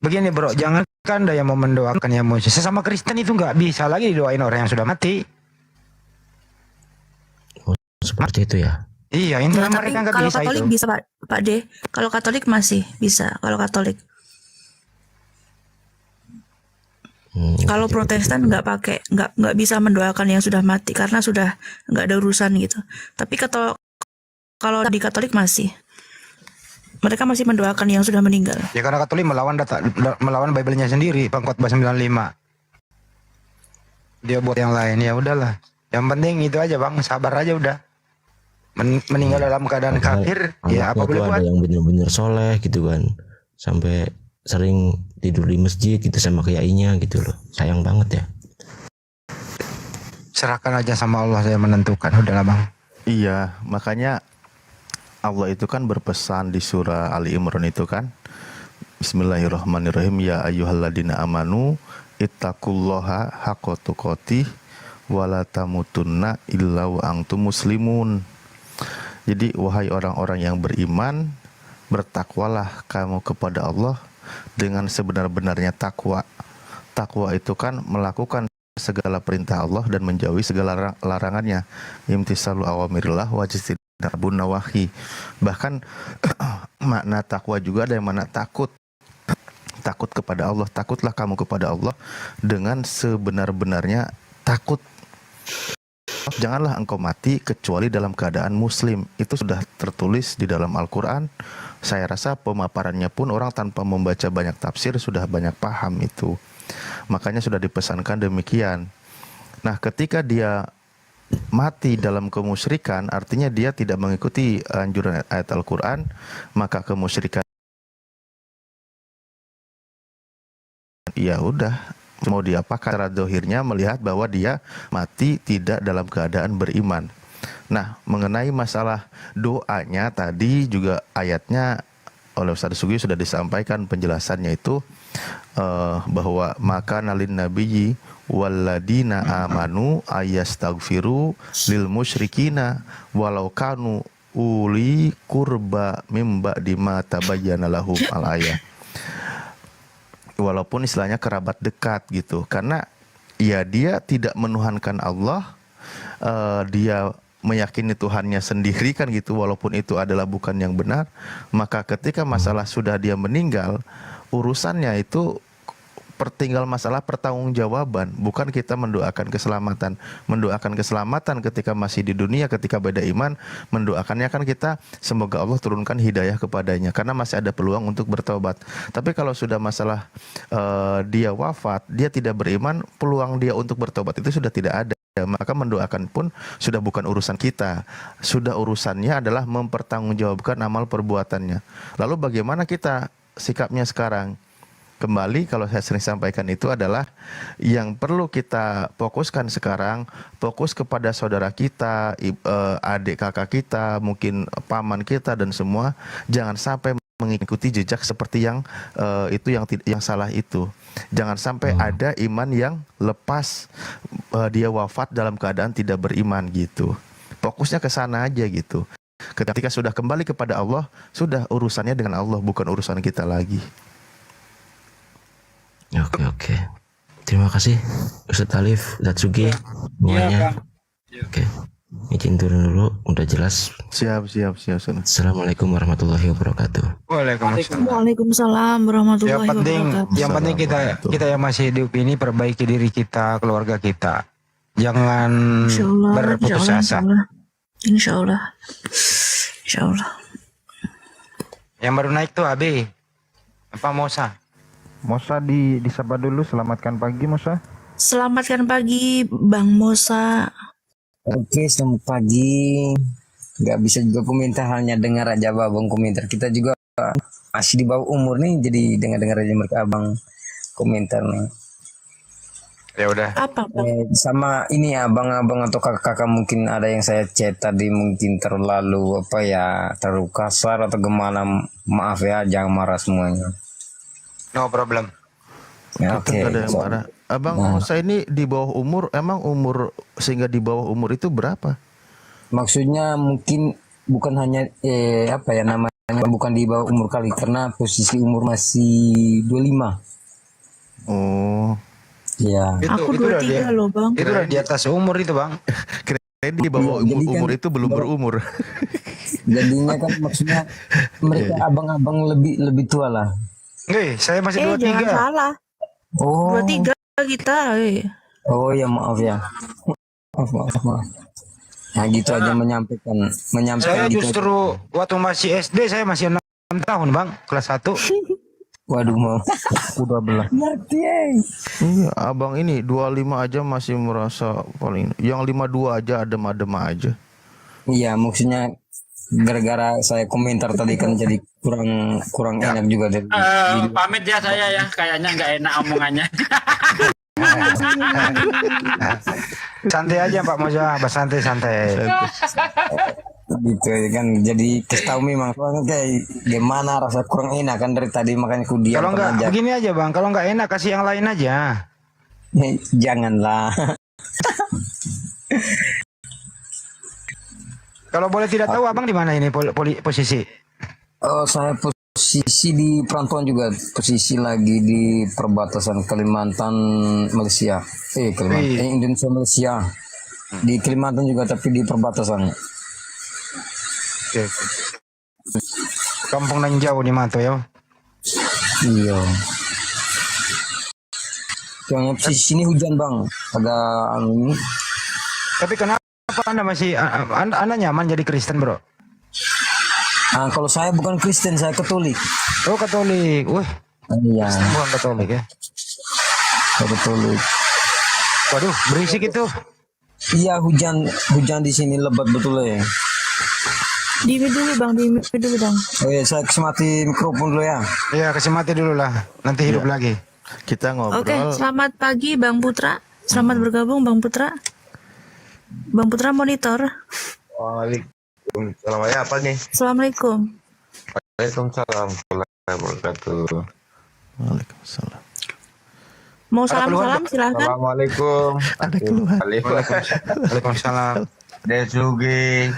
Begini bro, jangankan Anda yang mau mendoakan yang mau sesama Kristen itu nggak bisa lagi didoain orang yang sudah mati. Oh, seperti itu ya. Iya, Nah, tapi mereka nggak kalau bisa Katolik itu. bisa Pak D. Kalau Katolik masih bisa. Kalau Katolik. Kalau Protestan nggak pakai, nggak bisa mendoakan yang sudah mati karena sudah nggak ada urusan gitu. Tapi kalau di Katolik masih, mereka masih mendoakan yang sudah meninggal. Ya karena Katolik melawan Bible-nya sendiri, Pengkhotbah 95. Dia buat yang lain, ya udahlah. Yang penting itu aja bang, sabar aja udah. Meninggal dalam keadaan kafir, ya apa boleh buat. Ada yang benar-benar soleh gitu kan, sampai sering tidur di masjid gitu sama kiainya gitu loh. Sayang banget ya. Serahkan aja sama Allah, saya menentukan, udahlah bang. Iya, makanya Allah itu kan berpesan di surah Ali Imran itu kan, Bismillahirrahmanirrahim, ya ayyuhalladzina amanu ittaqullaha haqqa tuqatih wa la tamutunna illa wa antum muslimun. Jadi wahai orang-orang yang beriman, bertakwalah kamu kepada Allah dengan sebenar-benarnya takwa. Takwa itu kan melakukan segala perintah Allah dan menjauhi segala larangannya. Imtisalu awamirillah wa jtinabun nawahi. Bahkan makna takwa juga ada yang makna takut. Takut kepada Allah. Takutlah kamu kepada Allah dengan sebenar-benarnya takut. Janganlah engkau mati kecuali dalam keadaan muslim. Itu sudah tertulis di dalam Al-Quran. Saya rasa pemaparannya pun orang tanpa membaca banyak tafsir sudah banyak paham itu. Makanya sudah dipesankan demikian. Nah, ketika dia mati dalam kemusyrikan, artinya dia tidak mengikuti anjuran ayat Al-Quran, maka kemusyrikan ya udah, mau diapakan. Secara dohirnya melihat bahwa dia mati tidak dalam keadaan beriman. Nah, mengenai masalah doanya tadi juga ayatnya oleh Ustaz Sugi sudah disampaikan penjelasannya itu, bahwa maka nalin nabiyyi walladina amanu ayastaghfiru lil musyrikina walau kanu uli kurba mimba dima tabayyana lahum al ayat. Walaupun istilahnya kerabat dekat gitu, karena ya dia tidak menuhankan Allah, dia meyakini Tuhannya sendiri kan gitu, walaupun itu adalah bukan yang benar. Maka ketika masalah sudah dia meninggal, urusannya itu tinggal masalah pertanggungjawaban, bukan kita mendoakan keselamatan. Mendoakan keselamatan ketika masih di dunia, ketika beda iman, mendoakannya kan kita semoga Allah turunkan hidayah kepadanya karena masih ada peluang untuk bertobat. Tapi kalau sudah masalah dia wafat, dia tidak beriman, peluang dia untuk bertobat itu sudah tidak ada. Maka mendoakan pun sudah bukan urusan kita. Sudah urusannya adalah mempertanggungjawabkan amal perbuatannya. Lalu bagaimana kita sikapnya sekarang? Kembali kalau saya sering sampaikan itu adalah yang perlu kita fokuskan sekarang, fokus kepada saudara kita, adik kakak kita, mungkin paman kita dan semua, jangan sampai mengikuti jejak seperti yang yang salah itu. Jangan sampai ada iman yang lepas, dia wafat dalam keadaan tidak beriman gitu. Fokusnya ke sana aja gitu. Ketika sudah kembali kepada Allah, sudah urusannya dengan Allah, bukan urusan kita lagi. Oke. Terima kasih Ustadz Alif, Ustadz Sugi, semuanya. Oke. Izin turun dulu, udah jelas. Siap. Assalamualaikum warahmatullahi wabarakatuh. Waalaikumsalam warahmatullahi wabarakatuh. Yang penting kita yang masih hidup ini perbaiki diri kita, keluarga kita. Jangan berputus asa. Insya Allah. Yang baru naik tuh Abi. Apa Mosa? Mosa disapa dulu, selamatkan pagi Mosa. Selamatkan pagi Bang Mosa. Oke, selamat pagi. Nggak bisa juga komentar, hanya dengar aja abang komentar. Kita juga masih di bawah umur nih, jadi dengar-dengar aja mereka abang komentar nih. Ya udah. Apa? Sama ini abang-abang atau kakak-kakak mungkin ada yang saya chat tadi mungkin terlalu terlalu kasar atau gimana. Maaf ya, jangan marah semuanya. No problem. Ya, oke. Ada yang marah. Abang Musa ini di bawah umur, emang umur sehingga di bawah umur itu berapa? Maksudnya mungkin bukan hanya namanya bukan di bawah umur kali, karena posisi umur masih 25. Oh. Iya. Aku 23 loh Bang. Itu udah di atas umur itu Bang. Keren di bawah umur itu belum berumur. Jadinya kan maksudnya mereka abang-abang lebih tua lah. Saya masih 23. Jangan salah. Oh. 23 kita. Oh ya, maaf ya. Maaf. Nah gitu aja menyampaikan Saya gitu justru waktu masih SD saya masih 6 tahun Bang, kelas 1. Waduh mau. Udah belah. Ngerti Iya, abang ini 25 aja masih merasa paling. Yang 52 aja adem-adem aja. Iya, maksudnya gara-gara saya komentar tadi kan jadi kurang enak juga dari Pamit ya saya ya, kayaknya nggak enak omongannya. Santai aja Pak Moza, santai. gitu kan, jadi kasih tahu memang kayak gimana rasa kurang enak kan dari tadi, makanya aku diam. Kalau nggak begini aja Bang, kalau nggak enak kasih yang lain aja. Janganlah. Kalau boleh tidak tahu abang di mana ini posisi? Saya posisi di perantauan juga, posisi lagi di perbatasan Kalimantan Malaysia. Indonesia Malaysia. Di Kalimantan juga tapi di perbatasan. Oke. Kampung nan jauh di Mato ya. Iya. Yang posisi ini hujan Bang, ada angin. Tapi kenapa Anda masih Anda nyaman jadi Kristen bro? Kalau saya bukan Kristen, saya Katolik. Oh Katolik, wah. Iya. Bukan Katolik ya? Saya Katolik. Waduh, berisik itu. Iya, hujan di sini lebat betul ya. Dimi dulu Bang. Oh iya, saya kasih mati mikrofon dulu ya. Iya, kasih mati dulu lah. Nanti hidup lagi. Kita ngobrol. Oke, selamat pagi Bang Putra. Selamat bergabung Bang Putra. Bang Putra monitor. Waalaikumsalam. Apa nih? Assalamualaikum. Waalaikumsalam warahmatullahi wabarakatuh. Waalaikumsalam. Mau salam silahkan. Assalamualaikum. Ada keluhan. Waalaikumsalam. Desugi.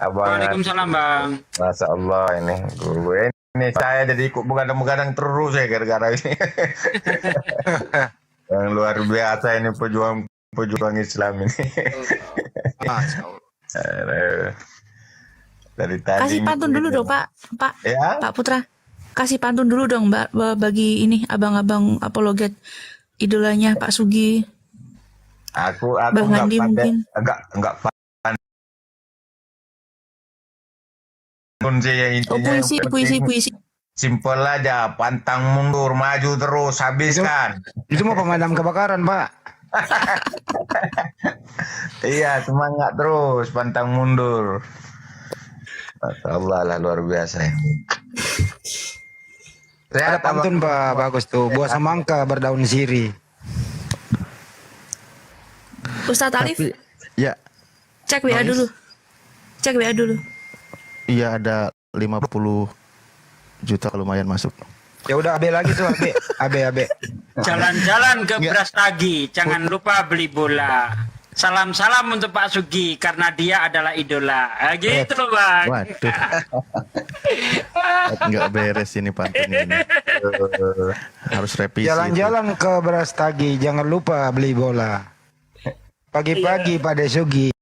Waalaikumsalam Bang. Masya Allah ini saya jadi ikut begadang-begadang terus ya gara-gara ini. Yang luar biasa ini pejuang Islam ini. Dari tadi. Kasih pantun dulu dong Pak Ya? Pak Putra. kasih pantun dulu dong bagi ini abang-abang apologet idolanya Pak Sugi. Aku Bang nggak Andi pandai, mungkin. nggak pantun sih ya, Oh, intinya yang puisi. simpel aja, pantang mundur, maju terus, habiskan. Itu mau pemadam kebakaran, Pak. Iya, semangat terus, pantang mundur. Masya Allah lah, luar biasa ya. Ada pantun Pak, bagus tuh. Buah semangka berdaun sirih. Ustadz Alif, Ya, cek WA dulu. Cek WA dulu. iya ada 50 juta lumayan masuk. Ya udah AB lagi tuh, AB. Jalan-jalan ke Brastagi, jangan lupa beli bola. Salam-salam untuk Pak Sugi karena dia adalah idola. Gitu loh, Bang. Waduh. Nggak beres ini pantun ini. Harus revisi. Jalan-jalan ke Brastagi, jangan lupa beli bola. Pagi-pagi Pak Sugi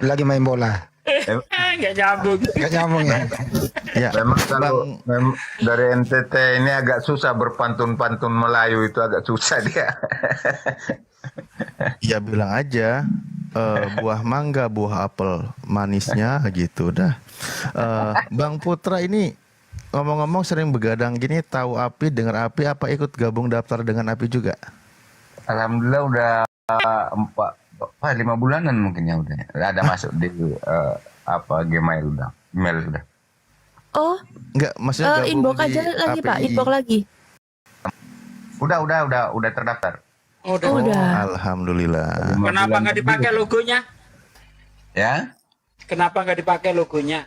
lagi main bola. Nggak nyambung. Nggak nyambung ya. Ya, memang kalau dari NTT ini agak susah berpantun-pantun Melayu, itu agak susah dia. Ya bilang aja buah mangga, buah apel, manisnya gitu dah. Bang Putra ini ngomong-ngomong sering begadang gini, tahu api, dengar api, apa ikut gabung daftar dengan api juga? Alhamdulillah udah 5 bulanan mungkin ya udah. Ada masuk di Gmail udah. Email sudah. Oh, enggak, maksudnya gabung inbox di aja lagi API. Pak, inbox lagi. Udah terdaftar. Udah. Alhamdulillah. Kenapa nggak dipakai logonya? Ya? Kenapa nggak dipakai logonya?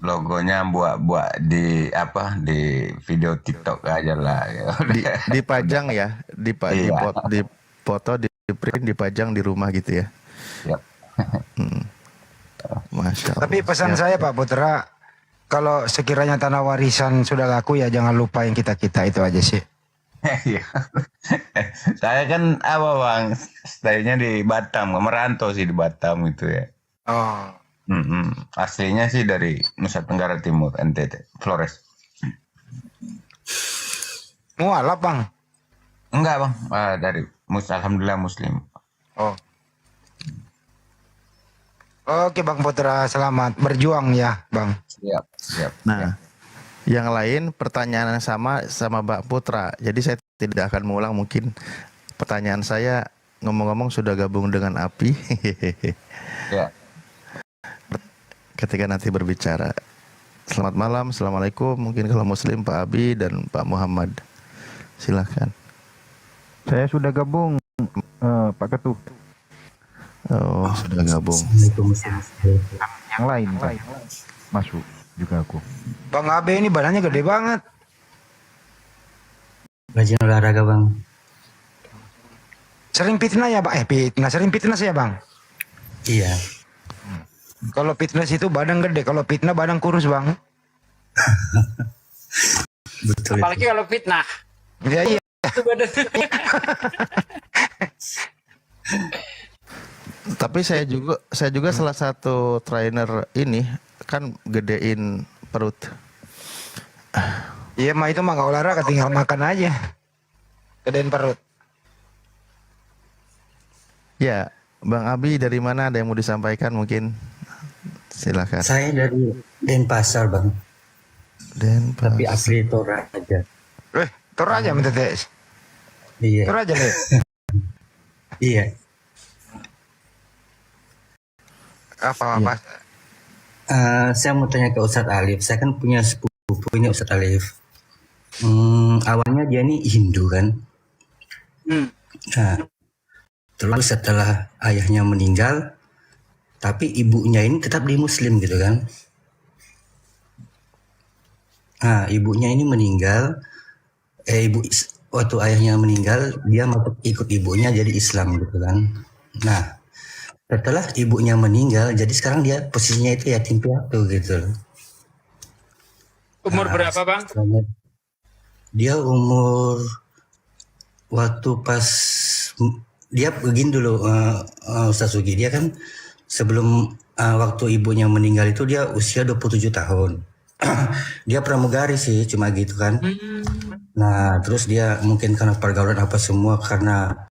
Logonya buat di video TikTok aja lah. Dipajang ya, di foto, di print, dipajang di rumah gitu ya. Yap. Masya Allah. Tapi pesan saya Pak Putra, kalau sekiranya tanah warisan sudah laku ya jangan lupa yang kita-kita itu aja sih. Iya. Saya kan Bang, stay-nya di Batam, merantau sih di Batam itu ya. Oh. Aslinya sih dari Nusa Tenggara Timur, NTT, Flores. Mualaf Bang? Enggak Bang, dari Alhamdulillah Muslim. Oh. Oke Bang Putra, selamat berjuang ya Bang. Siap. Nah, yang lain pertanyaan yang sama Mbak Putra. Jadi saya tidak akan mengulang, mungkin pertanyaan saya ngomong-ngomong sudah gabung dengan API. Ya. Ketika nanti berbicara. Selamat malam, Assalamualaikum. Mungkin kalau Muslim Pak Abi dan Pak Muhammad. Silakan. Saya sudah gabung, Pak Ketua. Oh, sudah gabung. Yang lain, Pak. Masuk juga aku. Bang Abe ini badannya gede banget. Rajin olahraga Bang. Sering fitnah ya Pak? Sering fitness ya Bang? Iya. Kalau fitness itu badan gede, kalau fitnah badan kurus Bang. Betul. Apalagi kalau fitnah. Ya iya. Itu badan. Tapi saya juga salah satu trainer ini kan gedein perut. Iya mah itu mah gak olahraga, tinggal makan aja. Gedein perut. Ya, Bang Abi dari mana, ada yang mau disampaikan mungkin? Silakan. Saya dari Denpasar Bang. Denpasar. Tapi asli Toraja. Toraja minta tes. Iya. Toraja deh. Iya. Apa? Saya mau tanya ke Ustadz Alif. Saya kan punya sepupu ini Ustadz Alif. Awalnya dia ini Hindu kan. Nah, terus setelah ayahnya meninggal, tapi ibunya ini tetap di Muslim gitu kan. Nah, ibunya ini meninggal. Waktu ayahnya meninggal, dia ikut ibunya jadi Islam gitu kan. Nah, setelah ibunya meninggal, jadi sekarang dia posisinya itu yatim piatu gitu. Umur berapa Bang? Dia umur waktu pas dia begini dulu Ustaz Sugi, dia kan sebelum waktu ibunya meninggal itu dia usia 27 tahun. dia pramugari sih, cuma gitu kan. Nah, terus dia mungkin karena pergaulan apa semua, karena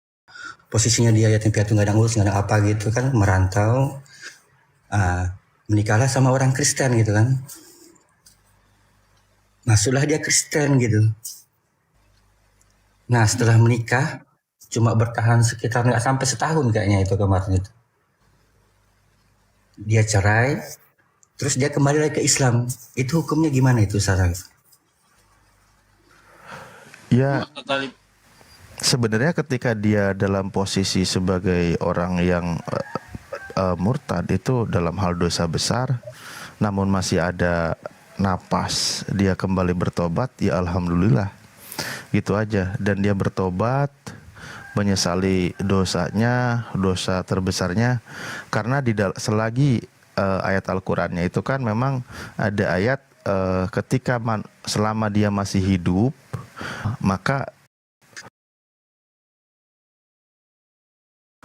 posisinya dia yatim piatu, nggak ada ngurus, nggak ada apa gitu kan, merantau, menikahlah sama orang Kristen gitu kan. Masuklah dia Kristen gitu. Nah, setelah menikah, cuma bertahan sekitar nggak sampai setahun kayaknya itu kemarin itu. Dia cerai, terus dia kembali lagi ke Islam. Itu hukumnya gimana itu, Sarah? Ya, sebenarnya ketika dia dalam posisi sebagai orang yang murtad itu dalam hal dosa besar, namun masih ada napas dia kembali bertobat, ya alhamdulillah, gitu aja. Dan dia bertobat, menyesali dosanya, dosa terbesarnya, karena selagi ayat Al-Qur'annya itu kan memang ada ayat ketika selama dia masih hidup, maka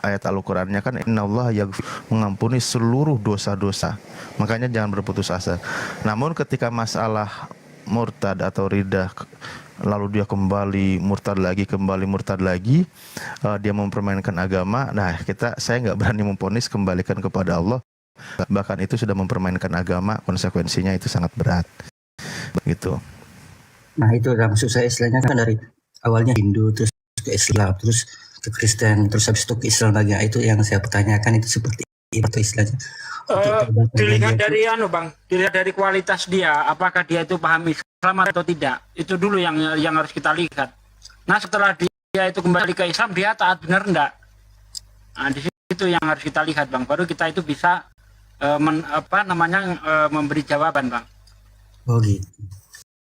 ayat Al-Qur'annya kan innallaha yaghfir, mengampuni seluruh dosa-dosa. Makanya jangan berputus asa. Namun ketika masalah murtad atau ridah, lalu dia kembali murtad lagi, dia mempermainkan agama. Nah, saya nggak berani memvonis, kembalikan kepada Allah. Bahkan itu sudah mempermainkan agama, konsekuensinya itu sangat berat. Gitu. Nah, itu maksud saya, istilahnya kan dari awalnya Hindu, terus ke Islam, terus ke Kristen, terus habis itu ke Islam lagi. Nah, itu yang saya pertanyakan, itu seperti itu istilahnya. Dilihat dari dilihat dari kualitas dia, apakah dia itu paham Islam atau tidak, itu dulu yang harus kita lihat. Nah, setelah dia itu kembali ke Islam, dia taat benar enggak? Nah, di situ yang harus kita lihat, Bang. Baru kita itu bisa memberi jawaban, Bang. Oh gitu.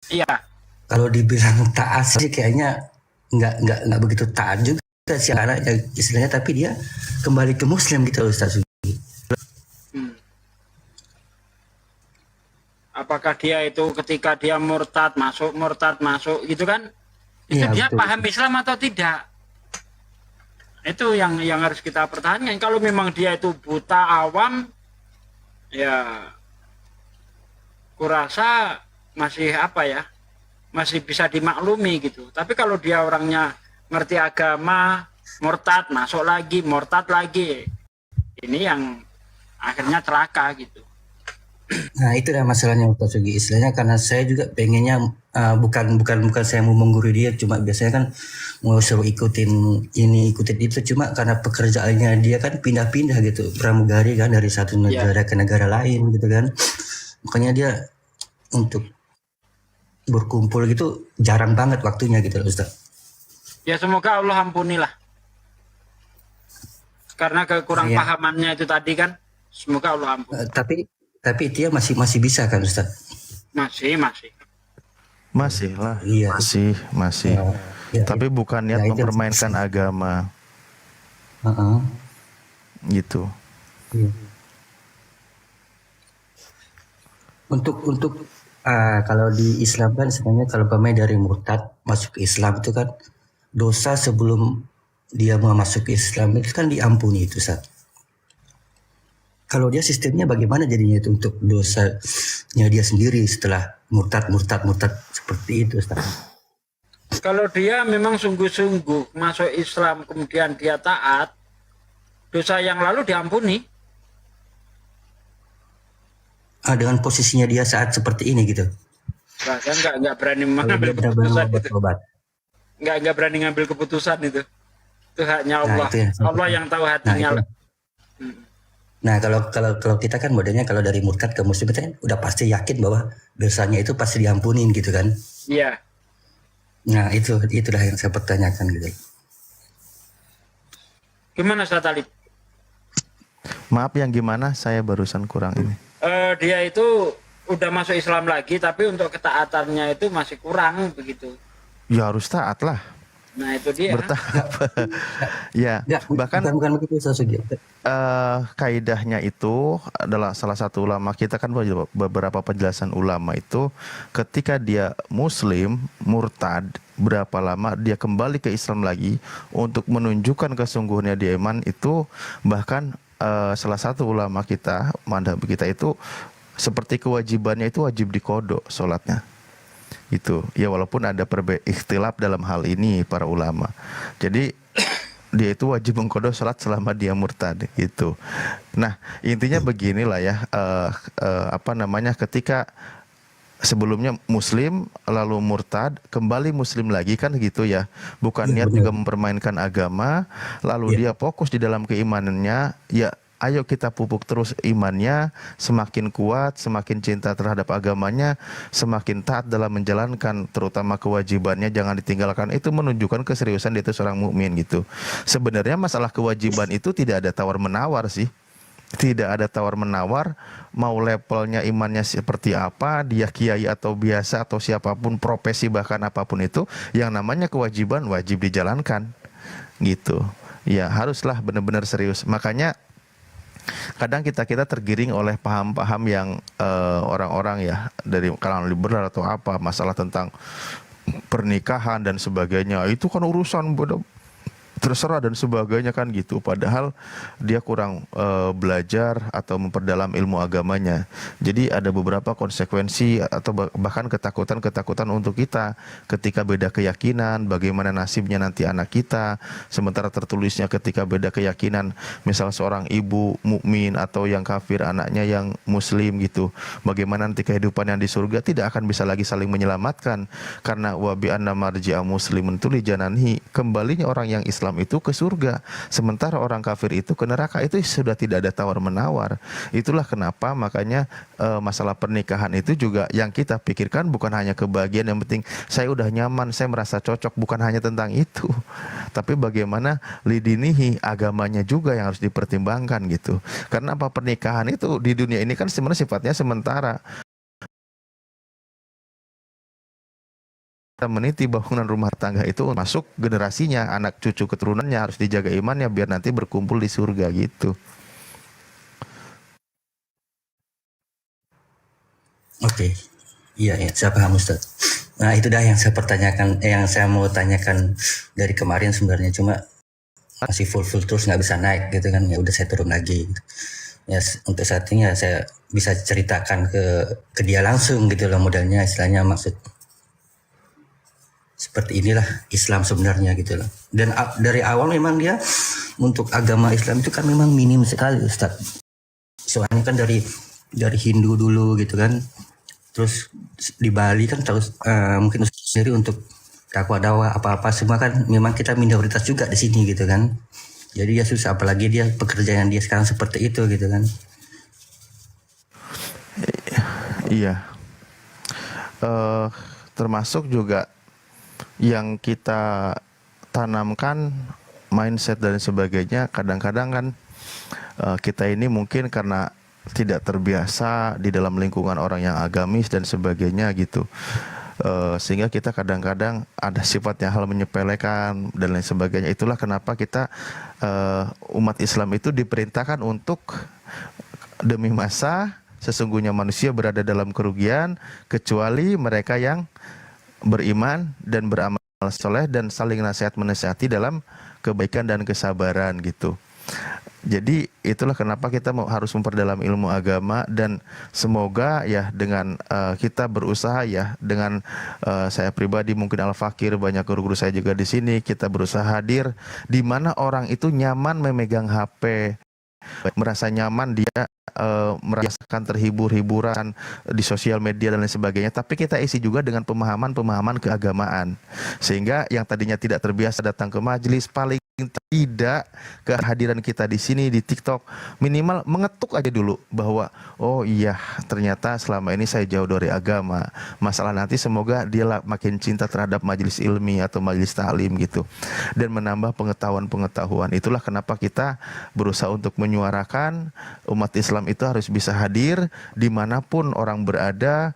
Iya. Kalau dibilang taat sih kayaknya nggak begitu taat juga sih, karena istilahnya, tapi dia kembali ke Muslim gitu, Ustaz. Apakah dia itu ketika dia murtad masuk gitu kan? Itu Iya, dia betul. paham Islam atau tidak? Itu yang harus kita pertanyakan. Kalau memang dia itu buta awam, ya kurasa masih masih bisa dimaklumi gitu. Tapi kalau dia orangnya ngerti agama, murtad lagi, ini yang akhirnya celaka gitu. Nah, itu dah masalahnya Ustaz Sugi. Istilahnya karena saya juga pengennya bukan saya mau menggurui dia, cuma biasanya kan mau suruh ikutin itu, cuma karena pekerjaannya dia kan pindah-pindah gitu, pramugari kan, dari satu negara ke negara lain gitu kan. Makanya dia untuk berkumpul gitu jarang banget waktunya gitu Ustaz. Ya semoga Allah ampunilah. Karena kekurang pahamannya itu tadi kan, semoga Allah ampuni. Tapi dia masih bisa kan Ustaz? Masih lah. Iya. Masih. Tapi bukan niat mempermainkan agama. Gitu. Iya. Untuk kalau di Islam kan sebenarnya kalau pemain dari murtad masuk ke Islam itu kan dosa sebelum dia mau masuk ke Islam itu kan diampuni itu, Ustaz. Kalau dia sistemnya bagaimana jadinya itu untuk dosanya dia sendiri setelah murtad seperti itu, Ustaz? Kalau dia memang sungguh-sungguh masuk Islam kemudian dia taat, dosa yang lalu diampuni. Dengan posisinya dia saat seperti ini gitu. Bahkan nggak berani mengambil keputusan itu. Nggak berani ngambil keputusan itu. Itu haknya Allah. Allah yang tahu hatinya. Nah, kalau kita kan modelnya kalau dari murtad ke muslim itu kan udah pasti yakin bahwa dosanya itu pasti diampunin gitu kan. Iya. Nah, itulah yang saya pertanyakan gitu. Gimana Ustaz Talib? Maaf, yang gimana? Saya barusan kurang ini. Dia itu udah masuk Islam lagi, tapi untuk ketaatannya itu masih kurang begitu. Ya harus taat lah. Nah itu dia. Bertahap. Ya, bahkan bukan begitu kaidahnya itu adalah salah satu ulama kita kan beberapa penjelasan ulama itu ketika dia muslim murtad berapa lama dia kembali ke Islam lagi untuk menunjukkan kesungguhannya dia iman itu, bahkan salah satu ulama kita madhab kita itu seperti kewajibannya itu wajib dikodok sholatnya. Itu ya, walaupun ada ikhtilaf dalam hal ini para ulama. Jadi dia itu wajib mengkodok sholat selama dia murtad gitu. Nah intinya beginilah ya, ketika sebelumnya muslim lalu murtad kembali muslim lagi kan gitu ya, bukan niat juga mempermainkan agama, lalu dia fokus di dalam keimanannya ya. Ayo kita pupuk terus imannya, semakin kuat, semakin cinta terhadap agamanya, semakin taat dalam menjalankan terutama kewajibannya, jangan ditinggalkan. Itu menunjukkan keseriusan dia itu seorang mukmin gitu. Sebenarnya masalah kewajiban itu tidak ada tawar-menawar sih. Tidak ada tawar-menawar, mau levelnya imannya seperti apa, dia kiai atau biasa atau siapapun, profesi bahkan apapun itu, yang namanya kewajiban wajib dijalankan gitu. Ya haruslah benar-benar serius. Makanya kadang kita tergiring oleh paham-paham yang orang-orang ya dari kalangan liberal atau apa, masalah tentang pernikahan dan sebagainya, itu kan urusan terserah dan sebagainya kan gitu. Padahal dia kurang belajar atau memperdalam ilmu agamanya. Jadi ada beberapa konsekuensi atau bahkan ketakutan untuk kita ketika beda keyakinan, bagaimana nasibnya nanti anak kita. Sementara tertulisnya ketika beda keyakinan, misal seorang ibu mukmin atau yang kafir, anaknya yang muslim gitu, bagaimana nanti kehidupan yang di surga, tidak akan bisa lagi saling menyelamatkan. Karena wa bi anna marji'a muslimun tu li jananhi, kembalinya orang yang Islam itu ke surga, sementara orang kafir itu ke neraka. Itu sudah tidak ada tawar-menawar. Itulah kenapa makanya masalah pernikahan itu juga yang kita pikirkan bukan hanya kebahagiaan, yang penting saya udah nyaman, saya merasa cocok, bukan hanya tentang itu, tapi bagaimana lidinihi, agamanya juga yang harus dipertimbangkan gitu. Karena apa, pernikahan itu di dunia ini kan sebenarnya sifatnya sementara. Kita meniti bangunan rumah tangga itu masuk generasinya, anak cucu keturunannya harus dijaga imannya biar nanti berkumpul di surga gitu. Oke, iya, saya paham Ustaz. Nah itu dah yang saya pertanyakan, yang saya mau tanyakan dari kemarin sebenarnya, cuma masih full terus nggak bisa naik gitu kan, ya udah saya turun lagi. Ya untuk saat ini ya saya bisa ceritakan ke dia langsung gitu loh, modelnya istilahnya, maksud seperti inilah Islam sebenarnya gitu loh. Dan dari awal memang dia untuk agama Islam itu kan memang minim sekali Ustaz. Soalnya kan dari Hindu dulu gitu kan. Terus di Bali kan terus mungkin Ustaz sendiri untuk dakwah apa-apa semua kan memang kita minoritas juga di sini gitu kan. Jadi ya susah, apalagi dia pekerjaan dia sekarang seperti itu gitu kan. Iya. Termasuk juga yang kita tanamkan mindset dan sebagainya, kadang-kadang kan kita ini mungkin karena tidak terbiasa di dalam lingkungan orang yang agamis dan sebagainya gitu, sehingga kita kadang-kadang ada sifatnya hal menyepelekan dan lain sebagainya. Itulah kenapa kita umat Islam itu diperintahkan untuk demi masa sesungguhnya manusia berada dalam kerugian kecuali mereka yang beriman dan beramal soleh dan saling nasihat menasihati dalam kebaikan dan kesabaran gitu. Jadi itulah kenapa kita harus memperdalam ilmu agama, dan semoga ya dengan kita berusaha ya, dengan saya pribadi mungkin Al-Fakir, banyak guru-guru saya juga di sini, kita berusaha hadir di mana orang itu nyaman memegang HP, merasa nyaman dia merasakan terhibur-hiburan di sosial media dan lain sebagainya, tapi kita isi juga dengan pemahaman keagamaan, sehingga yang tadinya tidak terbiasa datang ke majelis, paling tidak kehadiran kita di sini di TikTok minimal mengetuk aja dulu bahwa oh iya ternyata selama ini saya jauh dari agama. Masalah nanti semoga dia makin cinta terhadap majelis ilmi atau majelis ta'lim gitu, dan menambah pengetahuan. Itulah kenapa kita berusaha untuk menyuarakan umat Islam itu harus bisa hadir dimanapun orang berada.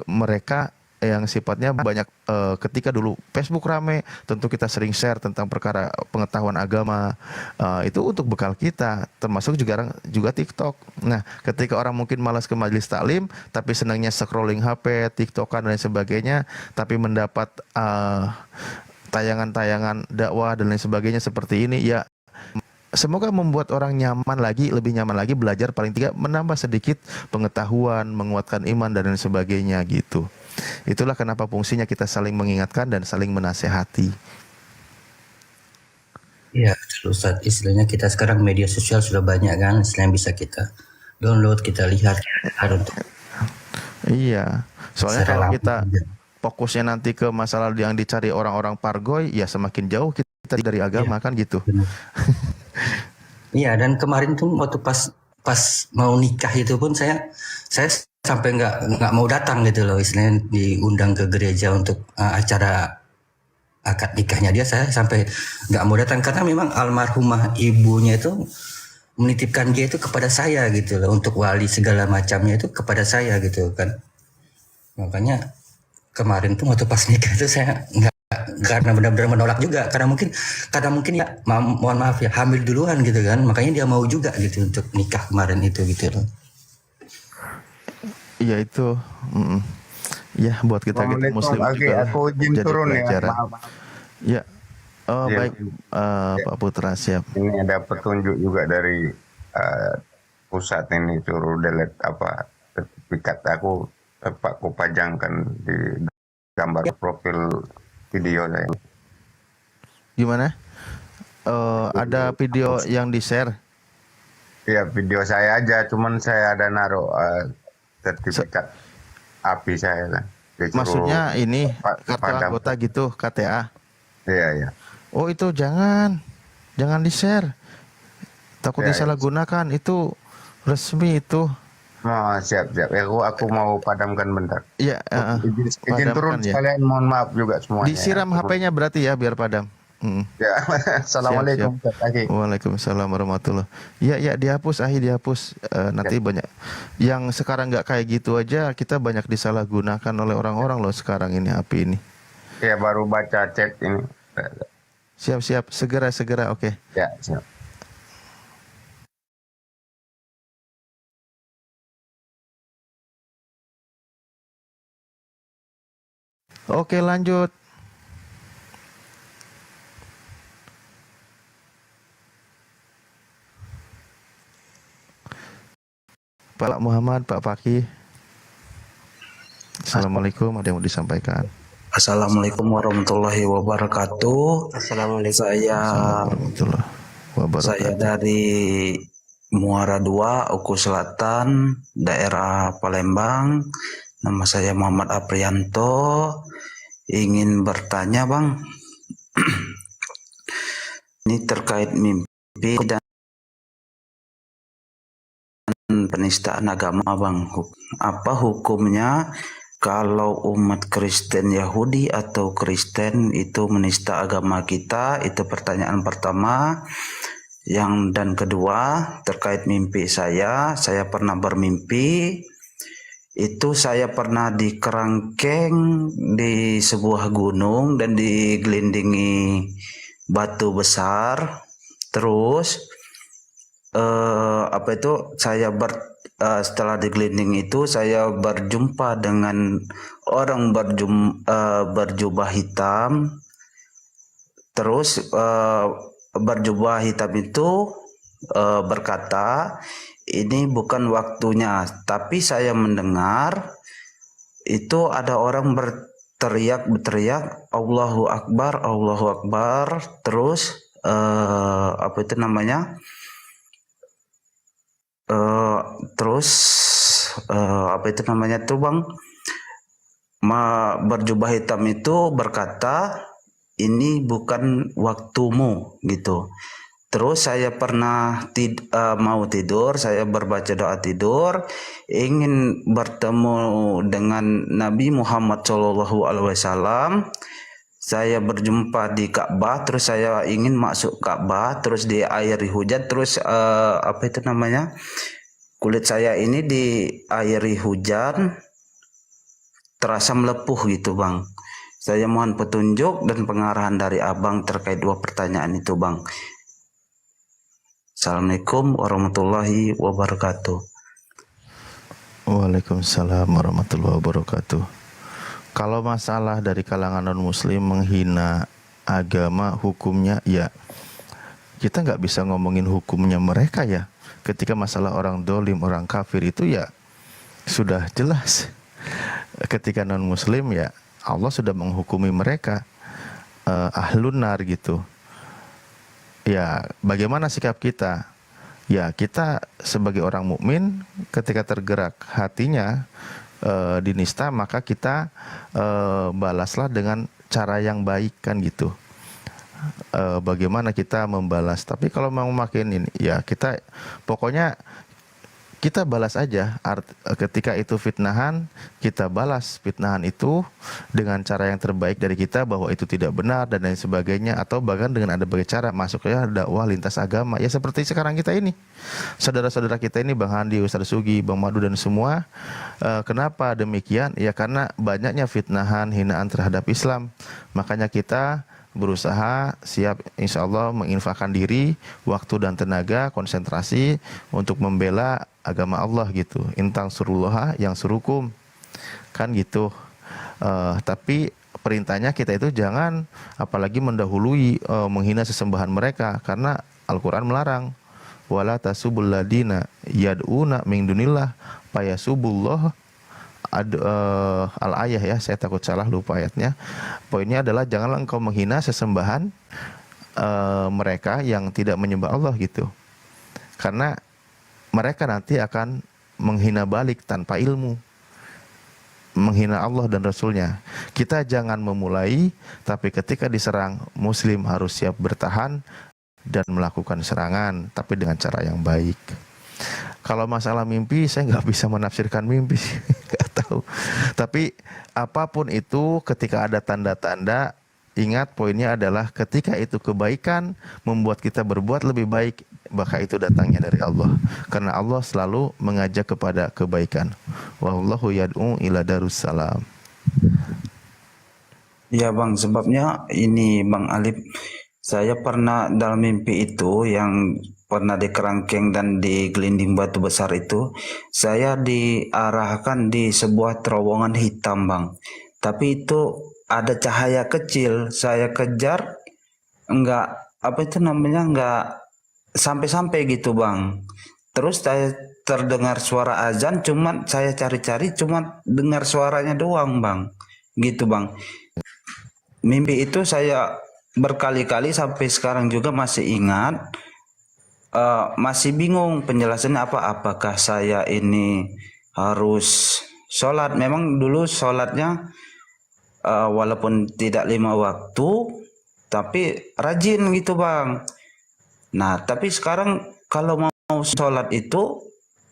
Mereka yang sifatnya banyak, ketika dulu Facebook rame, tentu kita sering share tentang perkara pengetahuan agama, itu untuk bekal kita, termasuk juga TikTok. Nah, ketika orang mungkin malas ke majelis taklim, tapi senangnya scrolling HP, TikTokan dan sebagainya, tapi mendapat tayangan-tayangan dakwah dan lain sebagainya seperti ini, ya semoga membuat orang nyaman lagi, lebih nyaman lagi belajar, paling tidak menambah sedikit pengetahuan, menguatkan iman dan lain sebagainya gitu. Itulah kenapa fungsinya kita saling mengingatkan dan saling menasehati. Iya, betul Ustaz. Istilahnya kita sekarang media sosial sudah banyak kan, istilahnya bisa kita download, kita lihat. Iya, soalnya Secara kalau langsung kita fokusnya nanti ke masalah yang dicari orang-orang pargoy, ya semakin jauh kita dari agama kan gitu. Iya, dan kemarin tuh waktu pas mau nikah itu pun saya sampai nggak mau datang gitu loh, istilahnya diundang ke gereja untuk acara akad nikahnya dia, saya sampai nggak mau datang karena memang almarhumah ibunya itu menitipkan dia itu kepada saya gitu loh, untuk wali segala macamnya itu kepada saya gitu kan. Makanya kemarin tuh waktu pas nikah itu saya nggak, karena benar-benar menolak juga, karena mungkin ya mohon maaf ya, hamil duluan gitu kan, makanya dia mau juga gitu untuk nikah kemarin itu gitu loh. Iya itu, ya buat kita Muslim juga aku izin jadi turun ya. pelajaran. Maaf. Ya, oh Ya. baik, Pak Putra siap. Ini ada petunjuk juga dari pusat ini, suruh delete sertifikat aku pajangkan di gambar profil video saya. Gimana? Ada video yang di-share? Ya video saya aja, cuman saya ada naruh sertifikat API saya kan. Maksudnya ini kartu anggota gitu, KTA? Iya. Oh itu jangan di-share. Takut Ya, disalahgunakan, itu resmi itu. Oh, siap. Ya, aku mau padamkan bentar. Iya, izin turun padamkan ya. sekalian, mohon maaf juga semuanya. Disiram HP-nya berarti ya biar padam. Ya, assalamualaikum. Siap. Waalaikumsalam warahmatullah. Ya dihapus, dihapus. Nanti banyak yang sekarang nggak kayak gitu aja, kita banyak disalahgunakan oleh orang-orang loh sekarang ini api ini. Ya baru baca chat ini. Siap, segera, oke. Ya, siap. Oke lanjut. Pak Muhammad, Pak Fakih. Assalamualaikum, ada yang mau disampaikan? Assalamualaikum warahmatullahi wabarakatuh. Saya dari Muara II, Uku Selatan, daerah Palembang. Nama saya Muhammad Aprianto. Ingin bertanya, Bang. Ini terkait mimpi dan penistaan agama, Bang. Apa hukumnya kalau umat Kristen Yahudi atau Kristen itu menista agama kita? Itu pertanyaan pertama. Dan kedua, terkait mimpi saya pernah bermimpi, itu saya pernah di kerangkeng di sebuah gunung dan digelindingi batu besar. Terus setelah digelinding itu saya berjumpa dengan orang berjubah hitam. Terus berjubah hitam itu berkata, ini bukan waktunya. Tapi saya mendengar itu ada orang berteriak Allahu Akbar, Allahu Akbar. Terus Bang, berjubah hitam itu berkata, ini bukan waktumu gitu. Terus saya pernah mau tidur, saya berbaca doa tidur, ingin bertemu dengan Nabi Muhammad SAW. Saya berjumpa di Ka'bah, terus saya ingin masuk Ka'bah, terus diairi hujan, terus kulit saya ini diairi hujan, terasa melepuh gitu, Bang. Saya mohon petunjuk dan pengarahan dari Abang terkait dua pertanyaan itu, Bang. Assalamualaikum warahmatullahi wabarakatuh. Waalaikumsalam warahmatullahi wabarakatuh. Kalau masalah dari kalangan non-muslim menghina agama, hukumnya ya kita nggak bisa ngomongin hukumnya mereka ya. Ketika masalah orang dolim, orang kafir itu ya sudah jelas. Ketika non muslim ya Allah sudah menghukumi mereka ahlun nar gitu. Ya bagaimana sikap kita? Ya kita sebagai orang mukmin ketika tergerak hatinya dinista, maka kita balaslah dengan cara yang baik kan gitu. Bagaimana kita membalas? Tapi kalau mau makin ini, ya kita pokoknya kita balas aja. Ketika itu fitnahan, kita balas fitnahan itu dengan cara yang terbaik dari kita, bahwa itu tidak benar dan lain sebagainya, atau bahkan dengan ada berbagai cara masuknya dakwah lintas agama. Ya seperti sekarang kita ini, saudara-saudara kita ini, Bang Handi, Ustaz Sugi, Bang Madu dan semua. Kenapa demikian? Ya karena banyaknya fitnahan, hinaan terhadap Islam. Makanya kita berusaha siap insya Allah menginfakkan diri, waktu dan tenaga, konsentrasi untuk membela agama Allah gitu. Intang surullaha yang surukum kan gitu. Tapi perintahnya kita itu jangan apalagi mendahului menghina sesembahan mereka, karena Al-Quran melarang wala tasubul ladina yad'una min dunillah fayasubullah. Al-ayah ya, saya takut salah, lupa ayatnya. Poinnya adalah janganlah engkau menghina sesembahan mereka yang tidak menyembah Allah gitu, karena mereka nanti akan menghina balik tanpa ilmu, menghina Allah dan Rasulnya. Kita jangan memulai, tapi ketika diserang, muslim harus siap bertahan dan melakukan serangan, tapi dengan cara yang baik. Kalau masalah mimpi, saya nggak bisa menafsirkan mimpi, nggak tahu. Tapi apapun itu, ketika ada tanda-tanda, ingat poinnya adalah ketika itu kebaikan membuat kita berbuat lebih baik, maka itu datangnya dari Allah. Karena Allah selalu mengajak kepada kebaikan. Wallahu yad'u ila darussalam. Ya Bang, sebabnya ini Bang Alif, saya pernah dalam mimpi itu yang pernah di kerangkeng dan di gelinding batu besar itu, saya diarahkan di sebuah terowongan hitam Bang. Tapi itu ada cahaya kecil, saya kejar, enggak, apa itu namanya, enggak sampai-sampai gitu Bang. Terus saya terdengar suara azan, cuman saya cari-cari, cuman dengar suaranya doang Bang. Gitu Bang. Mimpi itu saya berkali-kali sampai sekarang juga masih ingat. Masih bingung penjelasannya apa. Apakah saya ini harus sholat? Memang dulu sholatnya walaupun tidak 5 waktu, tapi rajin gitu Bang. Nah tapi sekarang kalau mau sholat itu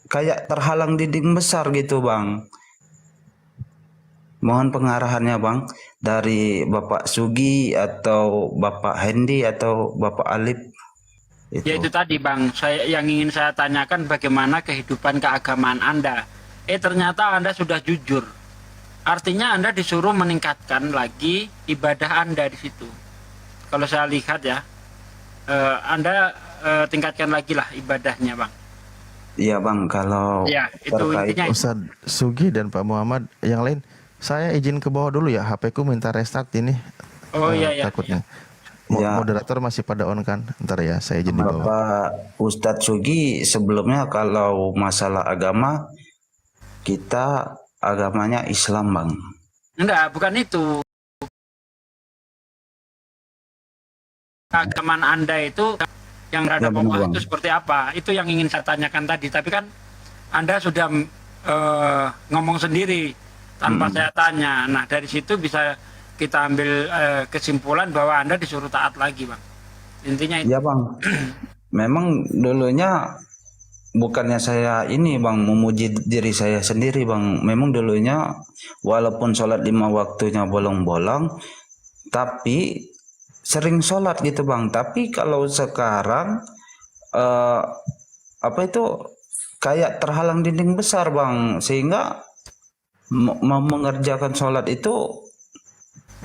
kayak terhalang dinding besar gitu Bang. Mohon pengarahannya Bang, dari Bapak Sugi atau Bapak Hendi atau Bapak Alif. Ya itu tadi Bang, yang ingin saya tanyakan bagaimana kehidupan keagamaan Anda. Ternyata Anda sudah jujur. Artinya Anda disuruh meningkatkan lagi ibadah Anda di situ. Kalau saya lihat ya, Anda tingkatkan lagi lah ibadahnya Bang. Iya Bang, kalau ya, itu intinya. Ustaz Sugi dan Pak Muhammad yang lain, saya izin ke bawah dulu ya, HP ku minta restart ini. Oh iya takutnya. Ya. Moderator masih pada on kan? Ntar ya, saya izin di bawah. Bapak Ustadz Sugi, sebelumnya kalau masalah agama, kita agamanya Islam Bang. Enggak, bukan itu. Keagamaan Anda itu yang berada bawah itu seperti apa? Itu yang ingin saya tanyakan tadi. Tapi kan Anda sudah ngomong sendiri tanpa saya tanya. Nah dari situ bisa kita ambil kesimpulan bahwa Anda disuruh taat lagi Bang. Intinya itu. Ya Bang. Memang dulunya bukannya saya ini Bang memuji diri saya sendiri Bang. Memang dulunya walaupun sholat 5 waktunya bolong-bolong, tapi sering sholat gitu Bang. Tapi kalau sekarang apa itu kayak terhalang dinding besar Bang, sehingga mau mengerjakan sholat itu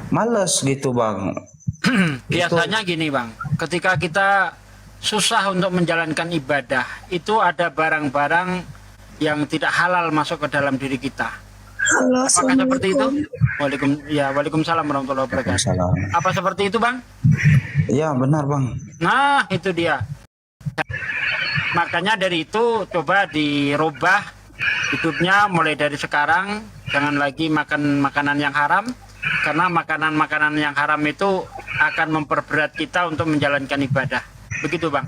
males gitu Bang. Biasanya gini Bang, ketika kita susah untuk menjalankan ibadah, itu ada barang-barang yang tidak halal masuk ke dalam diri kita. Halo, Apakah seperti itu? Assalamualaikum. Waalaikumsalam warahmatullahi wabarakatuh. Apa seperti itu, Bang? Iya benar bang. Nah, itu dia. Makanya dari itu coba dirubah hidupnya mulai dari sekarang, jangan lagi makan makanan yang haram, karena makanan-makanan yang haram itu akan memperberat kita untuk menjalankan ibadah. Begitu, Bang.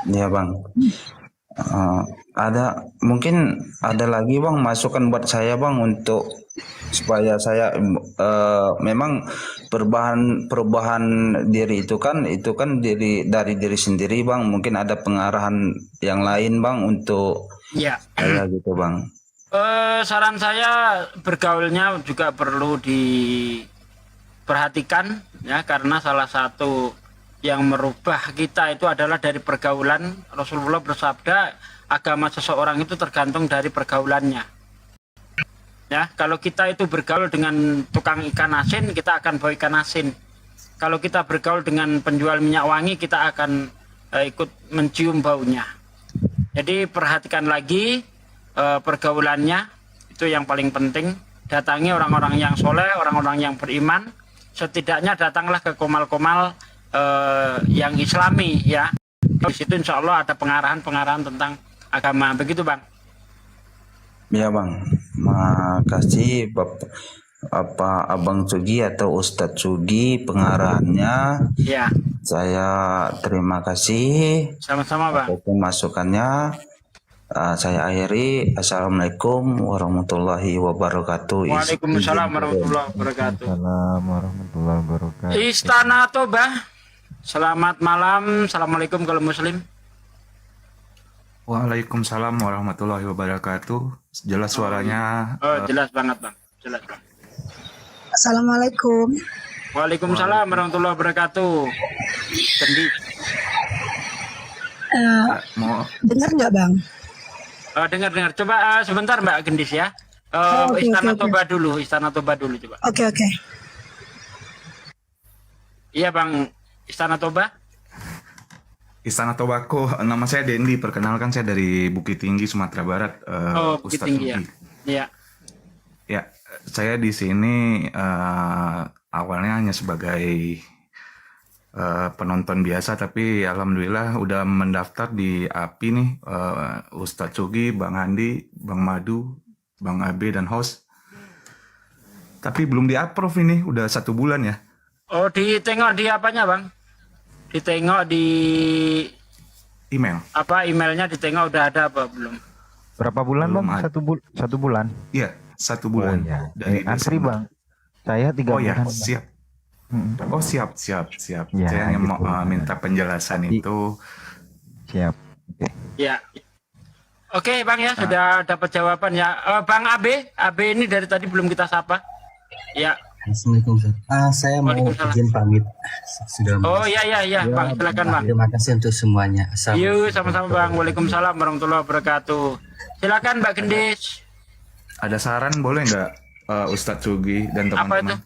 Iya bang. Mungkin ada lagi bang masukan buat saya bang untuk supaya saya memang perubahan diri itu kan dari diri sendiri bang. Mungkin ada pengarahan yang lain bang untuk Ya. saya gitu bang. Saran saya bergaulnya juga perlu diperhatikan ya, karena salah satu yang merubah kita itu adalah dari pergaulan. Rasulullah bersabda, agama seseorang itu tergantung dari pergaulannya. Ya, kalau kita itu bergaul dengan tukang ikan asin, kita akan bawa ikan asin. Kalau kita bergaul dengan penjual minyak wangi, kita akan ikut mencium baunya. Jadi perhatikan lagi pergaulannya, itu yang paling penting. Datangi orang-orang yang soleh, orang-orang yang beriman. Setidaknya datanglah ke komal-komal yang islami ya. Di situ insya Allah ada pengarahan-pengarahan tentang agama. Begitu bang. Iya bang. Makasih Abang Sugi atau Ustadz Sugi pengarahannya. Ya. Saya terima kasih. Sama-sama bang. Apapun masukannya. Saya akhiri. Assalamualaikum warahmatullahi wabarakatuh. Waalaikumsalam warahmatullahi wabarakatuh. warahmatullahi wabarakatuh. Istana Toba. Selamat malam. Assalamualaikum kalau muslim. Waalaikumsalam warahmatullahi wabarakatuh. Jelas suaranya. Jelas banget bang. Jelas bang. Assalamualaikum. Waalaikumsalam warahmatullahi wabarakatuh. Kendi. Dengar nggak bang? Dengar. Coba sebentar Mbak Gendis ya. Istana Toba dulu. Istana Toba dulu coba. Oke. Iya bang. Istana Toba. Istana Tobako, nama saya Dendi. Perkenalkan saya dari Bukit Tinggi, Sumatera Barat. Bukit Ustadz Tinggi ya. Sugi. Iya. Ya, saya di sini awalnya hanya sebagai penonton biasa, tapi alhamdulillah udah mendaftar di API nih, Ustadz Sugi, Bang Andi, Bang Madu, Bang Abe dan host. Tapi belum di-approve ini, udah 1 bulan ya. Oh, ditengok di apanya bang? Ditengok di email. Apa emailnya ditengok udah ada apa belum? Berapa bulan Belum bang? Satu bulan. Iya, 1 bulan. ya. Dari Antri Desember. bang. Saya 3 Oh bulan. ya, siap. Oh siap. Ya, Saya yang mau gitu. minta penjelasan itu. Siap. Ya. Oke bang ya, sudah dapat jawaban ya. Bang Abe ini dari tadi belum kita sapa. Ya. Assalamualaikum Ustaz. Saya mau izin pamit. Sudah. Oh iya bang, silakan bang. Terima kasih untuk semuanya. Yuk sama-sama bang. Waalaikumsalam warahmatullahi wabarakatuh. Silakan Mbak Gendis. Ada saran boleh nggak Ustadz Sugi dan Apa teman-teman?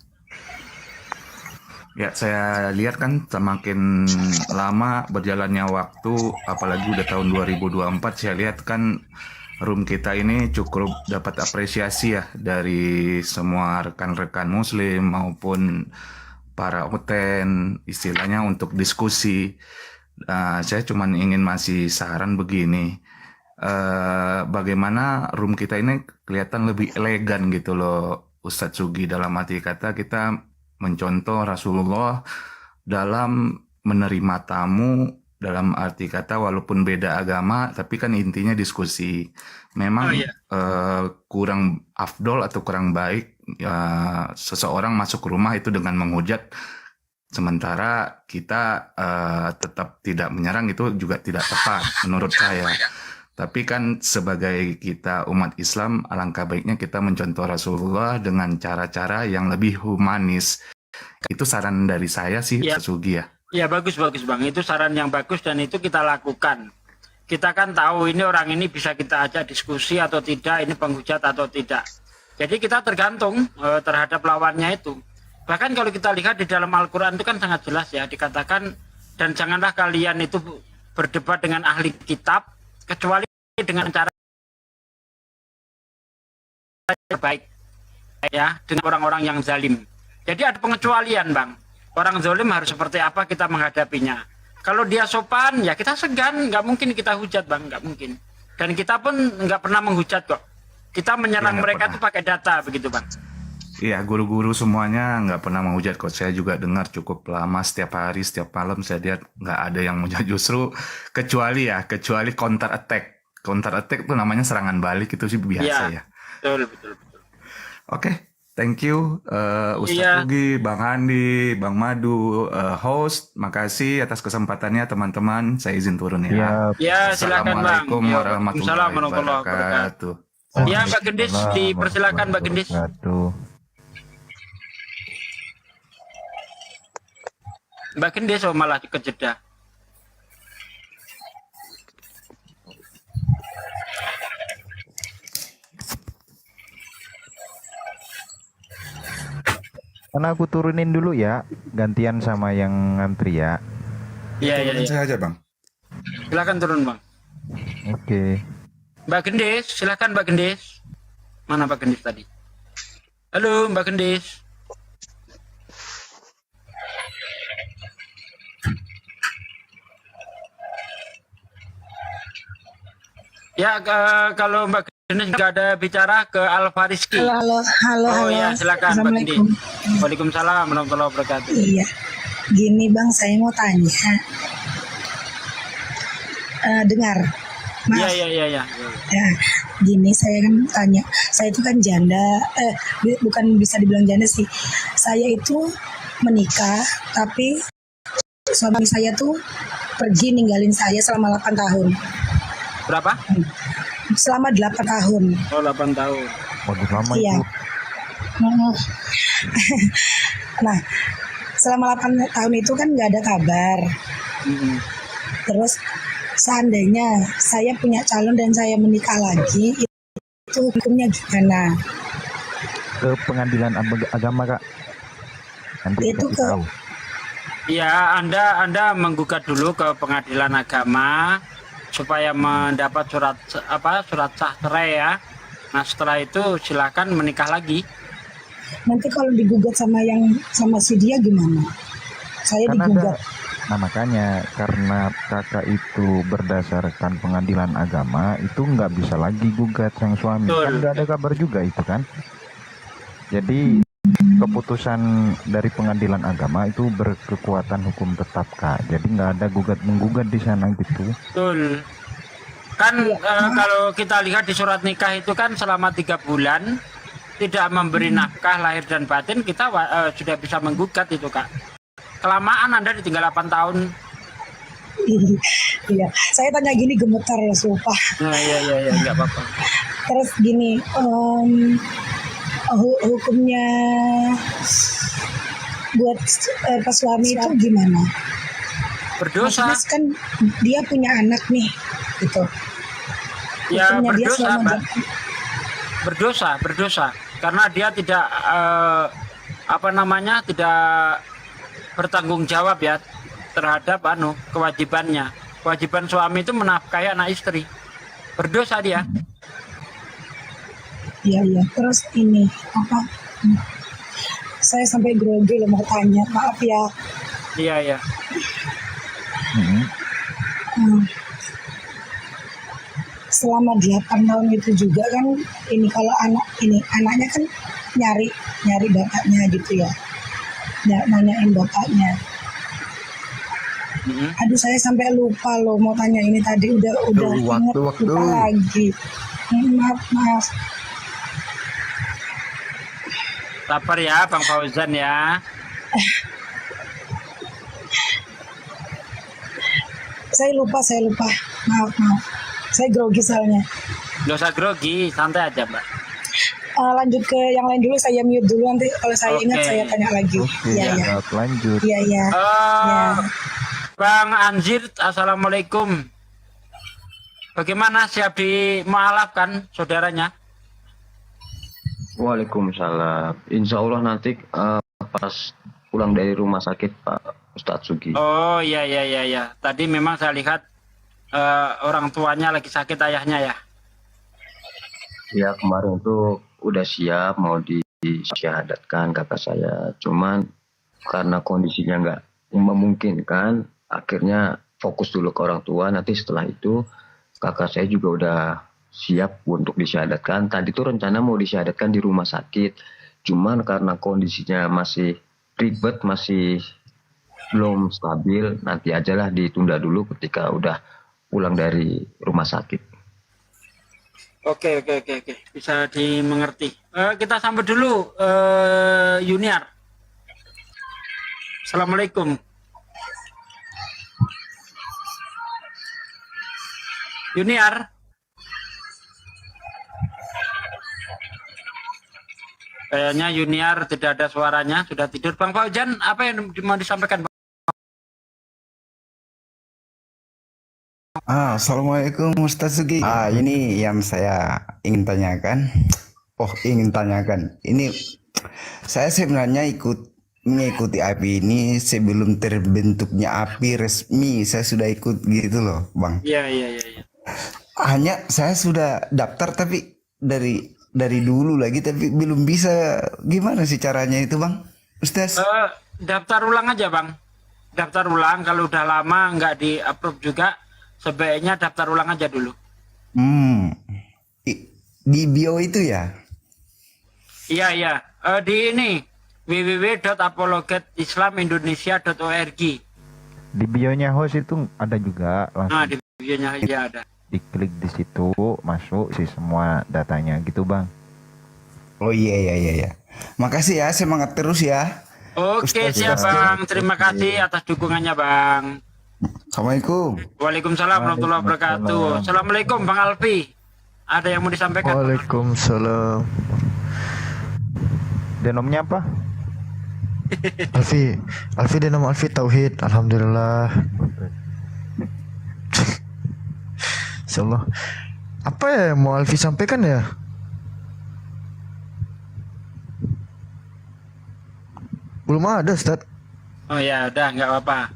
Ya, saya lihat kan semakin lama berjalannya waktu, apalagi udah tahun 2024, saya lihat kan room kita ini cukup dapat apresiasi ya dari semua rekan-rekan muslim maupun para oten, istilahnya untuk diskusi. Saya cuma ingin masih saran begini, bagaimana room kita ini kelihatan lebih elegan gitu loh Ustadz Sugi, dalam arti kata kita mencontoh Rasulullah dalam menerima tamu, dalam arti kata walaupun beda agama tapi kan intinya diskusi. Memang kurang afdol atau kurang baik seseorang masuk ke rumah itu dengan menghujat, sementara kita tetap tidak menyerang, itu juga tidak tepat menurut saya. Tapi kan sebagai kita umat Islam, alangkah baiknya kita mencontoh Rasulullah dengan cara-cara yang lebih humanis. Itu saran dari saya sih, Pak Sugi ya. Ya bagus bang, itu saran yang bagus dan itu kita lakukan. Kita kan tahu ini orang ini bisa kita ajak diskusi atau tidak, ini penghujat atau tidak. Jadi kita tergantung terhadap lawannya itu. Bahkan kalau kita lihat di dalam Al-Quran itu kan sangat jelas ya, dikatakan, dan janganlah kalian itu berdebat dengan ahli kitab kecuali dengan cara baik ya dengan orang-orang yang zalim. Jadi ada pengecualian, Bang. Orang zalim harus seperti apa kita menghadapinya. Kalau dia sopan ya kita segan, nggak mungkin kita hujat, Bang, nggak mungkin. Dan kita pun nggak pernah menghujat kok. Kita menyerang mereka itu pakai data begitu, Bang. Iya, guru-guru semuanya nggak pernah menghujat kok. Saya juga dengar cukup lama, setiap hari, setiap malam saya lihat nggak ada yang menghujat. Justru kecuali counter attack. Counter attack itu namanya serangan balik, itu sih biasa ya. Betul. Oke, thank you Ustadz Ugi, Bang Handi, Bang Madu, host. Makasih atas kesempatannya teman-teman. Saya izin turun ya. Ya, silakan, Bang. Assalamualaikum warahmatullahi wabarakatuh. Ya, Mbak Gendis, dipersilakan Mbak Gendis. Mbak Gendis malah kejeda. Karena aku turunin dulu ya, gantian sama yang ngantri ya. Iya. Saya aja, Bang. Silakan turun, Bang. Oke. Mbak Gendis, silakan Mbak Gendis. Mana Mbak Gendis tadi? Halo, Mbak Gendis. Ya, kalau Mbak Gendis nggak ada bicara ke Alfariski. Halo. Oh ya, silakan Mbak Gendis. Waalaikumsalam warahmatullahi wabarakatuh. Iya, gini Bang, saya mau tanya. Dengar, Mas. Iya. Ya, gini saya kan tanya. Saya itu kan janda, bukan bisa dibilang janda sih. Saya itu menikah, tapi suami saya tuh pergi ninggalin saya selama 8 tahun. Berapa? Selama 8 tahun. Oh, 8 tahun. Waduh, lama Iya. itu. Nah, selama 8 tahun itu kan nggak ada kabar. Terus seandainya saya punya calon dan saya menikah lagi, itu hukumnya gimana? Ke pengadilan agama, Kak. Nanti Itu dikasih tahu. Ya, Anda menggugat dulu ke pengadilan agama supaya mendapat surat sah cerai ya. Nah, setelah itu silakan menikah lagi. Nanti kalau digugat sama si dia gimana? Saya Kan digugat. Nah makanya karena kakak itu berdasarkan pengadilan agama itu nggak bisa lagi gugat sang suami. Kan nggak ada kabar juga itu kan. Jadi keputusan dari pengadilan agama itu berkekuatan hukum tetap, Kak. Jadi nggak ada gugat-menggugat di sana gitu. Betul. Kan kalau kita lihat di surat nikah itu kan selama 3 bulan tidak memberi nafkah lahir dan batin, kita sudah bisa menggugat itu, Kak. Kelamaan Anda ditinggal 8 tahun. Iya, saya tanya gini gemetar ya, sumpah. Nah, iya, nggak apa-apa. Terus gini, hukumnya buat pas suami itu gimana? Berdosa. Maksudnya kan dia punya anak nih, gitu. Ya, Hukumnya dia berdosa, selama Mbak. Berdosa. Karena dia tidak tidak bertanggung jawab ya terhadap kewajibannya. Kewajiban suami itu menafkahi anak istri. Berdosa dia. Iya. Terus ini saya sampai grogi loh mau tanya, maaf ya. Iya. Selama 8 tahun itu juga kan ini kalau anaknya kan nyari bapaknya gitu ya. Nanyain bapaknya. Aduh, saya sampai lupa loh mau tanya ini tadi udah ingat lupa lagi. Maaf. Sabar ya Bang Fauzan ya. Saya lupa. Maaf. Saya grogi soalnya. Nggak usah grogi, santai aja Mbak. Lanjut ke yang lain dulu, saya mute dulu, nanti kalau saya ingat saya tanya lagi. Iya. Lanjut. Iya. Bang Anzir, assalamualaikum. Bagaimana, siap dimaafkan saudaranya? Waalaikumsalam. Insya Allah nanti pas pulang dari rumah sakit Pak Ustadz Sugi. Oh iya. Tadi memang saya lihat orang tuanya lagi sakit, ayahnya ya. Ya kemarin itu udah siap mau disyahadatkan kakak saya. Cuman karena kondisinya nggak memungkinkan, akhirnya fokus dulu ke orang tua. Nanti setelah itu kakak saya juga udah siap untuk disyahadatkan. Tadi tuh rencana mau disyahadatkan di rumah sakit. Cuman karena kondisinya masih ribet, masih belum stabil, nanti ajalah ditunda dulu ketika udah pulang dari rumah sakit. Oke. Bisa dimengerti. Kita sambut dulu Yuniar. Assalamualaikum. Yuniar. Kayaknya Yuniar tidak ada suaranya, sudah tidur. Bang Fauzan, apa yang mau disampaikan? Assalamualaikum Ustaz Sugi. Ini yang saya ingin tanyakan. Ini saya sebenarnya mengikuti API ini sebelum terbentuknya API resmi. Saya sudah ikut gitu loh, Bang. Iya. Hanya saya sudah daftar tapi dari dulu lagi tapi belum bisa. Gimana sih caranya itu, Bang? Ustaz? Daftar ulang aja, Bang. Daftar ulang, kalau udah lama nggak di-approve juga, sebaiknya daftar ulang aja dulu. Di bio itu ya? Iya. Di ini www.apologetislam.indonesia.org. Di bionya host itu ada juga langsung. Nah, di bionya ya ada. Diklik di situ, masuk sih semua datanya gitu, Bang. Oh iya. Makasih ya, semangat terus ya. Oke, siap Bang. Terima kasih atas dukungannya, Bang. Assalamualaikum. Waalaikumsalam warahmatullahi wabarakatuh. Assalamualaikum Bang Alfi. Ada yang mau disampaikan? Waalaikumsalam. Denomnya apa? Alfi denom Alfi Tauhid. Alhamdulillah. Insyaallah. Apa ya yang mau Alfi sampaikan ya? Belum ada, Ustaz. Oh ya, udah nggak apa-apa.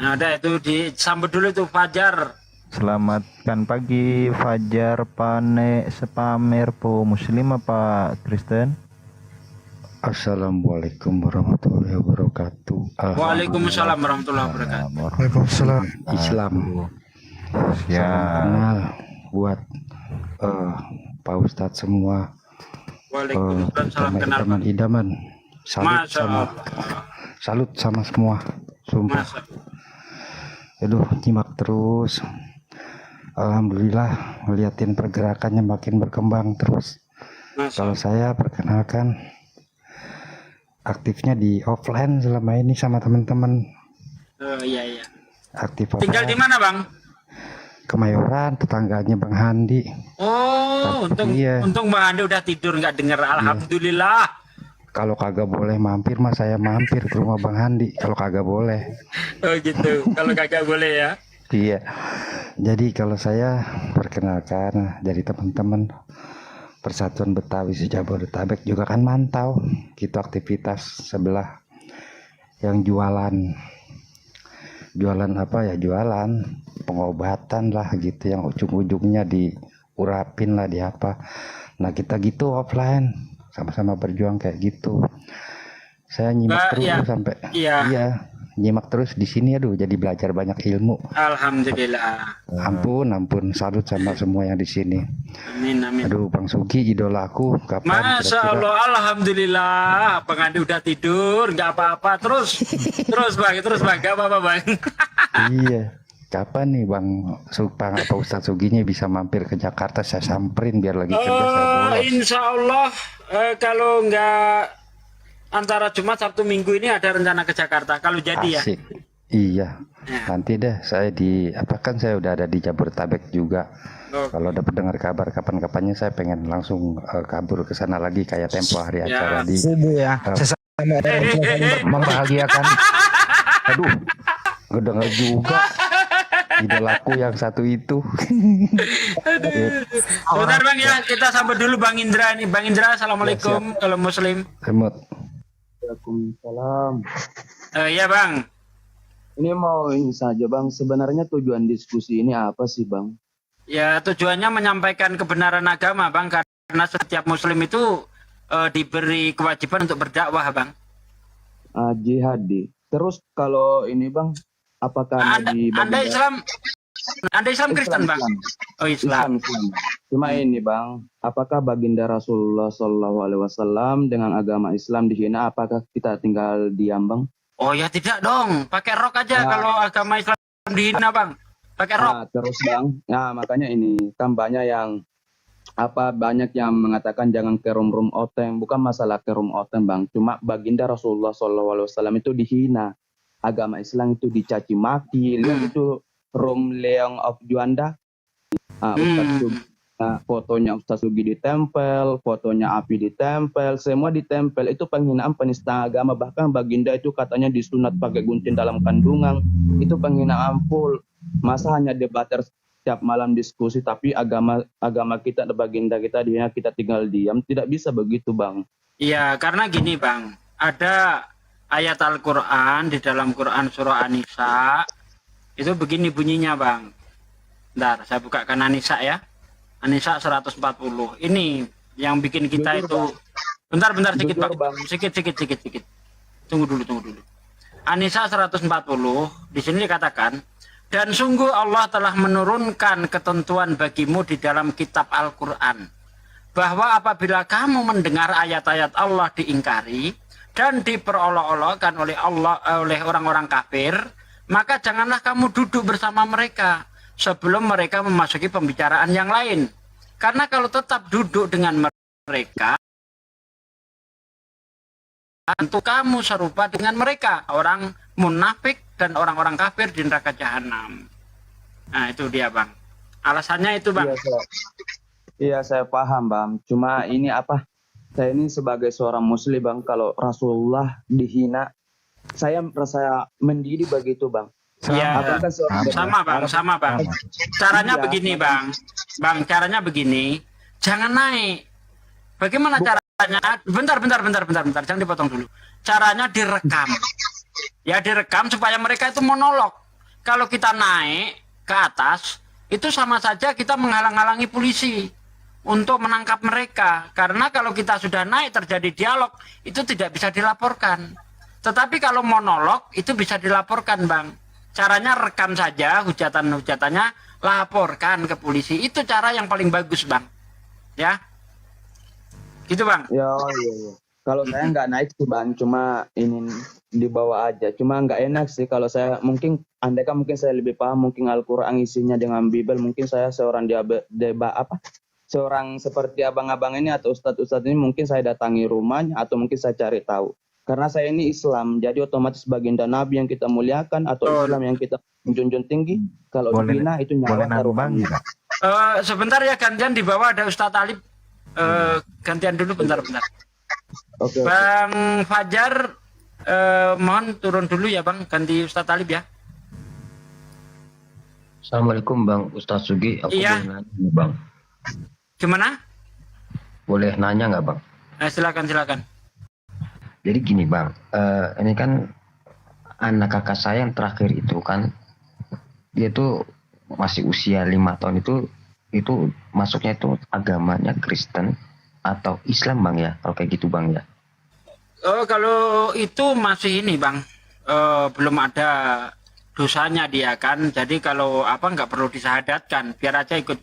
Nah, udah itu disambut dulu tuh Fajar. Selamatkan pagi Fajar Pane Sepamer Po Muslim apa Kristen? Assalamualaikum warahmatullahi wabarakatuh. Waalaikumsalam warahmatullahi wabarakatuh. Waalaikumsalam. Islam. Ya. Salam kenal buat Pak Ustadz semua. Waalaikumsalam. Salam kenal. Teman idaman. Salut sama semua. Sumpah. Aduh, nyimak terus. Alhamdulillah ngeliatin pergerakannya makin berkembang terus. Kalau saya perkenalkan aktifnya di offline selama ini sama teman-teman. Iya. Aktif Tinggal di mana, Bang? Kemayoran, tetangganya Bang Handi. Oh, untung Bang Handi udah tidur nggak dengar. Alhamdulillah. Kalau kagak boleh mampir mah saya mampir ke rumah Bang Handi. Kalau kagak boleh. Oh gitu. Kalau kagak boleh ya. Iya. Jadi kalau saya perkenalkan dari teman-teman Persatuan Betawi Jabodetabek juga kan mantau gitu aktivitas sebelah yang jualan apa ya, jualan pengobatan lah gitu yang ujung-ujungnya diurapin lah di apa. Nah kita gitu offline sama-sama berjuang kayak gitu. Saya nyimak terus sampai iya nyimak terus di sini. Aduh, jadi belajar banyak ilmu. Alhamdulillah. Ampun salut sama semua yang di sini. Amin. Aduh, Bang Sugi idolaku. Kapan Masya Allah, alhamdulillah. Bang Andi udah tidur, nggak apa-apa. Terus Bang, nggak apa-apa Bang. Iya. Kapan nih Bang apa Ustadz Suginya bisa mampir ke Jakarta, saya samperin biar lagi kerja saya bolos. Insya Allah kalau nggak antara Jumat Sabtu Minggu ini ada rencana ke Jakarta kalau jadi. Asik. Iya. Nanti deh saya kan saya udah ada di Jabodetabek juga. Kalau dapat dengar kabar kapan-kapannya saya pengen langsung kabur ke sana lagi kayak tempo hari acara di Sesama membahagiakan. Aduh, ngedenger juga idolaku yang satu itu. Sebentar Bang ya, kita sambut dulu Bang Indra nih. Bang Indra, assalamualaikum. Kalau Muslim. Waalaikumsalam. Iya Bang. Ini mau ini saja Bang, sebenarnya tujuan diskusi ini apa sih Bang? Ya tujuannya menyampaikan kebenaran agama Bang, karena karena setiap muslim itu diberi kewajiban untuk berdakwah, Bang. Jihadi. Terus kalau ini Bang, apakah Nabi Anda Islam Kristen, Bang? Islam. Oh, Islam. Cuma ini Bang, apakah baginda Rasulullah SAW dengan agama Islam dihina, apakah kita tinggal diam Bang? Oh ya tidak dong, pakai rok aja kalau agama Islam dihina, Bang. Pakai rok. Nah, terus Bang, nah makanya ini kan banyak yang banyak yang mengatakan jangan ke rum oteng, bukan masalah ke rum oteng Bang, cuma baginda Rasulullah SAW itu dihina, agama Islam itu dicaci maki, lihat itu Rum Leong of Juanda, fotonya Ustaz Sugi ditempel, fotonya Api ditempel, semua ditempel, itu penghinaan penista agama, bahkan baginda itu katanya disunat pakai gunting dalam kandungan, itu penghinaan full. Masa hanya debater setiap malam diskusi, tapi agama kita, baginda kita dihina, kita tinggal diam, tidak bisa begitu Bang. Iya, karena gini Bang, ada ayat Al-Quran di dalam Quran surah An-Nisa, itu begini bunyinya Bang. Bentar, saya bukakan An-Nisa ya. An-Nisa 140. Ini yang bikin kita itu. Bentar sedikit Bang. Sedikit. Tunggu dulu. An-Nisa 140 di sini dikatakan, dan sungguh Allah telah menurunkan ketentuan bagimu di dalam kitab Al-Quran, bahwa apabila kamu mendengar ayat-ayat Allah diingkari dan diperolok-olokkan oleh orang-orang kafir, maka janganlah kamu duduk bersama mereka sebelum mereka memasuki pembicaraan yang lain. Karena kalau tetap duduk dengan mereka, tentu kamu serupa dengan mereka, orang munafik dan orang-orang kafir di neraka jahanam. Nah itu dia Bang. Alasannya itu Bang. Iya saya paham Bang. Cuma ini saya ini sebagai seorang muslim Bang, kalau Rasulullah dihina, saya merasa mendidih begitu Bang. Iya, sama Bang. Caranya begini Bang. Caranya begini, jangan naik. Bagaimana caranya? Bentar, jangan dipotong dulu. Caranya direkam. Ya direkam supaya mereka itu monolog. Kalau kita naik ke atas, itu sama saja kita menghalang-halangi polisi untuk menangkap mereka. Karena kalau kita sudah naik terjadi dialog, itu tidak bisa dilaporkan. Tetapi kalau monolog, itu bisa dilaporkan Bang. Caranya rekam saja hujatan-hujatannya, laporkan ke polisi. Itu cara yang paling bagus Bang. Ya, gitu Bang. Ya. Kalau saya nggak naik sih Bang, cuma ini dibawa aja. Cuma nggak enak sih kalau saya mungkin saya lebih paham mungkin Al-Quran isinya dengan Bible, mungkin saya seorang seorang seperti abang-abang ini atau ustadz-ustadz ini mungkin saya datangi rumahnya atau mungkin saya cari tahu. Karena saya ini Islam, jadi otomatis baginda Nabi yang kita muliakan atau Islam yang kita junjung tinggi, kalau dihina itu nyawa taruhannya. Sebentar ya, gantian di bawah ada Ustadz Alif. Gantian dulu bentar. Okay. Bang Fajar, mohon turun dulu ya Bang, ganti Ustadz Alif ya. Assalamualaikum Bang Ustadz Sugi, aku iya. boleh nanya Bang? Gimana? Boleh nanya nggak Bang? Silakan. Jadi gini Bang, ini kan anak kakak saya yang terakhir itu kan, dia tuh masih usia 5 tahun itu masuknya itu agamanya Kristen atau Islam Bang ya, kalau kayak gitu Bang ya? Kalau itu masih ini Bang, belum ada dosanya dia kan, jadi kalau nggak perlu disahadatkan, biar aja ikut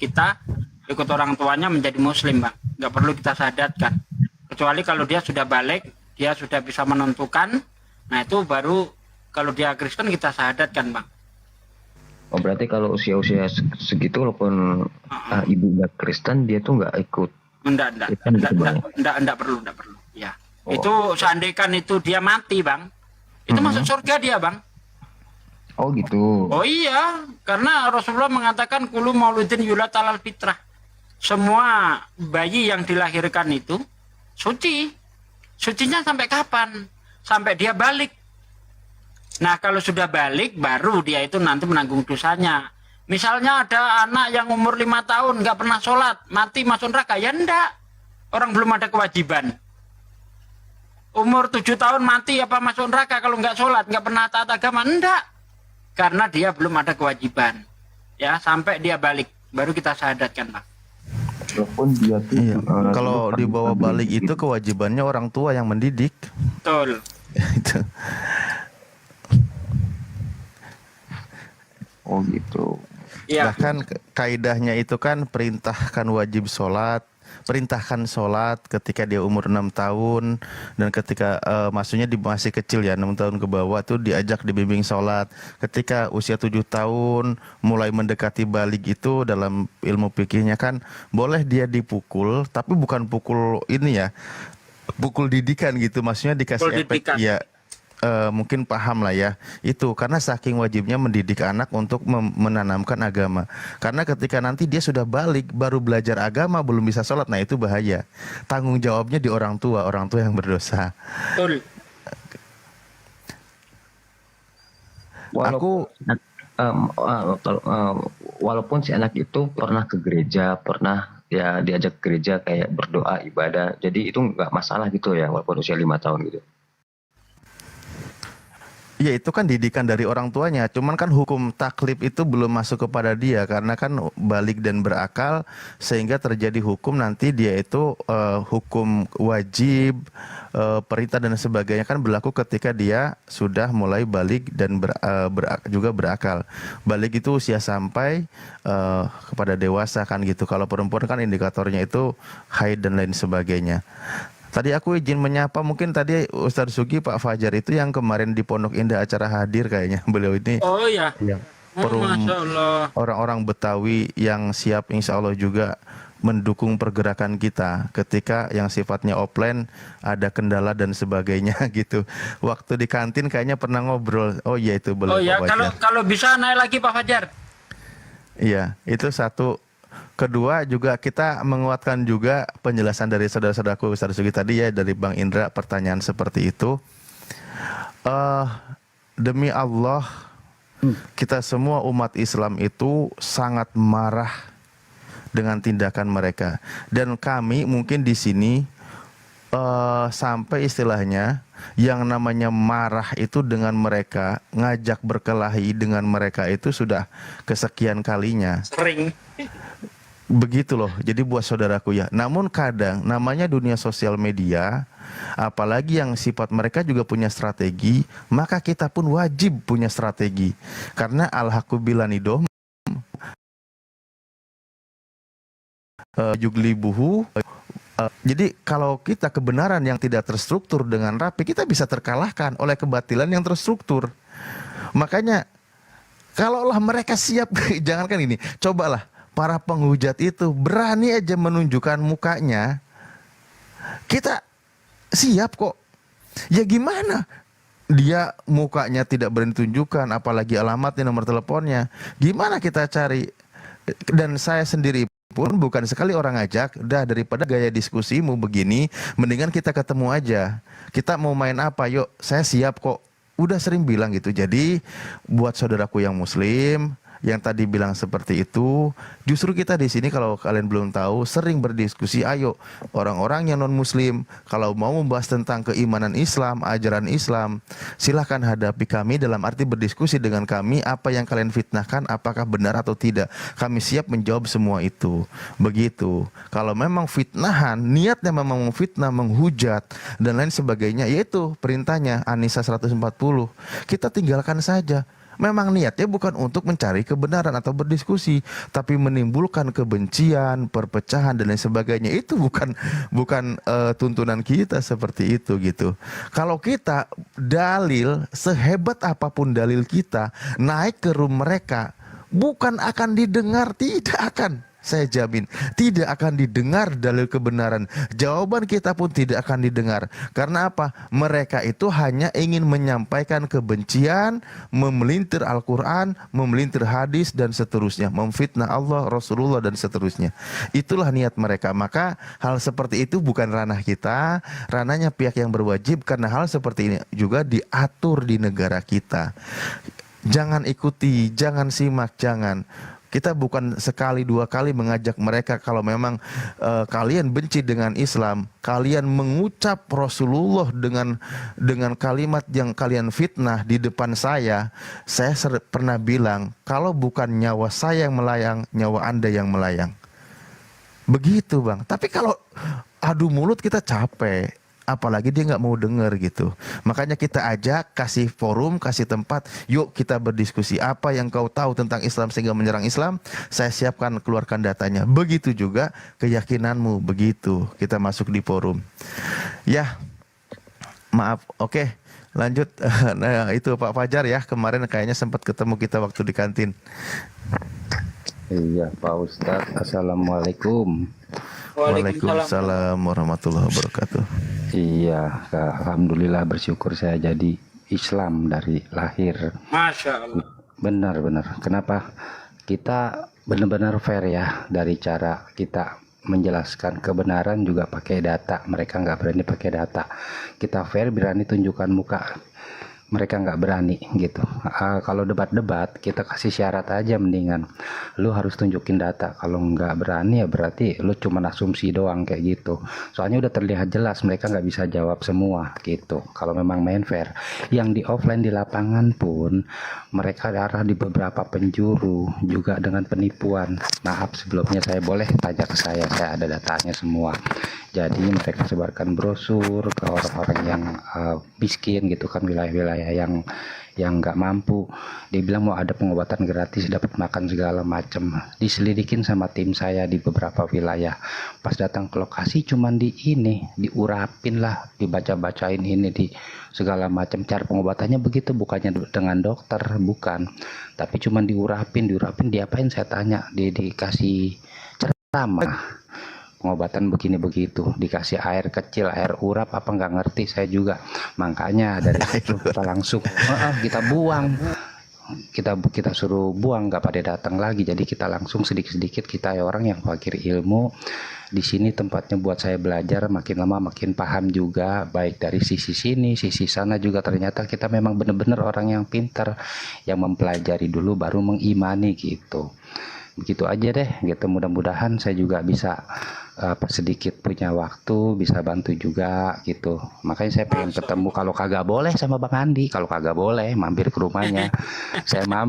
orang tuanya menjadi muslim Bang, nggak perlu kita sahadatkan, kecuali kalau dia sudah balik, dia sudah bisa menentukan, nah itu baru kalau dia Kristen kita sahadatkan Bang. Oh berarti kalau usia-usia segitu walaupun ibunya Kristen dia tuh nggak ikut? Enggak perlu ya. Itu seandainya itu dia mati Bang, itu masuk surga dia Bang. Oh gitu. Oh iya, karena Rasulullah mengatakan kulu mauludin yulat alal fitrah, semua bayi yang dilahirkan itu suci. Sucinya sampai kapan? Sampai dia balik. Nah kalau sudah balik baru dia itu nanti menanggung dosanya. Misalnya ada anak yang umur 5 tahun nggak pernah sholat, mati masuk neraka, ya enggak. Orang belum ada kewajiban. Umur 7 tahun mati apa masuk neraka kalau nggak sholat, nggak pernah taat agama, enggak. Karena dia belum ada kewajiban. Ya sampai dia balik baru kita sahadatkan Pak. walaupun dia tuh Iya. Kalau dibawa balik itu kewajibannya orang tua yang mendidik. Betul. Itu. Oh gitu. Iya. Bahkan kaidahnya itu kan perintahkan sholat ketika dia umur 6 tahun, dan ketika maksudnya masih kecil ya, 6 tahun ke bawah tuh diajak dibimbing sholat. Ketika usia 7 tahun mulai mendekati balik itu dalam ilmu fikihnya kan boleh dia dipukul, tapi bukan pukul ini ya, pukul didikan gitu, maksudnya dikasih Pukul efek didikan. ya. Mungkin paham lah ya itu, karena saking wajibnya mendidik anak untuk menanamkan agama. Karena ketika nanti dia sudah balik baru belajar agama belum bisa sholat, nah itu bahaya. Tanggung jawabnya di orang tua yang berdosa. Betul. Walaupun si anak itu pernah ke gereja, pernah ya diajak ke gereja kayak berdoa ibadah, jadi itu nggak masalah gitu ya, walaupun usia 5 tahun gitu. Ya itu kan didikan dari orang tuanya, cuman kan hukum taklif itu belum masuk kepada dia karena kan balik dan berakal, sehingga terjadi hukum nanti dia itu hukum wajib, perintah dan sebagainya kan berlaku ketika dia sudah mulai balik dan juga berakal. Balik itu usia sampai kepada dewasa kan gitu. Kalau perempuan kan indikatornya itu haid dan lain sebagainya. Tadi aku izin menyapa, mungkin tadi Ustadz Sugi, Pak Fajar itu yang kemarin di Pondok Indah acara hadir kayaknya. Beliau ini Oh ya. Masya Allah. orang-orang Betawi yang siap insya Allah juga mendukung pergerakan kita ketika yang sifatnya offline ada kendala dan sebagainya gitu. Waktu di kantin kayaknya pernah ngobrol. Oh iya itu boleh Oh ya, Pak Fajar. kalau bisa naik lagi Pak Fajar. Iya, itu satu. Kedua juga kita menguatkan juga penjelasan dari saudara-saudaraku Ustadz Sugi tadi ya, dari Bang Indra, pertanyaan seperti itu. Demi Allah, kita semua umat Islam itu sangat marah dengan tindakan mereka. Dan kami mungkin di sini sampai istilahnya yang namanya marah itu dengan mereka, ngajak berkelahi dengan mereka itu sudah kesekian kalinya. Sering. Begitu loh, jadi buat saudaraku ya. Namun kadang namanya dunia sosial media, apalagi yang sifat mereka juga punya strategi, maka kita pun wajib punya strategi. Karena al-haqqu bilanidom juglibuhu. Jadi kalau kita kebenaran yang tidak terstruktur dengan rapi, kita bisa terkalahkan oleh kebatilan yang terstruktur. Makanya kalaulah mereka siap, jangankan ini, cobalah para penghujat itu berani aja menunjukkan mukanya, kita siap kok. Ya gimana? Dia mukanya tidak berani tunjukkan, apalagi alamatnya, nomor teleponnya. Gimana kita cari? Dan saya sendiri pun bukan sekali orang ngajak, udah daripada gaya diskusimu begini, mendingan kita ketemu aja. Kita mau main apa? Yuk, saya siap kok. Udah sering bilang gitu. Jadi buat saudaraku yang muslim yang tadi bilang seperti itu, justru kita di sini kalau kalian belum tahu sering berdiskusi. Ayo orang-orang yang non muslim kalau mau membahas tentang keimanan Islam, ajaran Islam, silahkan hadapi kami, dalam arti berdiskusi dengan kami. Apa yang kalian fitnahkan apakah benar atau tidak, kami siap menjawab semua itu. Begitu. Kalau memang fitnahan, niatnya memang memfitnah, menghujat dan lain sebagainya, yaitu perintahnya An-Nisa 140, kita tinggalkan saja. Memang niatnya bukan untuk mencari kebenaran atau berdiskusi, tapi menimbulkan kebencian, perpecahan dan lain sebagainya. Itu bukan tuntunan kita seperti itu gitu. Kalau kita dalil sehebat apapun dalil kita naik ke room mereka, bukan akan didengar, tidak akan. Saya jamin tidak akan didengar dalil kebenaran. Jawaban kita pun tidak akan didengar. Karena apa? Mereka itu hanya ingin menyampaikan kebencian, memelintir Al-Quran, memelintir hadis dan seterusnya, memfitnah Allah, Rasulullah dan seterusnya. Itulah niat mereka. Maka hal seperti itu bukan ranah kita, ranahnya pihak yang berwajib. Karena hal seperti ini juga diatur di negara kita. Jangan ikuti, jangan simak, jangan. Kita bukan sekali dua kali mengajak mereka, kalau memang kalian benci dengan Islam, kalian mengucap Rasulullah dengan kalimat yang kalian fitnah di depan saya pernah bilang, kalau bukan nyawa saya yang melayang, nyawa Anda yang melayang. Begitu Bang. Tapi kalau adu mulut kita capek, apalagi dia nggak mau denger gitu. Makanya kita ajak, kasih forum, kasih tempat, yuk kita berdiskusi. Apa yang kau tahu tentang Islam sehingga menyerang Islam, saya siapkan, keluarkan datanya. Begitu juga keyakinanmu, begitu kita masuk di forum. Ya, maaf, oke, lanjut. Nah itu Pak Fajar ya, kemarin kayaknya sempat ketemu kita waktu di kantin. Iya Pak Ustadz, Assalamualaikum. Waalaikumsalam warahmatullahi wabarakatuh. Iya, alhamdulillah bersyukur saya jadi Islam dari lahir. Masya Allah. Benar-benar. Kenapa? Kita benar-benar fair ya dari cara kita menjelaskan kebenaran juga pakai data. Mereka nggak berani pakai data. Kita fair, berani tunjukkan muka. Mereka nggak berani gitu. Kalau debat-debat kita kasih syarat aja mendingan. Lu harus tunjukin data. Kalau nggak berani ya berarti lu cuma asumsi doang kayak gitu. Soalnya udah terlihat jelas mereka nggak bisa jawab semua gitu. Kalau memang main fair. Yang di offline di lapangan pun mereka arah di beberapa penjuru juga dengan penipuan. Maaf sebelumnya saya boleh tanya ke saya ada datanya semua. Jadi mereka sebarkan brosur ke orang-orang yang miskin gitu kan, wilayah-wilayah yang nggak mampu. Dia bilang mau ada pengobatan gratis, dapat makan segala macam. Diselidikin sama tim saya di beberapa wilayah. Pas datang ke lokasi cuman diurapin lah, dibaca-bacain ini di segala macam. Cara pengobatannya begitu, bukannya dengan dokter, bukan. Tapi cuman diurapin, diapain saya tanya, dikasih ceramah. Pengobatan begini begitu, dikasih air kecil, air urap apa nggak ngerti saya juga. Makanya dari situ kita langsung kita buang, kita suruh buang, nggak pada datang lagi. Jadi kita langsung sedikit-sedikit, kita ya orang yang fakir ilmu. Di sini tempatnya buat saya belajar, makin lama makin paham juga, baik dari sisi sini, sisi sana juga. Ternyata kita memang benar-benar orang yang pintar, yang mempelajari dulu baru mengimani gitu. Begitu aja deh gitu. Mudah-mudahan saya juga bisa sedikit punya waktu, bisa bantu juga gitu. Makanya saya pengen ketemu, kalau kagak boleh sama Bang Andi, kalau kagak boleh mampir ke rumahnya. Saya mampir.